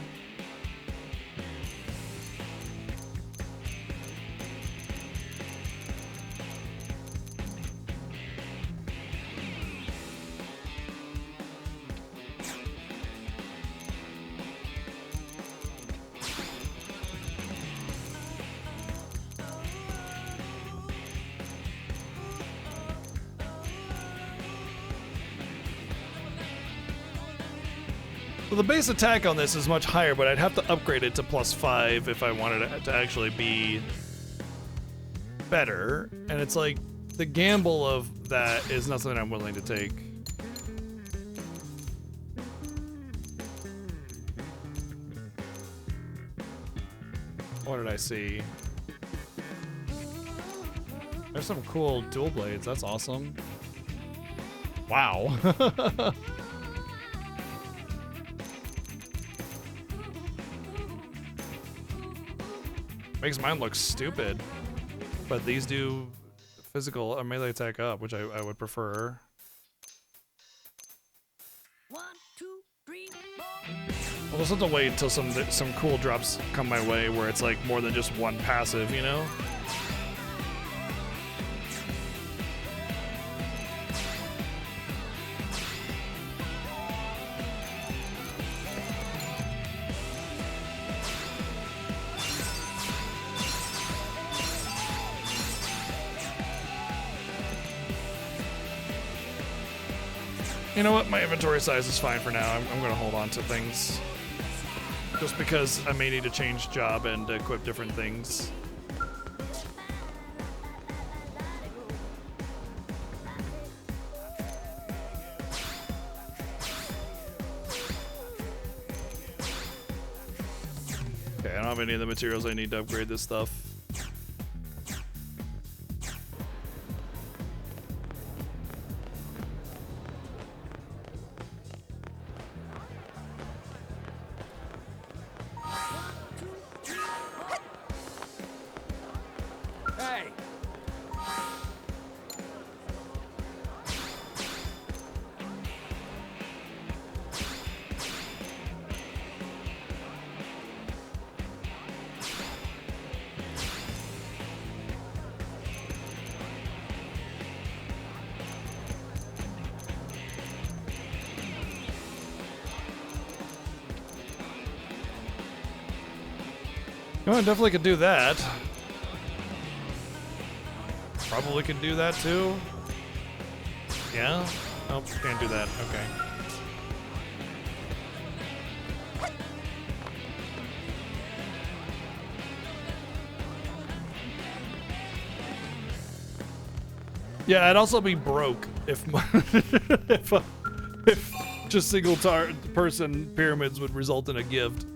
The base attack on this is much higher, but I'd have to upgrade it to +5 if I wanted it to actually be better. And it's like, the gamble of that is not something I'm willing to take. What did I see? There's some cool dual blades. That's awesome. Wow. Makes mine look stupid, but these do physical or melee attack up, which I would prefer. 1, 2, 3, 4. We'll just have to wait until some cool drops come my way where it's like more than just one passive, you know? You know what? My inventory size is fine for now. I'm going to hold on to things. Just because I may need to change job and equip different things. Okay, I don't have any of the materials I need to upgrade this stuff. Hey! Oh, I definitely could do that. Probably could do that too. Yeah? Oh, can't do that. Okay. Yeah, I'd also be broke if if just single person pyramids would result in a gift.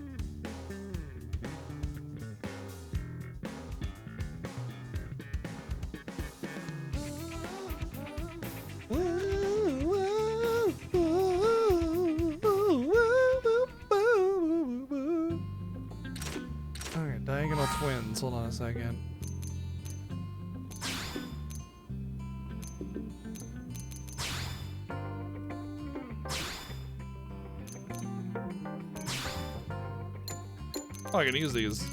Alright, diagonal twins. Hold on a second. Oh, I can use these.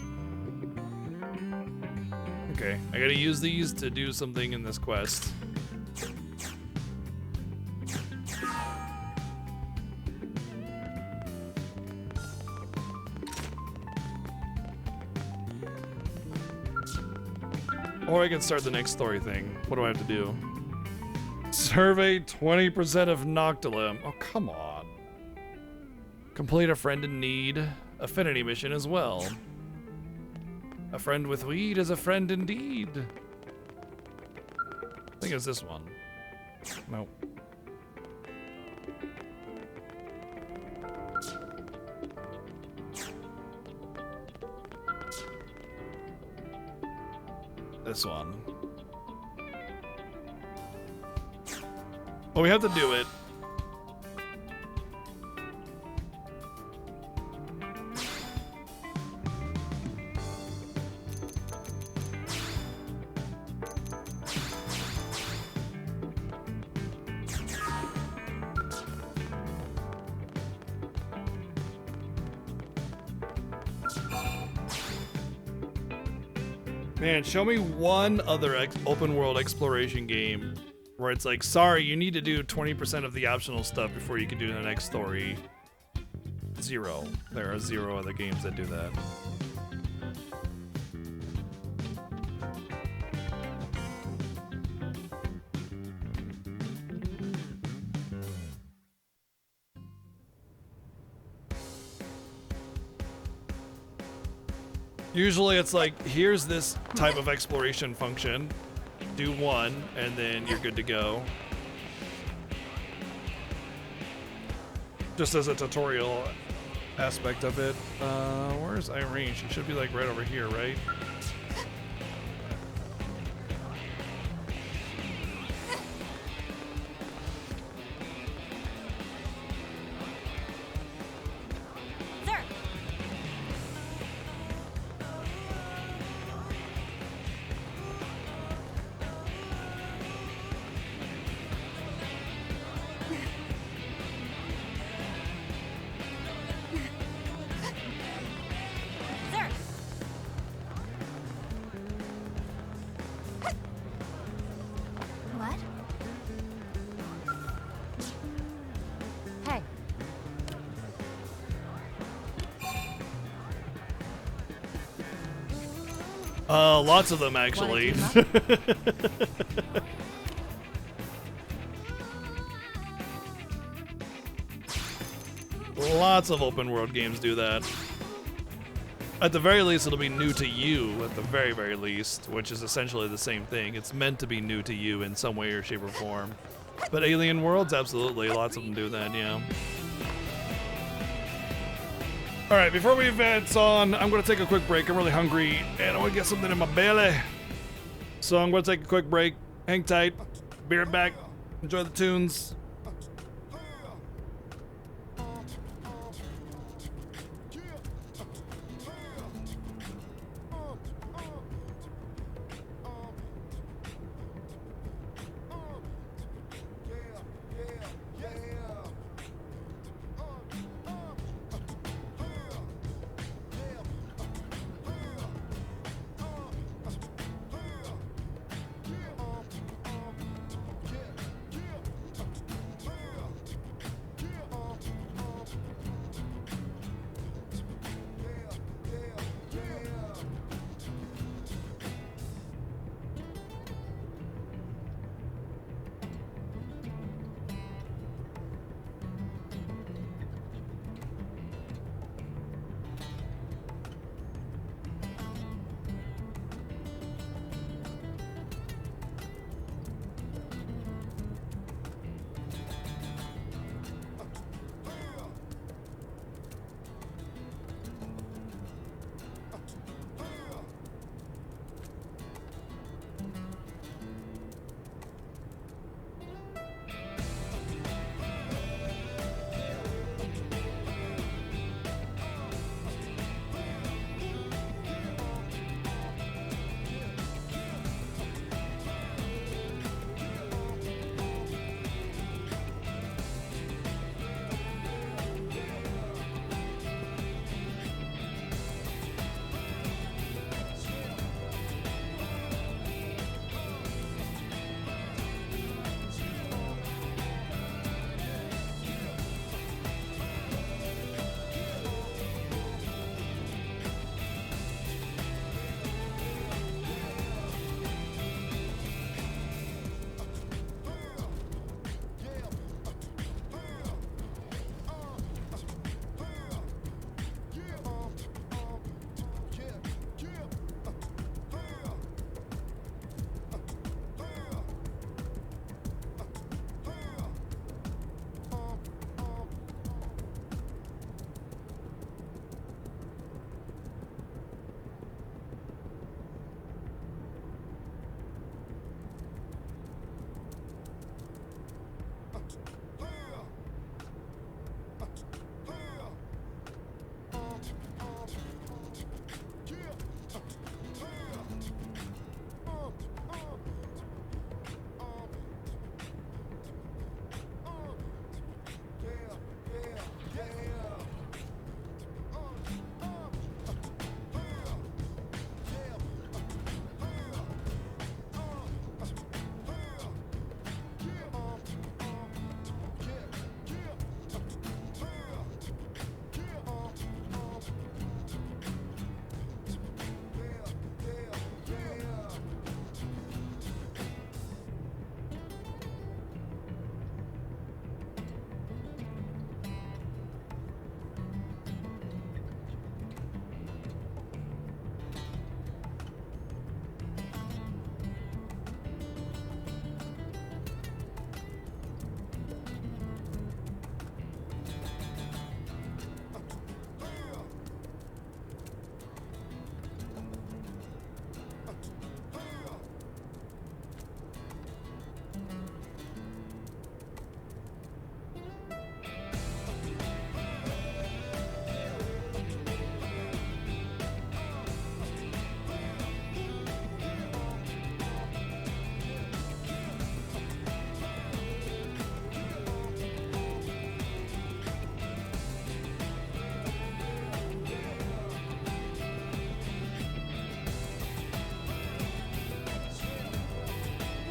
Okay, I gotta use these to do something in this quest. Or I can start the next story thing. What do I have to do? Survey 20% of Noctilum. Oh, come on. Complete a friend in need. Affinity mission as well. A friend with weed is a friend indeed. I think it's this one. Nope. This one. Well, we have to do it. Man, show me one other open world exploration game where it's like, sorry, you need to do 20% of the optional stuff before you can do the next story. Zero. There are 0 other games that do that. Usually it's like, here's this type of exploration function. do one, and then you're good to go. Just as a tutorial aspect of it. Where's Irene? She should be like right over here, right? Sir. Sir. What? Hey. Lots of them actually. Lots of open world games do that. At the very least, it'll be new to you, at the very, very least, which is essentially the same thing. It's meant to be new to you in some way or shape or form. But Alien Worlds, absolutely. Lots of them do that, yeah. All right, before we advance on, I'm going to take a quick break. I'm really hungry, and I want to get something in my belly. So I'm going to take a quick break. Hang tight. Be right back. Enjoy the tunes.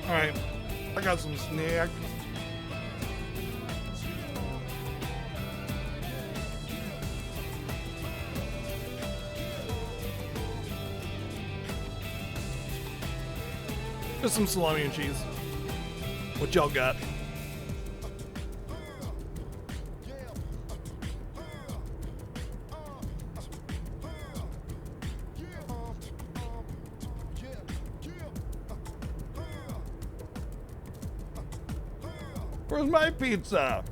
All right, I got some snack. Just some salami and cheese. What y'all got? Where's my pizza?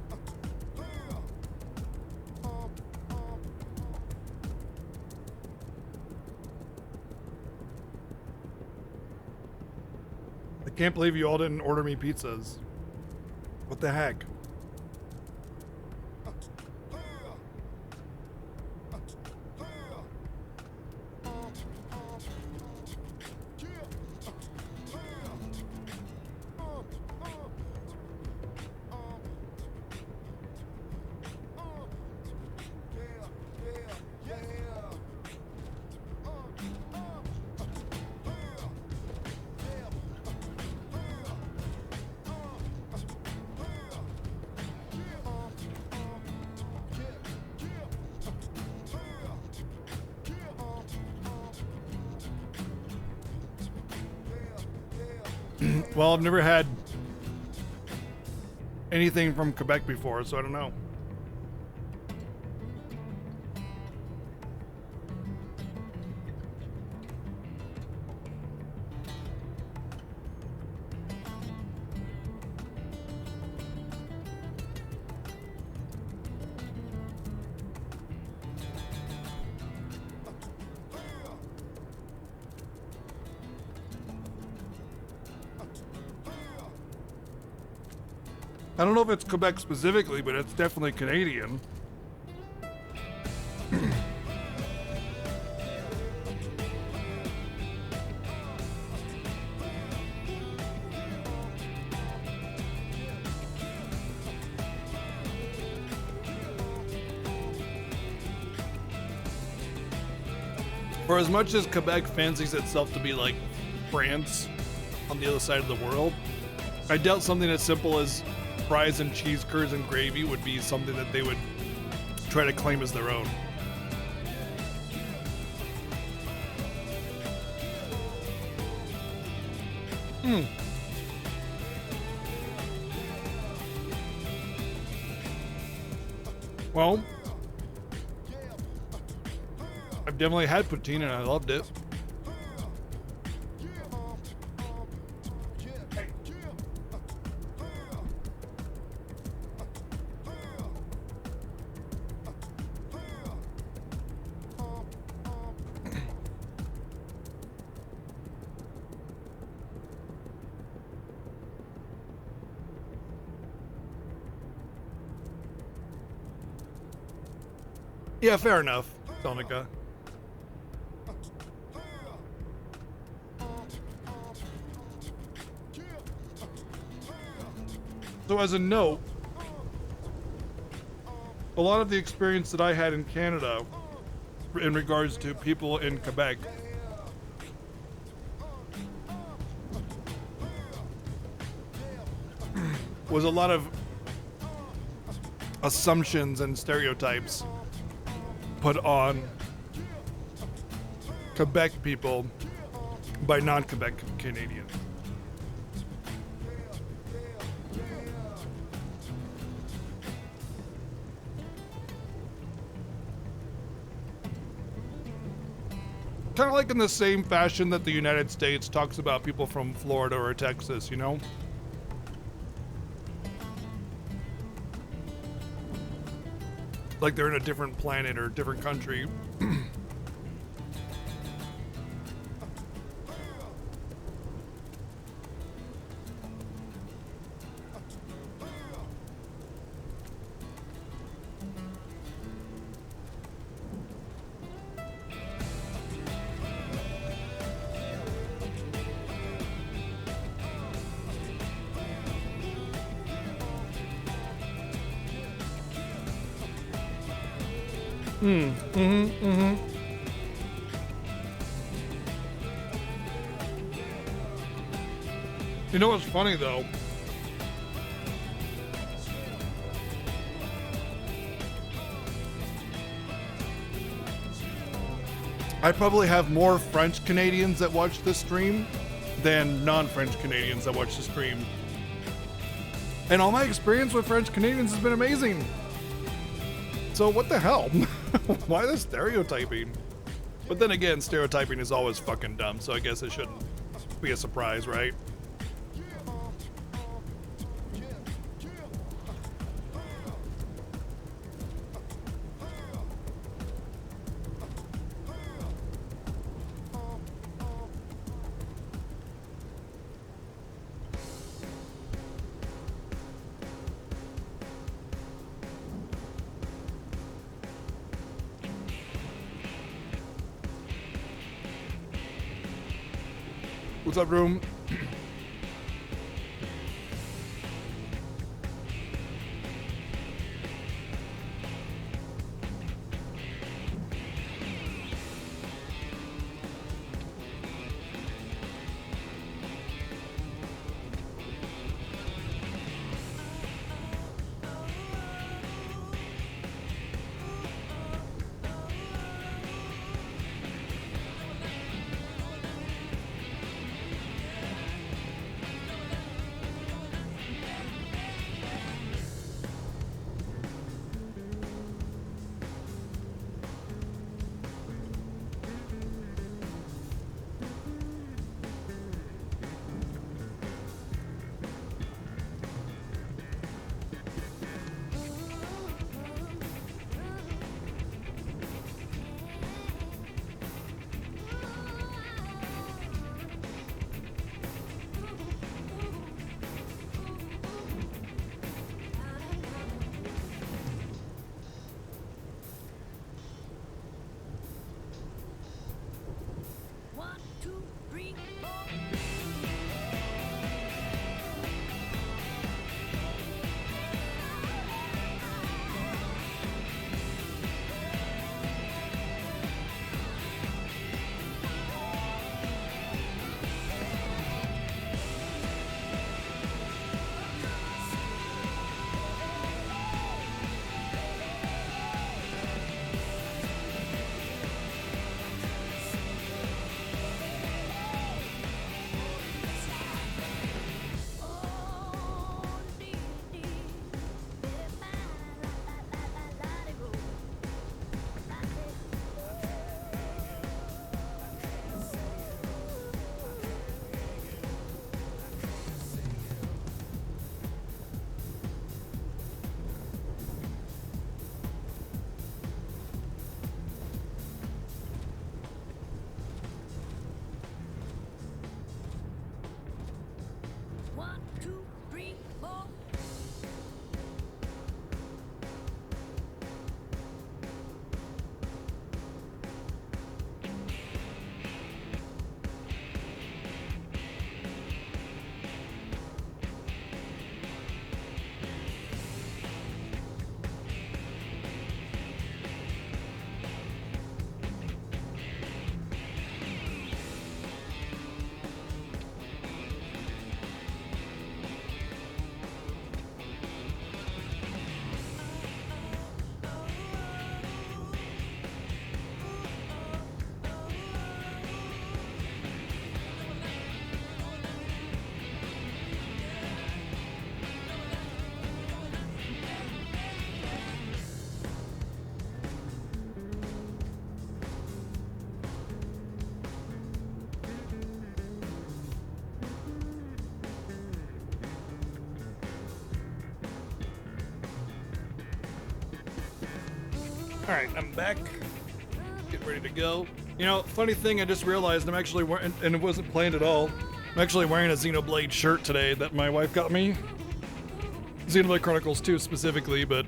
I can't believe you all didn't order me pizzas. What the heck? Well, I've never had anything from Quebec before, so I don't know. I don't know if it's Quebec specifically, but it's definitely Canadian. For as much as Quebec fancies itself to be like France on the other side of the world, I doubt something as simple as fries and cheese curds and gravy would be something that they would try to claim as their own. Well, I've definitely had poutine and I loved it. Yeah, fair enough, Sonica. So as a note, a lot of the experience that I had in Canada in regards to people in Quebec was a lot of assumptions and stereotypes put on Quebec people by non-Quebec Canadians. Kind of like in the same fashion that the United States talks about people from Florida or Texas, you know? Like they're in a different planet or different country. You know what's funny though? I probably have more French Canadians that watch this stream than non-French Canadians that watch the stream. And all my experience with French Canadians has been amazing. So what the hell? Why the stereotyping? But then again, stereotyping is always fucking dumb, so I guess it shouldn't be a surprise, right? What's up, room? All right, I'm back. Get ready to go. You know, funny thing, I just realized I'm actually wearing, and it wasn't planned at all, I'm actually wearing a Xenoblade shirt today that my wife got me. Xenoblade Chronicles 2 specifically, but...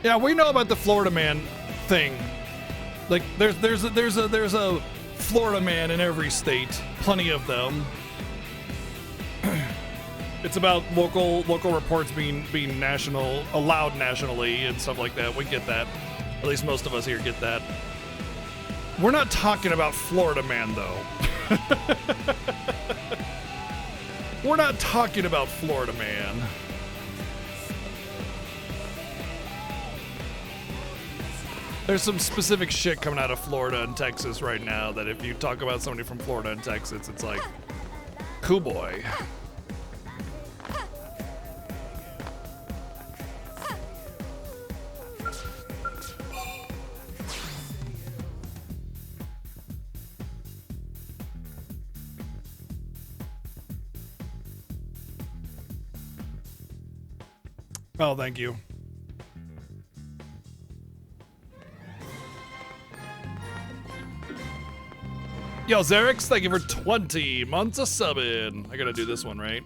Yeah, we know about the Florida man thing. Like, there's a Florida man in every state. Plenty of them. It's about local reports being national, allowed nationally and stuff like that. We get that. At least most of us here get that. We're not talking about Florida Man, though. We're not talking about Florida Man. There's some specific shit coming out of Florida and Texas right now that if you talk about somebody from Florida and Texas, it's like, cool boy. Oh, thank you. Yo, Xerix, thank you for 20 months of subbing. I gotta do this one, right?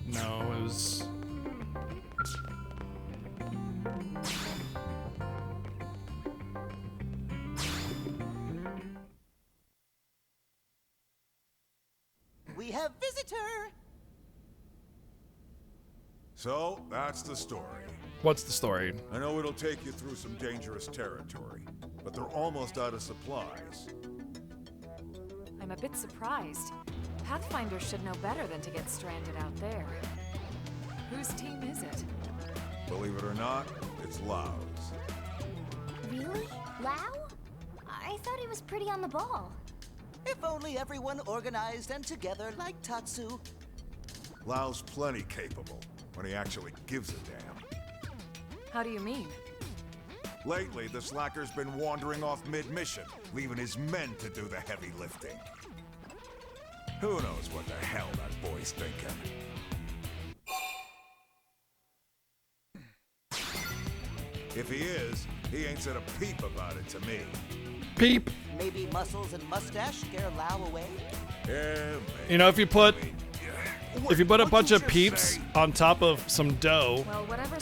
No, it was... We have visitor! So, that's the story. What's the story? I know it'll take you through some dangerous territory, but they're almost out of supplies. I'm a bit surprised. Pathfinders should know better than to get stranded out there. Whose team is it? Believe it or not, it's Lau's. Really? Lau? I thought he was pretty on the ball. If only everyone organized and together like Tatsu. Lau's plenty capable when he actually gives a damn. How do you mean? Lately, the slacker's been wandering off mid-mission, leaving his men to do the heavy lifting. Who knows what the hell that boy's thinking? If he is, he ain't said a peep about it to me. Peep. Maybe muscles and mustache scare Lau away? Yeah, You know, if you put a bunch of peeps on top of some dough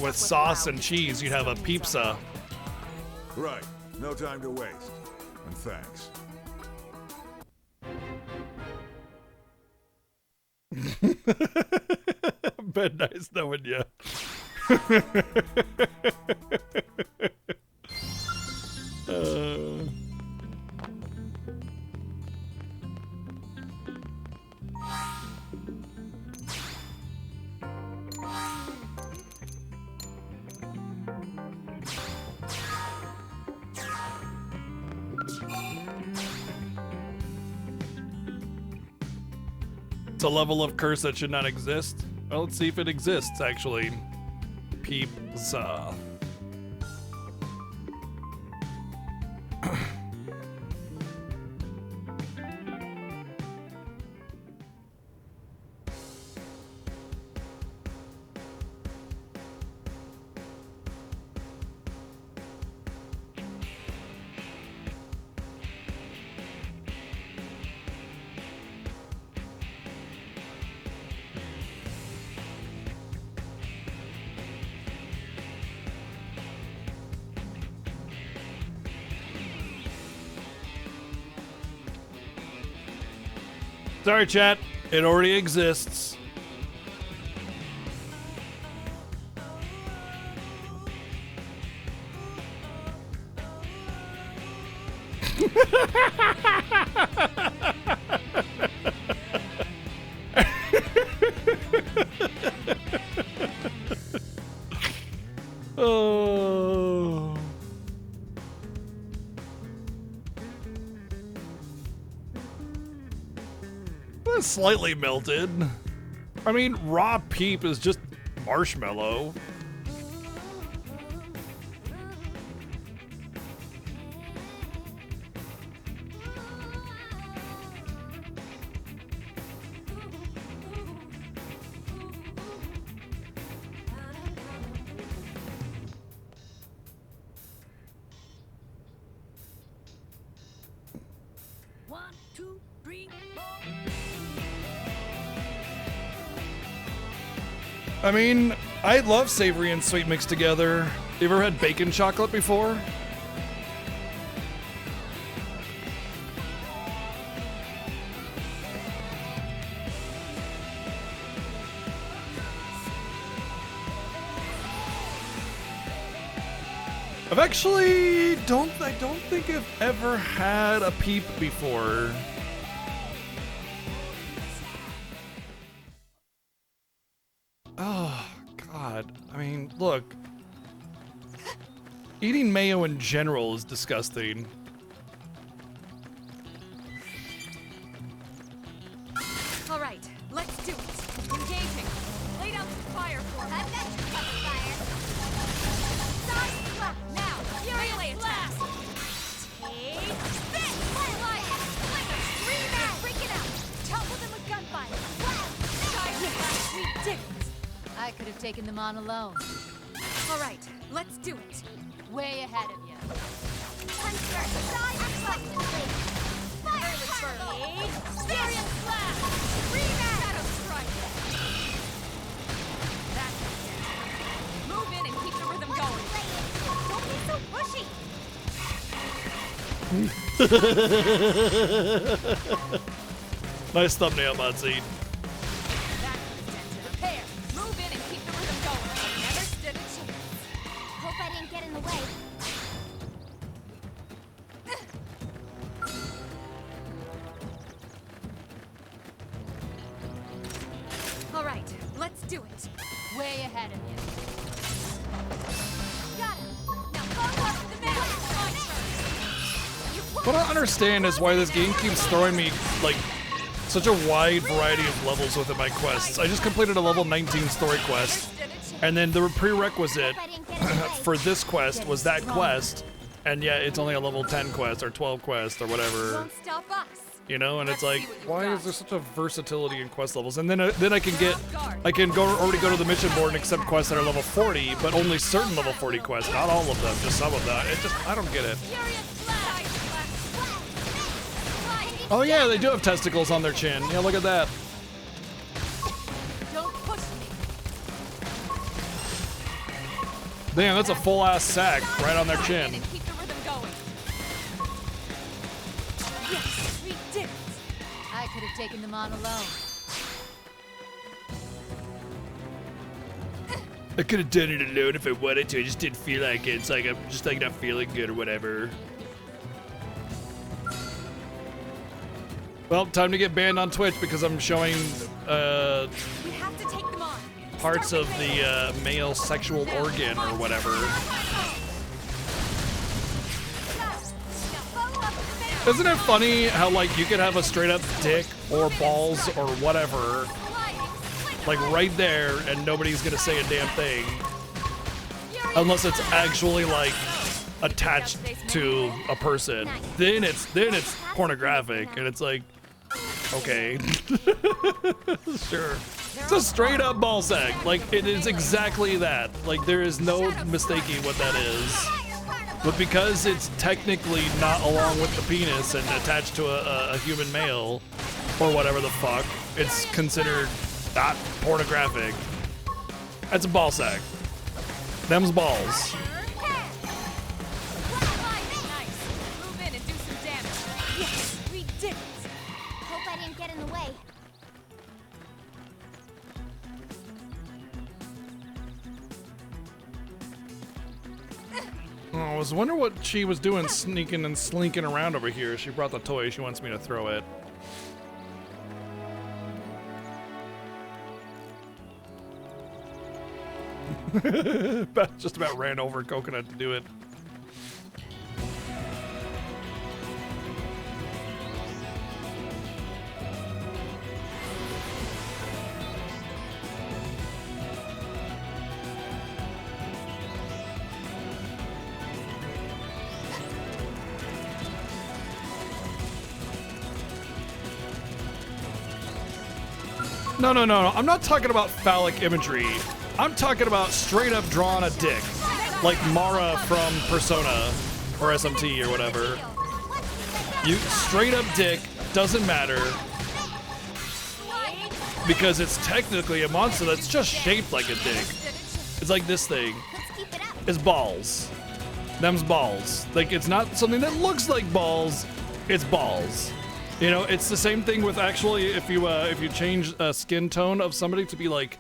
with sauce and cheese, you'd have a pizza. Right. No time to waste. And thanks. Been nice knowing you. It's a level of curse that should not exist. Well, let's see if it exists, actually. Pizza. Sorry, chat. It already exists. Oh. Slightly melted. I mean, raw peep is just marshmallow. I mean, I love savory and sweet mixed together. You ever had bacon chocolate before? I've actually I don't think I've ever had a peep before. Oh God! I mean, look, eating mayo in general is disgusting. All right, let's do it. Engaging. Lay down some fire for me. I've got your cover fire. Side slap now. Melee attack. Take this. Fire. Scream out. Break it out. Topple them with gunfire. We did it. I could have taken them on alone. All right, let's do it. Way ahead of you. Punch first. Side slap. Fire. Furious blast. Scream out. Shadow strike. That's it. Move in and keep the rhythm going. Don't be so pushy. Nice thumbnail, Modsy. Prepare. Move in and keep the rhythm going. Never stood a chance. Hope I didn't get in the way. All right, let's do it. Way ahead of you. Got him. Now follow up the middle. What I don't understand is why this game keeps throwing me like such a wide variety of levels within my quests. I just completed a level 19 story quest, and then the prerequisite for this quest was that quest, and yeah, it's only a level 10 quest or 12 quest or whatever. Won't stop us. You know, and it's like, why is there such a versatility in quest levels? And then I can already go to the mission board and accept quests that are level 40, but only certain level 40 quests, not all of them, just some of them. I don't get it. Oh yeah, they do have testicles on their chin. Yeah, look at that. Don't push me. Damn, that's a full ass sack right on their chin. Keep the rhythm going. Yes, we did it. I could have taken them on alone. I could have done it alone if I wanted to. I just didn't feel like it. It's like I'm just like not feeling good or whatever. Well, time to get banned on Twitch because I'm showing We have to take them on. parts of the male sexual organ or whatever. Isn't it funny how like you could have a straight up dick or balls or whatever like right there and nobody's gonna say a damn thing unless it's actually like attached to a person. Then it's pornographic and it's like, okay. Sure. It's a straight up ball sack. Like it is exactly that. Like there is no mistaking what that is. But because it's technically not along with the penis and attached to a human male or whatever the fuck, it's considered not pornographic. That's a ball sack. Them's balls. Move in and do some damage. Yes, we did it. Hope I didn't get in the way. Oh, I was wondering what she was doing sneaking and slinking around over here. She brought the toy. She wants me to throw it. Beth just about ran over Coconut to do it. No, no, no, no. I'm not talking about phallic imagery. I'm talking about straight up drawn a dick. Like Mara from Persona or SMT or whatever. You straight up dick, doesn't matter. Because it's technically a monster that's just shaped like a dick. It's like this thing. It's balls. Them's balls. Like it's not something that looks like balls, it's balls. You know, it's the same thing with actually if you change a skin tone of somebody to be like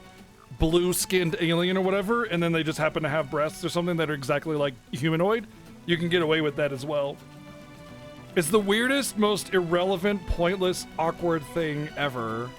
blue-skinned alien or whatever, and then they just happen to have breasts or something that are exactly like humanoid, you can get away with that as well. It's the weirdest, most irrelevant, pointless, awkward thing ever.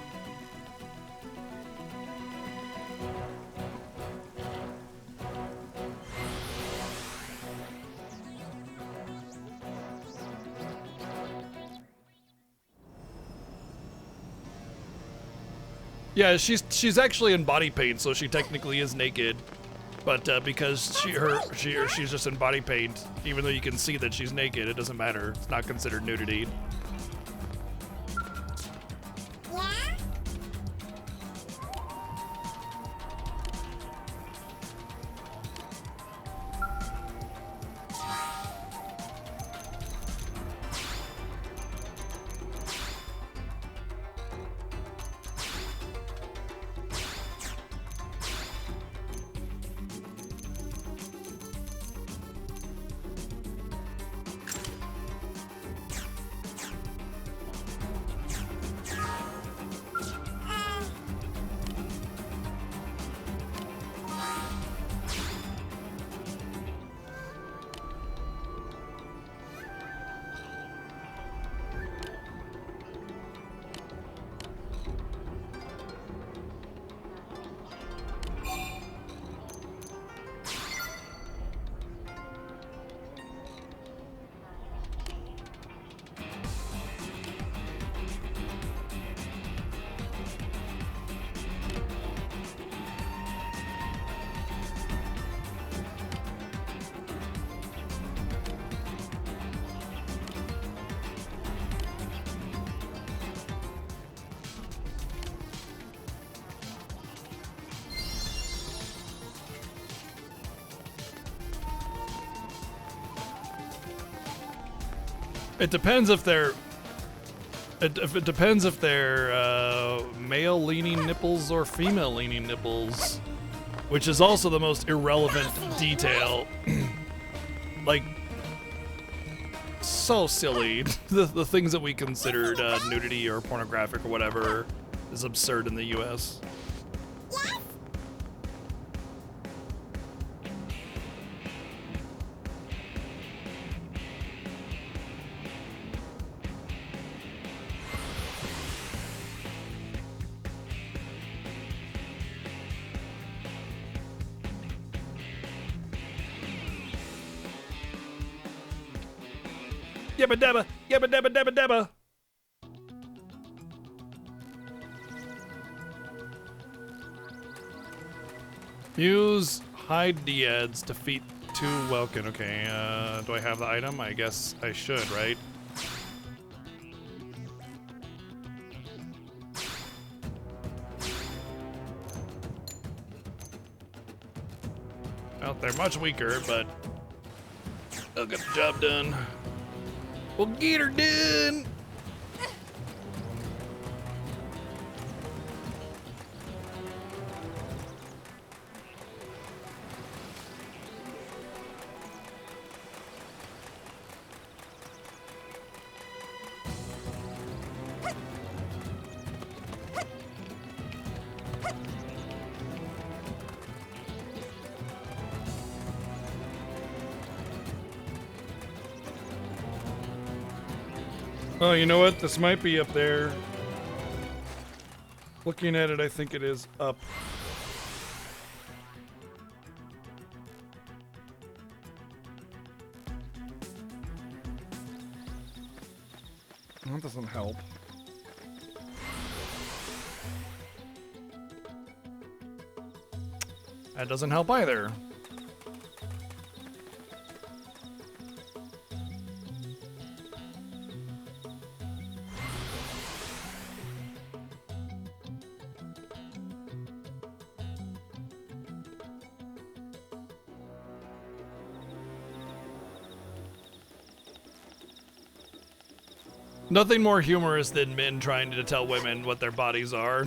Yeah, she's actually in body paint, so she technically is naked. But because she's just in body paint, even though you can see that she's naked, it doesn't matter. It's not considered nudity. It depends if they're. It depends if they're male-leaning nipples or female-leaning nipples, which is also the most irrelevant detail. Like, so silly. The things that we considered nudity or pornographic or whatever is absurd in the U.S. Yabba dabba, yabba dabba dabba dabba. Use hide Diads, defeat 2 Welkin. Okay, do I have the item? I guess I should, right? Well, they're much weaker, but they'll get the job done. We'll get her done. Oh, you know what? This might be up there. Looking at it, I think it is up. That doesn't help. That doesn't help either. Nothing more humorous than men trying to tell women what their bodies are.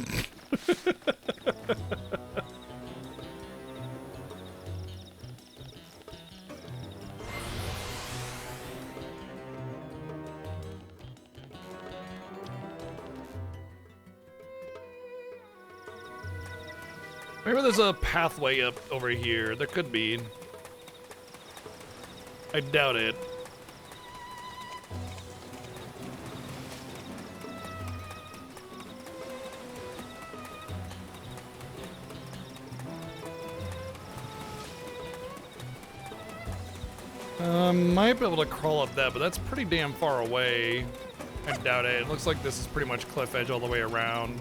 Maybe there's a pathway up over here. There could be. I doubt it. Might be able to crawl up that, but that's pretty damn far away. I doubt it. It looks like this is pretty much cliff edge all the way around.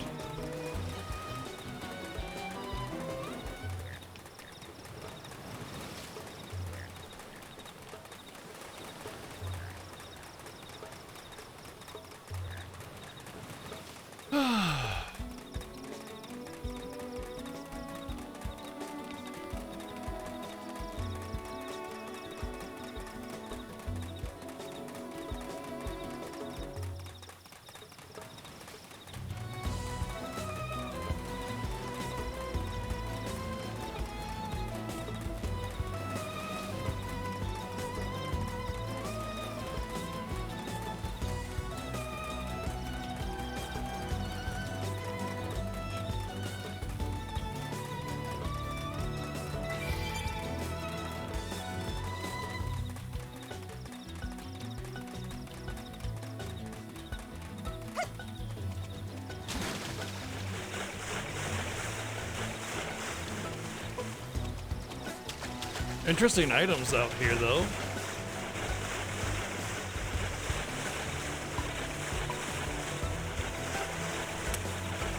Interesting items out here, though.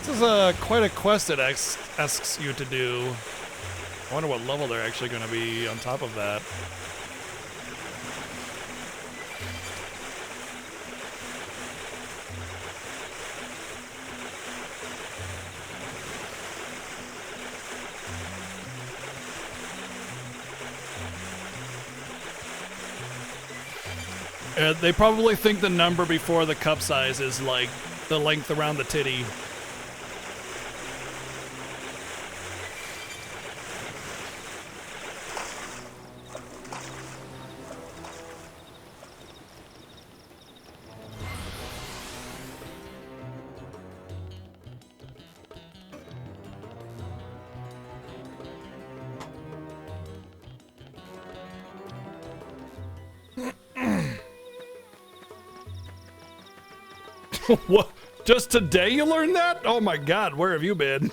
This is quite a quest that asks you to do. I wonder what level they're actually going to be on top of that. They probably think the number before the cup size is like the length around the titty. What? Just today you learned that? Oh my god, where have you been?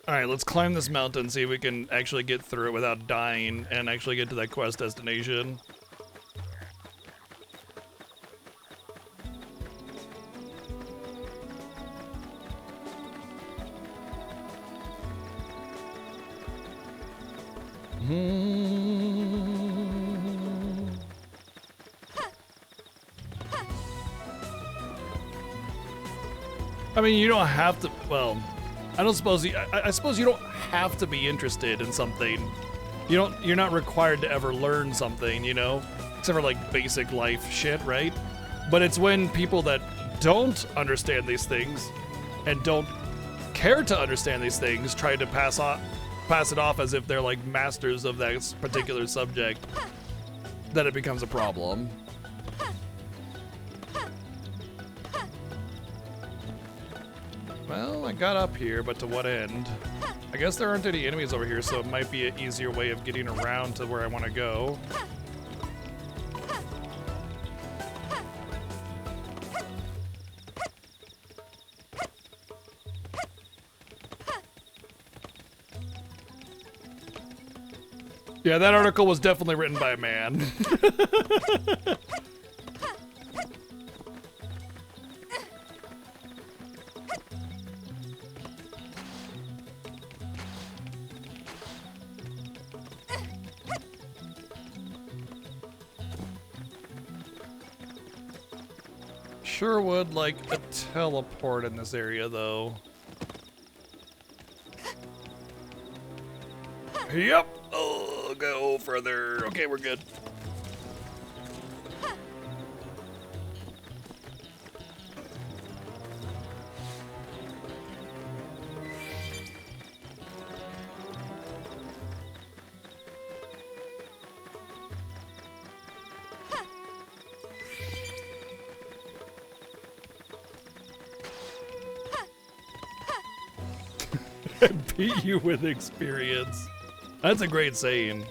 Alright, let's climb this mountain, see if we can actually get through it without dying and actually get to that quest destination. I mean, you don't have to, well, I don't suppose I suppose you don't have to be interested in something. You're not required to ever learn something, you know? Except for like basic life shit, right? But it's when people that don't understand these things and don't care to understand these things try to pass it off as if they're like masters of that particular subject that it becomes a problem. Well, I got up here, but to what end? I guess there aren't any enemies over here, so it might be an easier way of getting around to where I want to go. Yeah, that article was definitely written by a man. Sure would like a teleport in this area, though. Yep. Oh, go further. Okay, we're good. Beat you with experience. That's a great saying.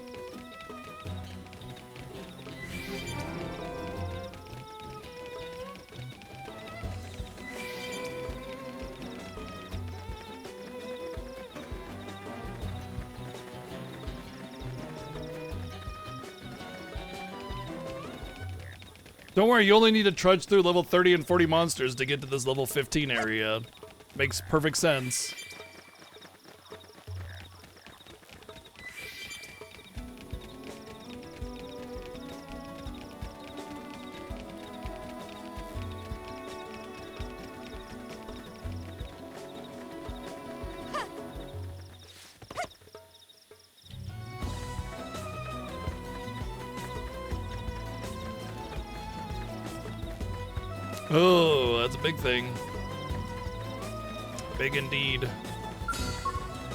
Don't worry, you only need to trudge through level 30 and 40 monsters to get to this level 15 area. Makes perfect sense. Oh, that's a big thing. Big indeed.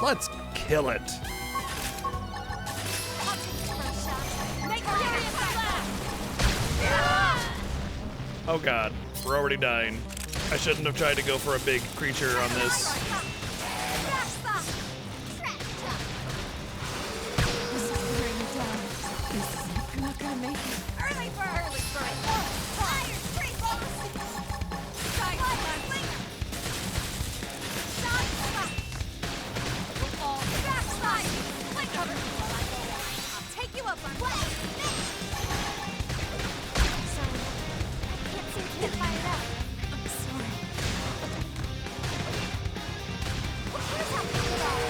Let's kill it. Oh god, we're already dying. I shouldn't have tried to go for a big creature on this. I'm not gonna make it. Early bird! Fire! Free balls! Side slash! Side slash! Backslide! Flick cover! I'll take you up on that. Sorry. Can't seem to get fired up. I'm sorry. What is happening with all?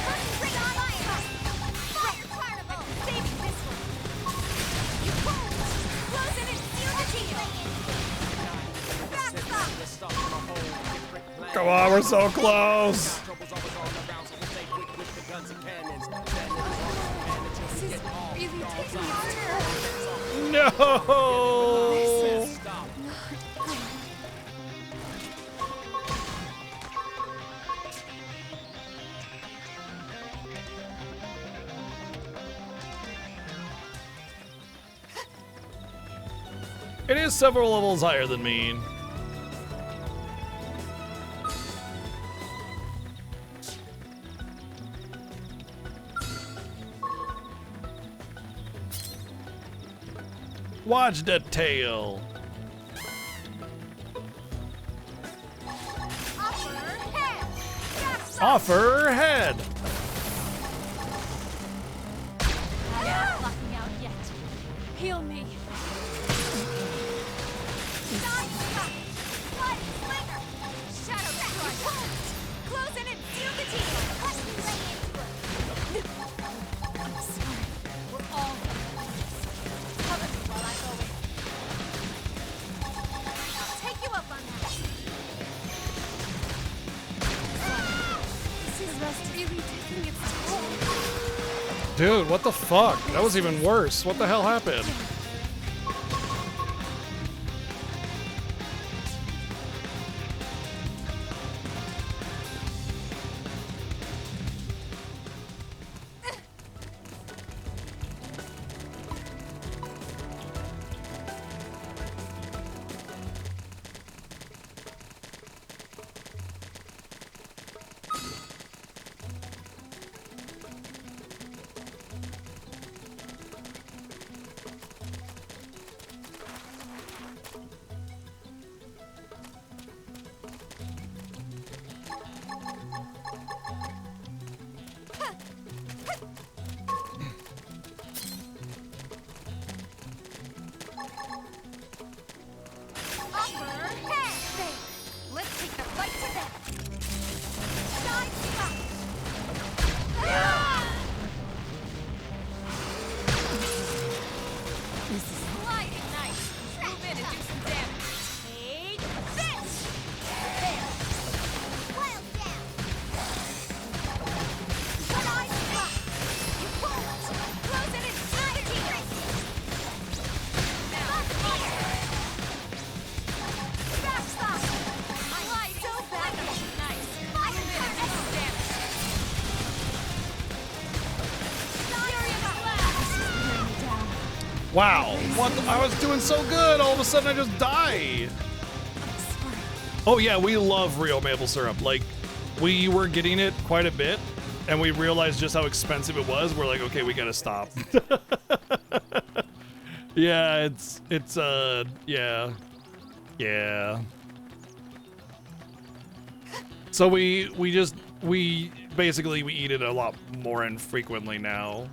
First ring on fire! Fire carnival! Saving this one! You won't! Close in and seal the deal! Backstop! Come on, we're so close. This is really taking its toll. No. This is not good. It is several levels higher than me. Watch the tail. Offer head. I'm not locking out yet. Heal me. Close in and seal the deal! Let me lay into it! I'm sorry. We're all Cover me while I go in. I'll take you up on that. This is really taking its toll. Dude, what the fuck? That was even worse. What the hell happened? Wow. What? I was doing so good. All of a sudden I just die. Oh yeah, we love real maple syrup. Like, we were getting it quite a bit, and we realized just how expensive it was. We're like, okay, we gotta stop. Yeah, yeah. So we basically eat it a lot more infrequently now.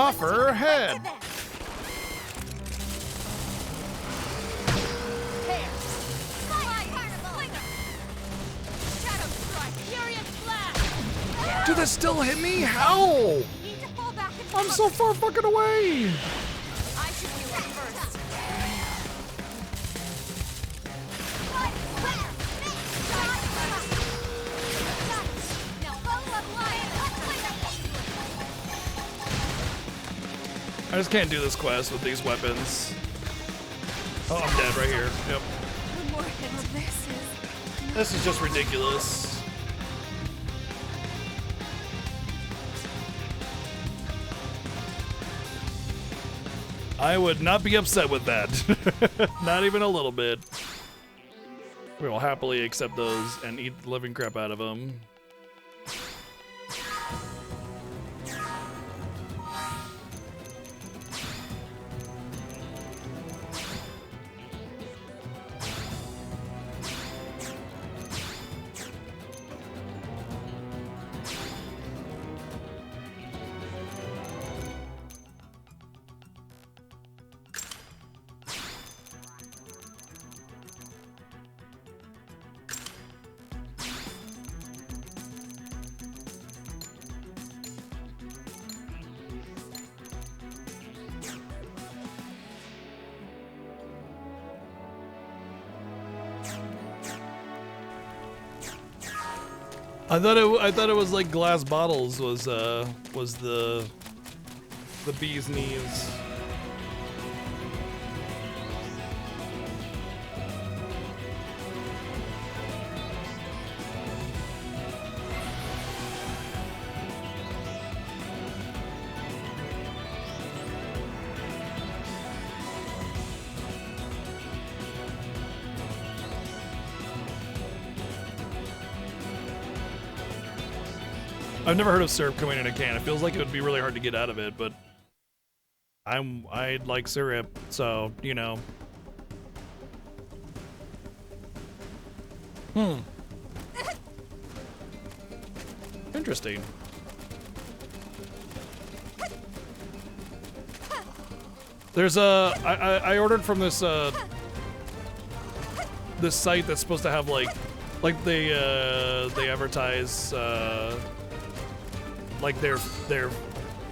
Offer head. Dude, that still hit me? How? I'm so far fucking away. I should heal up first. I just can't do this quest with these weapons. Oh, I'm dead right here. Yep. One more hit of this is... This is just ridiculous. I would not be upset with that. Not even a little bit. We will happily accept those and eat the living crap out of them. I thought it was like glass bottles was the bee's knees. I've never heard of syrup coming in a can. It feels like it would be really hard to get out of it, but I like syrup, so you know. Interesting. There's I ordered from this this site that's supposed to have like they advertise like their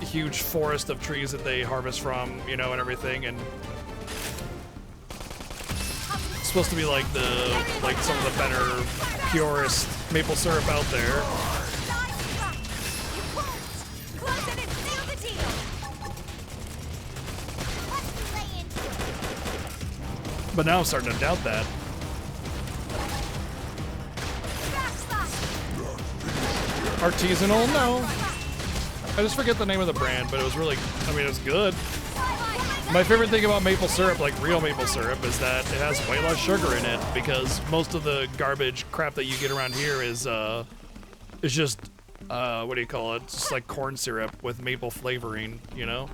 huge forest of trees that they harvest from, you know, and everything, and it's supposed to be like some of the better, purest maple syrup out there. But now I'm starting to doubt that. Artisanal? No. I just forget the name of the brand, but it was really, I mean, it was good. My favorite thing about maple syrup, like real maple syrup, is that it has way less sugar in it, because most of the garbage crap that you get around here is just, what do you call it? It's just like corn syrup with maple flavoring, you know?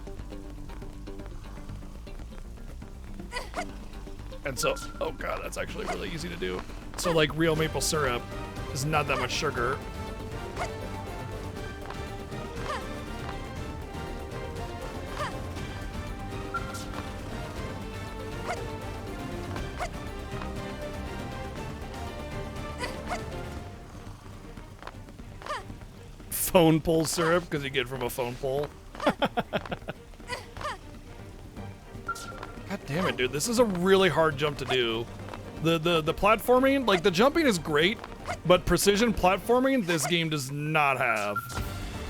And so, oh god, that's actually really easy to do. So like real maple syrup is not that much sugar. Phone pole syrup, because you get it from a phone pole. God damn it, dude. This is a really hard jump to do. The platforming, like the jumping is great, but precision platforming this game does not have.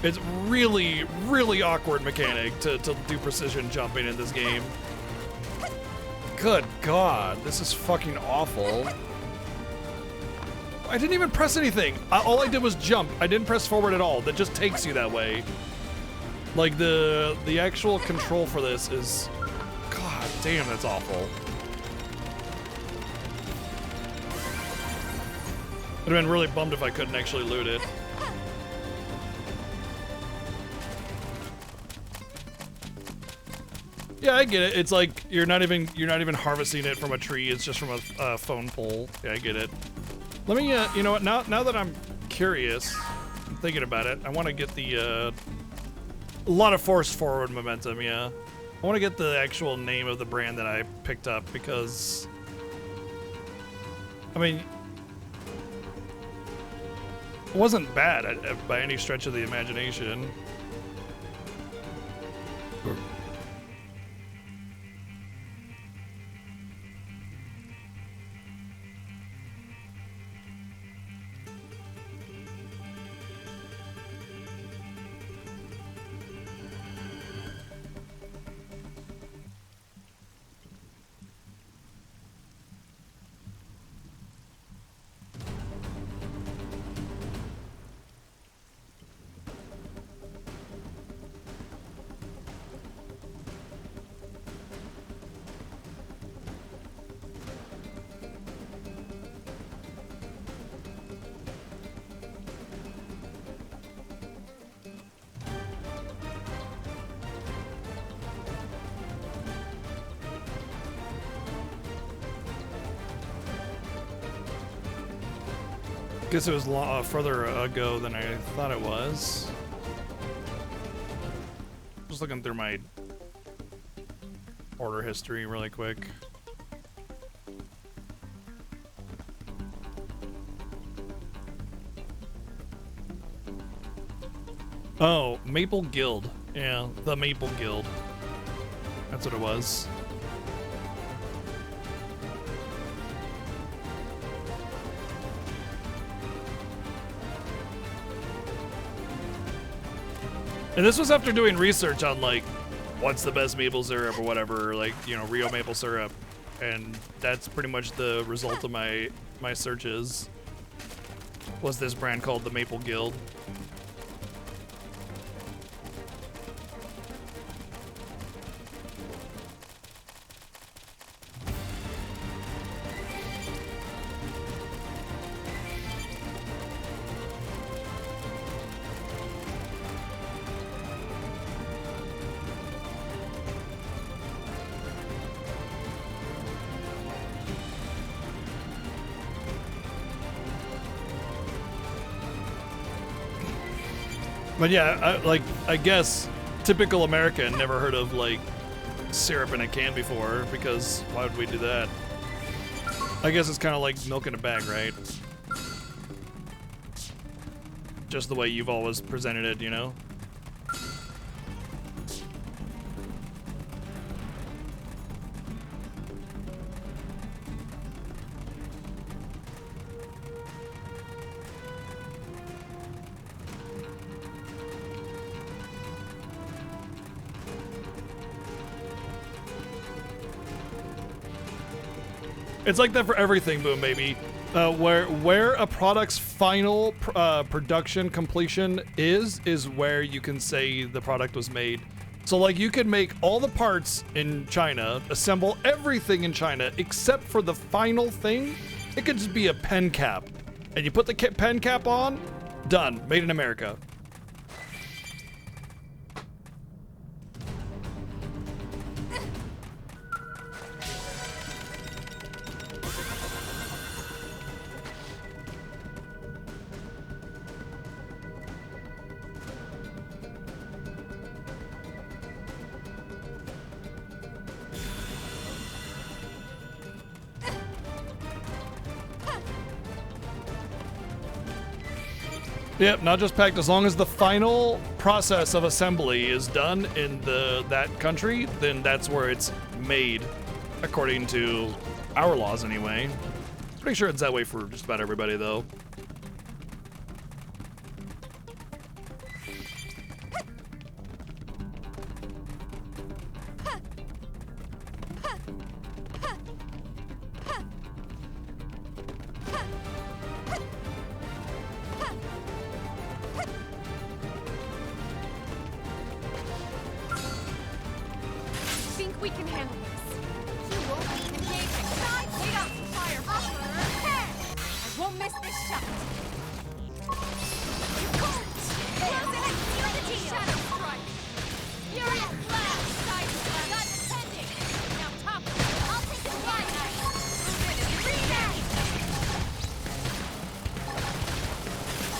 It's really, really awkward mechanic to do precision jumping in this game. Good God, this is fucking awful. I didn't even press anything. All I did was jump. I didn't press forward at all. That just takes you that way. Like the actual control for this is, God damn, that's awful. I'd have been really bummed if I couldn't actually loot it. Yeah, I get it. It's like you're not even harvesting it from a tree. It's just from a phone pole. Yeah, I get it. Let me, you know what? Now that I'm curious, I'm thinking about it. I want to get the a lot of force forward momentum. Yeah, I want to get the actual name of the brand that I picked up because, I mean, it wasn't bad by any stretch of the imagination. Guess it was further ago than I thought it was. Just looking through my order history really quick. Oh, Maple Guild. Yeah, the Maple Guild. That's what it was. And this was after doing research on, like, what's the best maple syrup or whatever, like, you know, real maple syrup. And that's pretty much the result of my searches, was this brand called the Maple Guild. But yeah, I guess typical American never heard of like syrup in a can before, because why would we do that? I guess it's kind of like milk in a bag, right? Just the way you've always presented it, you know? It's like that for everything, Boom Baby. Where a product's final production completion is where you can say the product was made. So like you could make all the parts in China, assemble everything in China except for the final thing. It could just be a pen cap, and you put the pen cap on, done, made in America. Yep, not just packed. As long as the final process of assembly is done in that country, then that's where it's made, according to our laws anyway. Pretty sure it's that way for just about everybody, though. We can handle this. You won't be Engaging. Wait up, fire. I won't miss this shot. Close it and seal the deal. Shadow strike. Furious blast. Side blast. Not defending. Now top. I'll take the fly knife. Move in and rematch.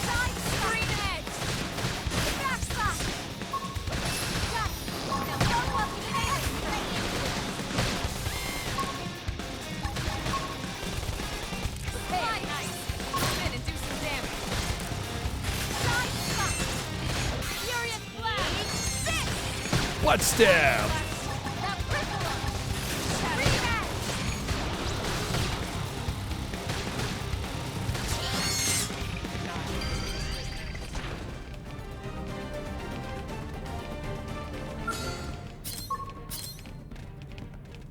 Side Green edge. backslash. Got it. Now go up to the edge. Fly knife. Move in and do some damage. Side slash. Furious blast. This. What stab? Now cripple him. Rematch.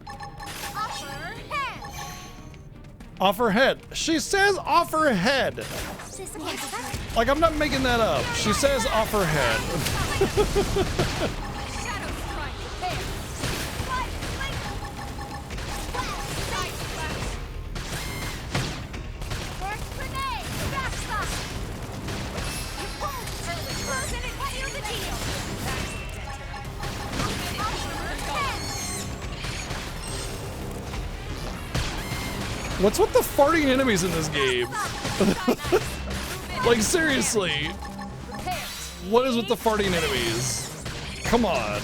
Upper hand. Off her head. She says off her head. Like, I'm not making that up. She says off her head. Shadow strike. There. Side slash. First grenade. Backslash. You won't. Close it and seal the deal. Upper hand. What's with the farting enemies in this game? Like, seriously. What is with the farting enemies? Come on.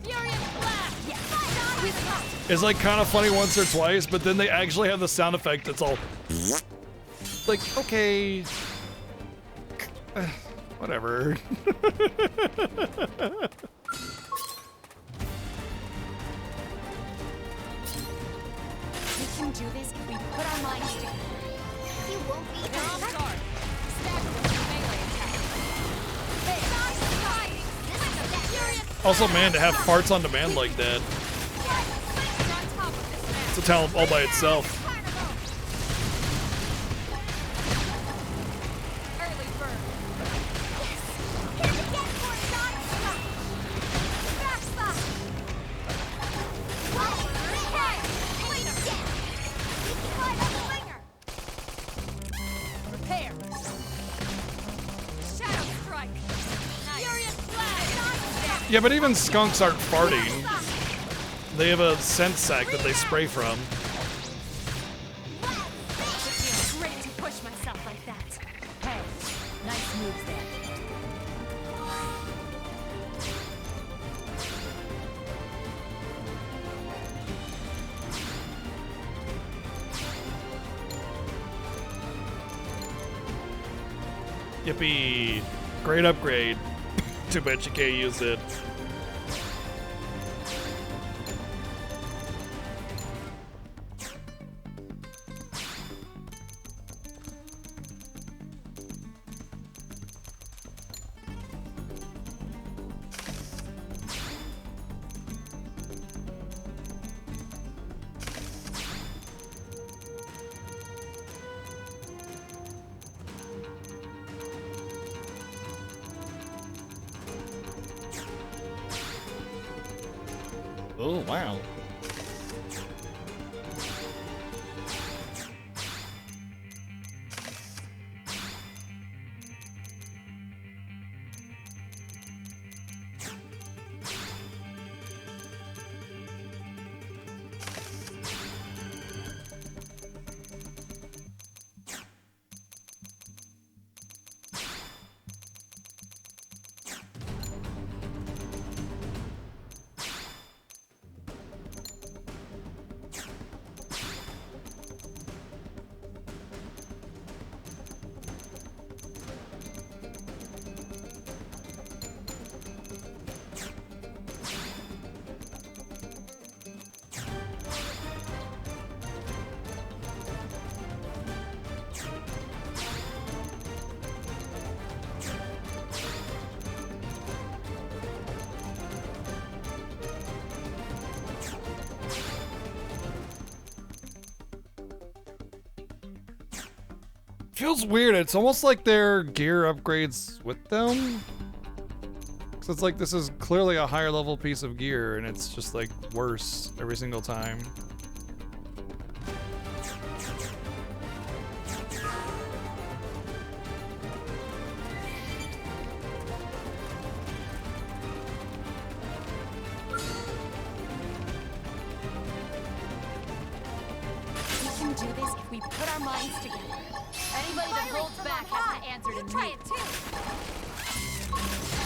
Furious blast. It's like kind of funny once or twice, but then they actually have the sound effect that's all like, okay. Whatever. We can do this if we put our minds together. You won't be They're off done. guard. Stagger with the melee attack. Furious Also, man, to have farts on demand like that, You're on top of this man. it's a talent all by itself. Early bird. Here to get more side slash. Backslash. Upper hand. Clean up. You can climb up the ringer. Prepare. Shadow strike. Furious blast. Yeah, but even skunks aren't farting. They have a scent sac that they spray from. It feels great to push myself like that. Hey, nice moves there. Yippee. Great upgrade. Too bad you can't use it. Oh, wow. Feels weird. It's almost like their gear upgrades with them. So it's like, this is clearly a higher level piece of gear, and it's just like worse every single time. We can do this if we put our minds together. Anybody that holds back has to answer to me. Try it too.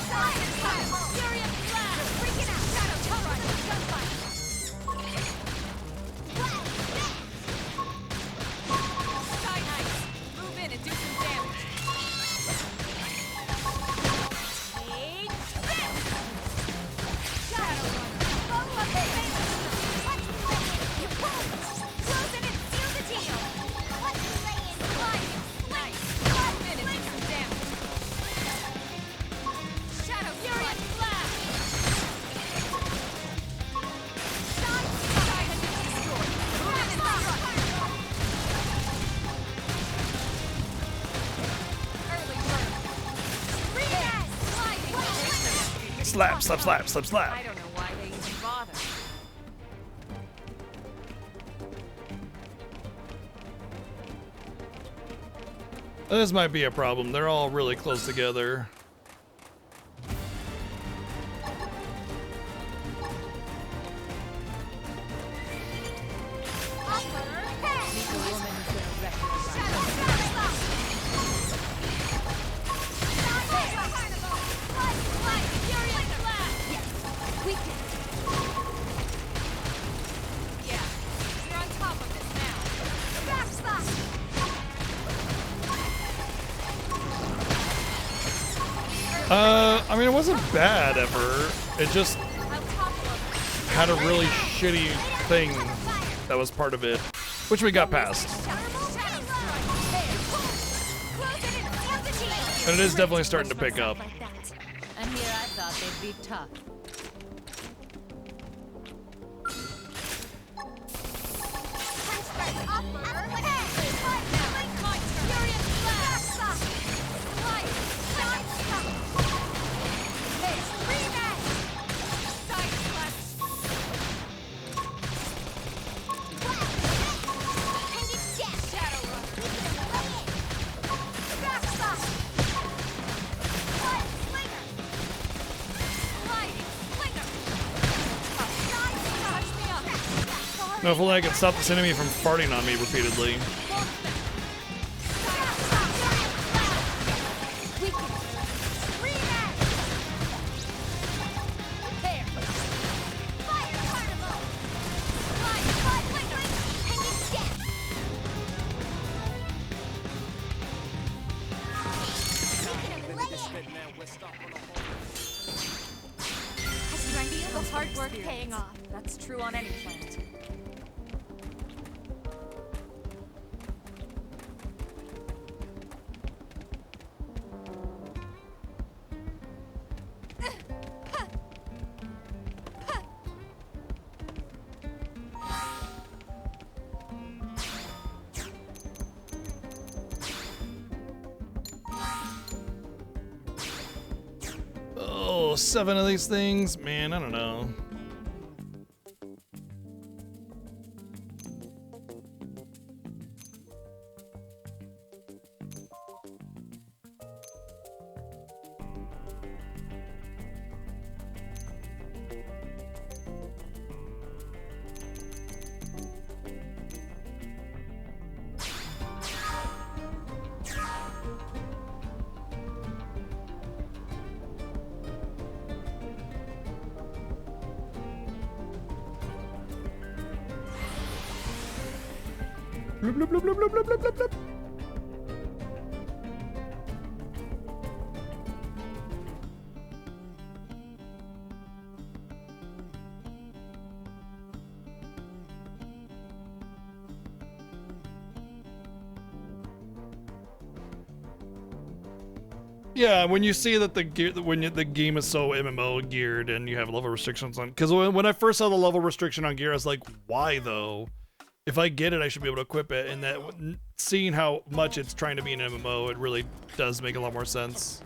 Furious blast! Freaking out! Shadow cover! Gunfight! Side heights! Move in and do some damage. Take this! Shadow Follow up the You won't! Close in and seal the deal! What's the lay-in? Slide! Nice! Move in and do some damage. Shadow Furious Blast! Side has been destroyed. Move in and strike. Early bird. React! Sliding. Slap, slap, slap, slap, slap. I don't know why they even bother. This might be a problem. They're all really close together. Yeah, you're on top of this now. I mean, it wasn't bad ever. It just had a really shitty thing that was part of it, which we got past. And it is definitely starting to pick up. And here I thought they'd be tough. No, if only I could stop this enemy from farting on me repeatedly. The hard work paying off. That's true on any planet. Oh, 7 of these things? Man, I don't know. Bloop, bloop, bloop, bloop, bloop, bloop, bloop, bloop, bloop. Yeah, when you see that the gear, the game is so MMO geared and you have level restrictions on, because when I first saw the level restriction on gear, I was like, why though? If I get it, I should be able to equip it. And that, seeing how much it's trying to be an MMO, it really does make a lot more sense.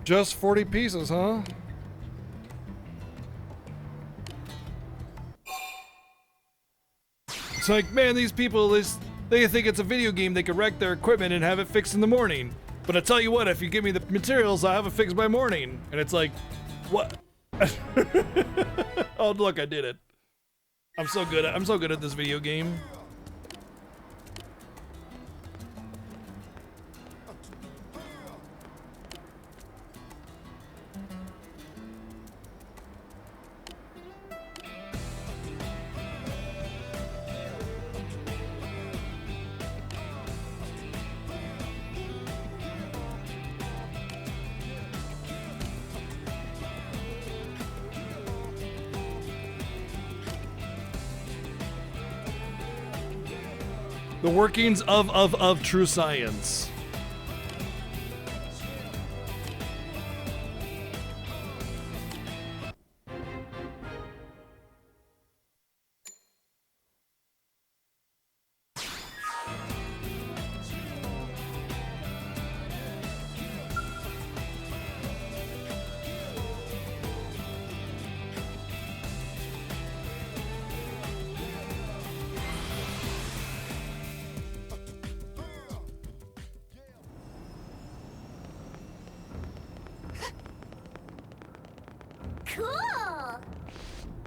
Just 40 pieces, huh? It's like, man, these people, they think it's a video game. They could wreck their equipment and have it fixed in the morning. But I tell you what, if you give me the materials, I'll have it fixed by morning. And it's like, what? Oh, look, I did it. I'm so good at this video game. The workings of true science. Cool!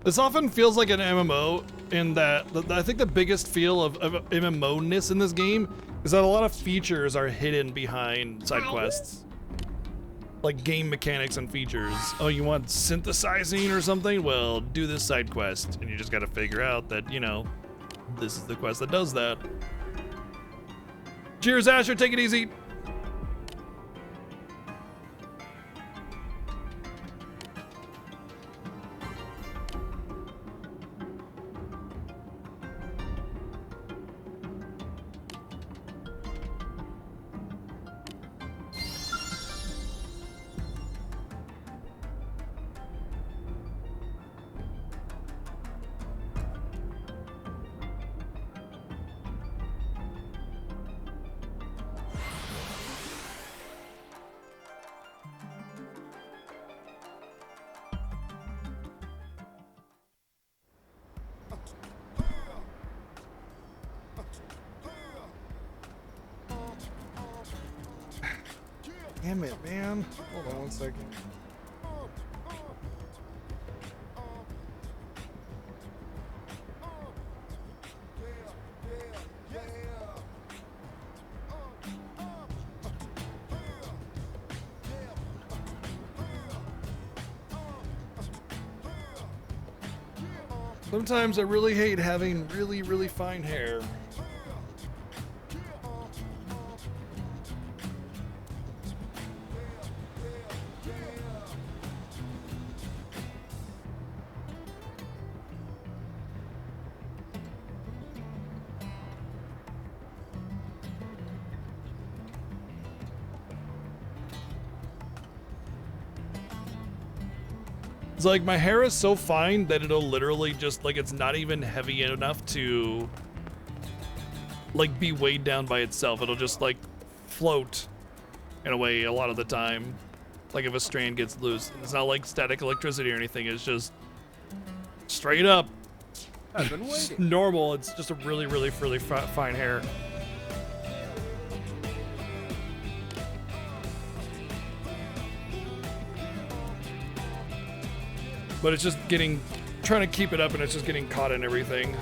This often feels like an MMO in that I think the biggest feel of MMO-ness in this game is that a lot of features are hidden behind side quests. Like game mechanics and features. Oh, you want synthesizing or something? Well, do this side quest. And you just gotta figure out that, you know, this is the quest that does that. Cheers, Asher, take it easy. Damn it, man. Hold on one second. Sometimes I really hate having really fine hair. It's like my hair is so fine that it'll literally just like, it's not even heavy enough to like be weighed down by itself. It'll just like float in a way a lot of the time. Like if a strand gets loose. It's not like static electricity or anything. It's just straight up. I've been waiting. Normal. It's just a really fine hair. But it's just trying to keep it up, and it's just getting caught in everything.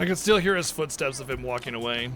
I can still hear his footsteps of him walking away.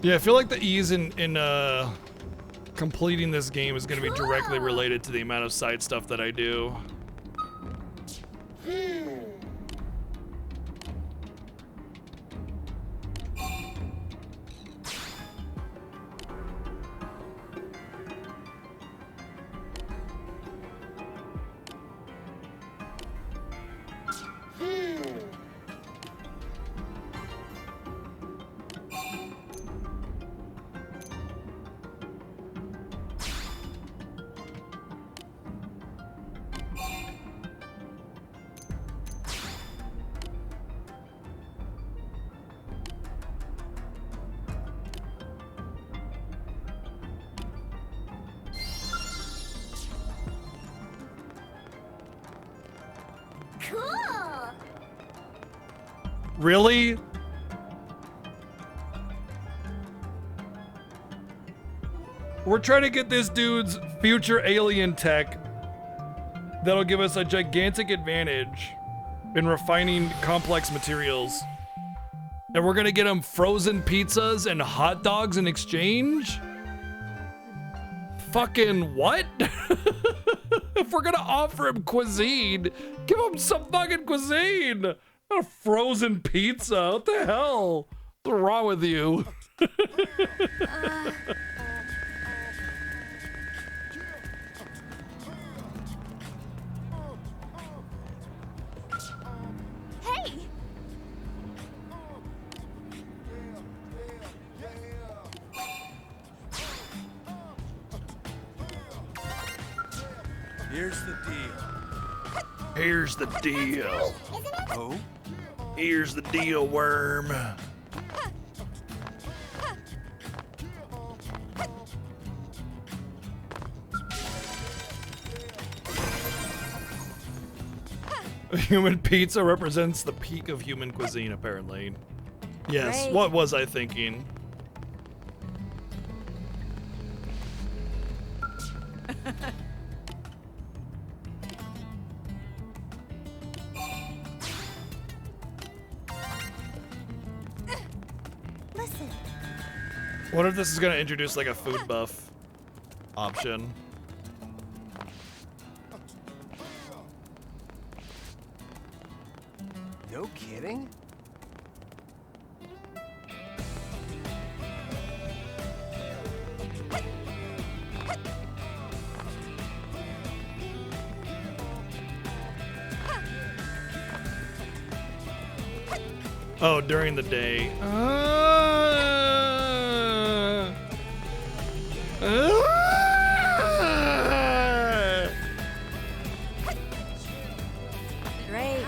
Yeah, I feel like the ease in completing this game is going to be directly related to the amount of side stuff that I do. Cool! Really? We're trying to get this dude's future alien tech that'll give us a gigantic advantage in refining complex materials. And we're gonna get him frozen pizzas and hot dogs in exchange? Fucking what? If we're gonna offer him cuisine, give him some fucking cuisine! Not a frozen pizza, what the hell? What's wrong with you? Hey! Here's the deal. Here's the deal. Oh? Here's the deal, worm. Human pizza represents the peak of human cuisine, apparently. Yes, Great. what was I thinking? Listen. What if this is gonna introduce like a food buff option? No kidding? Oh, during the day. Great.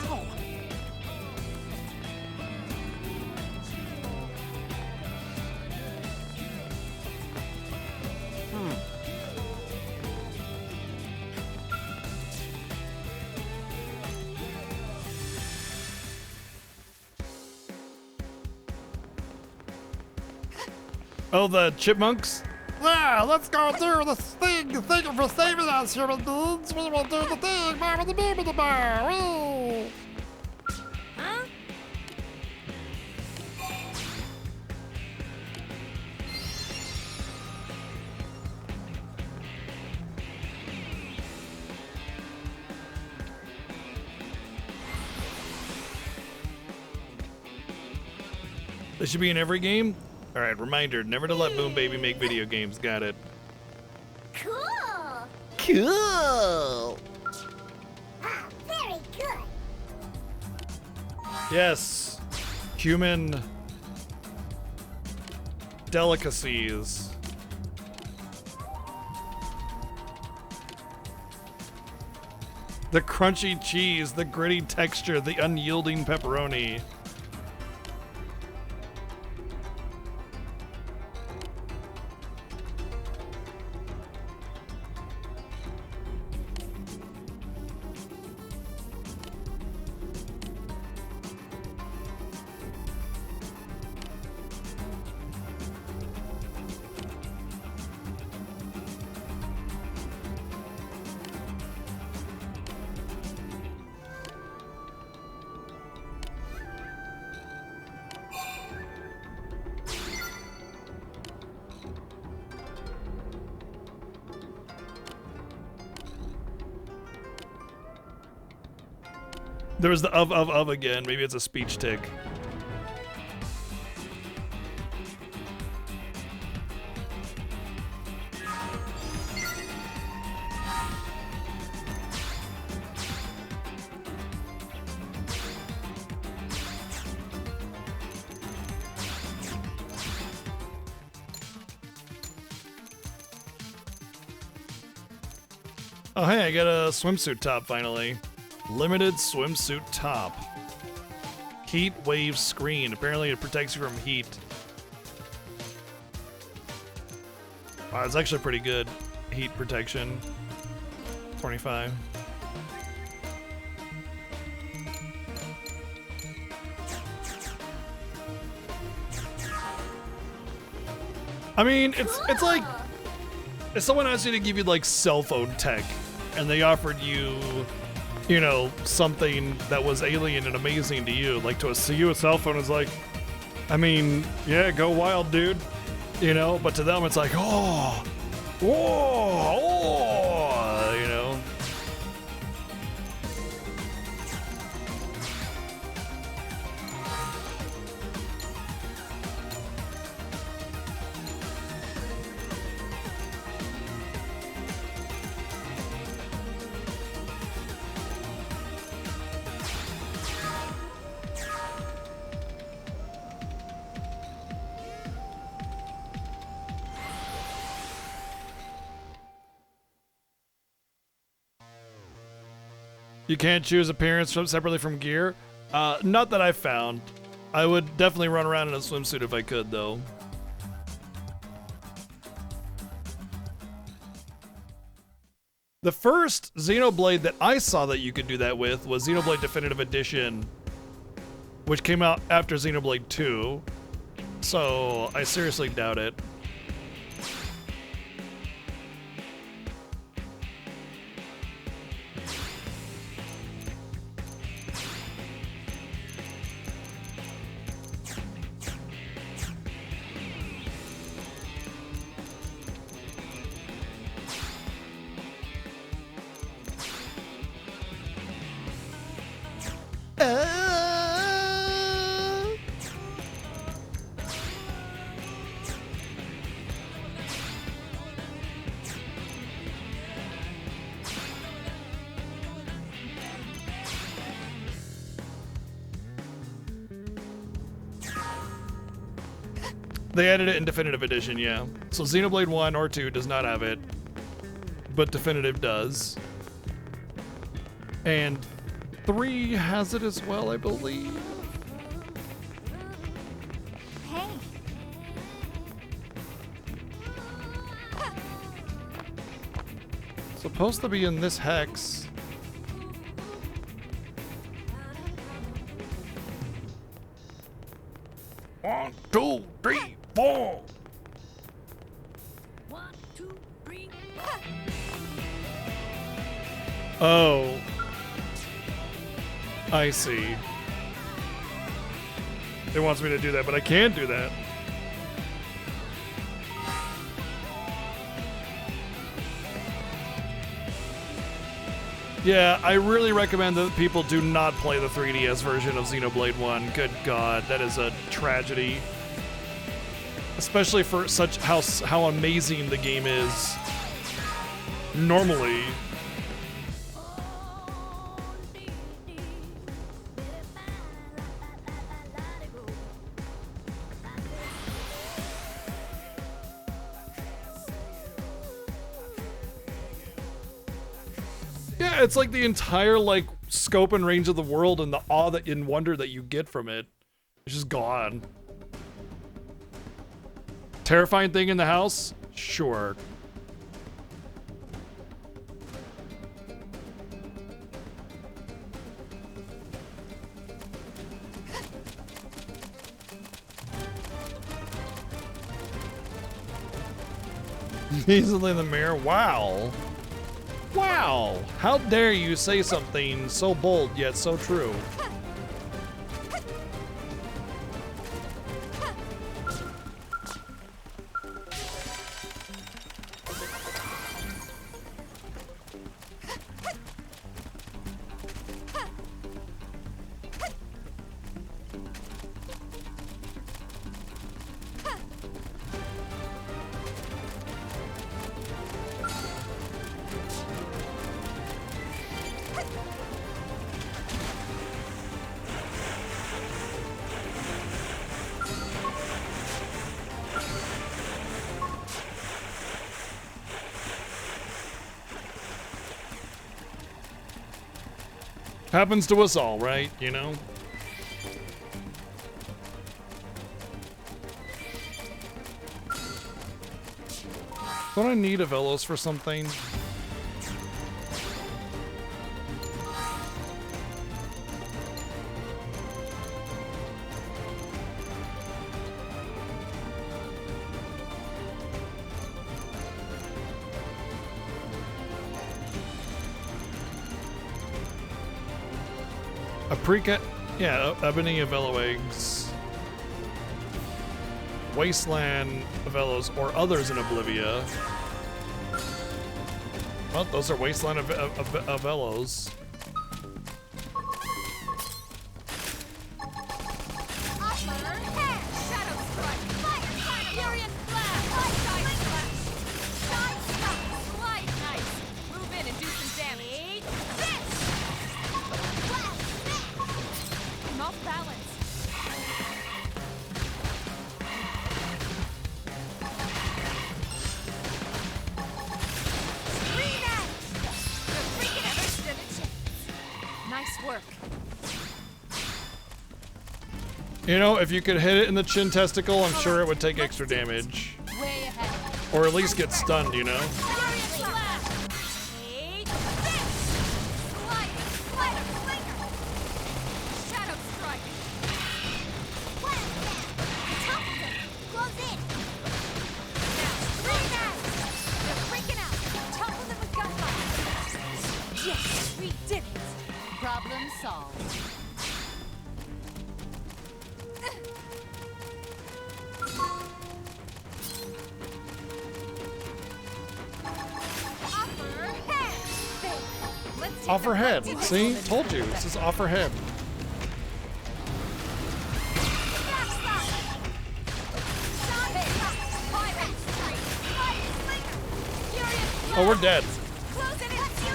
Oh, the chipmunks? Yeah, let's go do this thing. Thank you for saving us, human beings. We will do the thing. Woo! Huh? This should be in every game? Alright, reminder, never to let Boom Baby make video games. Got it. Cool! Cool! Ah, very good. Yes. Human delicacies. The crunchy cheese, the gritty texture, the unyielding pepperoni. There was the of again. Maybe it's a speech tick. Oh, hey, I got a swimsuit top finally. Limited swimsuit top. Heat wave screen. Apparently it protects you from heat. Wow, it's actually pretty good. Heat protection. 25. I mean, it's like if someone asked you to give you like cell phone tech and they offered you, you know, something that was alien and amazing to you, like to you a cell phone is like, I mean, yeah, go wild, dude, you know, but to them it's like, oh, you know. You can't choose appearance separately from gear? Not that I found. I would definitely run around in a swimsuit if I could, though. The first Xenoblade that I saw that you could do that with was Xenoblade Definitive Edition, which came out after Xenoblade 2. So I seriously doubt it. They added it in Definitive Edition, yeah. So Xenoblade 1 or 2 does not have it, but Definitive does. And 3 has it as well, I believe. Hey. Supposed to be in this hex. 1, 2, 3, 4. 1, 2, 3. Oh. I see. It wants me to do that, but I can't do that. Yeah, I really recommend that people do not play the 3DS version of Xenoblade 1. Good God, that is a tragedy. Especially for such how amazing the game is normally. Yeah, it's like the entire like scope and range of the world and the awe that and wonder that you get from it. It's just gone. Terrifying thing in the house? Sure. Easily in the mirror. Wow. Wow. How dare you say something so bold yet so true? Happens to us all, right? You know? Don't I need a Velos for something? Paprika, yeah, Ebony Avello eggs, Wasteland Avellos, or others in Oblivia. Well, those are Wasteland Avellos. You know, if you could hit it in the chin testicle, I'm sure it would take extra damage. Or at least get stunned, you know? Yes, we did it. Problem solved. Offer head. See? Told you. This is offer head. Oh, we're dead.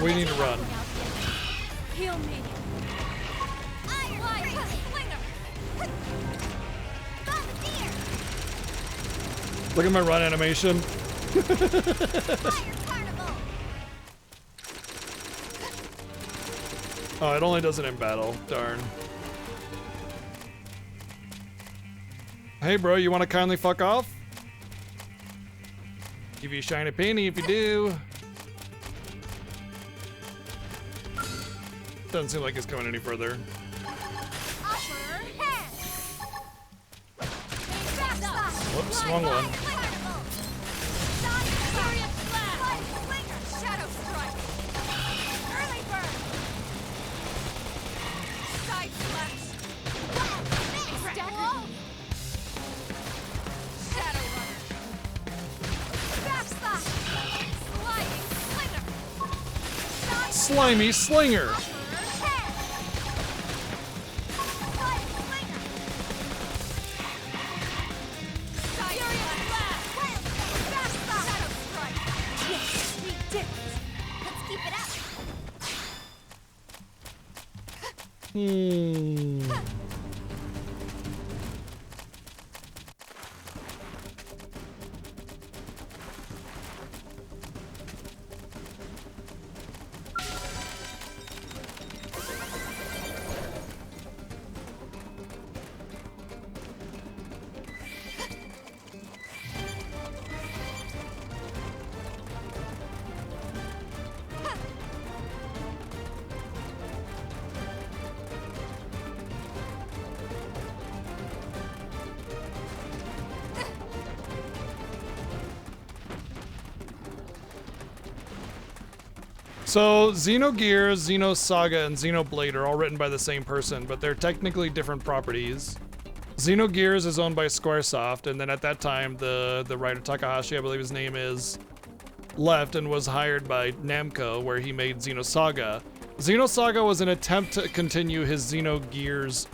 We need to run. Heal me. Look at my run animation. Oh, it only does it in battle. Darn. Hey, bro, you want to kindly fuck off? Give you a shiny penny if you do. Doesn't seem like it's going any further. Whoops, wrong one. Slimy Slinger. Yes, we did it. Let's keep it up. So Xenogears, Xenosaga, and Xenoblade are all written by the same person, but they're technically different properties. Xenogears is owned by Squaresoft, and then at that time, the writer Takahashi, I believe his name is, left and was hired by Namco, where he made Xenosaga. Xenosaga was an attempt to continue his Xenogears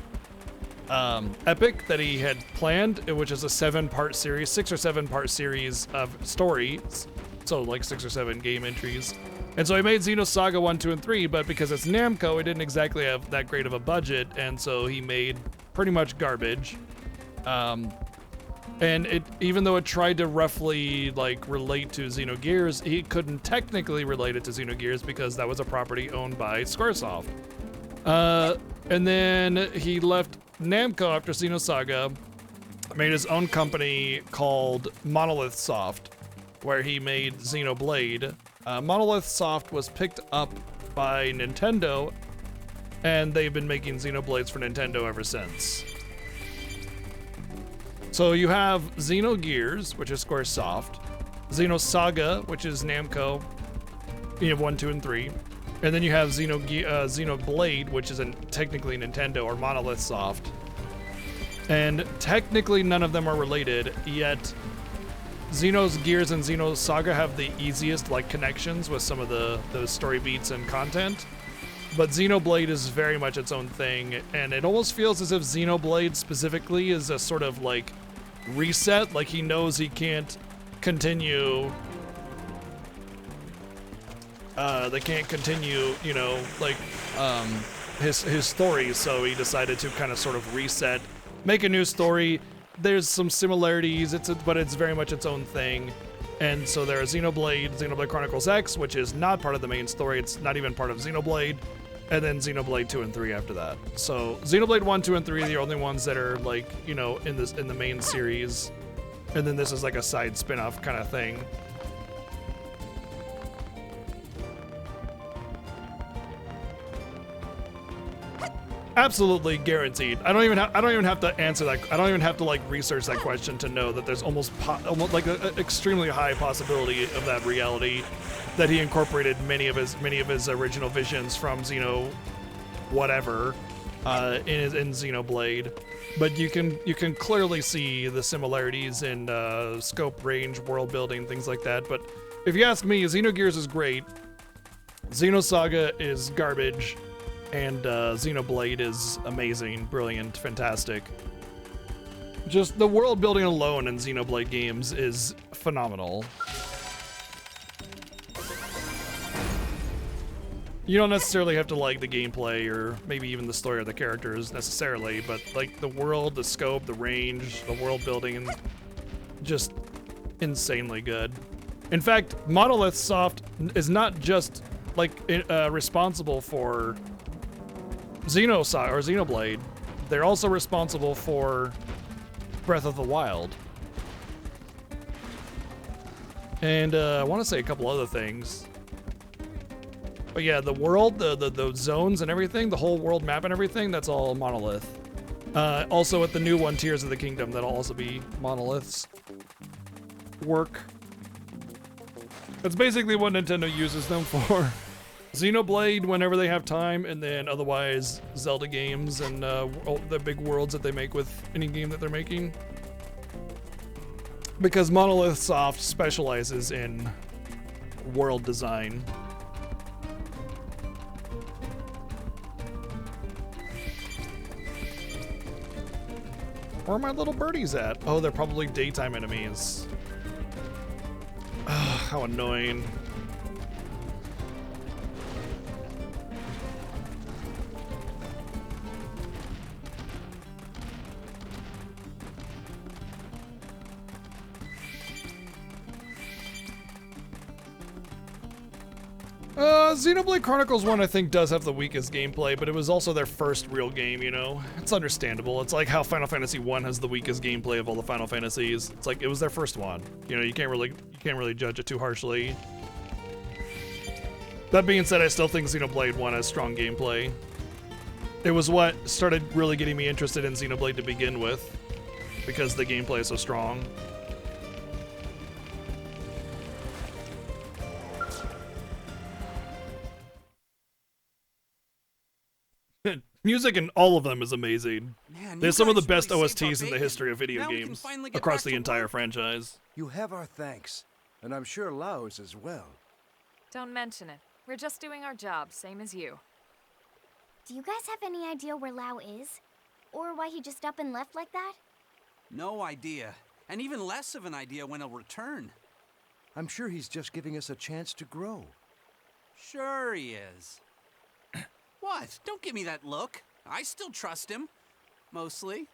epic that he had planned, which is a 7-part series, 6 or 7-part series of stories, so like 6 or 7 game entries. And so he made Xenosaga 1, 2, and 3, but because it's Namco, it didn't exactly have that great of a budget, and so he made pretty much garbage. And it, even though it tried to roughly like relate to Xenogears, he couldn't technically relate it to Xenogears because that was a property owned by Squaresoft. And then he left Namco after Xenosaga, made his own company called Monolith Soft, where he made Xenoblade. Monolith Soft was picked up by Nintendo, and they've been making Xenoblades for Nintendo ever since. So you have Xenogears, which is Squaresoft, Xenosaga, which is Namco, you have 1, 2, and 3, and then you have Xenoblade, which is technically Nintendo or Monolith Soft. And technically none of them are related, yet Xenogears and Xenosaga have the easiest like connections with some of the story beats and content. But Xenoblade is very much its own thing, and it almost feels as if Xenoblade specifically is a sort of like reset, like he knows he can't continue they can't continue, you know, like his story, so he decided to kind of sort of reset, make a new story. There's some similarities, but it's very much its own thing. And so there's Xenoblade Chronicles X, which is not part of the main story. It's not even part of Xenoblade. And then Xenoblade 2 and 3 after that. So Xenoblade 1, 2, and 3 are the only ones that are like, you know, in the main series. And then this is like a side spin-off kind of thing. Absolutely guaranteed. I don't even have to answer that. I don't even have to like research that question to know that there's almost like an extremely high possibility of that reality, that he incorporated many of his original visions from Xeno whatever in Xenoblade. But you can clearly see the similarities in scope, range, world building, things like that. But if you ask me, Xenogears is great, Xenosaga is garbage, and Xenoblade is amazing, brilliant, fantastic. Just the world building alone in Xenoblade games is phenomenal. You don't necessarily have to like the gameplay or maybe even the story or the characters necessarily, but like the world, the scope, the range, the world building, and just insanely good. In fact, Monolith Soft is not just like responsible for Xenosaga or Xenoblade. They're also responsible for Breath of the Wild. And I want to say a couple other things. But yeah, the world, the zones and everything, the whole world map and everything, that's all Monolith. Also with the new one, Tears of the Kingdom, that'll also be Monolith's work. That's basically what Nintendo uses them for. Xenoblade whenever they have time, and then otherwise Zelda games and the big worlds that they make with any game that they're making. Because Monolith Soft specializes in world design. Where are my little birdies at? Oh, they're probably daytime enemies. Ugh, how annoying. Xenoblade Chronicles 1, I think, does have the weakest gameplay, but it was also their first real game, you know? It's understandable. It's like how Final Fantasy 1 has the weakest gameplay of all the Final Fantasies. It's like, it was their first one. You know, you can't really judge it too harshly. That being said, I still think Xenoblade 1 has strong gameplay. It was what started really getting me interested in Xenoblade to begin with, because the gameplay is so strong. Music in all of them is amazing. Man, They're you some of the guys best really saved our OSTs in the bacon. history of video Now we can games finally get across back the to entire work. franchise. You have our thanks, and I'm sure Lao's as well. Don't mention it. We're just doing our job, same as you. Do you guys have any idea where Lao is? Or why he just up and left like that? No idea. And even less of an idea when he'll return. I'm sure he's just giving us a chance to grow. Sure he is. What? Don't give me that look. I still trust him. Mostly.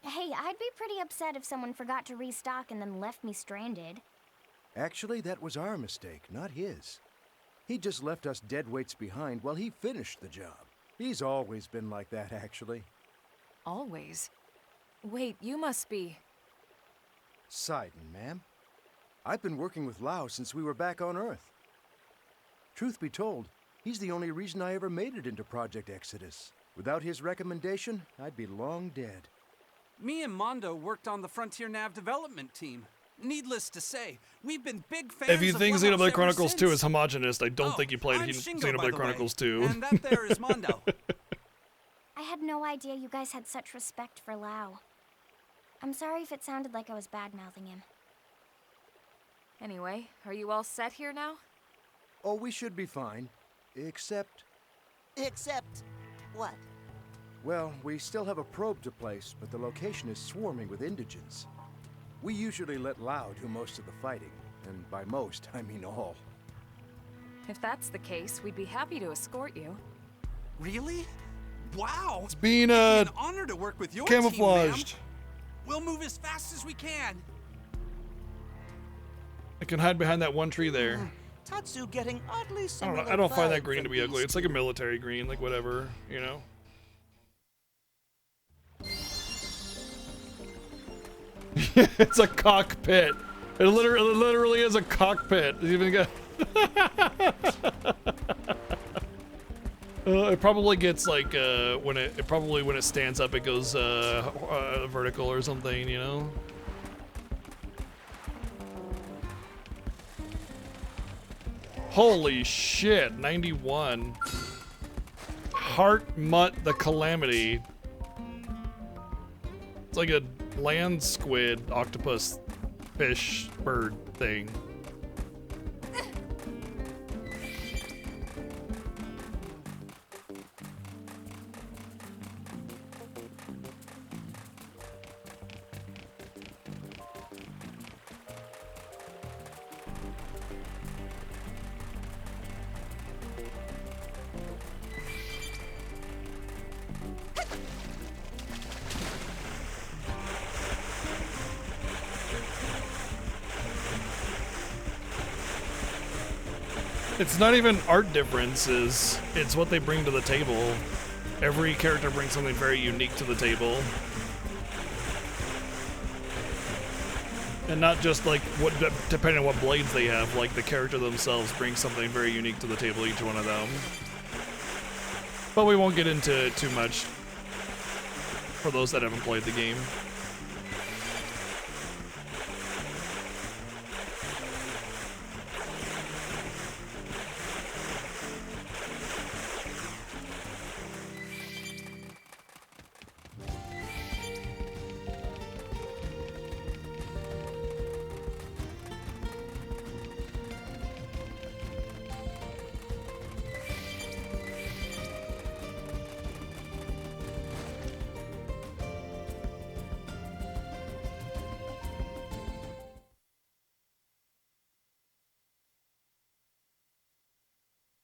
Hey, I'd be pretty upset if someone forgot to restock and then left me stranded. Actually, that was our mistake, not his. He just left us dead weights behind while he finished the job. He's always been like that, actually. Always? Wait, you must be... Sidon, ma'am. I've been working with Lao since we were back on Earth. Truth be told, he's the only reason I ever made it into Project Exodus. Without his recommendation, I'd be long dead. Me and Mondo worked on the Frontier Nav development team. Needless to say, we've been big fans If you think of Level's Xenoblade ever Chronicles 2 since. is homogenous, I don't think you played I'm Shingo, by the Xenoblade way. Chronicles 2. And that there is Mondo. I had no idea you guys had such respect for Lao. I'm sorry if it sounded like I was bad-mouthing him. Anyway, are you all set here now? Oh, we should be fine. Except... Except... what? Well, we still have a probe to place, but the location is swarming with indigents. We usually let Lao do most of the fighting, and by most, I mean all. If that's the case, we'd be happy to escort you. Really? Wow! It's being an honor to work with your camouflaged. team, ma'am. We'll move as fast as we can. I can hide behind that one tree there. Tatsu getting oddly I similar. don't know. I don't find that vibe green from to be ugly. these It's like a military green, like whatever, you know. It's a cockpit. It literally is a cockpit. It's even got. It probably gets like when it stands up, it goes vertical or something, you know. Holy shit! 91. Heart Mutt the Calamity. It's like a land squid, octopus, fish, bird thing. It's not even art differences, it's what they bring to the table. Every character brings something very unique to the table. And not just like what, depending on what blades they have, like the character themselves brings something very unique to the table, each one of them. But we won't get into it too much for those that haven't played the game.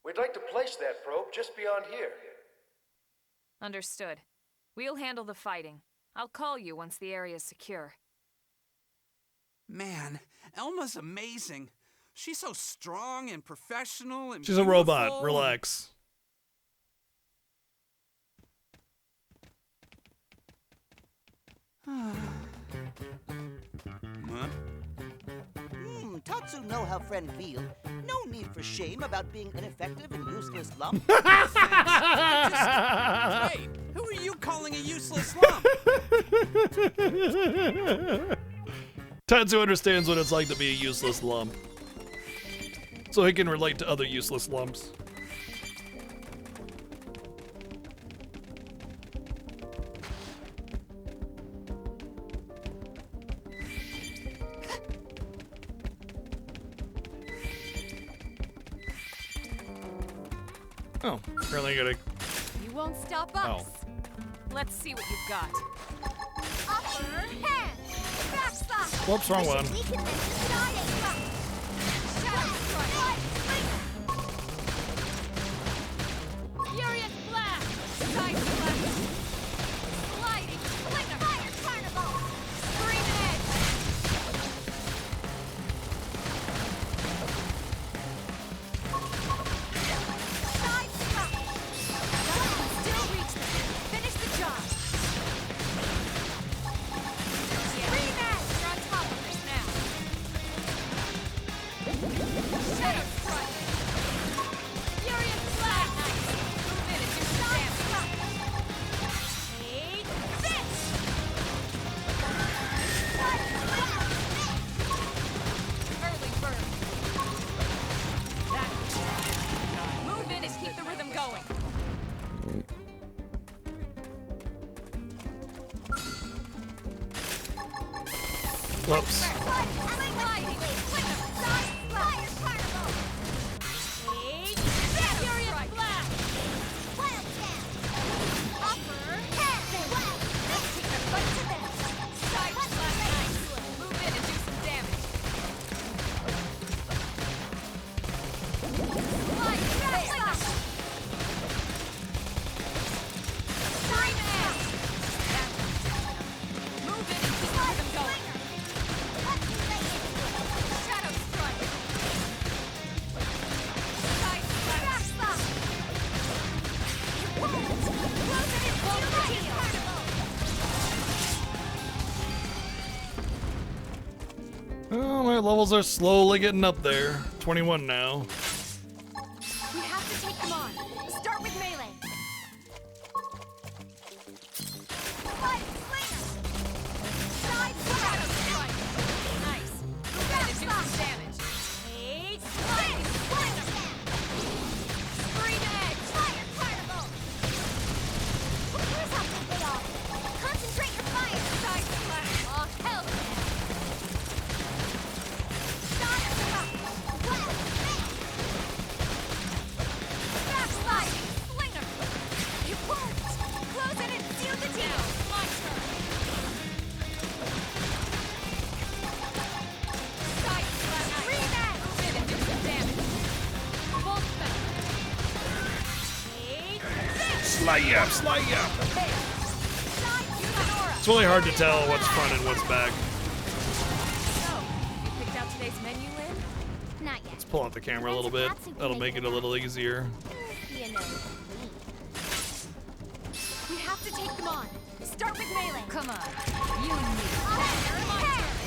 We'd like to place that probe just beyond here. Understood. We'll handle the fighting. I'll call you once the area's secure. Man, Elma's amazing. She's so strong and professional and She's a robot, relax. Tatsu know how friend feel. No need for shame about being ineffective and useless lump. Wait, who are you calling a useless lump? Tatsu understands what it's like to be a useless lump. So he can relate to other useless lumps. Oh, apparently I gotta. You won't stop us. Let's see what you've got. Upper hand. Backslash. Whoops, wrong one. We can then side it. Shadow strike. Furious blast! Side slash! Sliding slinger! Fire carnival. Scream edge! Side strike. Still reach them! Finish the job! Scream edge! You're on top of this now! Shadow strike! Furious blast! Nice! Move in and do some damage! Take this. Early bird! That. Move in and keep the rhythm going! Whoops. Sliding slinger! Fire carnival. Take this. Furious blast! Wild down. Upper hand. Wild. Let's take the fight to them. Side slash nice! Move in and do some damage! Slide backslash! Scream edge! Move in and keep the rhythm going! Shadow strike! Side slash! Close it in. Hold the Fire heel. carnival. Oh, my levels are slowly getting up there. 21 now. We have to take them on. Start with melee. Fire slinger. Side Shadow slash. strike! Nice! Move in and do some damage! Take this. Wild down. Scream edge! Fire carnival. Where's that they all? Concentrate your fire. Side slash! Oh, hell yeah. Side strike. Wild man. Backsliding slinger! It won't. Close it and seal the Now, deal. my turn! Side slash! Scream edge. Move in and do some damage! Full spell! Take this. Slide up, slide up. Side strike. It's really hard to tell what's front and what's back. So, you picked out today's menu, Lynn? Not yet. Let's pull out the camera a little bit. That'll make it a little easier. You know me. We have to take them on. Start with melee. Come on. You need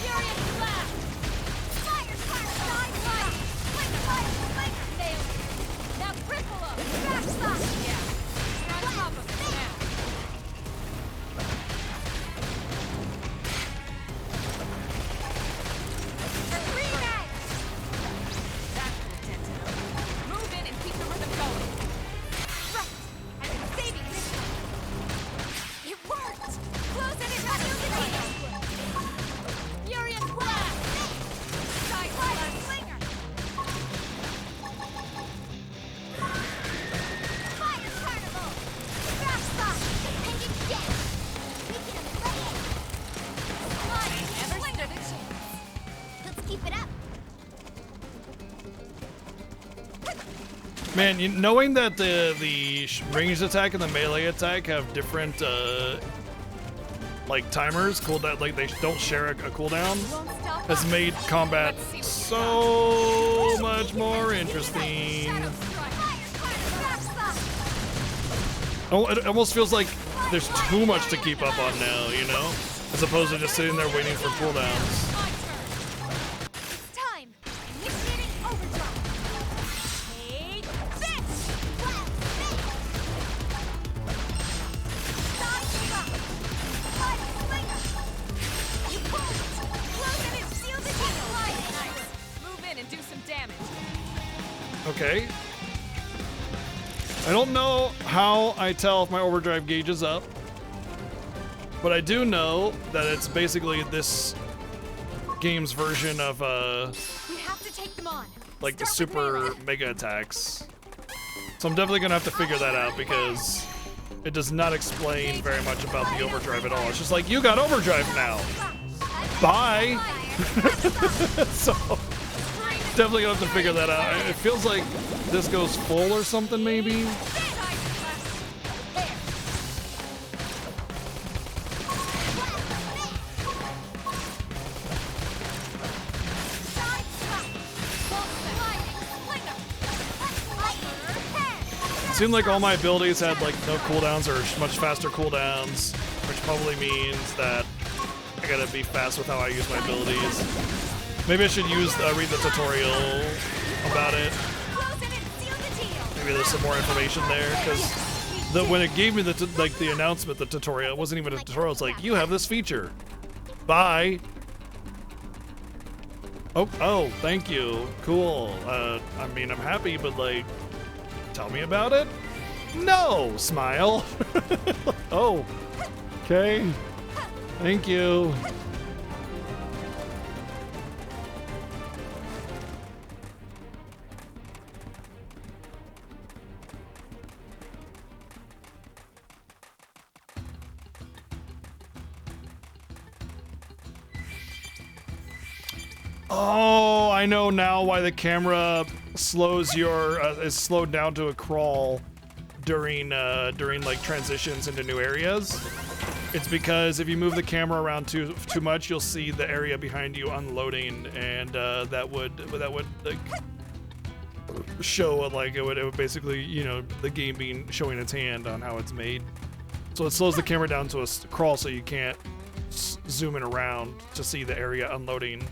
Furious blast! Fire carnival. Side strike. Fire slinger. Nailed it! Now cripple up! Backslash. Yeah! You're on top of it now! Scream edge. That's the attention. Move in and keep the rhythm going! Right. I'm saving this one. It worked. Close it and seal the deal. Furious blast! Side Fire slash! slinger. Fire carnival. Backslash. Pendant death. Making them play it. Flying ever stood a chance! Let's keep it up. Man, knowing that the ranged attack and the melee attack have different like timers, cooldown, like they don't share a cooldown, has made combat so much more interesting. Oh, it almost feels like there's too much to keep up on now, you know, as opposed to just sitting there waiting for cooldowns. My turn! It's time. Initiating overdrive. Take this. Well, side strike. Fire slinger. You won't. Close it and seal the deal. Nice! Move in and do some damage! Okay. I don't know how I tell if my overdrive gauge is up, but I do know that it's basically this game's version of We have to take them on. like the Start with super melee. mega attacks. So I'm definitely gonna have to figure that out because it does not explain very much about the overdrive at all. It's just like, you got overdrive now. Bye. So definitely gonna have to figure that out. It feels like this goes full or something, maybe. It seemed like all my abilities had like no cooldowns or much faster cooldowns, which probably means that I gotta be fast with how I use my abilities. Maybe I should read the tutorial about it. Maybe there's some more information there, because when it gave me the announcement, the tutorial, it wasn't even a tutorial. It's like, you have this feature. Bye. Oh, thank you. Cool. I mean, I'm happy, but like, tell me about it? No, smile. Oh, okay. Thank you. Oh, I know now why the camera slows your is slowed down to a crawl during like transitions into new areas. It's because if you move the camera around too much, you'll see the area behind you unloading, and that would like show like it would basically, you know, the game being showing its hand on how it's made. So it slows the camera down to a crawl, so you can't zoom in around to see the area unloading.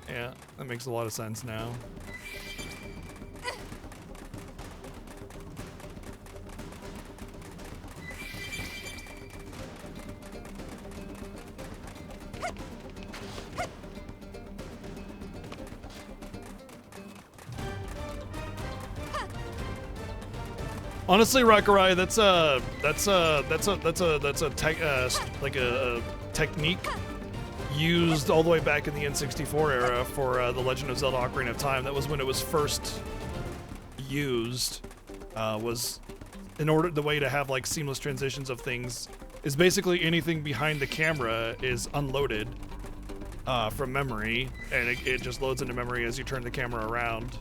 Yeah, that makes a lot of sense now. Honestly, Rakurai, that's a technique used all the way back in the N64 era for The Legend of Zelda: Ocarina of Time. That was when it was first used. Was the way to have like seamless transitions of things is basically anything behind the camera is unloaded from memory, and it just loads into memory as you turn the camera around.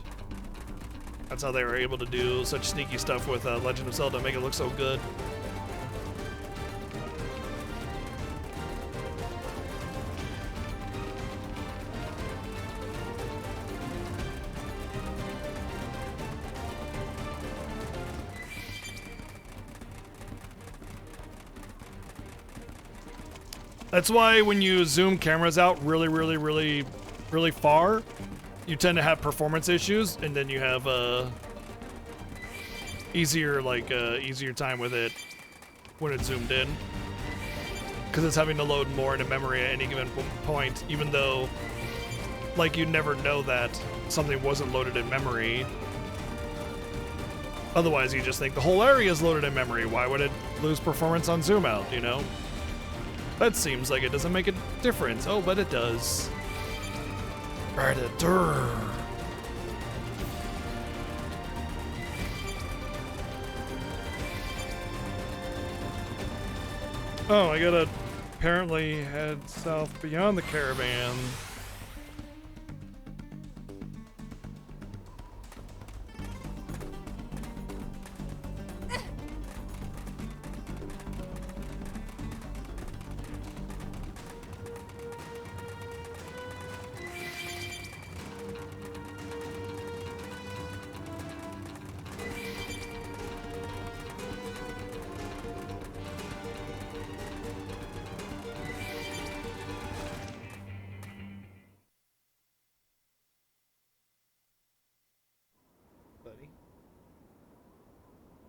That's how they were able to do such sneaky stuff with Legend of Zelda, make it look so good. That's why when you zoom cameras out really far, you tend to have performance issues, and then you have easier time with it when it's zoomed in, because it's having to load more into memory at any given point, even though like you never know that something wasn't loaded in memory. Otherwise, you just think the whole area is loaded in memory. Why would it lose performance on zoom out, you know? That seems like it doesn't make a difference. Oh, but it does. Predator. Oh, I gotta apparently head south beyond the caravan.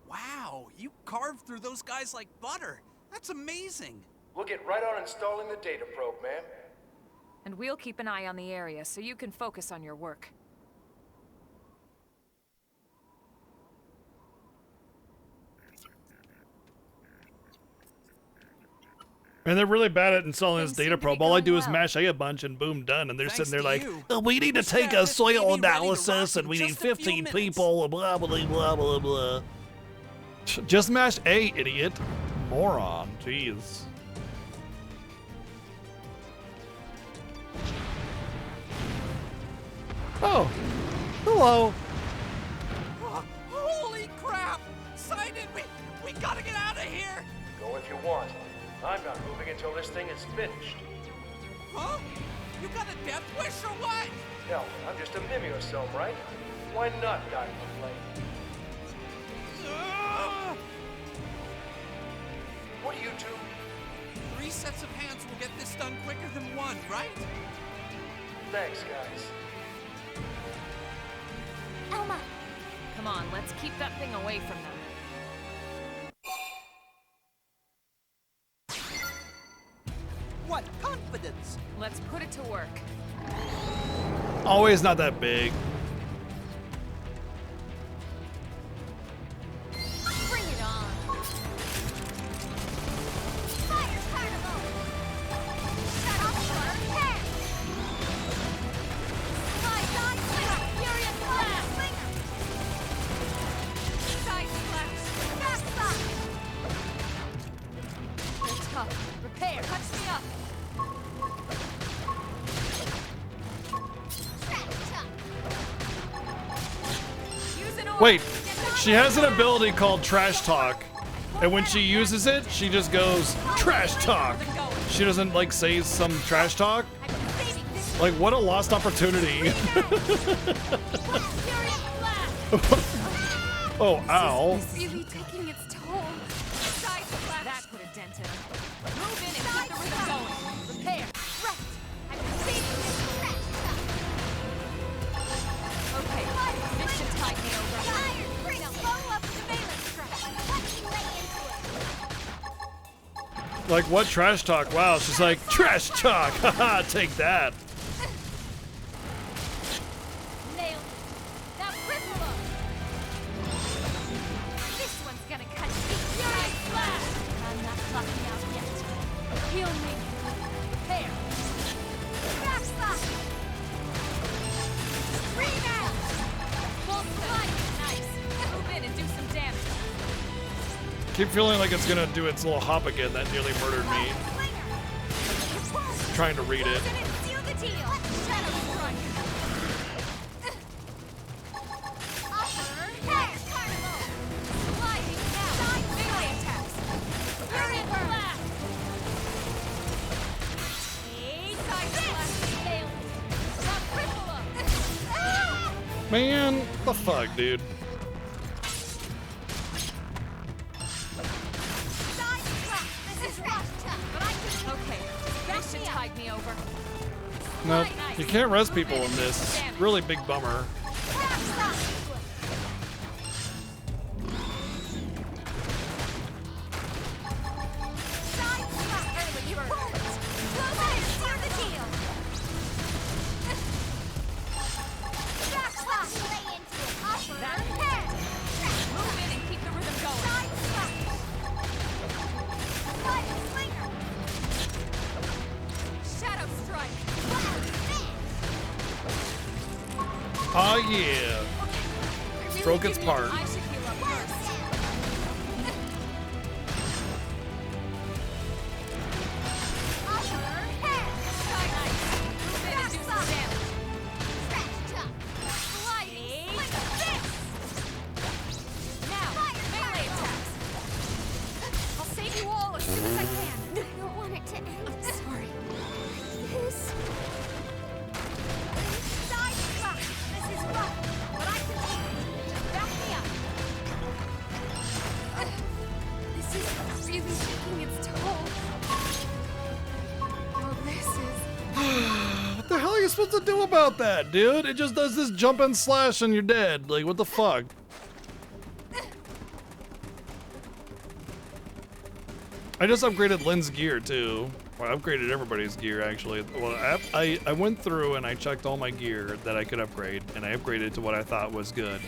Wow, you carved through those guys like butter. That's amazing. We'll get right on installing the data probe, ma'am. And we'll keep an eye on the area so you can focus on your work. And they're really bad at installing this data probe. All I do is well. mash A a bunch and boom, done. And they're Thanks sitting there to like, you. oh, we need to take Sheriff, a soil we'll be ready to analysis rock and in we need just a few 15 minutes." people, blah, blah, blah, blah, blah. Just mash A, idiot. Moron. Jeez. Oh. Hello. Holy crap! Sidon, we gotta get out of here! Go if you want. I'm not moving until this thing is finished. Huh? You got a death wish or what? No, I'm just a mimeosome, right? Why not die for flame? What do you do? 3 sets of hands will get this done quicker than 1, right? Thanks, guys. Elma, Come on, let's keep that thing away from them. What confidence! Let's put it to work. Always not that big. bring it on. Fire carnival. Shut off your head. Side slinger. Furious blast. Side slash. Back slap. They're tough. Repair. Touch me up. Wait, she has an ability called Trash Talk, and when she uses it, she just goes, Trash Talk! She doesn't, like, say some trash talk? Like, what a lost opportunity. Oh, ow. It's really taking its toll. Side slash. That put a dent in her. Move in and keep the rhythm going. Repair. Right. I'm saving this trash. Okay, this should tide me over. The iron spring. Follow up with the melee strike. Let me lay into it. Like, what trash talk? Wow, she's like, Trash Talk! Haha, take that. Nailed it. Now ripple up. This one's gonna cut you. Fury slash. I'm not clocking out yet. Heal me. Repair. Back slash. Scream out. Full slide. Nice. Move in and do some damage. Keep feeling like it's gonna do its little hop again. That nearly murdered me. Trying to read it. Seal the deal. Shadow strike. Upper hair carnival. Sliding down. Side melee attacks. Fury blast. Side slash. Nailed it. Now ripple up. Man, the fuck, dude. Side slash. This is rough tough, but I can. Okay, this should tide me over. No, you can't rest people in this. It's really big bummer. Back slash. Side slash. Early burn. Close in. Seal the deal. Back slash. Lay into it. Upper head. Move in and keep the rhythm going. Side slash. Fire slinger. Shadow strike. Oh yeah. Broke its part. I should heal up first. Upper head. Nice. Move in and do some damage. Scratch chop. Sliding. Fist. Now, melee attacks. I'll save you all as soon as I can. I don't want it to end. I'm sorry. This. Side slash. This is rough, but I can take it. Just back me up. This is really taking its toll. Oh, this is... What the hell are you supposed to do about that, dude? It just does this jump and slash and you're dead. Like, what the fuck? I just upgraded Lynn's gear, too. Well, I upgraded everybody's gear, actually. Well, I went through and I checked all my gear that I could upgrade, and I upgraded to what I thought was good.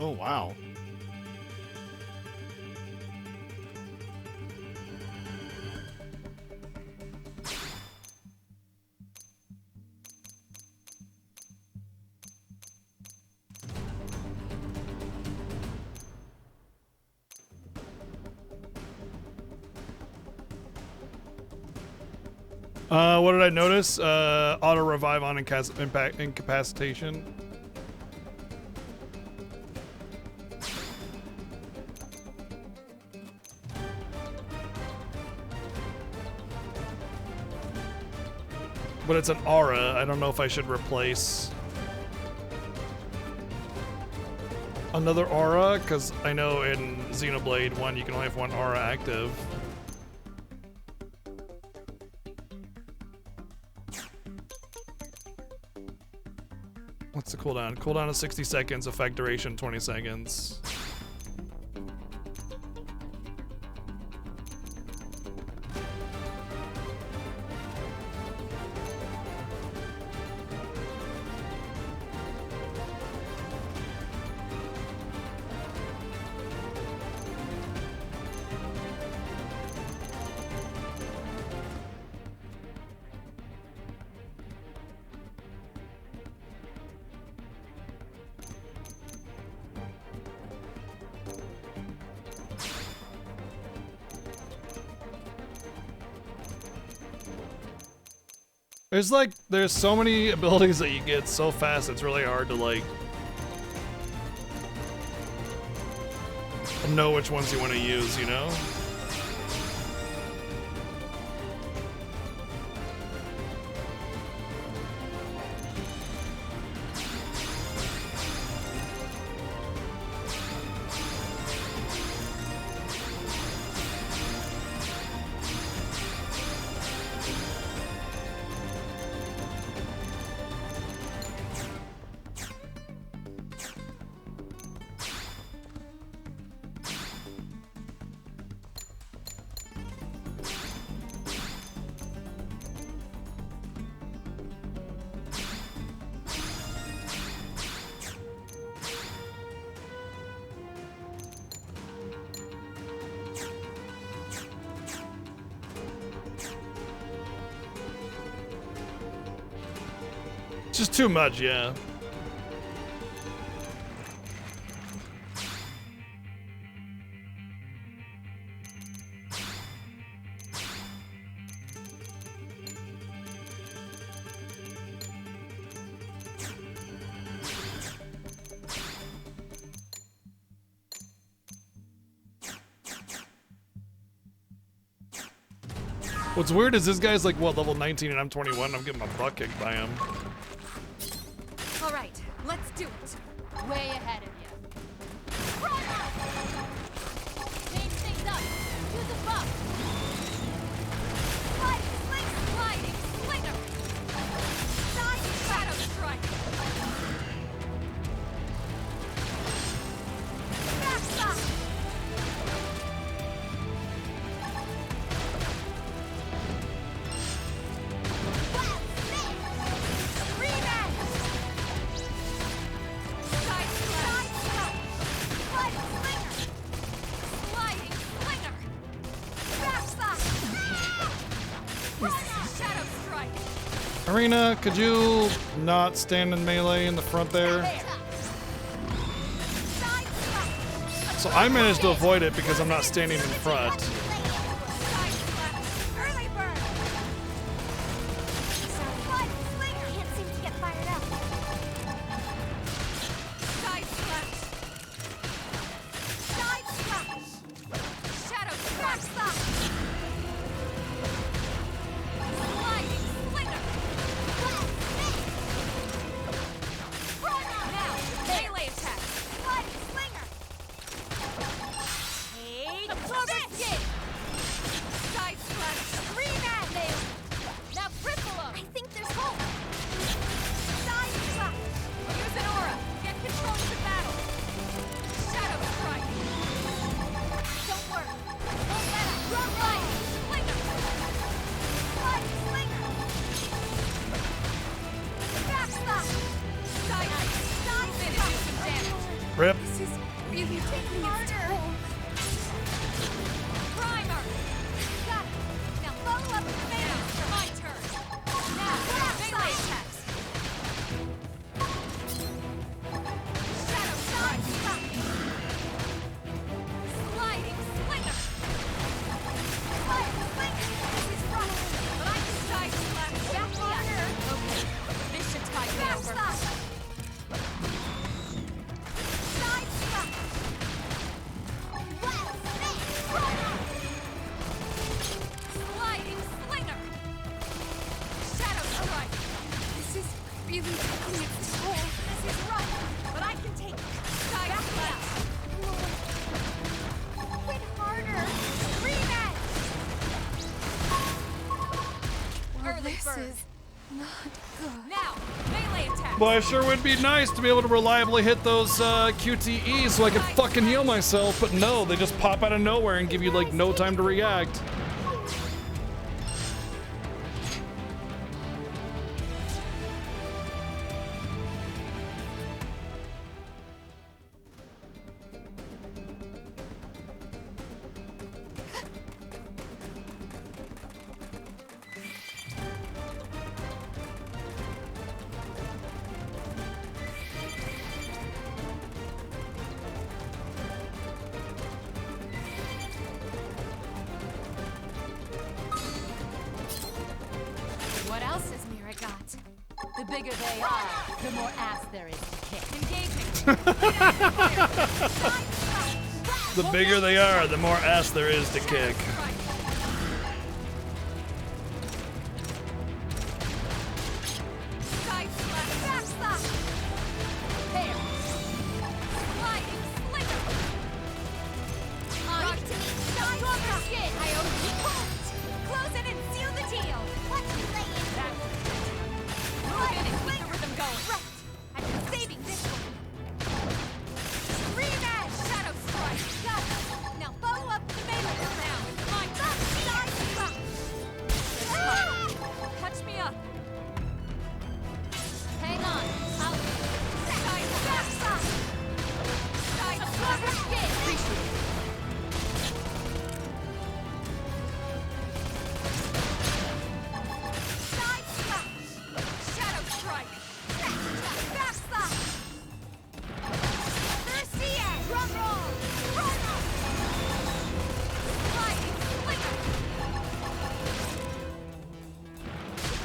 Oh, wow. What did I notice? Auto revive on incapacitation. But it's an aura. I don't know if I should replace another aura, because I know in Xenoblade 1 you can only have one aura active. What's the cooldown? Cooldown is 60 seconds, effect duration 20 seconds. There's so many abilities that you get so fast, it's really hard to like know which ones you want to use, you know? Just too much, yeah. What's weird is this guy's like, what, level 19 and I'm 21? I'm getting my butt kicked by him. All right, let's do it. Way ahead of you. Change things up. Use a buff. Sliding slinger. Side shadow strike. Backslide. Arena, could you not stand in melee in the front there? So I managed to avoid it because I'm not standing in front. taking its toll. Primer! Got it. Now follow up with the melee. My turn. Now, melee attacks. Shadow Side Slap! Sliding slinger. Slide Slinger! This is rough, But I can side slap back here! Okay, this should tide me Back over. slap! Side Slap! Well, Smith! Sliding slinger. Shadow strike. This is really taking its toll. This is rough, but I can take it. Side Back slap. up. Hit harder. Rematch. Early This bird. is not good. Now, melee attack. Boy, it sure would be nice to be able to reliably hit those QTEs so I could fucking heal myself, but no, they just pop out of nowhere and give you like no time to react. What else is Mira got? The bigger they are, the more ass there is to kick. Engaging. The bigger they are, the more ass there is to kick. Side slap. Back slap. There. Sliding slinger. Leave it to me. Side Slap. Skin. I owe you point. Close it and seal the deal. What you lay in? Move in and keep the rhythm going. Right. I've been saving this one. Rematch. Shadow strike. Got it. Now follow up with the melee. Now it's my turn. Side Slap. Catch me up. Hang on. I'll side Back slap. slap. Side slap. Skin. Side slap. Shadow strike. Back slap. Thirsty edge. Drum roll. Run. Sliding slinger.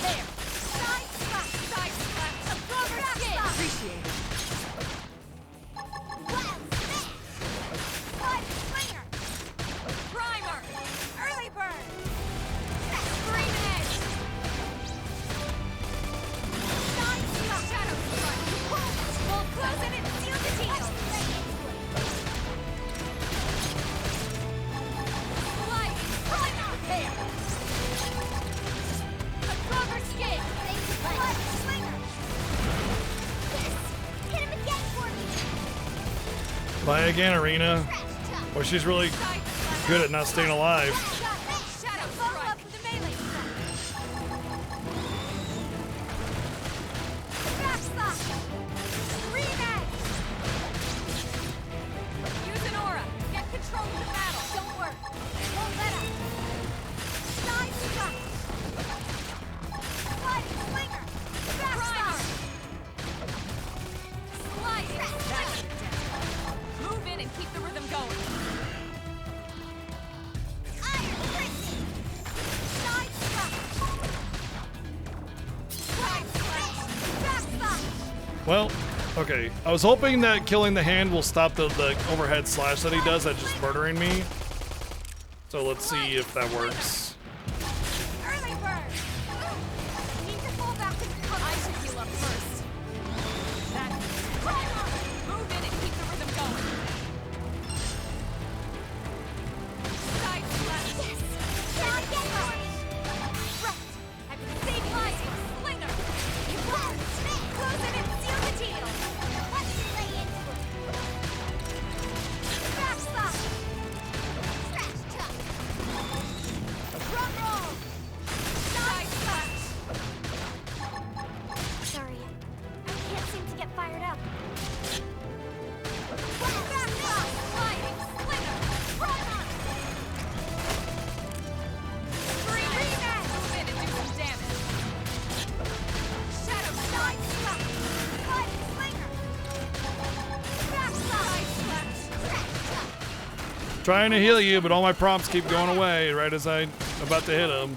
There. Side slap. Side slap. Absorber skin. Appreciate it. Well, Smith. Slide slinger. Primer. Early bird. Green edge. Side slap. Shadow strike. We'll close it and seal the deal. Sliding slinger. There. Absorber skin. Slide slinger. Yes. Hit him again for me. Buy again, Arena. Well, she's really Side slap. good at not staying alive. Shadow Follow strike. up with the melee strike. Back slap. Rematch. Use an aura. Get control of the battle. Don't work. Won't let up. Side slap. Sliding slinger. Back slap. Sliding slinger. Move in and keep the rhythm going. Iron Prison. Side slap. Side slap. Back slap. Well, okay. I was hoping that killing the hand will stop the overhead slash that he does that's just murdering me. So let's see if that works. Early bird. Need to fall back and cover. I should heal up first. Move in and keep the rhythm going. Side slap. Yes. Can I get one? Right. I've been saving lives. Slinger. You won. Close it and seal the deal. What you lay into it? Back slap. Scratch chuck. Trying to heal you, but all my prompts keep going away right as I'm about to hit them.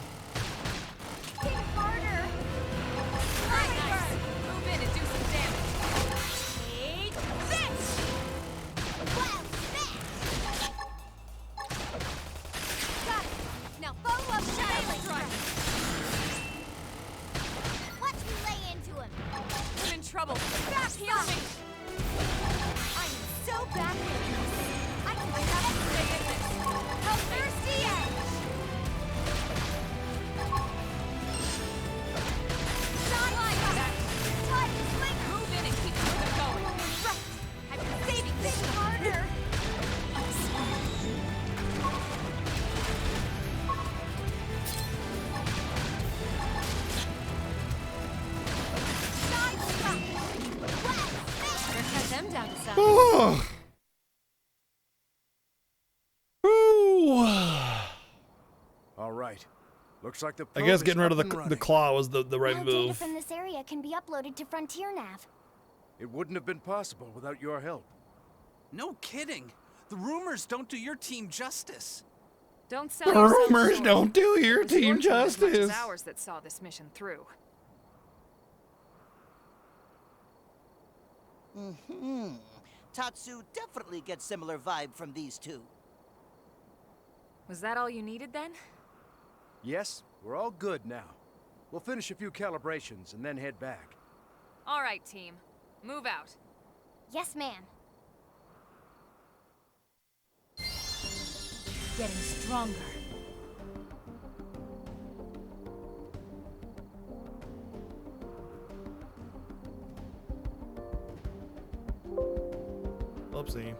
All right. Looks like the I guess getting rid of the claw was the right Now data move. from this area can be uploaded to Frontier Nav. It wouldn't have been possible without your help. No kidding. The rumors don't do your team justice. Don't sell The yourself rumors short. don't do your It was team your as much as justice. ours that saw this mission through. Mm-hmm. Tatsu definitely gets similar vibe from these two. Was that all you needed then? Yes, we're all good now. We'll finish a few calibrations and then head back. All right, team. Move out. Yes, ma'am. Getting stronger. Oopsie.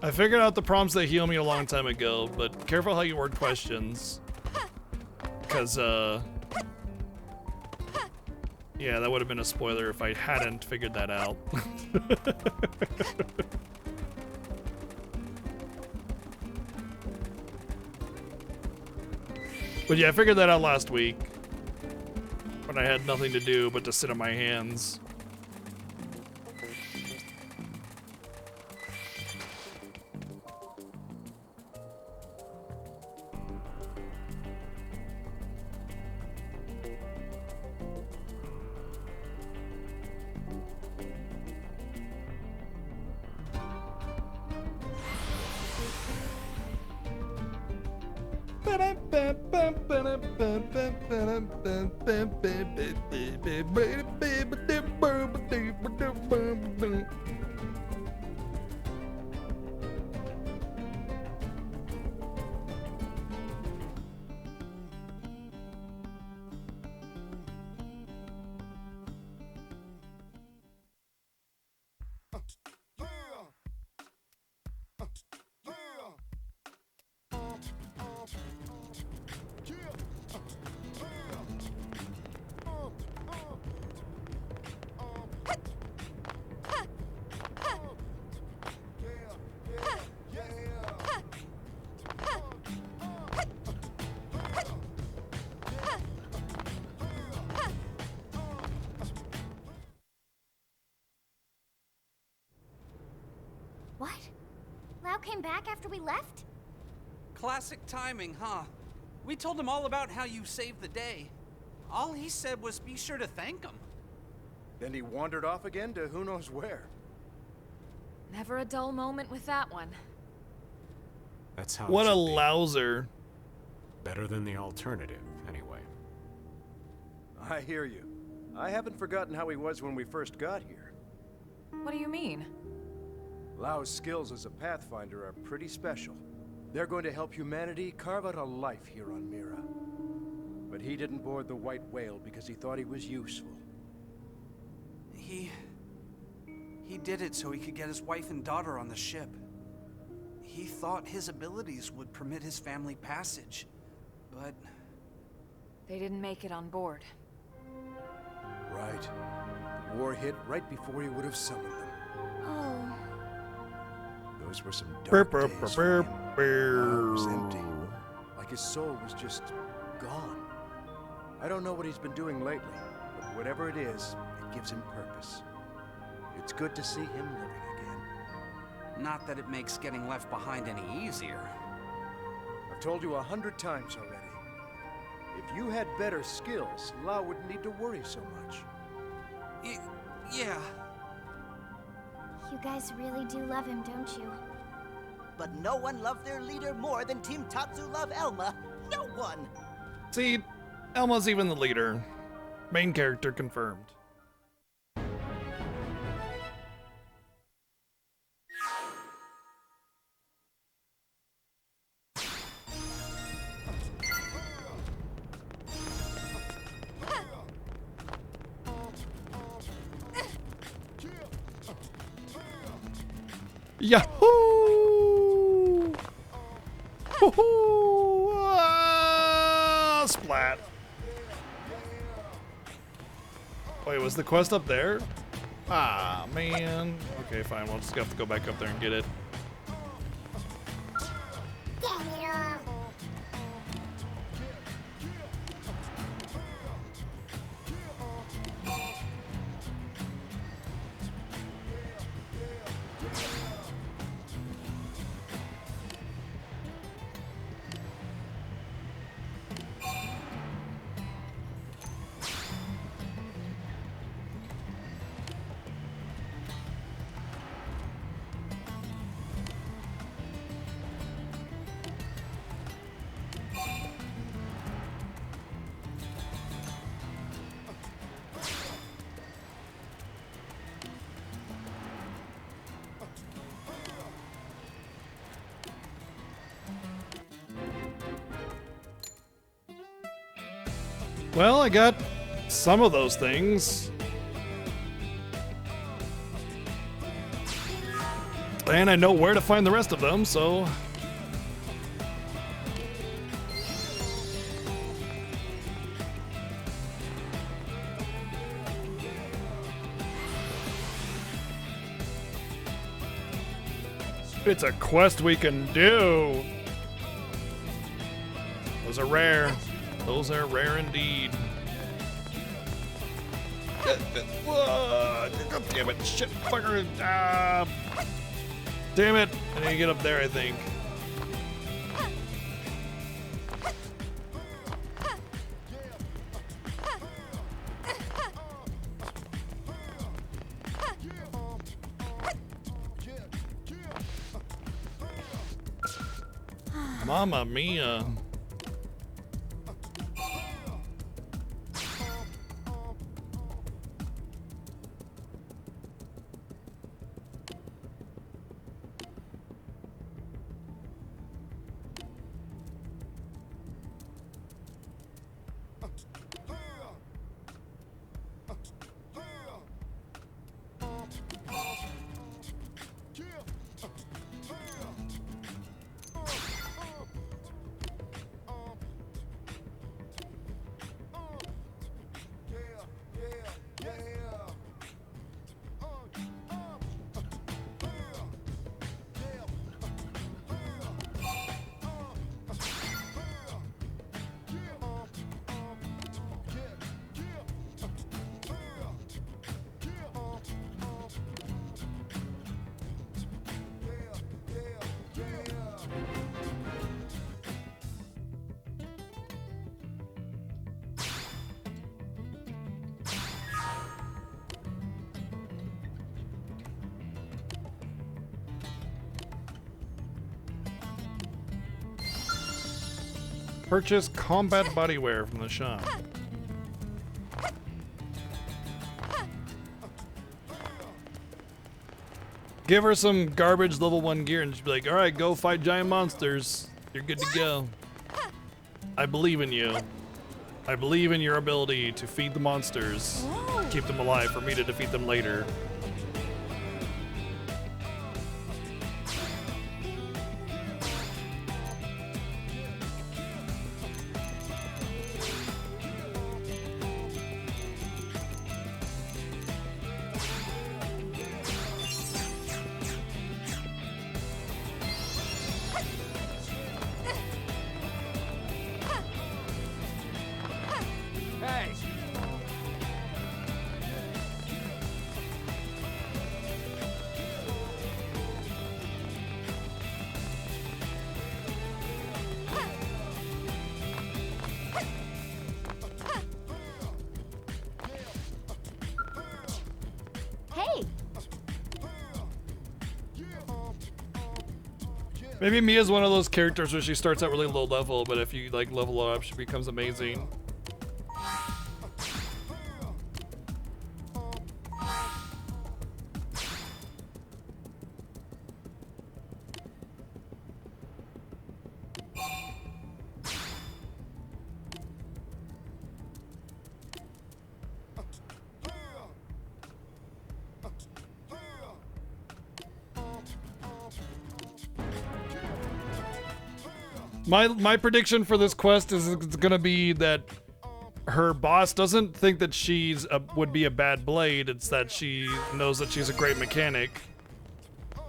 I figured out the prompts that heal me a long time ago, but careful how you word questions. Because, yeah, that would have been a spoiler if I hadn't figured that out. But yeah, I figured that out last week. When I had nothing to do but to sit on my hands. What? Lau came back after we left? Classic timing, huh? We told him all about how you saved the day. All he said was be sure to thank him. Then he wandered off again to who knows where. Never a dull moment with that one. That's how What it a should be. louser. Better than the alternative, anyway. I hear you. I haven't forgotten how he was when we first got here. What do you mean? Lau's skills as a Pathfinder are pretty special. They're going to help humanity carve out a life here on Mira. But he didn't board the White Whale because he thought he was useful. He did it so he could get his wife and daughter on the ship. He thought his abilities would permit his family passage, but... They didn't make it on board. Right. The war hit right before he would have summoned them. Oh. Those were some dark days for him. Lau was empty. Like his soul was just gone. I don't know what he's been doing lately, but whatever it is, it gives him purpose. It's good to see him living again. Not that it makes getting left behind any easier. I've told you 100 times already. If you had better skills, Lau wouldn't need to worry so much. Yeah. You guys really do love him, don't you? But no one loved their leader more than Team Tatsu love Elma. No one! See, Elma's even the leader. Main character confirmed. Yahoo! Woohoo! Splat. Wait, was the quest up there? Ah, man. Okay, fine. We'll just have to go back up there and get it. Dang it all! Well, I got some of those things. And I know where to find the rest of them, so... It's a quest we can do. Those are rare. Those are rare indeed. God damn it. Shit. Fucker. Damn it. I need to get up there, I think. Mamma mia. Purchase combat bodywear from the shop. Give her some garbage level 1 gear and just be like, alright, go fight giant monsters. You're good to go. I believe in you. I believe in your ability to feed the monsters. Keep them alive for me to defeat them later. Hey! Maybe Mia's one of those characters where she starts out really low level, but if you like level her up, she becomes amazing. My prediction for this quest is it's gonna be that her boss doesn't think that she's would be a bad blade. It's that she knows that she's a great mechanic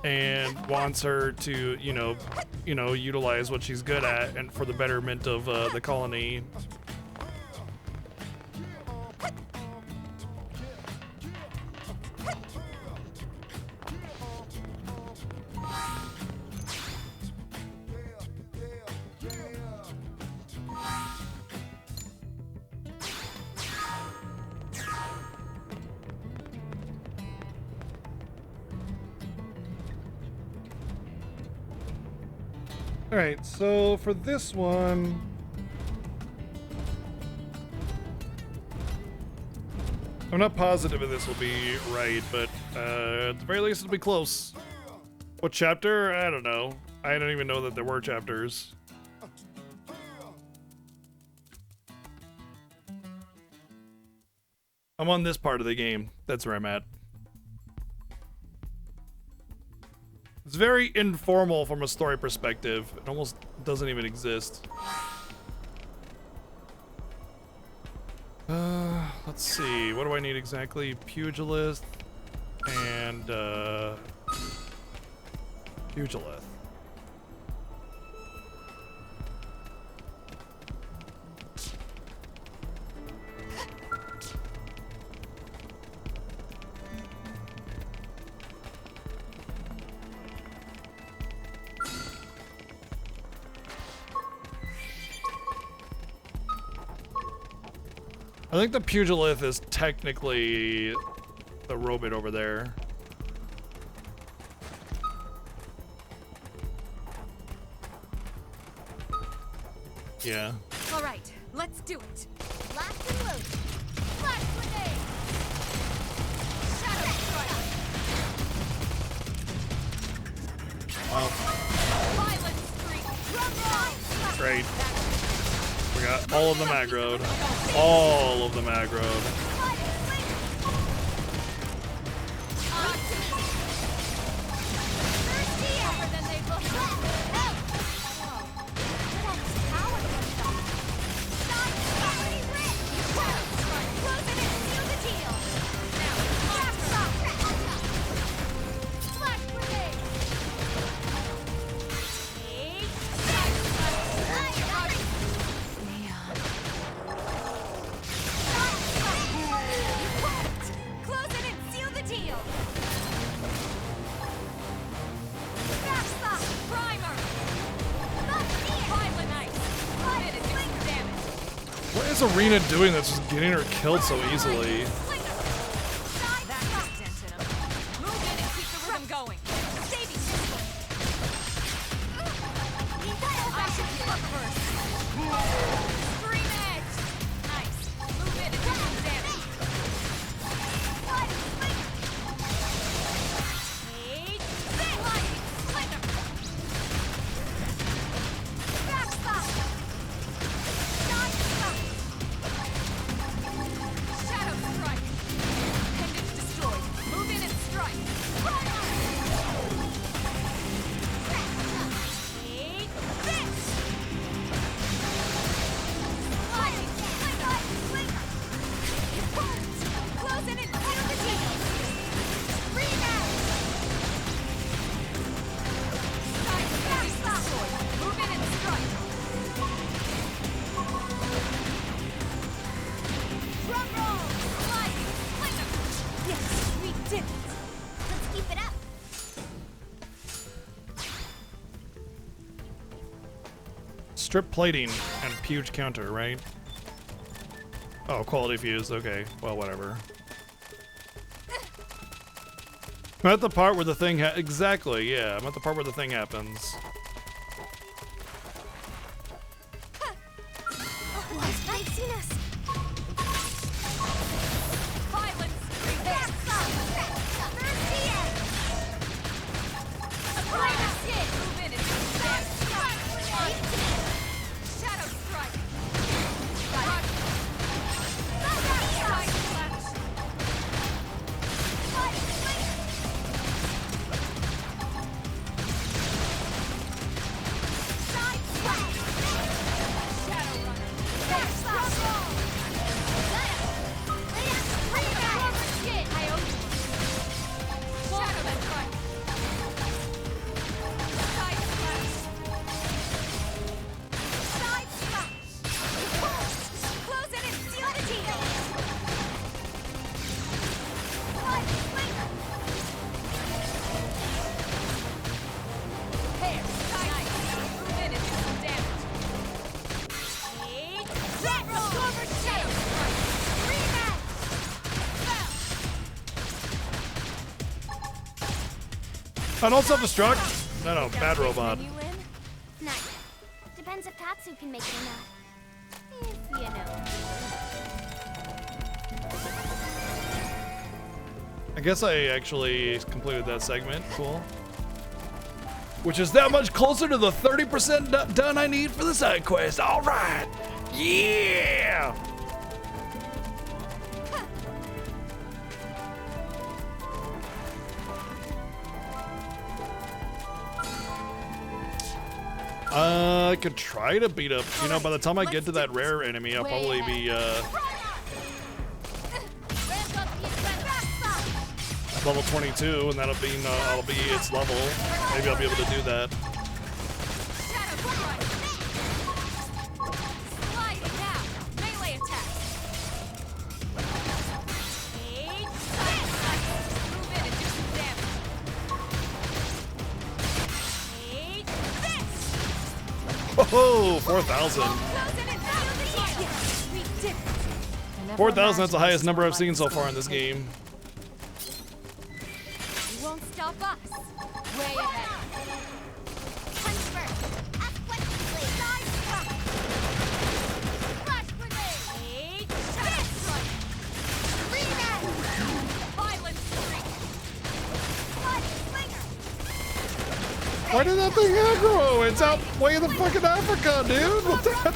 and wants her to, you know, utilize what she's good at and for the betterment of the colony. Alright, so for this one... I'm not positive if this will be right, but at the very least it'll be close. What chapter? I don't know. I don't even know that there were chapters. I'm on this part of the game. That's where I'm at. It's very informal from a story perspective. It almost doesn't even exist. Let's see. What do I need exactly? Pugilist and Pugilist. I think the Pugilist is technically the robot over there. Yeah. All right, let's do it. Locked and loaded. Flash grenade! Shadow strike. Violent streak. Drum roll. Great. We got all of them aggroed. All of them aggroed. Arena doing that's just getting her killed so easily. Strip plating and Puge counter, right? Oh, quality fuse. Okay. Well, whatever. I'm at the part where the thing exactly, yeah. I'm at the part where the thing happens. I've seen us. Violence! Move in and do some damage. Shadow strike. Rush. Side slash. Shadow runner. Don't self-destruct? No, bad robot. Not yet. Depends if Tatsu can make it or not. If you know. I guess I actually completed that segment. Cool. Which is that much closer to the 30% done I need for the side quest. All right. Yeah. I could try to beat up, you know, by the time I get to that rare enemy, I'll probably be, level 22, and that'll be its level. Maybe I'll be able to do that. Oh, 4,000. 4,000, that's the highest number I've seen so far in this game. You won't stop us. Way ahead. Punch first. Athletically. Side strike. Flash grenade. Fist strike. Rematch. Violent streak. Blood slinger. Why did that thing aggro? It's out way in the fucking Africa, dude. What the hell?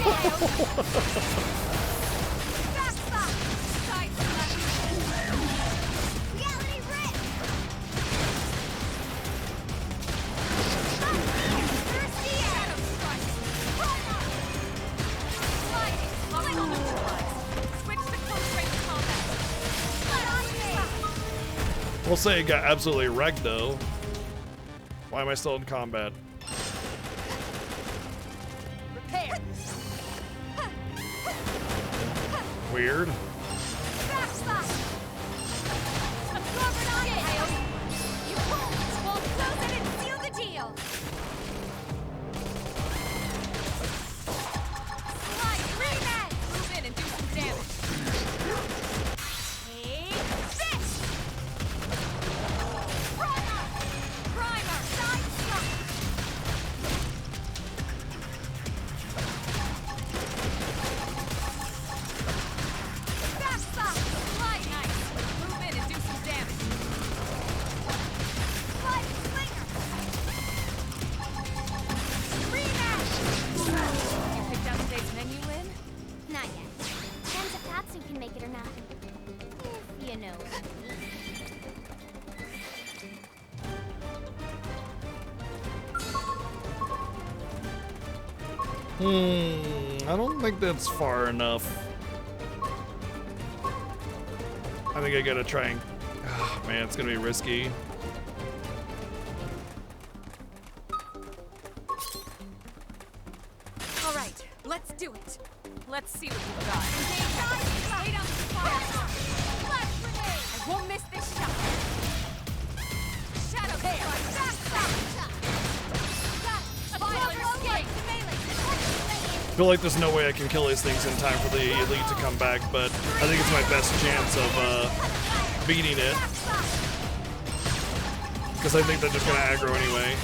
We'll say it got absolutely wrecked, though. Why am I still in combat? Repair. Weird. You pull. We'll close it and seal the deal. Slide. Rematch. Move in and do some damage. I don't think that's far enough. I think I gotta try and... Oh, man, it's gonna be risky. All right, let's do it. Let's see what you've got. Stay down the fire. I won't miss this shot. Shadow I feel like there's no way I can kill these things in time for the elite to come back, but I think it's my best chance of beating it. because I think they're just gonna aggro anyway.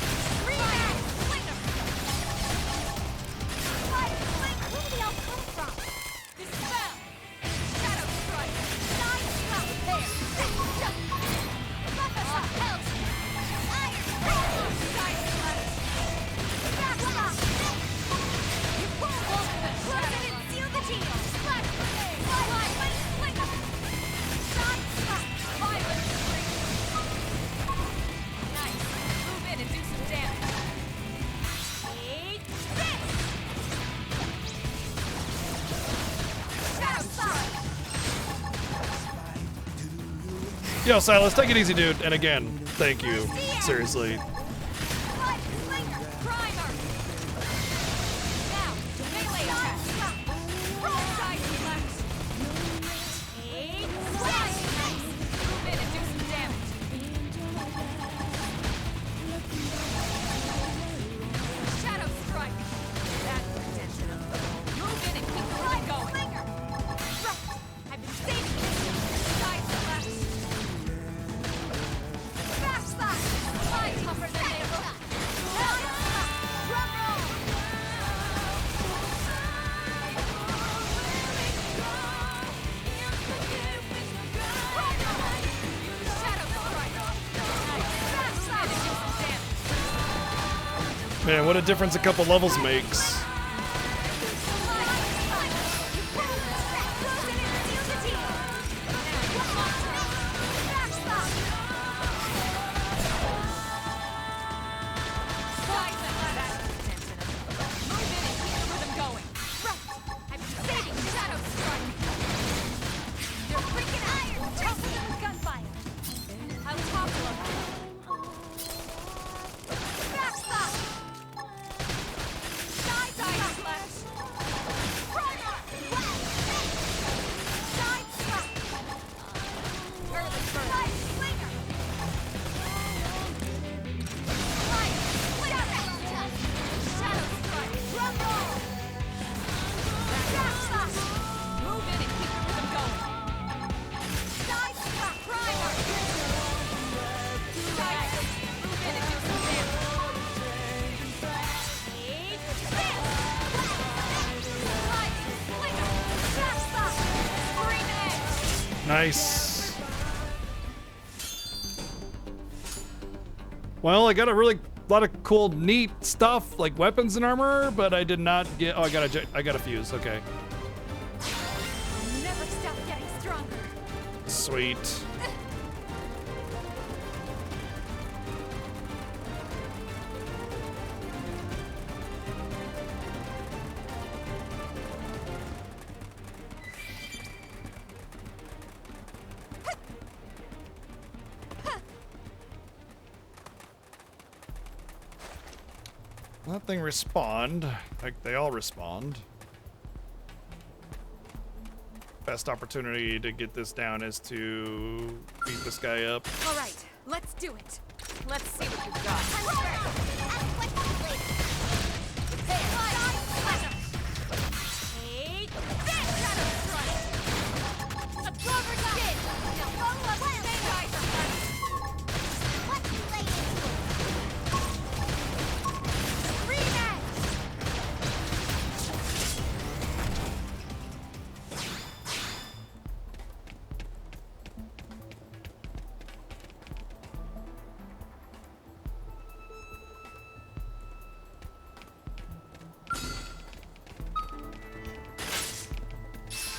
Yo, Silas, take it easy, dude. And again, thank you. Seriously. Man, what a difference a couple levels makes. Nice. Well, I got a really lot of cool, neat stuff like weapons and armor, but I did not get. Oh, I got a fuse. Okay. I'll never stop getting stronger. Sweet. That thing respond, like they all respond. Best opportunity to get this down is to beat this guy up. All right, let's do it. Let's see what you've got.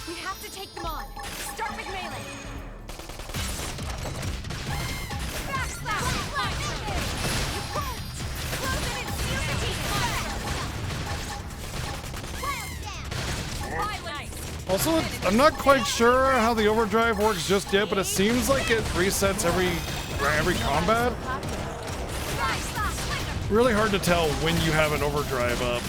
We have to take them on. Start with melee. Also, I'm not quite sure how the overdrive works just yet, but it seems like it resets every combat. Really hard to tell when you have an overdrive up.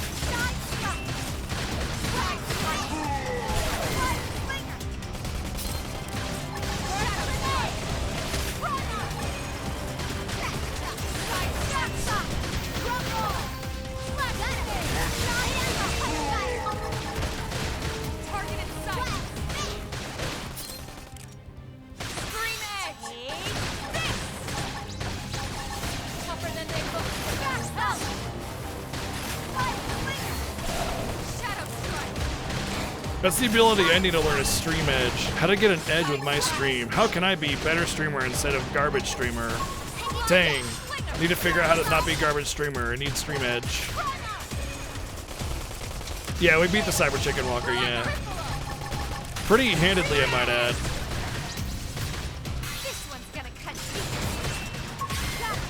That's the ability I need to learn is Stream Edge. How to get an edge with my stream. How can I be better streamer instead of garbage streamer? Dang. Need to figure out how to not be garbage streamer. I need Stream Edge. Yeah, we beat the Cyber Chicken Walker, yeah. Pretty handedly, I might add. This one's gonna cut deep. Got it.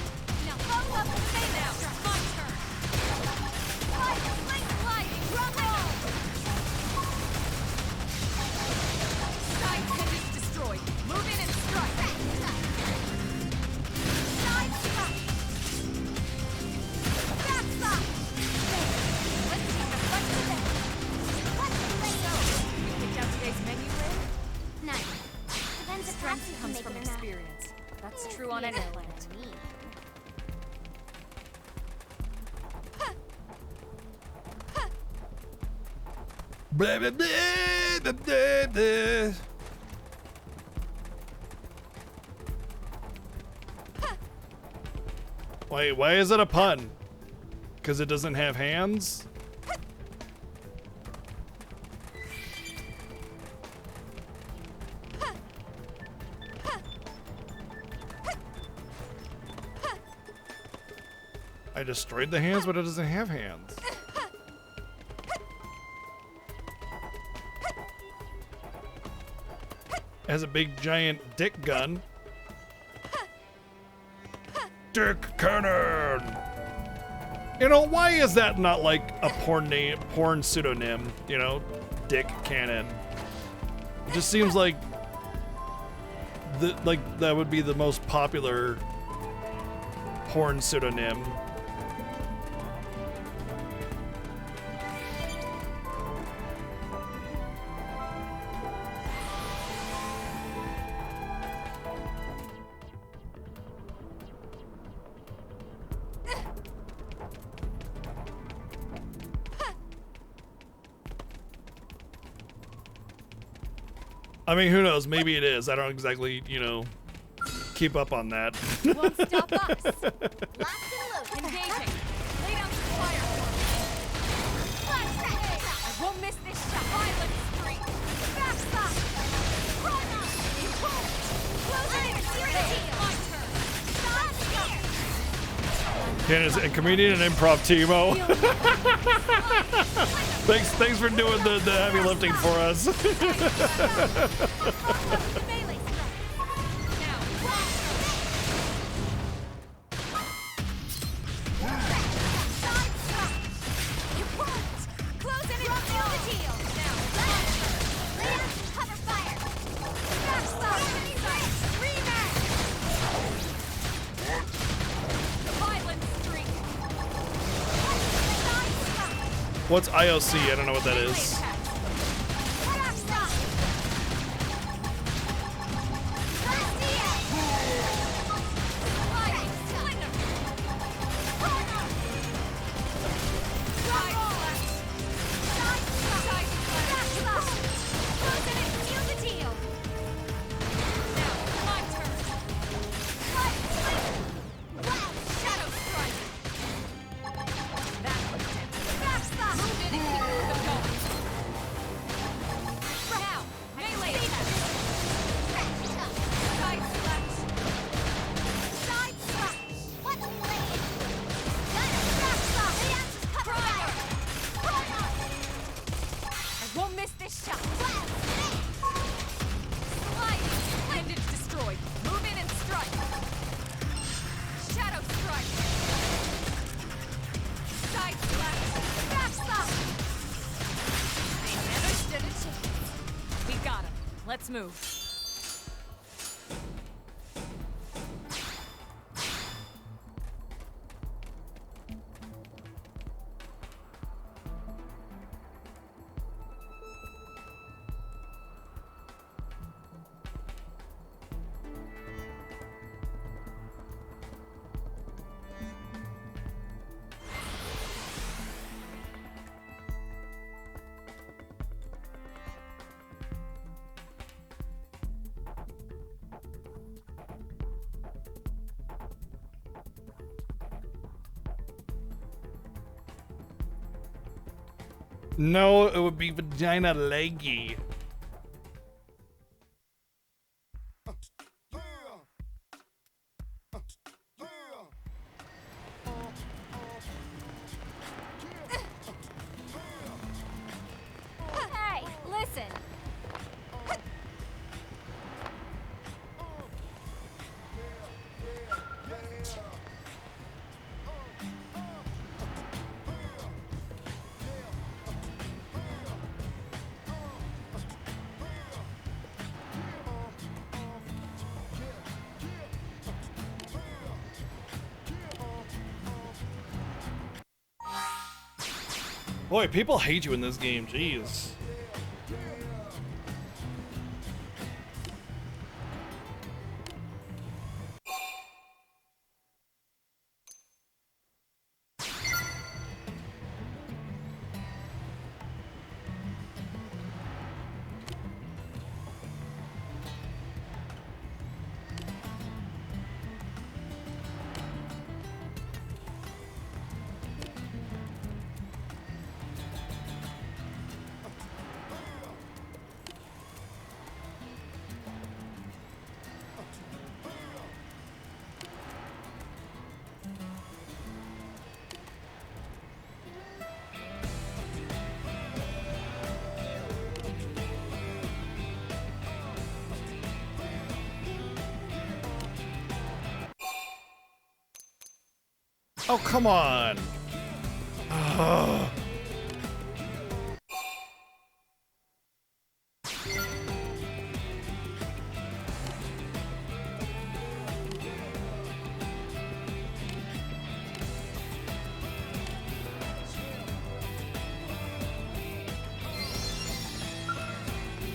Now follow up with me now. My turn. Sliding, drum roll. Side head is destroyed. Move in and strike. Side strike. Back slide. Let's take a front to back. So, you picked out today's menu, Ray? Nice. Depends if Strength Patsy can comes make from it or not. experience. That's true on any planet. Blah, blah, blah, blah, blah, blah. Wait, why is it a pun? Because it doesn't have hands? I destroyed the hands, but it doesn't have hands. It has a big giant dick gun. Dick cannon! You know, why is that not like a porn pseudonym? You know, Dick Cannon. It just seems like that would be the most popular porn pseudonym. I mean, who knows? Maybe it is. I don't exactly, you know, keep up on that. Won't stop us. Locked and loaded. Engaging. Lay down some fire for me. I won't miss this shot. Violent streak. Backslide. Run on. You won't. Close it in. Team. My turn. Stop here. Candace, a comedian and improv Timo. Thanks for doing the heavy lifting for us. What's IOC? I don't know what that is. Let's move. No, it would be vagina leggy. Hey, listen. Boy, people hate you in this game. Jeez. Oh, come on. Ugh.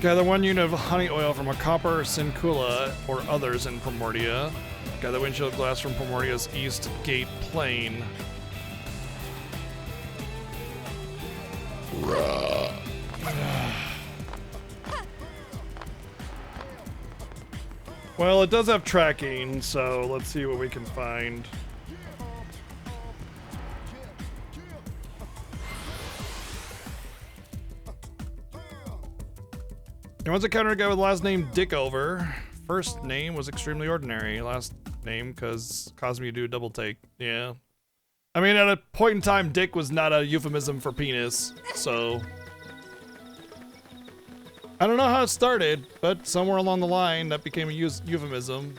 Gather 1 unit of honey oil from a copper cincula or others in Primordia. Gather windshield glass from Primordia's East Gate Plain. Well, it does have tracking, so let's see what we can find. You once encountered a guy with the last name Dickover. First name was extremely ordinary. Last name caused me to do a double take. Yeah. I mean, at a point in time, dick was not a euphemism for penis, so... I don't know how it started, but somewhere along the line, that became a euphemism.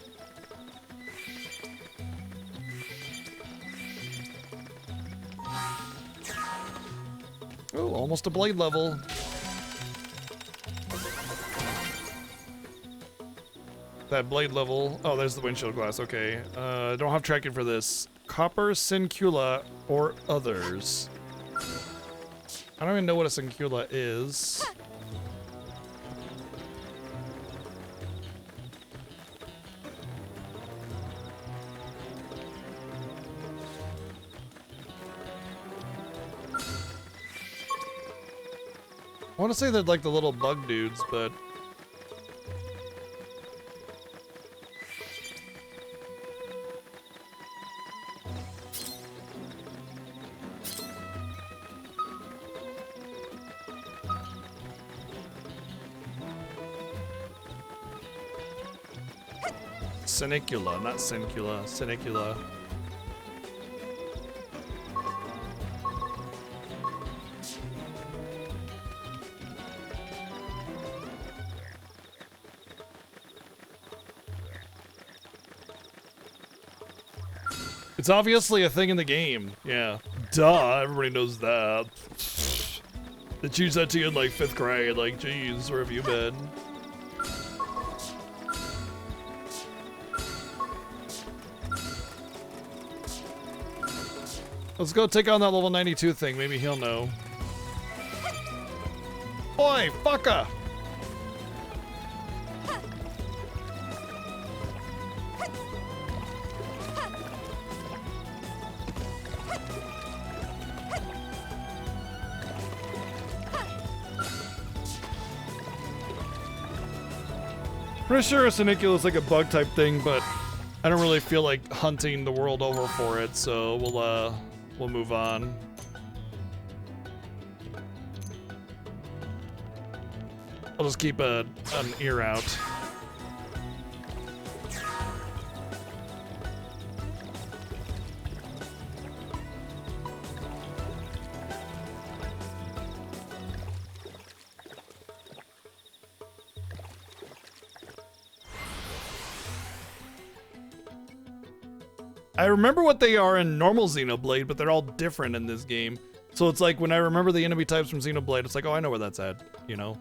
Oh, almost a blade level. That blade level. Oh, there's the windshield glass. Okay. I don't have tracking for this. Copper cincula or others. I don't even know what a cincula is. I want to say they're like the little bug dudes, but... Cinicula, not cincula, cinicula. It's obviously a thing in the game. Yeah. Duh, everybody knows that. They teach that to you in like 5th grade. Like, geez, where have you been? Let's go take on that level 92 thing. Maybe he'll know. Boy, fucker! Pretty sure a cinicula is like a bug type thing, but I don't really feel like hunting the world over for it, so we'll move on. I'll just keep an ear out. I remember what they are in normal Xenoblade, but they're all different in this game. So it's like when I remember the enemy types from Xenoblade, it's like, oh, I know where that's at, you know?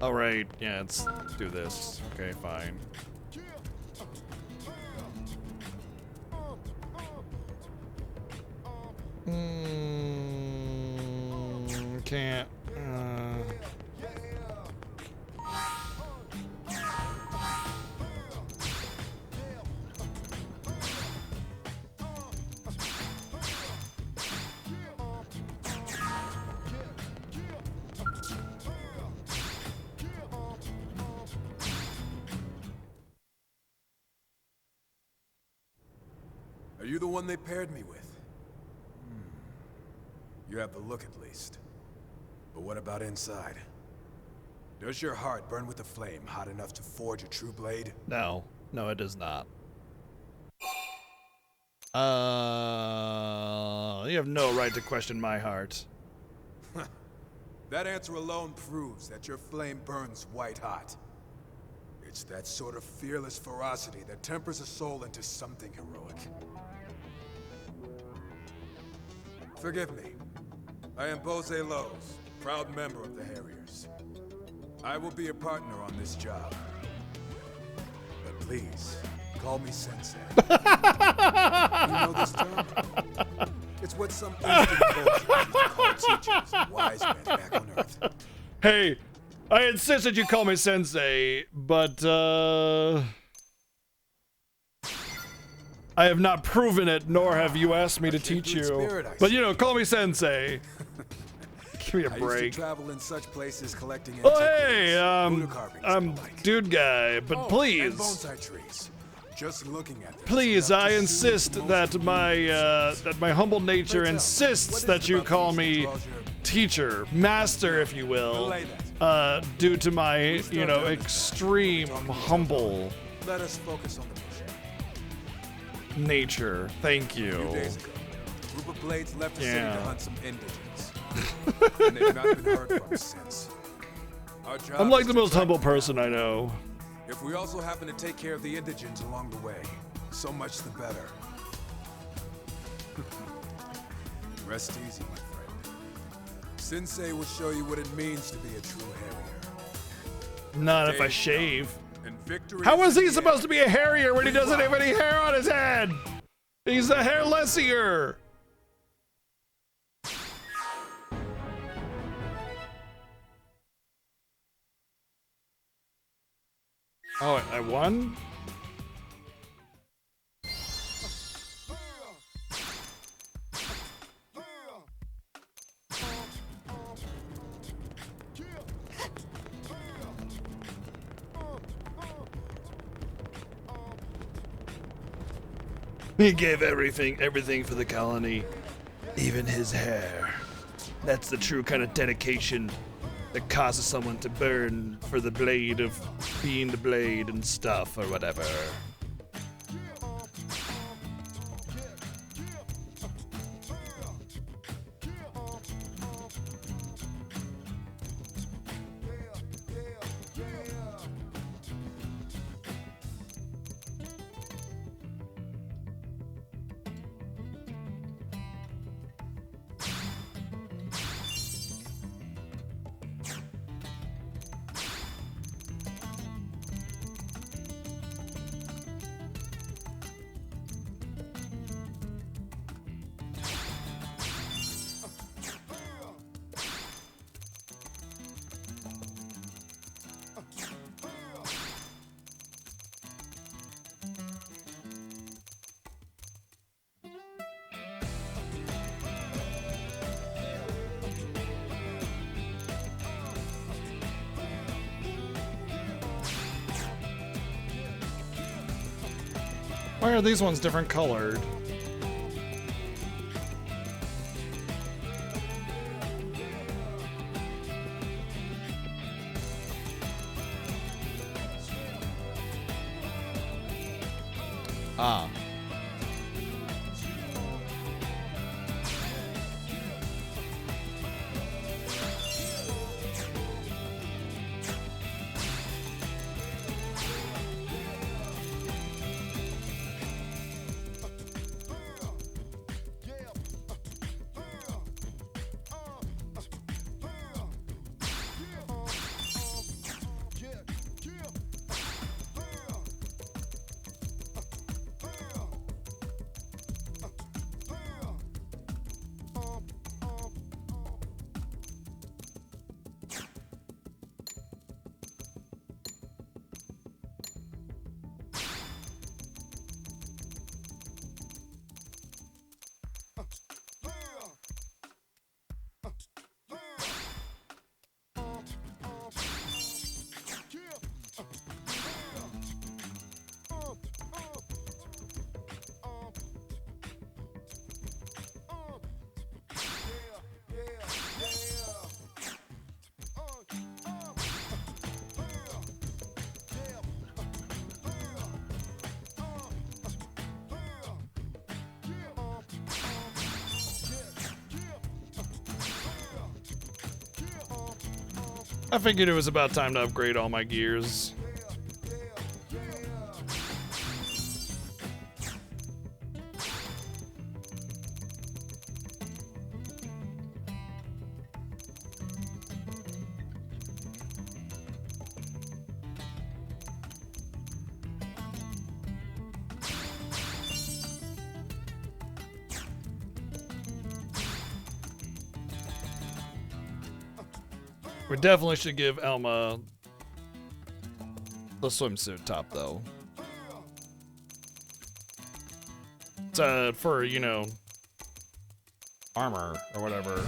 All right, yeah, let's do this. Okay, fine. Can't. Are you the one they paired me with? You have the look at least. But what about inside? Does your heart burn with a flame hot enough to forge a true blade? No. No, it does not. You have no right to question my heart. That answer alone proves that your flame burns white hot. It's that sort of fearless ferocity that tempers a soul into something heroic. Forgive me. I am Bose Lowe's, proud member of the Harriers. I will be a partner on this job. But please, call me Sensei. You know this term? It's what some instant cultures call teachers and wise men back on Earth. Hey, I insist that you call me Sensei, but I have not proven it, nor have you asked me to teach you. But you know, call me Sensei. Give me a break. I used to travel in such places collecting oh hey, I'm dude guy, but please. And bonsai trees. Just looking at them. Please, I insist that my humble nature insists that you call me teacher, master, if you will, due to my, you know, extreme humble Let us focus on the mission. nature. Thank you. A few days ago, a group of blades left the city Yeah. to hunt some indigents. And they've not been heard from since. Our job I'm like is the to most track humble them down. person I know. If we also happen to take care of the indigents along the way, so much the better. Rest easy, my friend. Sensei will show you what it means to be a true Harrier. Not if I shave. And victory How is he in the supposed to be a Harrier when he doesn't have any hair on his head? He's a hairlessier. Oh, I won? He gave everything for the colony, even his hair. That's the true kind of dedication that causes someone to burn for the blade of being the blade and stuff or whatever. Why are these ones different colored? Ah. I figured it was about time to upgrade all my gears. We definitely should give Elma the swimsuit top, though. It's for, you know, armor or whatever.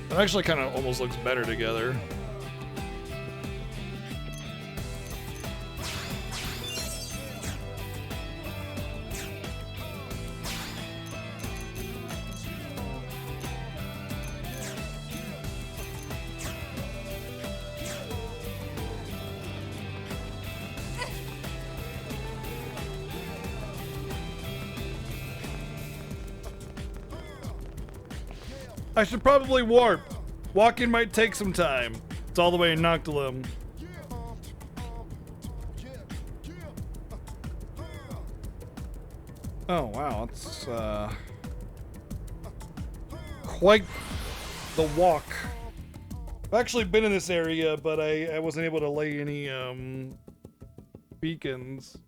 It actually kind of almost looks better together. I should probably warp. Walking might take some time. It's all the way in Noctilum. Oh wow, it's quite the walk. I've actually been in this area, but I wasn't able to lay any beacons.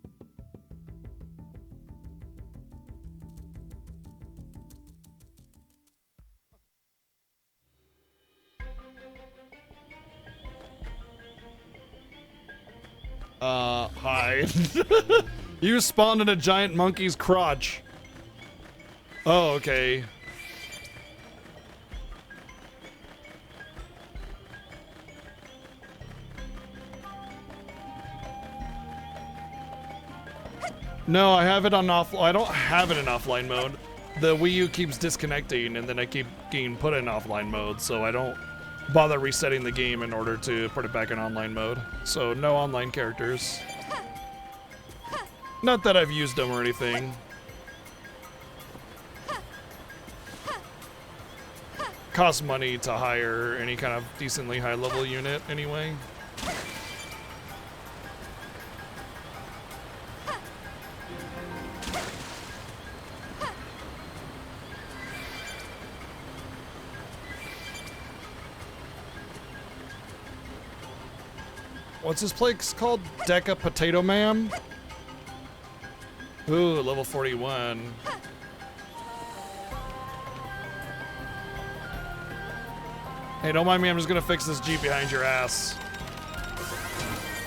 Hi. You spawned in a giant monkey's crotch. Oh, okay. No, I have it on I don't have it in offline mode. The Wii U keeps disconnecting and then I keep getting put in offline mode, so I don't bother resetting the game in order to put it back in online mode. So no online characters. Not that I've used them or anything. Costs money to hire any kind of decently high level unit anyway. What's this place called? Deca Potato Man? Ooh, level 41. Hey, don't mind me, I'm just gonna fix this Jeep behind your ass.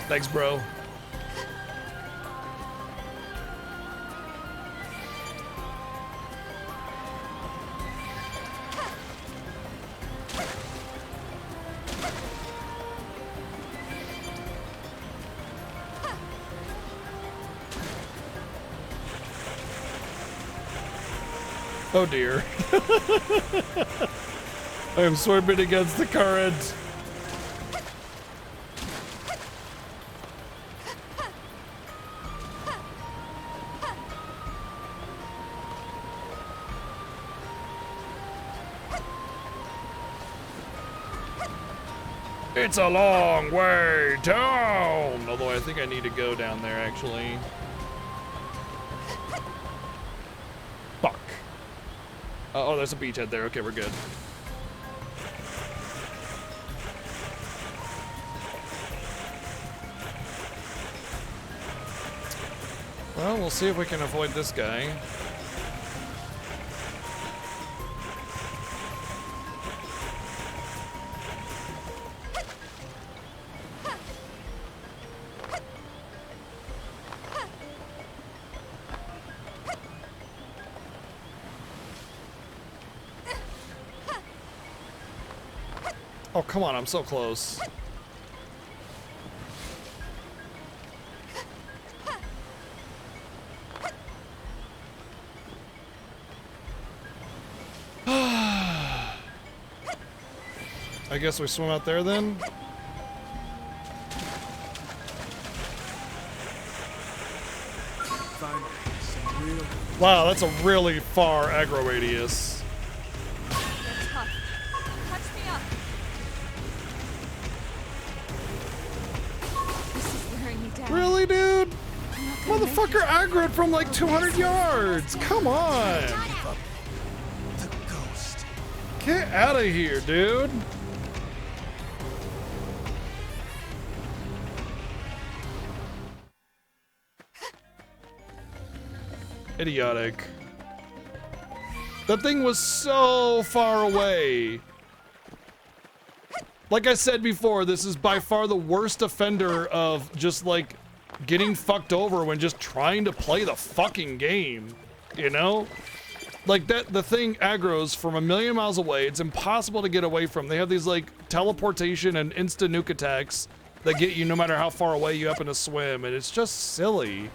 Thanks, bro. Oh dear. I am swerving against the current. It's a long way down! Although I think I need to go down there, actually. Fuck. Oh, there's a beachhead there. Okay, we're good. Well, we'll see if we can avoid this guy. Oh, come on, I'm so close. I guess we swim out there then? Wow, that's a really far aggro radius. Really, dude? Motherfucker aggroed from like 200 yards. Come on. Get out of here, dude. Idiotic. That thing was so far away. Like I said before, this is by far the worst offender of just like getting fucked over when just trying to play the fucking game, you know? Like that, the thing aggroes from a million miles away. It's impossible to get away from. They have these like teleportation and insta nuke attacks that get you no matter how far away you happen to swim, and it's just silly.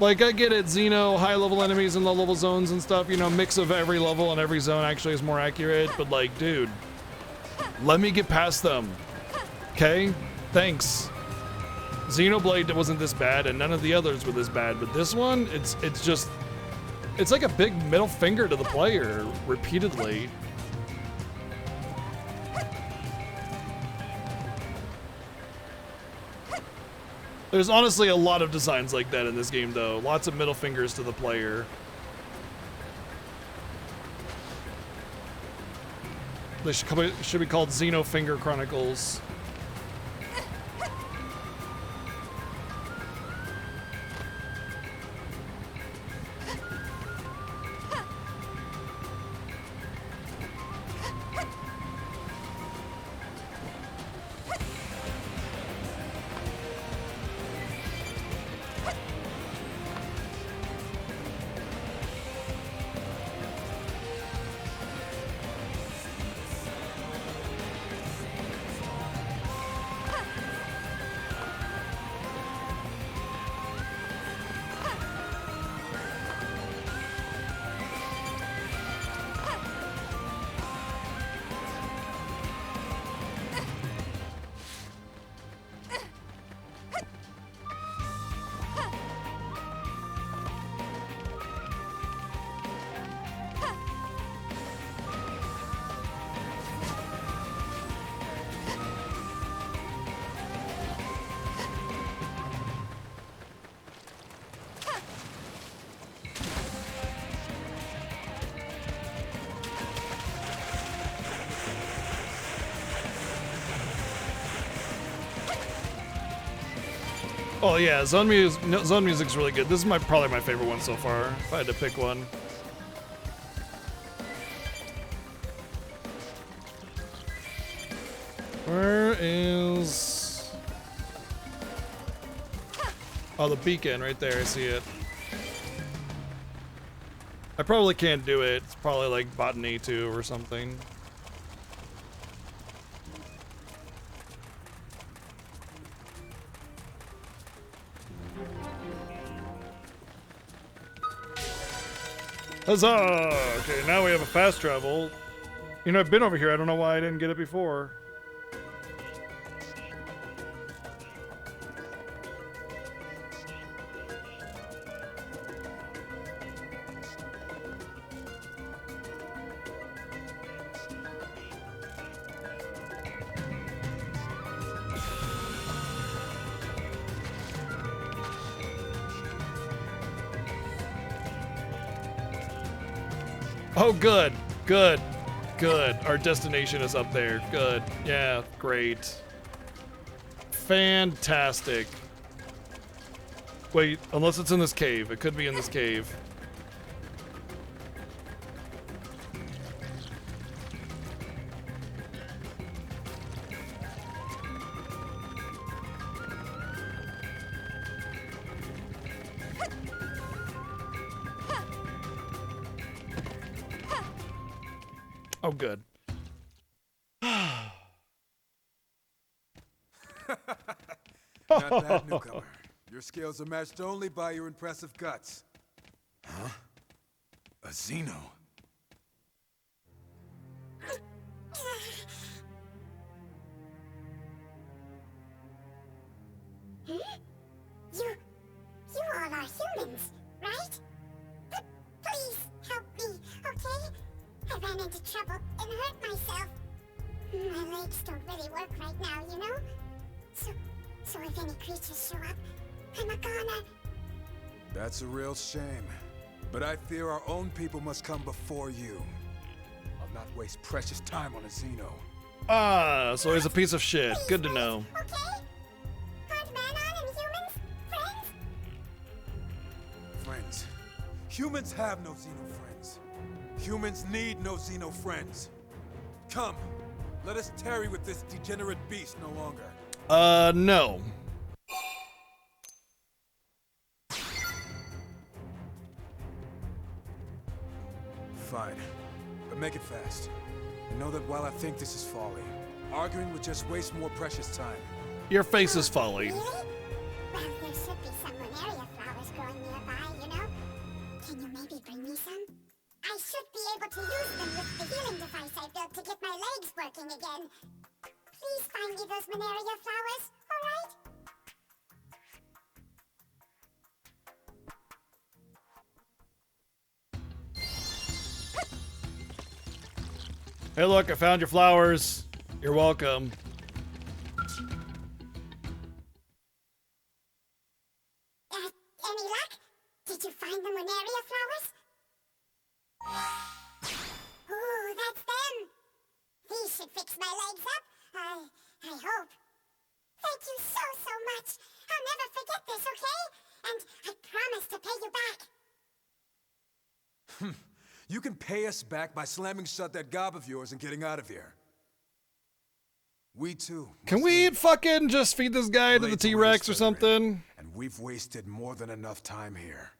Like, I get it, Xeno, high-level enemies and low-level zones and stuff, you know, mix of every level and every zone actually is more accurate, but like, dude, let me get past them, okay? Thanks. Xenoblade wasn't this bad, and none of the others were this bad, but this one, it's just, it's like a big middle finger to the player, repeatedly. There's honestly a lot of designs like that in this game, though. Lots of middle fingers to the player. They should be called Xenofinger Chronicles. Oh yeah, zone music's really good. This is probably my favorite one so far, if I had to pick one. Where is... Oh, the beacon right there, I see it. I probably can't do it. It's probably like botany 2 or something. Huzzah! Okay, now we have a fast travel. You know, I've been over here. I don't know why I didn't get it before. Oh, good, good, good. Our destination is up there. Good. Yeah, great. Fantastic. Wait, unless it's in this cave. It could be in this cave. Oh, good. Not bad, newcomer. Your skills are matched only by your impressive guts. Huh? A Xeno? You all are humans, right? Please help me, okay? I ran into trouble and hurt myself. My legs don't really work right now, you know? So if any creatures show up, I'm a goner. That's a real shame. But I fear our own people must come before you. I'll not waste precious time on a Xeno. Ah, so he's a piece of shit. Good to know. Okay? Aren't Manon and humans friends? Friends. Humans have no Xeno friends. Humans need no Xeno friends. Come, let us tarry with this degenerate beast no longer. No. Fine, but make it fast. And know that while I think this is folly, arguing would just waste more precious time. Your face is folly. Really? Well, there should be some Lunaria flowers growing nearby, you know? Can you maybe bring me some? I should be able to use them with the healing device I built to get my legs working again. Please find me those Lunaria flowers, alright? Hey, look, I found your flowers. You're welcome. Any luck? Did you find the Lunaria flowers? Ooh, that's them! These should fix my legs up. I hope. Thank you so much. I'll never forget this, okay? And I promise to pay you back. You can pay us back by slamming shut that gob of yours and getting out of here. We too. Can we fucking just feed this guy to the T-Rex or something? And we've wasted more than enough time here.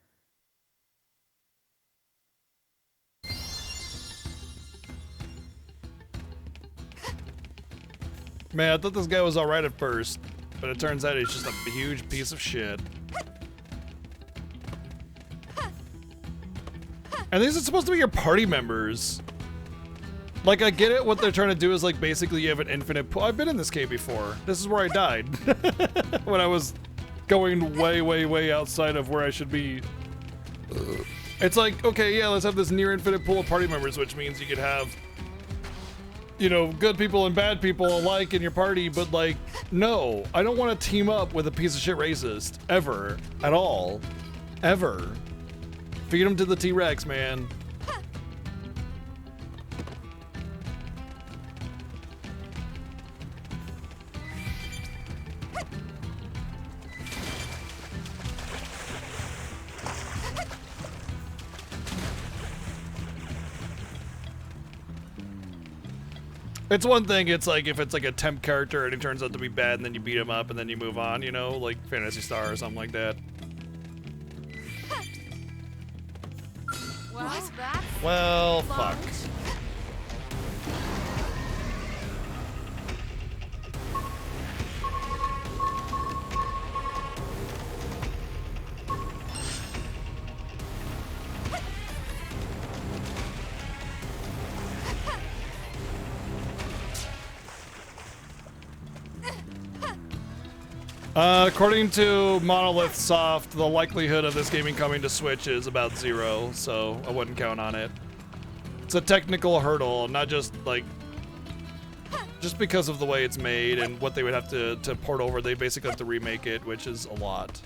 Man, I thought this guy was alright at first, but it turns out he's just a huge piece of shit. And these are supposed to be your party members. Like, I get it, what they're trying to do is, like, basically you have an infinite pool. I've been in this cave before. This is where I died. When I was going way outside of where I should be. It's like, okay, yeah, let's have this near infinite pool of party members, which means you could have, you know, good people and bad people alike in your party, but, like, no. I don't want to team up with a piece of shit racist. Ever. At all. Ever. Feed him to the T-Rex, man. It's one thing, it's like if it's like a temp character and he turns out to be bad and then you beat him up and then you move on, you know, like Phantasy Star or something like that. Well, fuck. According to Monolith Soft, the likelihood of this gaming coming to Switch is about 0, so I wouldn't count on it. It's a technical hurdle, not just like just because of the way it's made and what they would have to port over. They basically have to remake it, which is a lot.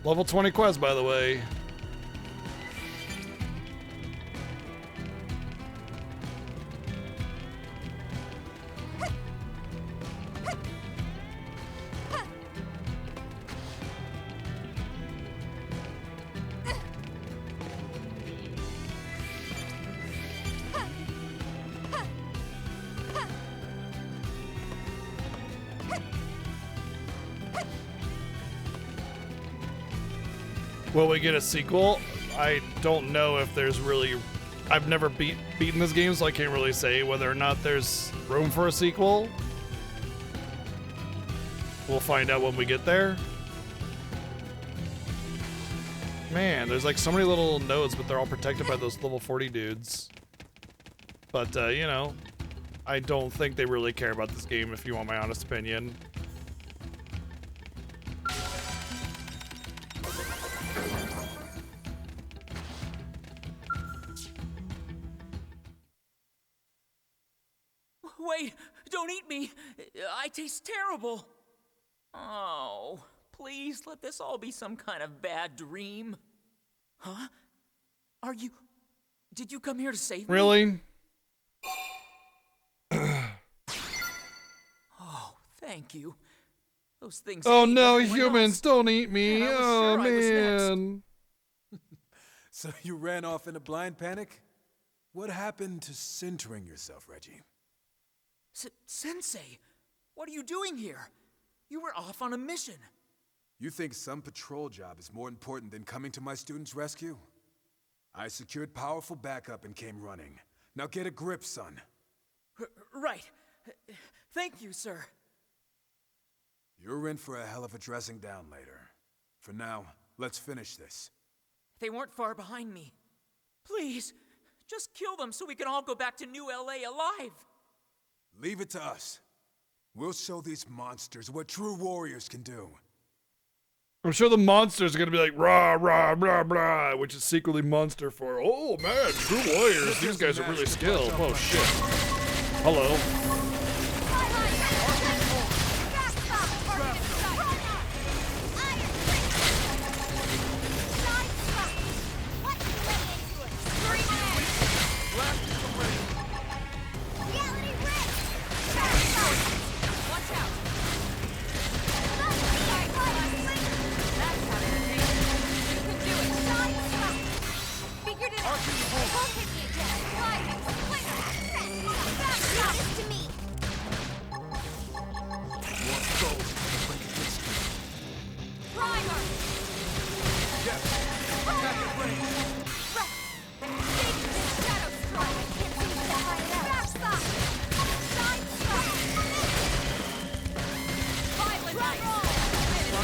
Level 20 quest, by the way. Will we get a sequel? I don't know if there's really... I've never beaten this game, so I can't really say whether or not there's room for a sequel. We'll find out when we get there. Man, there's like so many little nodes, but they're all protected by those level 40 dudes. But, you know, I don't think they really care about this game, if you want my honest opinion. Wait, don't eat me. I taste terrible. Oh, please let this all be some kind of bad dream. Huh? Did you come here to save me? Really? Oh, thank you. Those things. Oh no, humans, don't eat me. Oh man. So you ran off in a blind panic? What happened to centering yourself, Reggie? Sensei, what are you doing here? You were off on a mission. You think some patrol job is more important than coming to my students' rescue? I secured powerful backup and came running. Now get a grip, son. Right. Thank you, sir. You're in for a hell of a dressing down later. For now, let's finish this. They weren't far behind me. Please, just kill them so we can all go back to New LA alive. Leave it to us. We'll show these monsters what true warriors can do. I'm sure the monsters are gonna be like rah rah blah blah, which is secretly monster for. Oh man, true warriors. These guys are really skilled. Oh shit. Hello.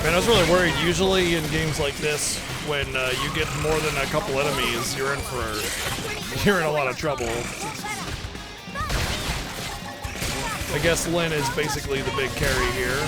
Man, I was really worried. Usually in games like this, when you get more than a couple enemies, you're in a lot of trouble. I guess Lynn is basically the big carry here.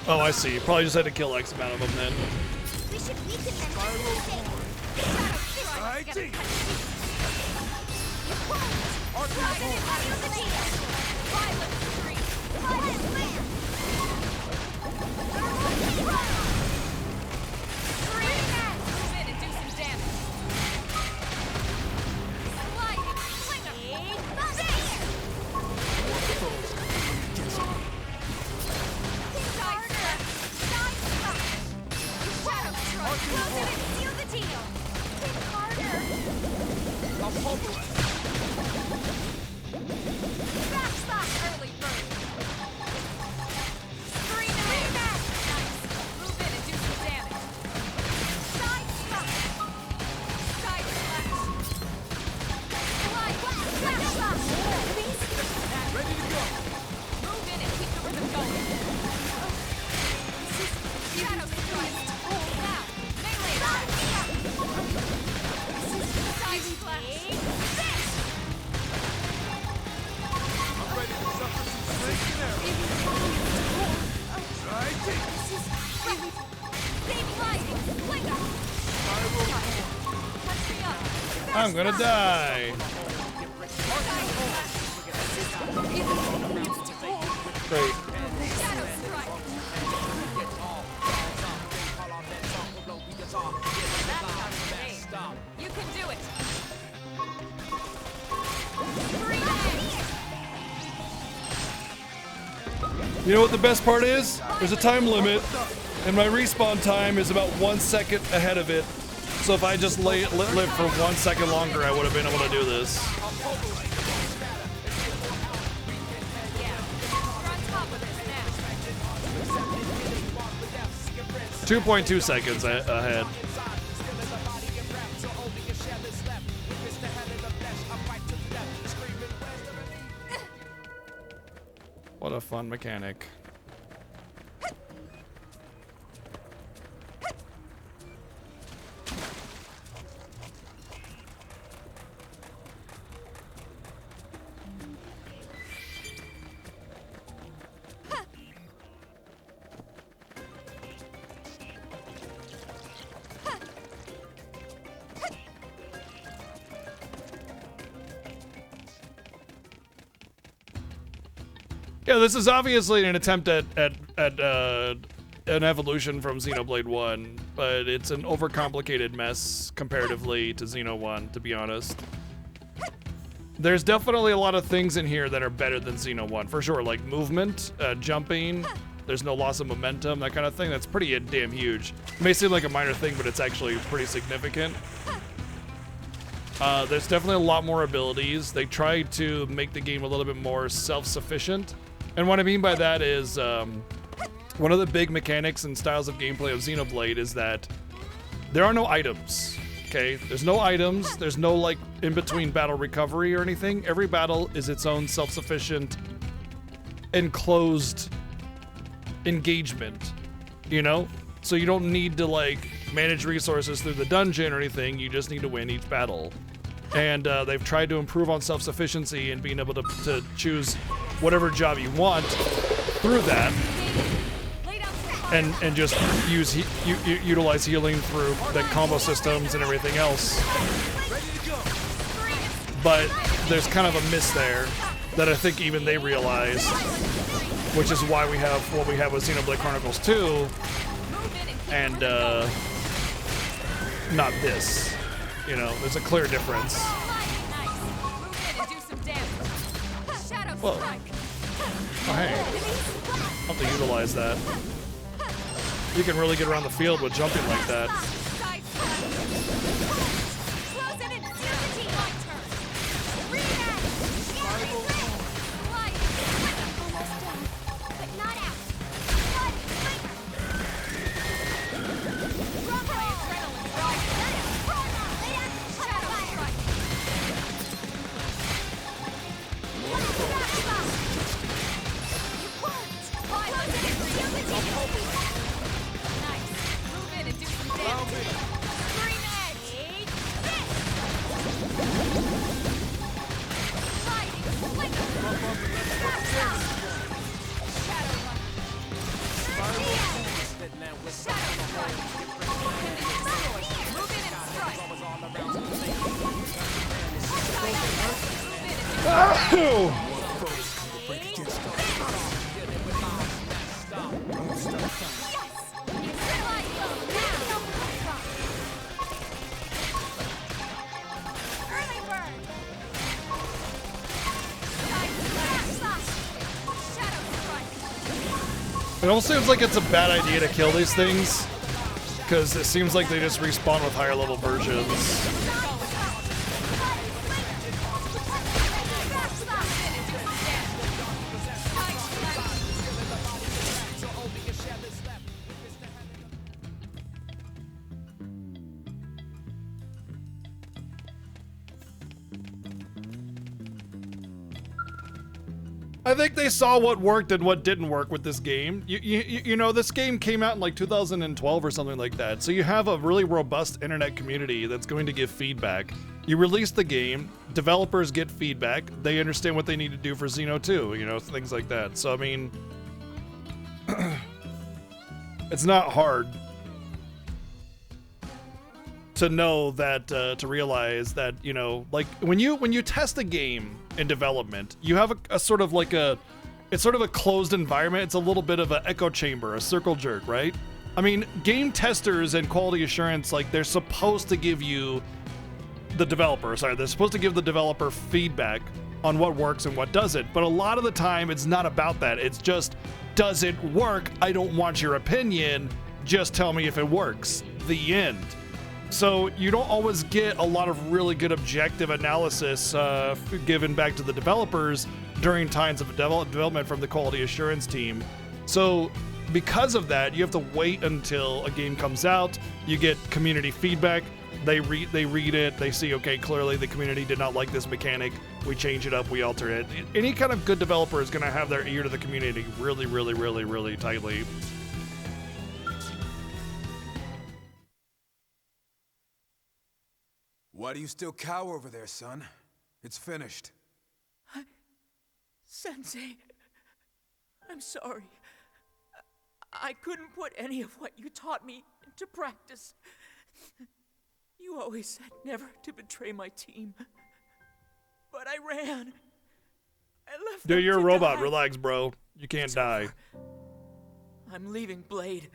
Oh, I see. You probably just had to kill X amount of them then. I'm gonna die. Great. You can do it. You know what the best part is? There's a time limit, and my respawn time is about 1 second ahead of it. So if I just lived for 1 second longer, I would have been able to do this. 2.2 seconds ahead. What a fun mechanic. Yeah, this is obviously an attempt at an evolution from Xenoblade 1, but it's an overcomplicated mess comparatively to Xeno 1, to be honest. There's definitely a lot of things in here that are better than Xeno 1, for sure, like movement, jumping, there's no loss of momentum, that kind of thing. That's pretty damn huge. It may seem like a minor thing, but it's actually pretty significant. There's definitely a lot more abilities. They tried to make the game a little bit more self-sufficient. And what I mean by that is, one of the big mechanics and styles of gameplay of Xenoblade is that there are no items, okay? There's no items, there's no like in-between battle recovery or anything. Every battle is its own self-sufficient, enclosed engagement, you know? So you don't need to like manage resources through the dungeon or anything, you just need to win each battle. And they've tried to improve on self-sufficiency and being able to choose whatever job you want through that, and just utilize healing through the combo systems and everything else. But there's kind of a miss there that I think even they realize, which is why we have what we have with Xenoblade Chronicles 2 and not this. You know, there's a clear difference. Whoa. Oh, hey. I'll have to utilize that. You can really get around the field with jumping like that. It almost seems like it's a bad idea to kill these things, because it seems like they just respawn with higher level versions. I think they saw what worked and what didn't work with this game. You know, this game came out in like 2012 or something like that. So you have a really robust internet community that's going to give feedback. You release the game, developers get feedback, they understand what they need to do for Xeno 2, you know, things like that. So I mean, it's not hard to know that, to realize that, you know, like when you test a game in development, you have a sort of like it's sort of a closed environment. It's a little bit of an echo chamber, a circle jerk, right? I mean, game testers and quality assurance, like they're supposed to give you they're supposed to give the developer feedback on what works and what doesn't. But a lot of the time it's not about that. It's just, does it work? I don't want your opinion. Just tell me if it works. The end. So you don't always get a lot of really good objective analysis given back to the developers during times of development from the quality assurance team. So because of that, you have to wait until a game comes out. You get community feedback. They read it. They see, okay, clearly the community did not like this mechanic. We change it up. We alter it. Any kind of good developer is going to have their ear to the community really, really, really, really tightly. Why do you still cower over there, son? It's finished. Sensei, I'm sorry. I couldn't put any of what you taught me into practice. You always said never to betray my team. But I ran. I left Dude, them you're a to robot. die. Relax, bro. You can't die. I'm leaving Blade.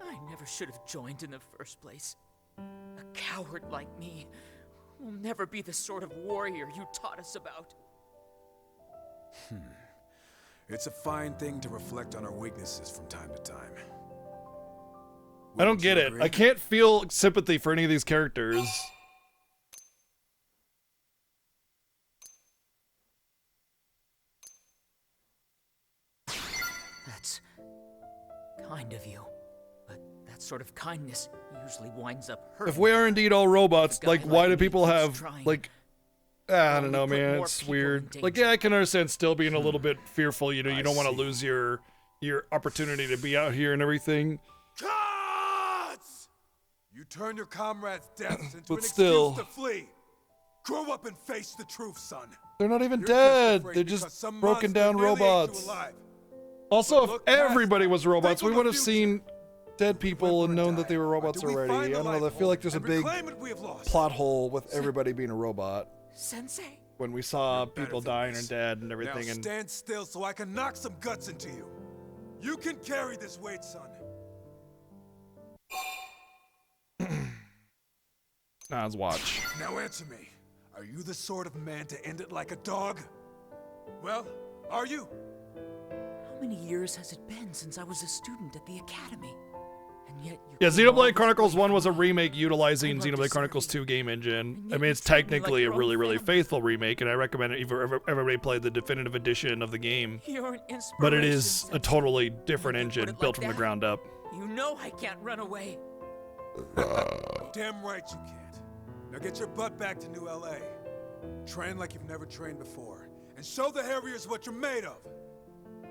I never should have joined in the first place. A coward like me will never be the sort of warrior you taught us about. It's a fine thing to reflect on our weaknesses from time to time. I don't get it. I can't feel sympathy for any of these characters. That's kind of you. But that sort of kindness usually winds up hurting. If we are indeed all robots, like, why do people have, like, I don't know, man, it's weird. Like, yeah, I can understand still being a little bit fearful, you know, you don't want to lose your opportunity to be out here and everything. Cuts! You turn your comrades' deaths into But an still. excuse to flee. Grow up and face the truth, son. They're not even You're dead. afraid They're because just some broken monster down nearly ate you robots. alive. Also, But if everybody was robots, we would have seen dead people and known that they were robots do we already. find I the don't know. I life feel like there's a and big reclaim what we have lost? plot hole with everybody being a robot. Sensei? When we saw people dying and dead and everything, Now and stand still so I can knock some guts into you. You can carry this weight, son. Nas, watch. Now answer me. Are you the sort of man to end it like a dog? Well, are you? How many years has it been since I was a student at the academy? And yet you Yeah, came all Xenoblade this Chronicles way 1 from was a me. remake utilizing I'm Xenoblade Chronicles 2 game engine. And I yet mean, you it's treat me like technically a your own really, really family. faithful remake, and I recommend it if everybody played the definitive edition of the game. You're an But it inspiration, is a Sensei. totally different When you put engine it like built from the that, ground up. You know I can't run away. Damn right you can't. Now get your butt back to New LA. Train like you've never trained before. And show the Harriers what you're made of.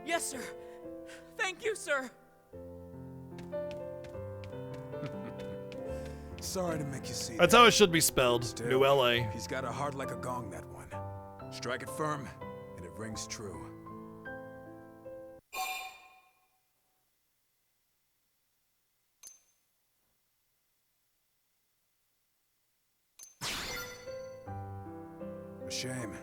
Yes, sir. Thank you, sir. Sorry to make you see That's that. how it should be spelled. Still, New LA. He's got a heart like a gong, that one. Strike it firm, and it rings true. A shame.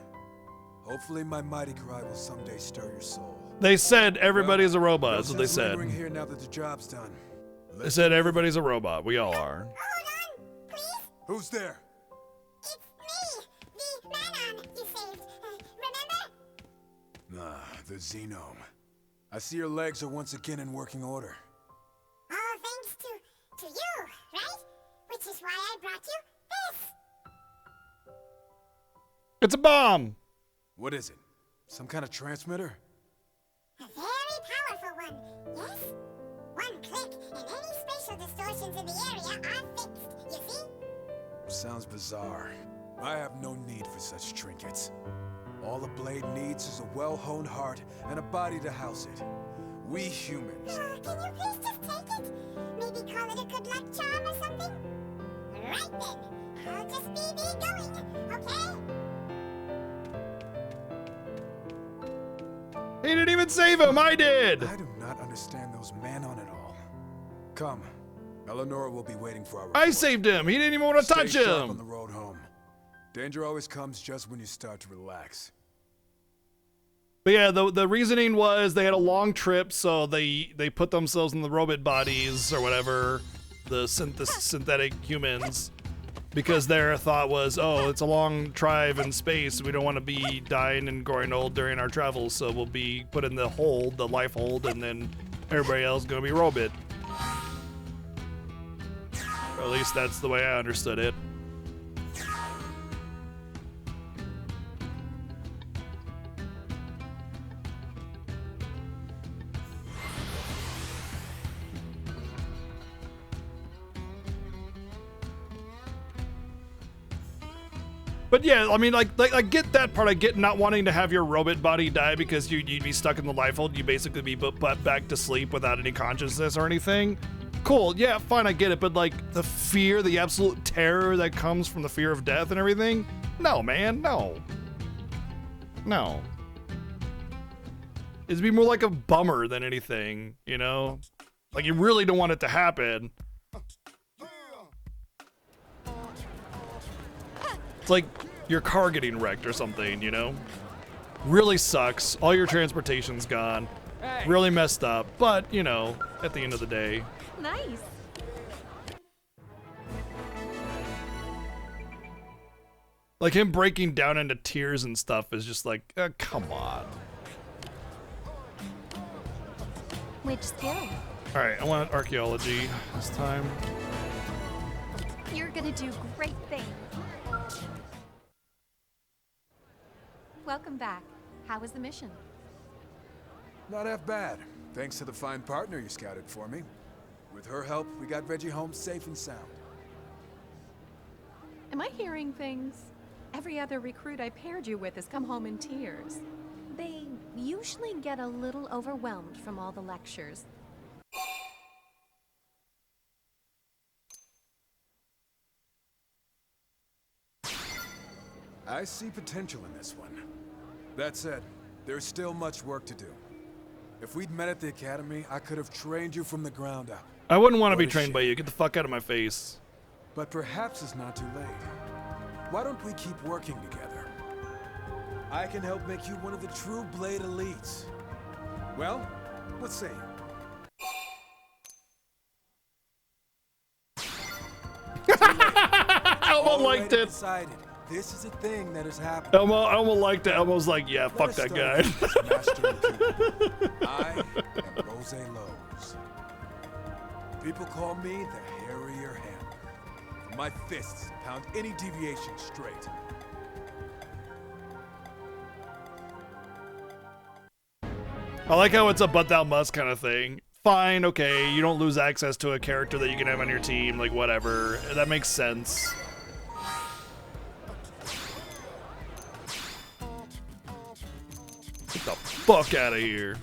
Hopefully my mighty cry will someday stir your soul. They said everybody's a robot. That's what they said. Lingering here now that the job's done. They said everybody's a robot. We all are. Who's there? The Manon you saved. Remember? Ah, the Xenome. I see your legs are once again in working order. All thanks to you, right? Which is why I brought you this. It's a bomb. What is it? Some kind of transmitter? A very powerful one, yes? One click and any spatial distortions in the area are fixed, you see? Sounds bizarre. I have no need for such trinkets. All the blade needs is a well-honed heart and a body to house it. We humans. Can you please just take it? Maybe call it a good luck charm or something? Right then. I'll just be going, okay? He didn't even save him. I did. I do not understand those Manon at all. Come. Eleanor will be waiting for our I saved him. He didn't even want to touch Stay sharp on him. the road home. Danger always comes just when you start to relax. But yeah, the reasoning was they had a long trip, so they put themselves in the robot bodies or whatever, the synthetic humans, because their thought was, oh, it's a long drive in space. We don't want to be dying and growing old during our travels, so we'll be put in the hold, the life hold, and then everybody else is going to be robot. Or at least that's the way I understood it. But yeah, I mean, like I get that part. I get not wanting to have your robot body die because you'd be stuck in the life hold. You basically be put back to sleep without any consciousness or anything. Cool, yeah, fine, I get it. But like the fear, the absolute terror that comes from the fear of death and everything. No, man, no. No. It'd be more like a bummer than anything, you know? Like you really don't want it to happen. It's like your car getting wrecked or something, you know? Really sucks. All your transportation's gone. Hey. Really messed up. But, you know, at the end of the day. Nice. Like him breaking down into tears and stuff is just like, come on. Which skill? Alright, I want archaeology this time. You're gonna do great things. Welcome back. How was the mission? Not half bad, thanks to the fine partner you scouted for me. With her help, we got Reggie home safe and sound. Am I hearing things? Every other recruit I paired you with has come home in tears. They usually get a little overwhelmed from all the lectures. I see potential in this one. That said, there's still much work to do. If we'd met at the academy, I could have trained you from the ground up. I wouldn't want to be What a trained shame. by you. Get the fuck out of my face. But perhaps it's not too late. Why don't we keep working together? I can help make you one of the true Blade elites. Well, let's see. Elmo liked it. Decided. This is a thing that is happening. Elmo liked it. Elmo's like, yeah, fuck that guy. I am Rose Lowe's. People call me the Harrier Hammer. My fists pound any deviation straight. I like how it's a but thou must kind of thing. Fine, okay, you don't lose access to a character that you can have on your team, like whatever. That makes sense. Get the fuck out of here.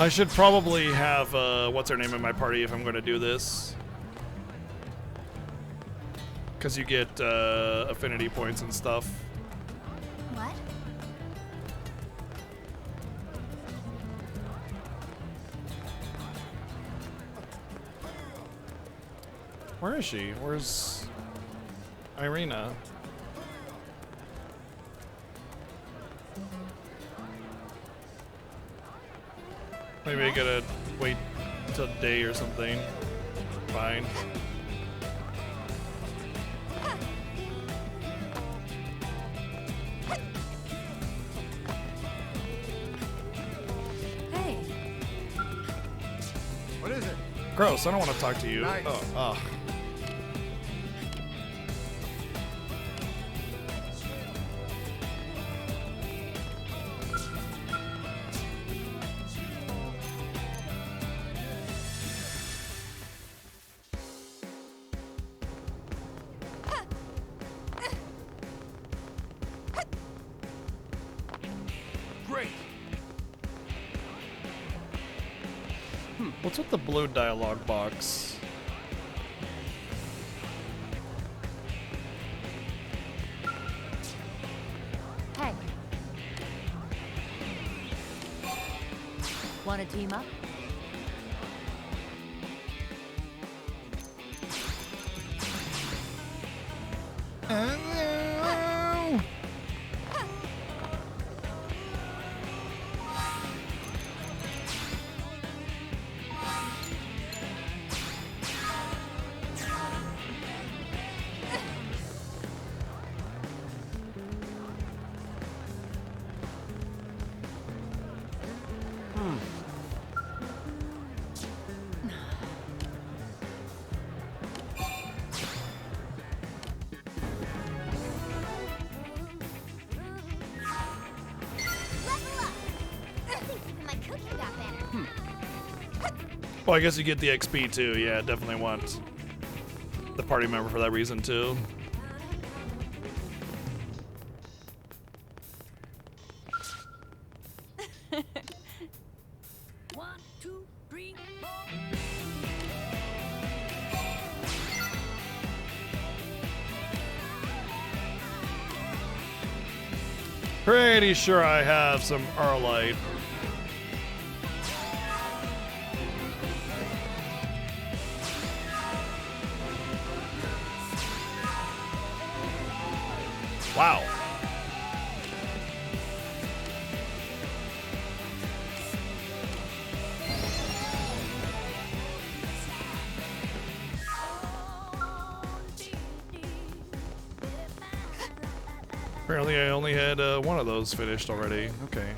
I should probably have, what's her name in my party if I'm going to do this. Because you get affinity points and stuff. What? Where is she? Where's Irina? Maybe I gotta wait till day or something. Fine. Hey. What is it? Gross, I don't want to talk to you. Nice. Oh. Great. What's with the blue dialogue box? Hey. Want to team up? My cooking got better. Well, I guess you get the XP too. Yeah, definitely want the party member for that reason too. One, two, three, four. Pretty sure I have some Arlite. Wow. Apparently I only had one of those finished already. Okay.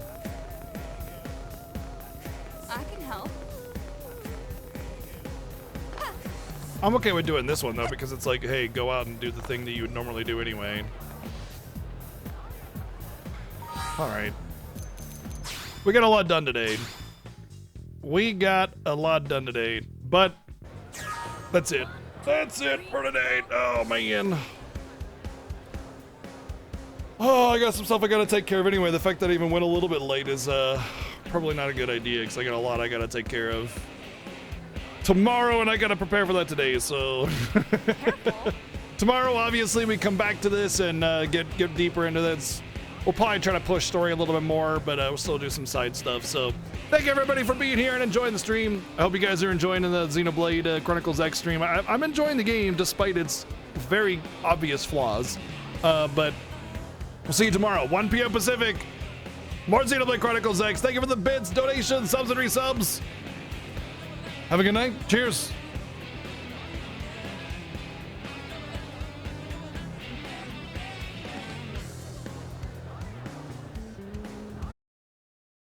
I can help. I'm okay with doing this one though because it's like, hey, go out and do the thing that you would normally do anyway. Alright. We got a lot done today. But that's it. That's it for today. Oh man. Oh, I got some stuff I gotta take care of anyway. The fact that I even went a little bit late is probably not a good idea because I got a lot I gotta take care of tomorrow, and I gotta prepare for that today. So tomorrow, obviously, we come back to this and get deeper into this. We'll probably try to push story a little bit more, but we'll still do some side stuff. So thank you everybody for being here and enjoying the stream. I hope you guys are enjoying the Xenoblade Chronicles X stream. I'm enjoying the game despite its very obvious flaws, but we'll see you tomorrow, 1 p.m. Pacific. More Xenoblade Chronicles X. Thank you for the bits, donations, subs, and resubs. Have a good night. Cheers.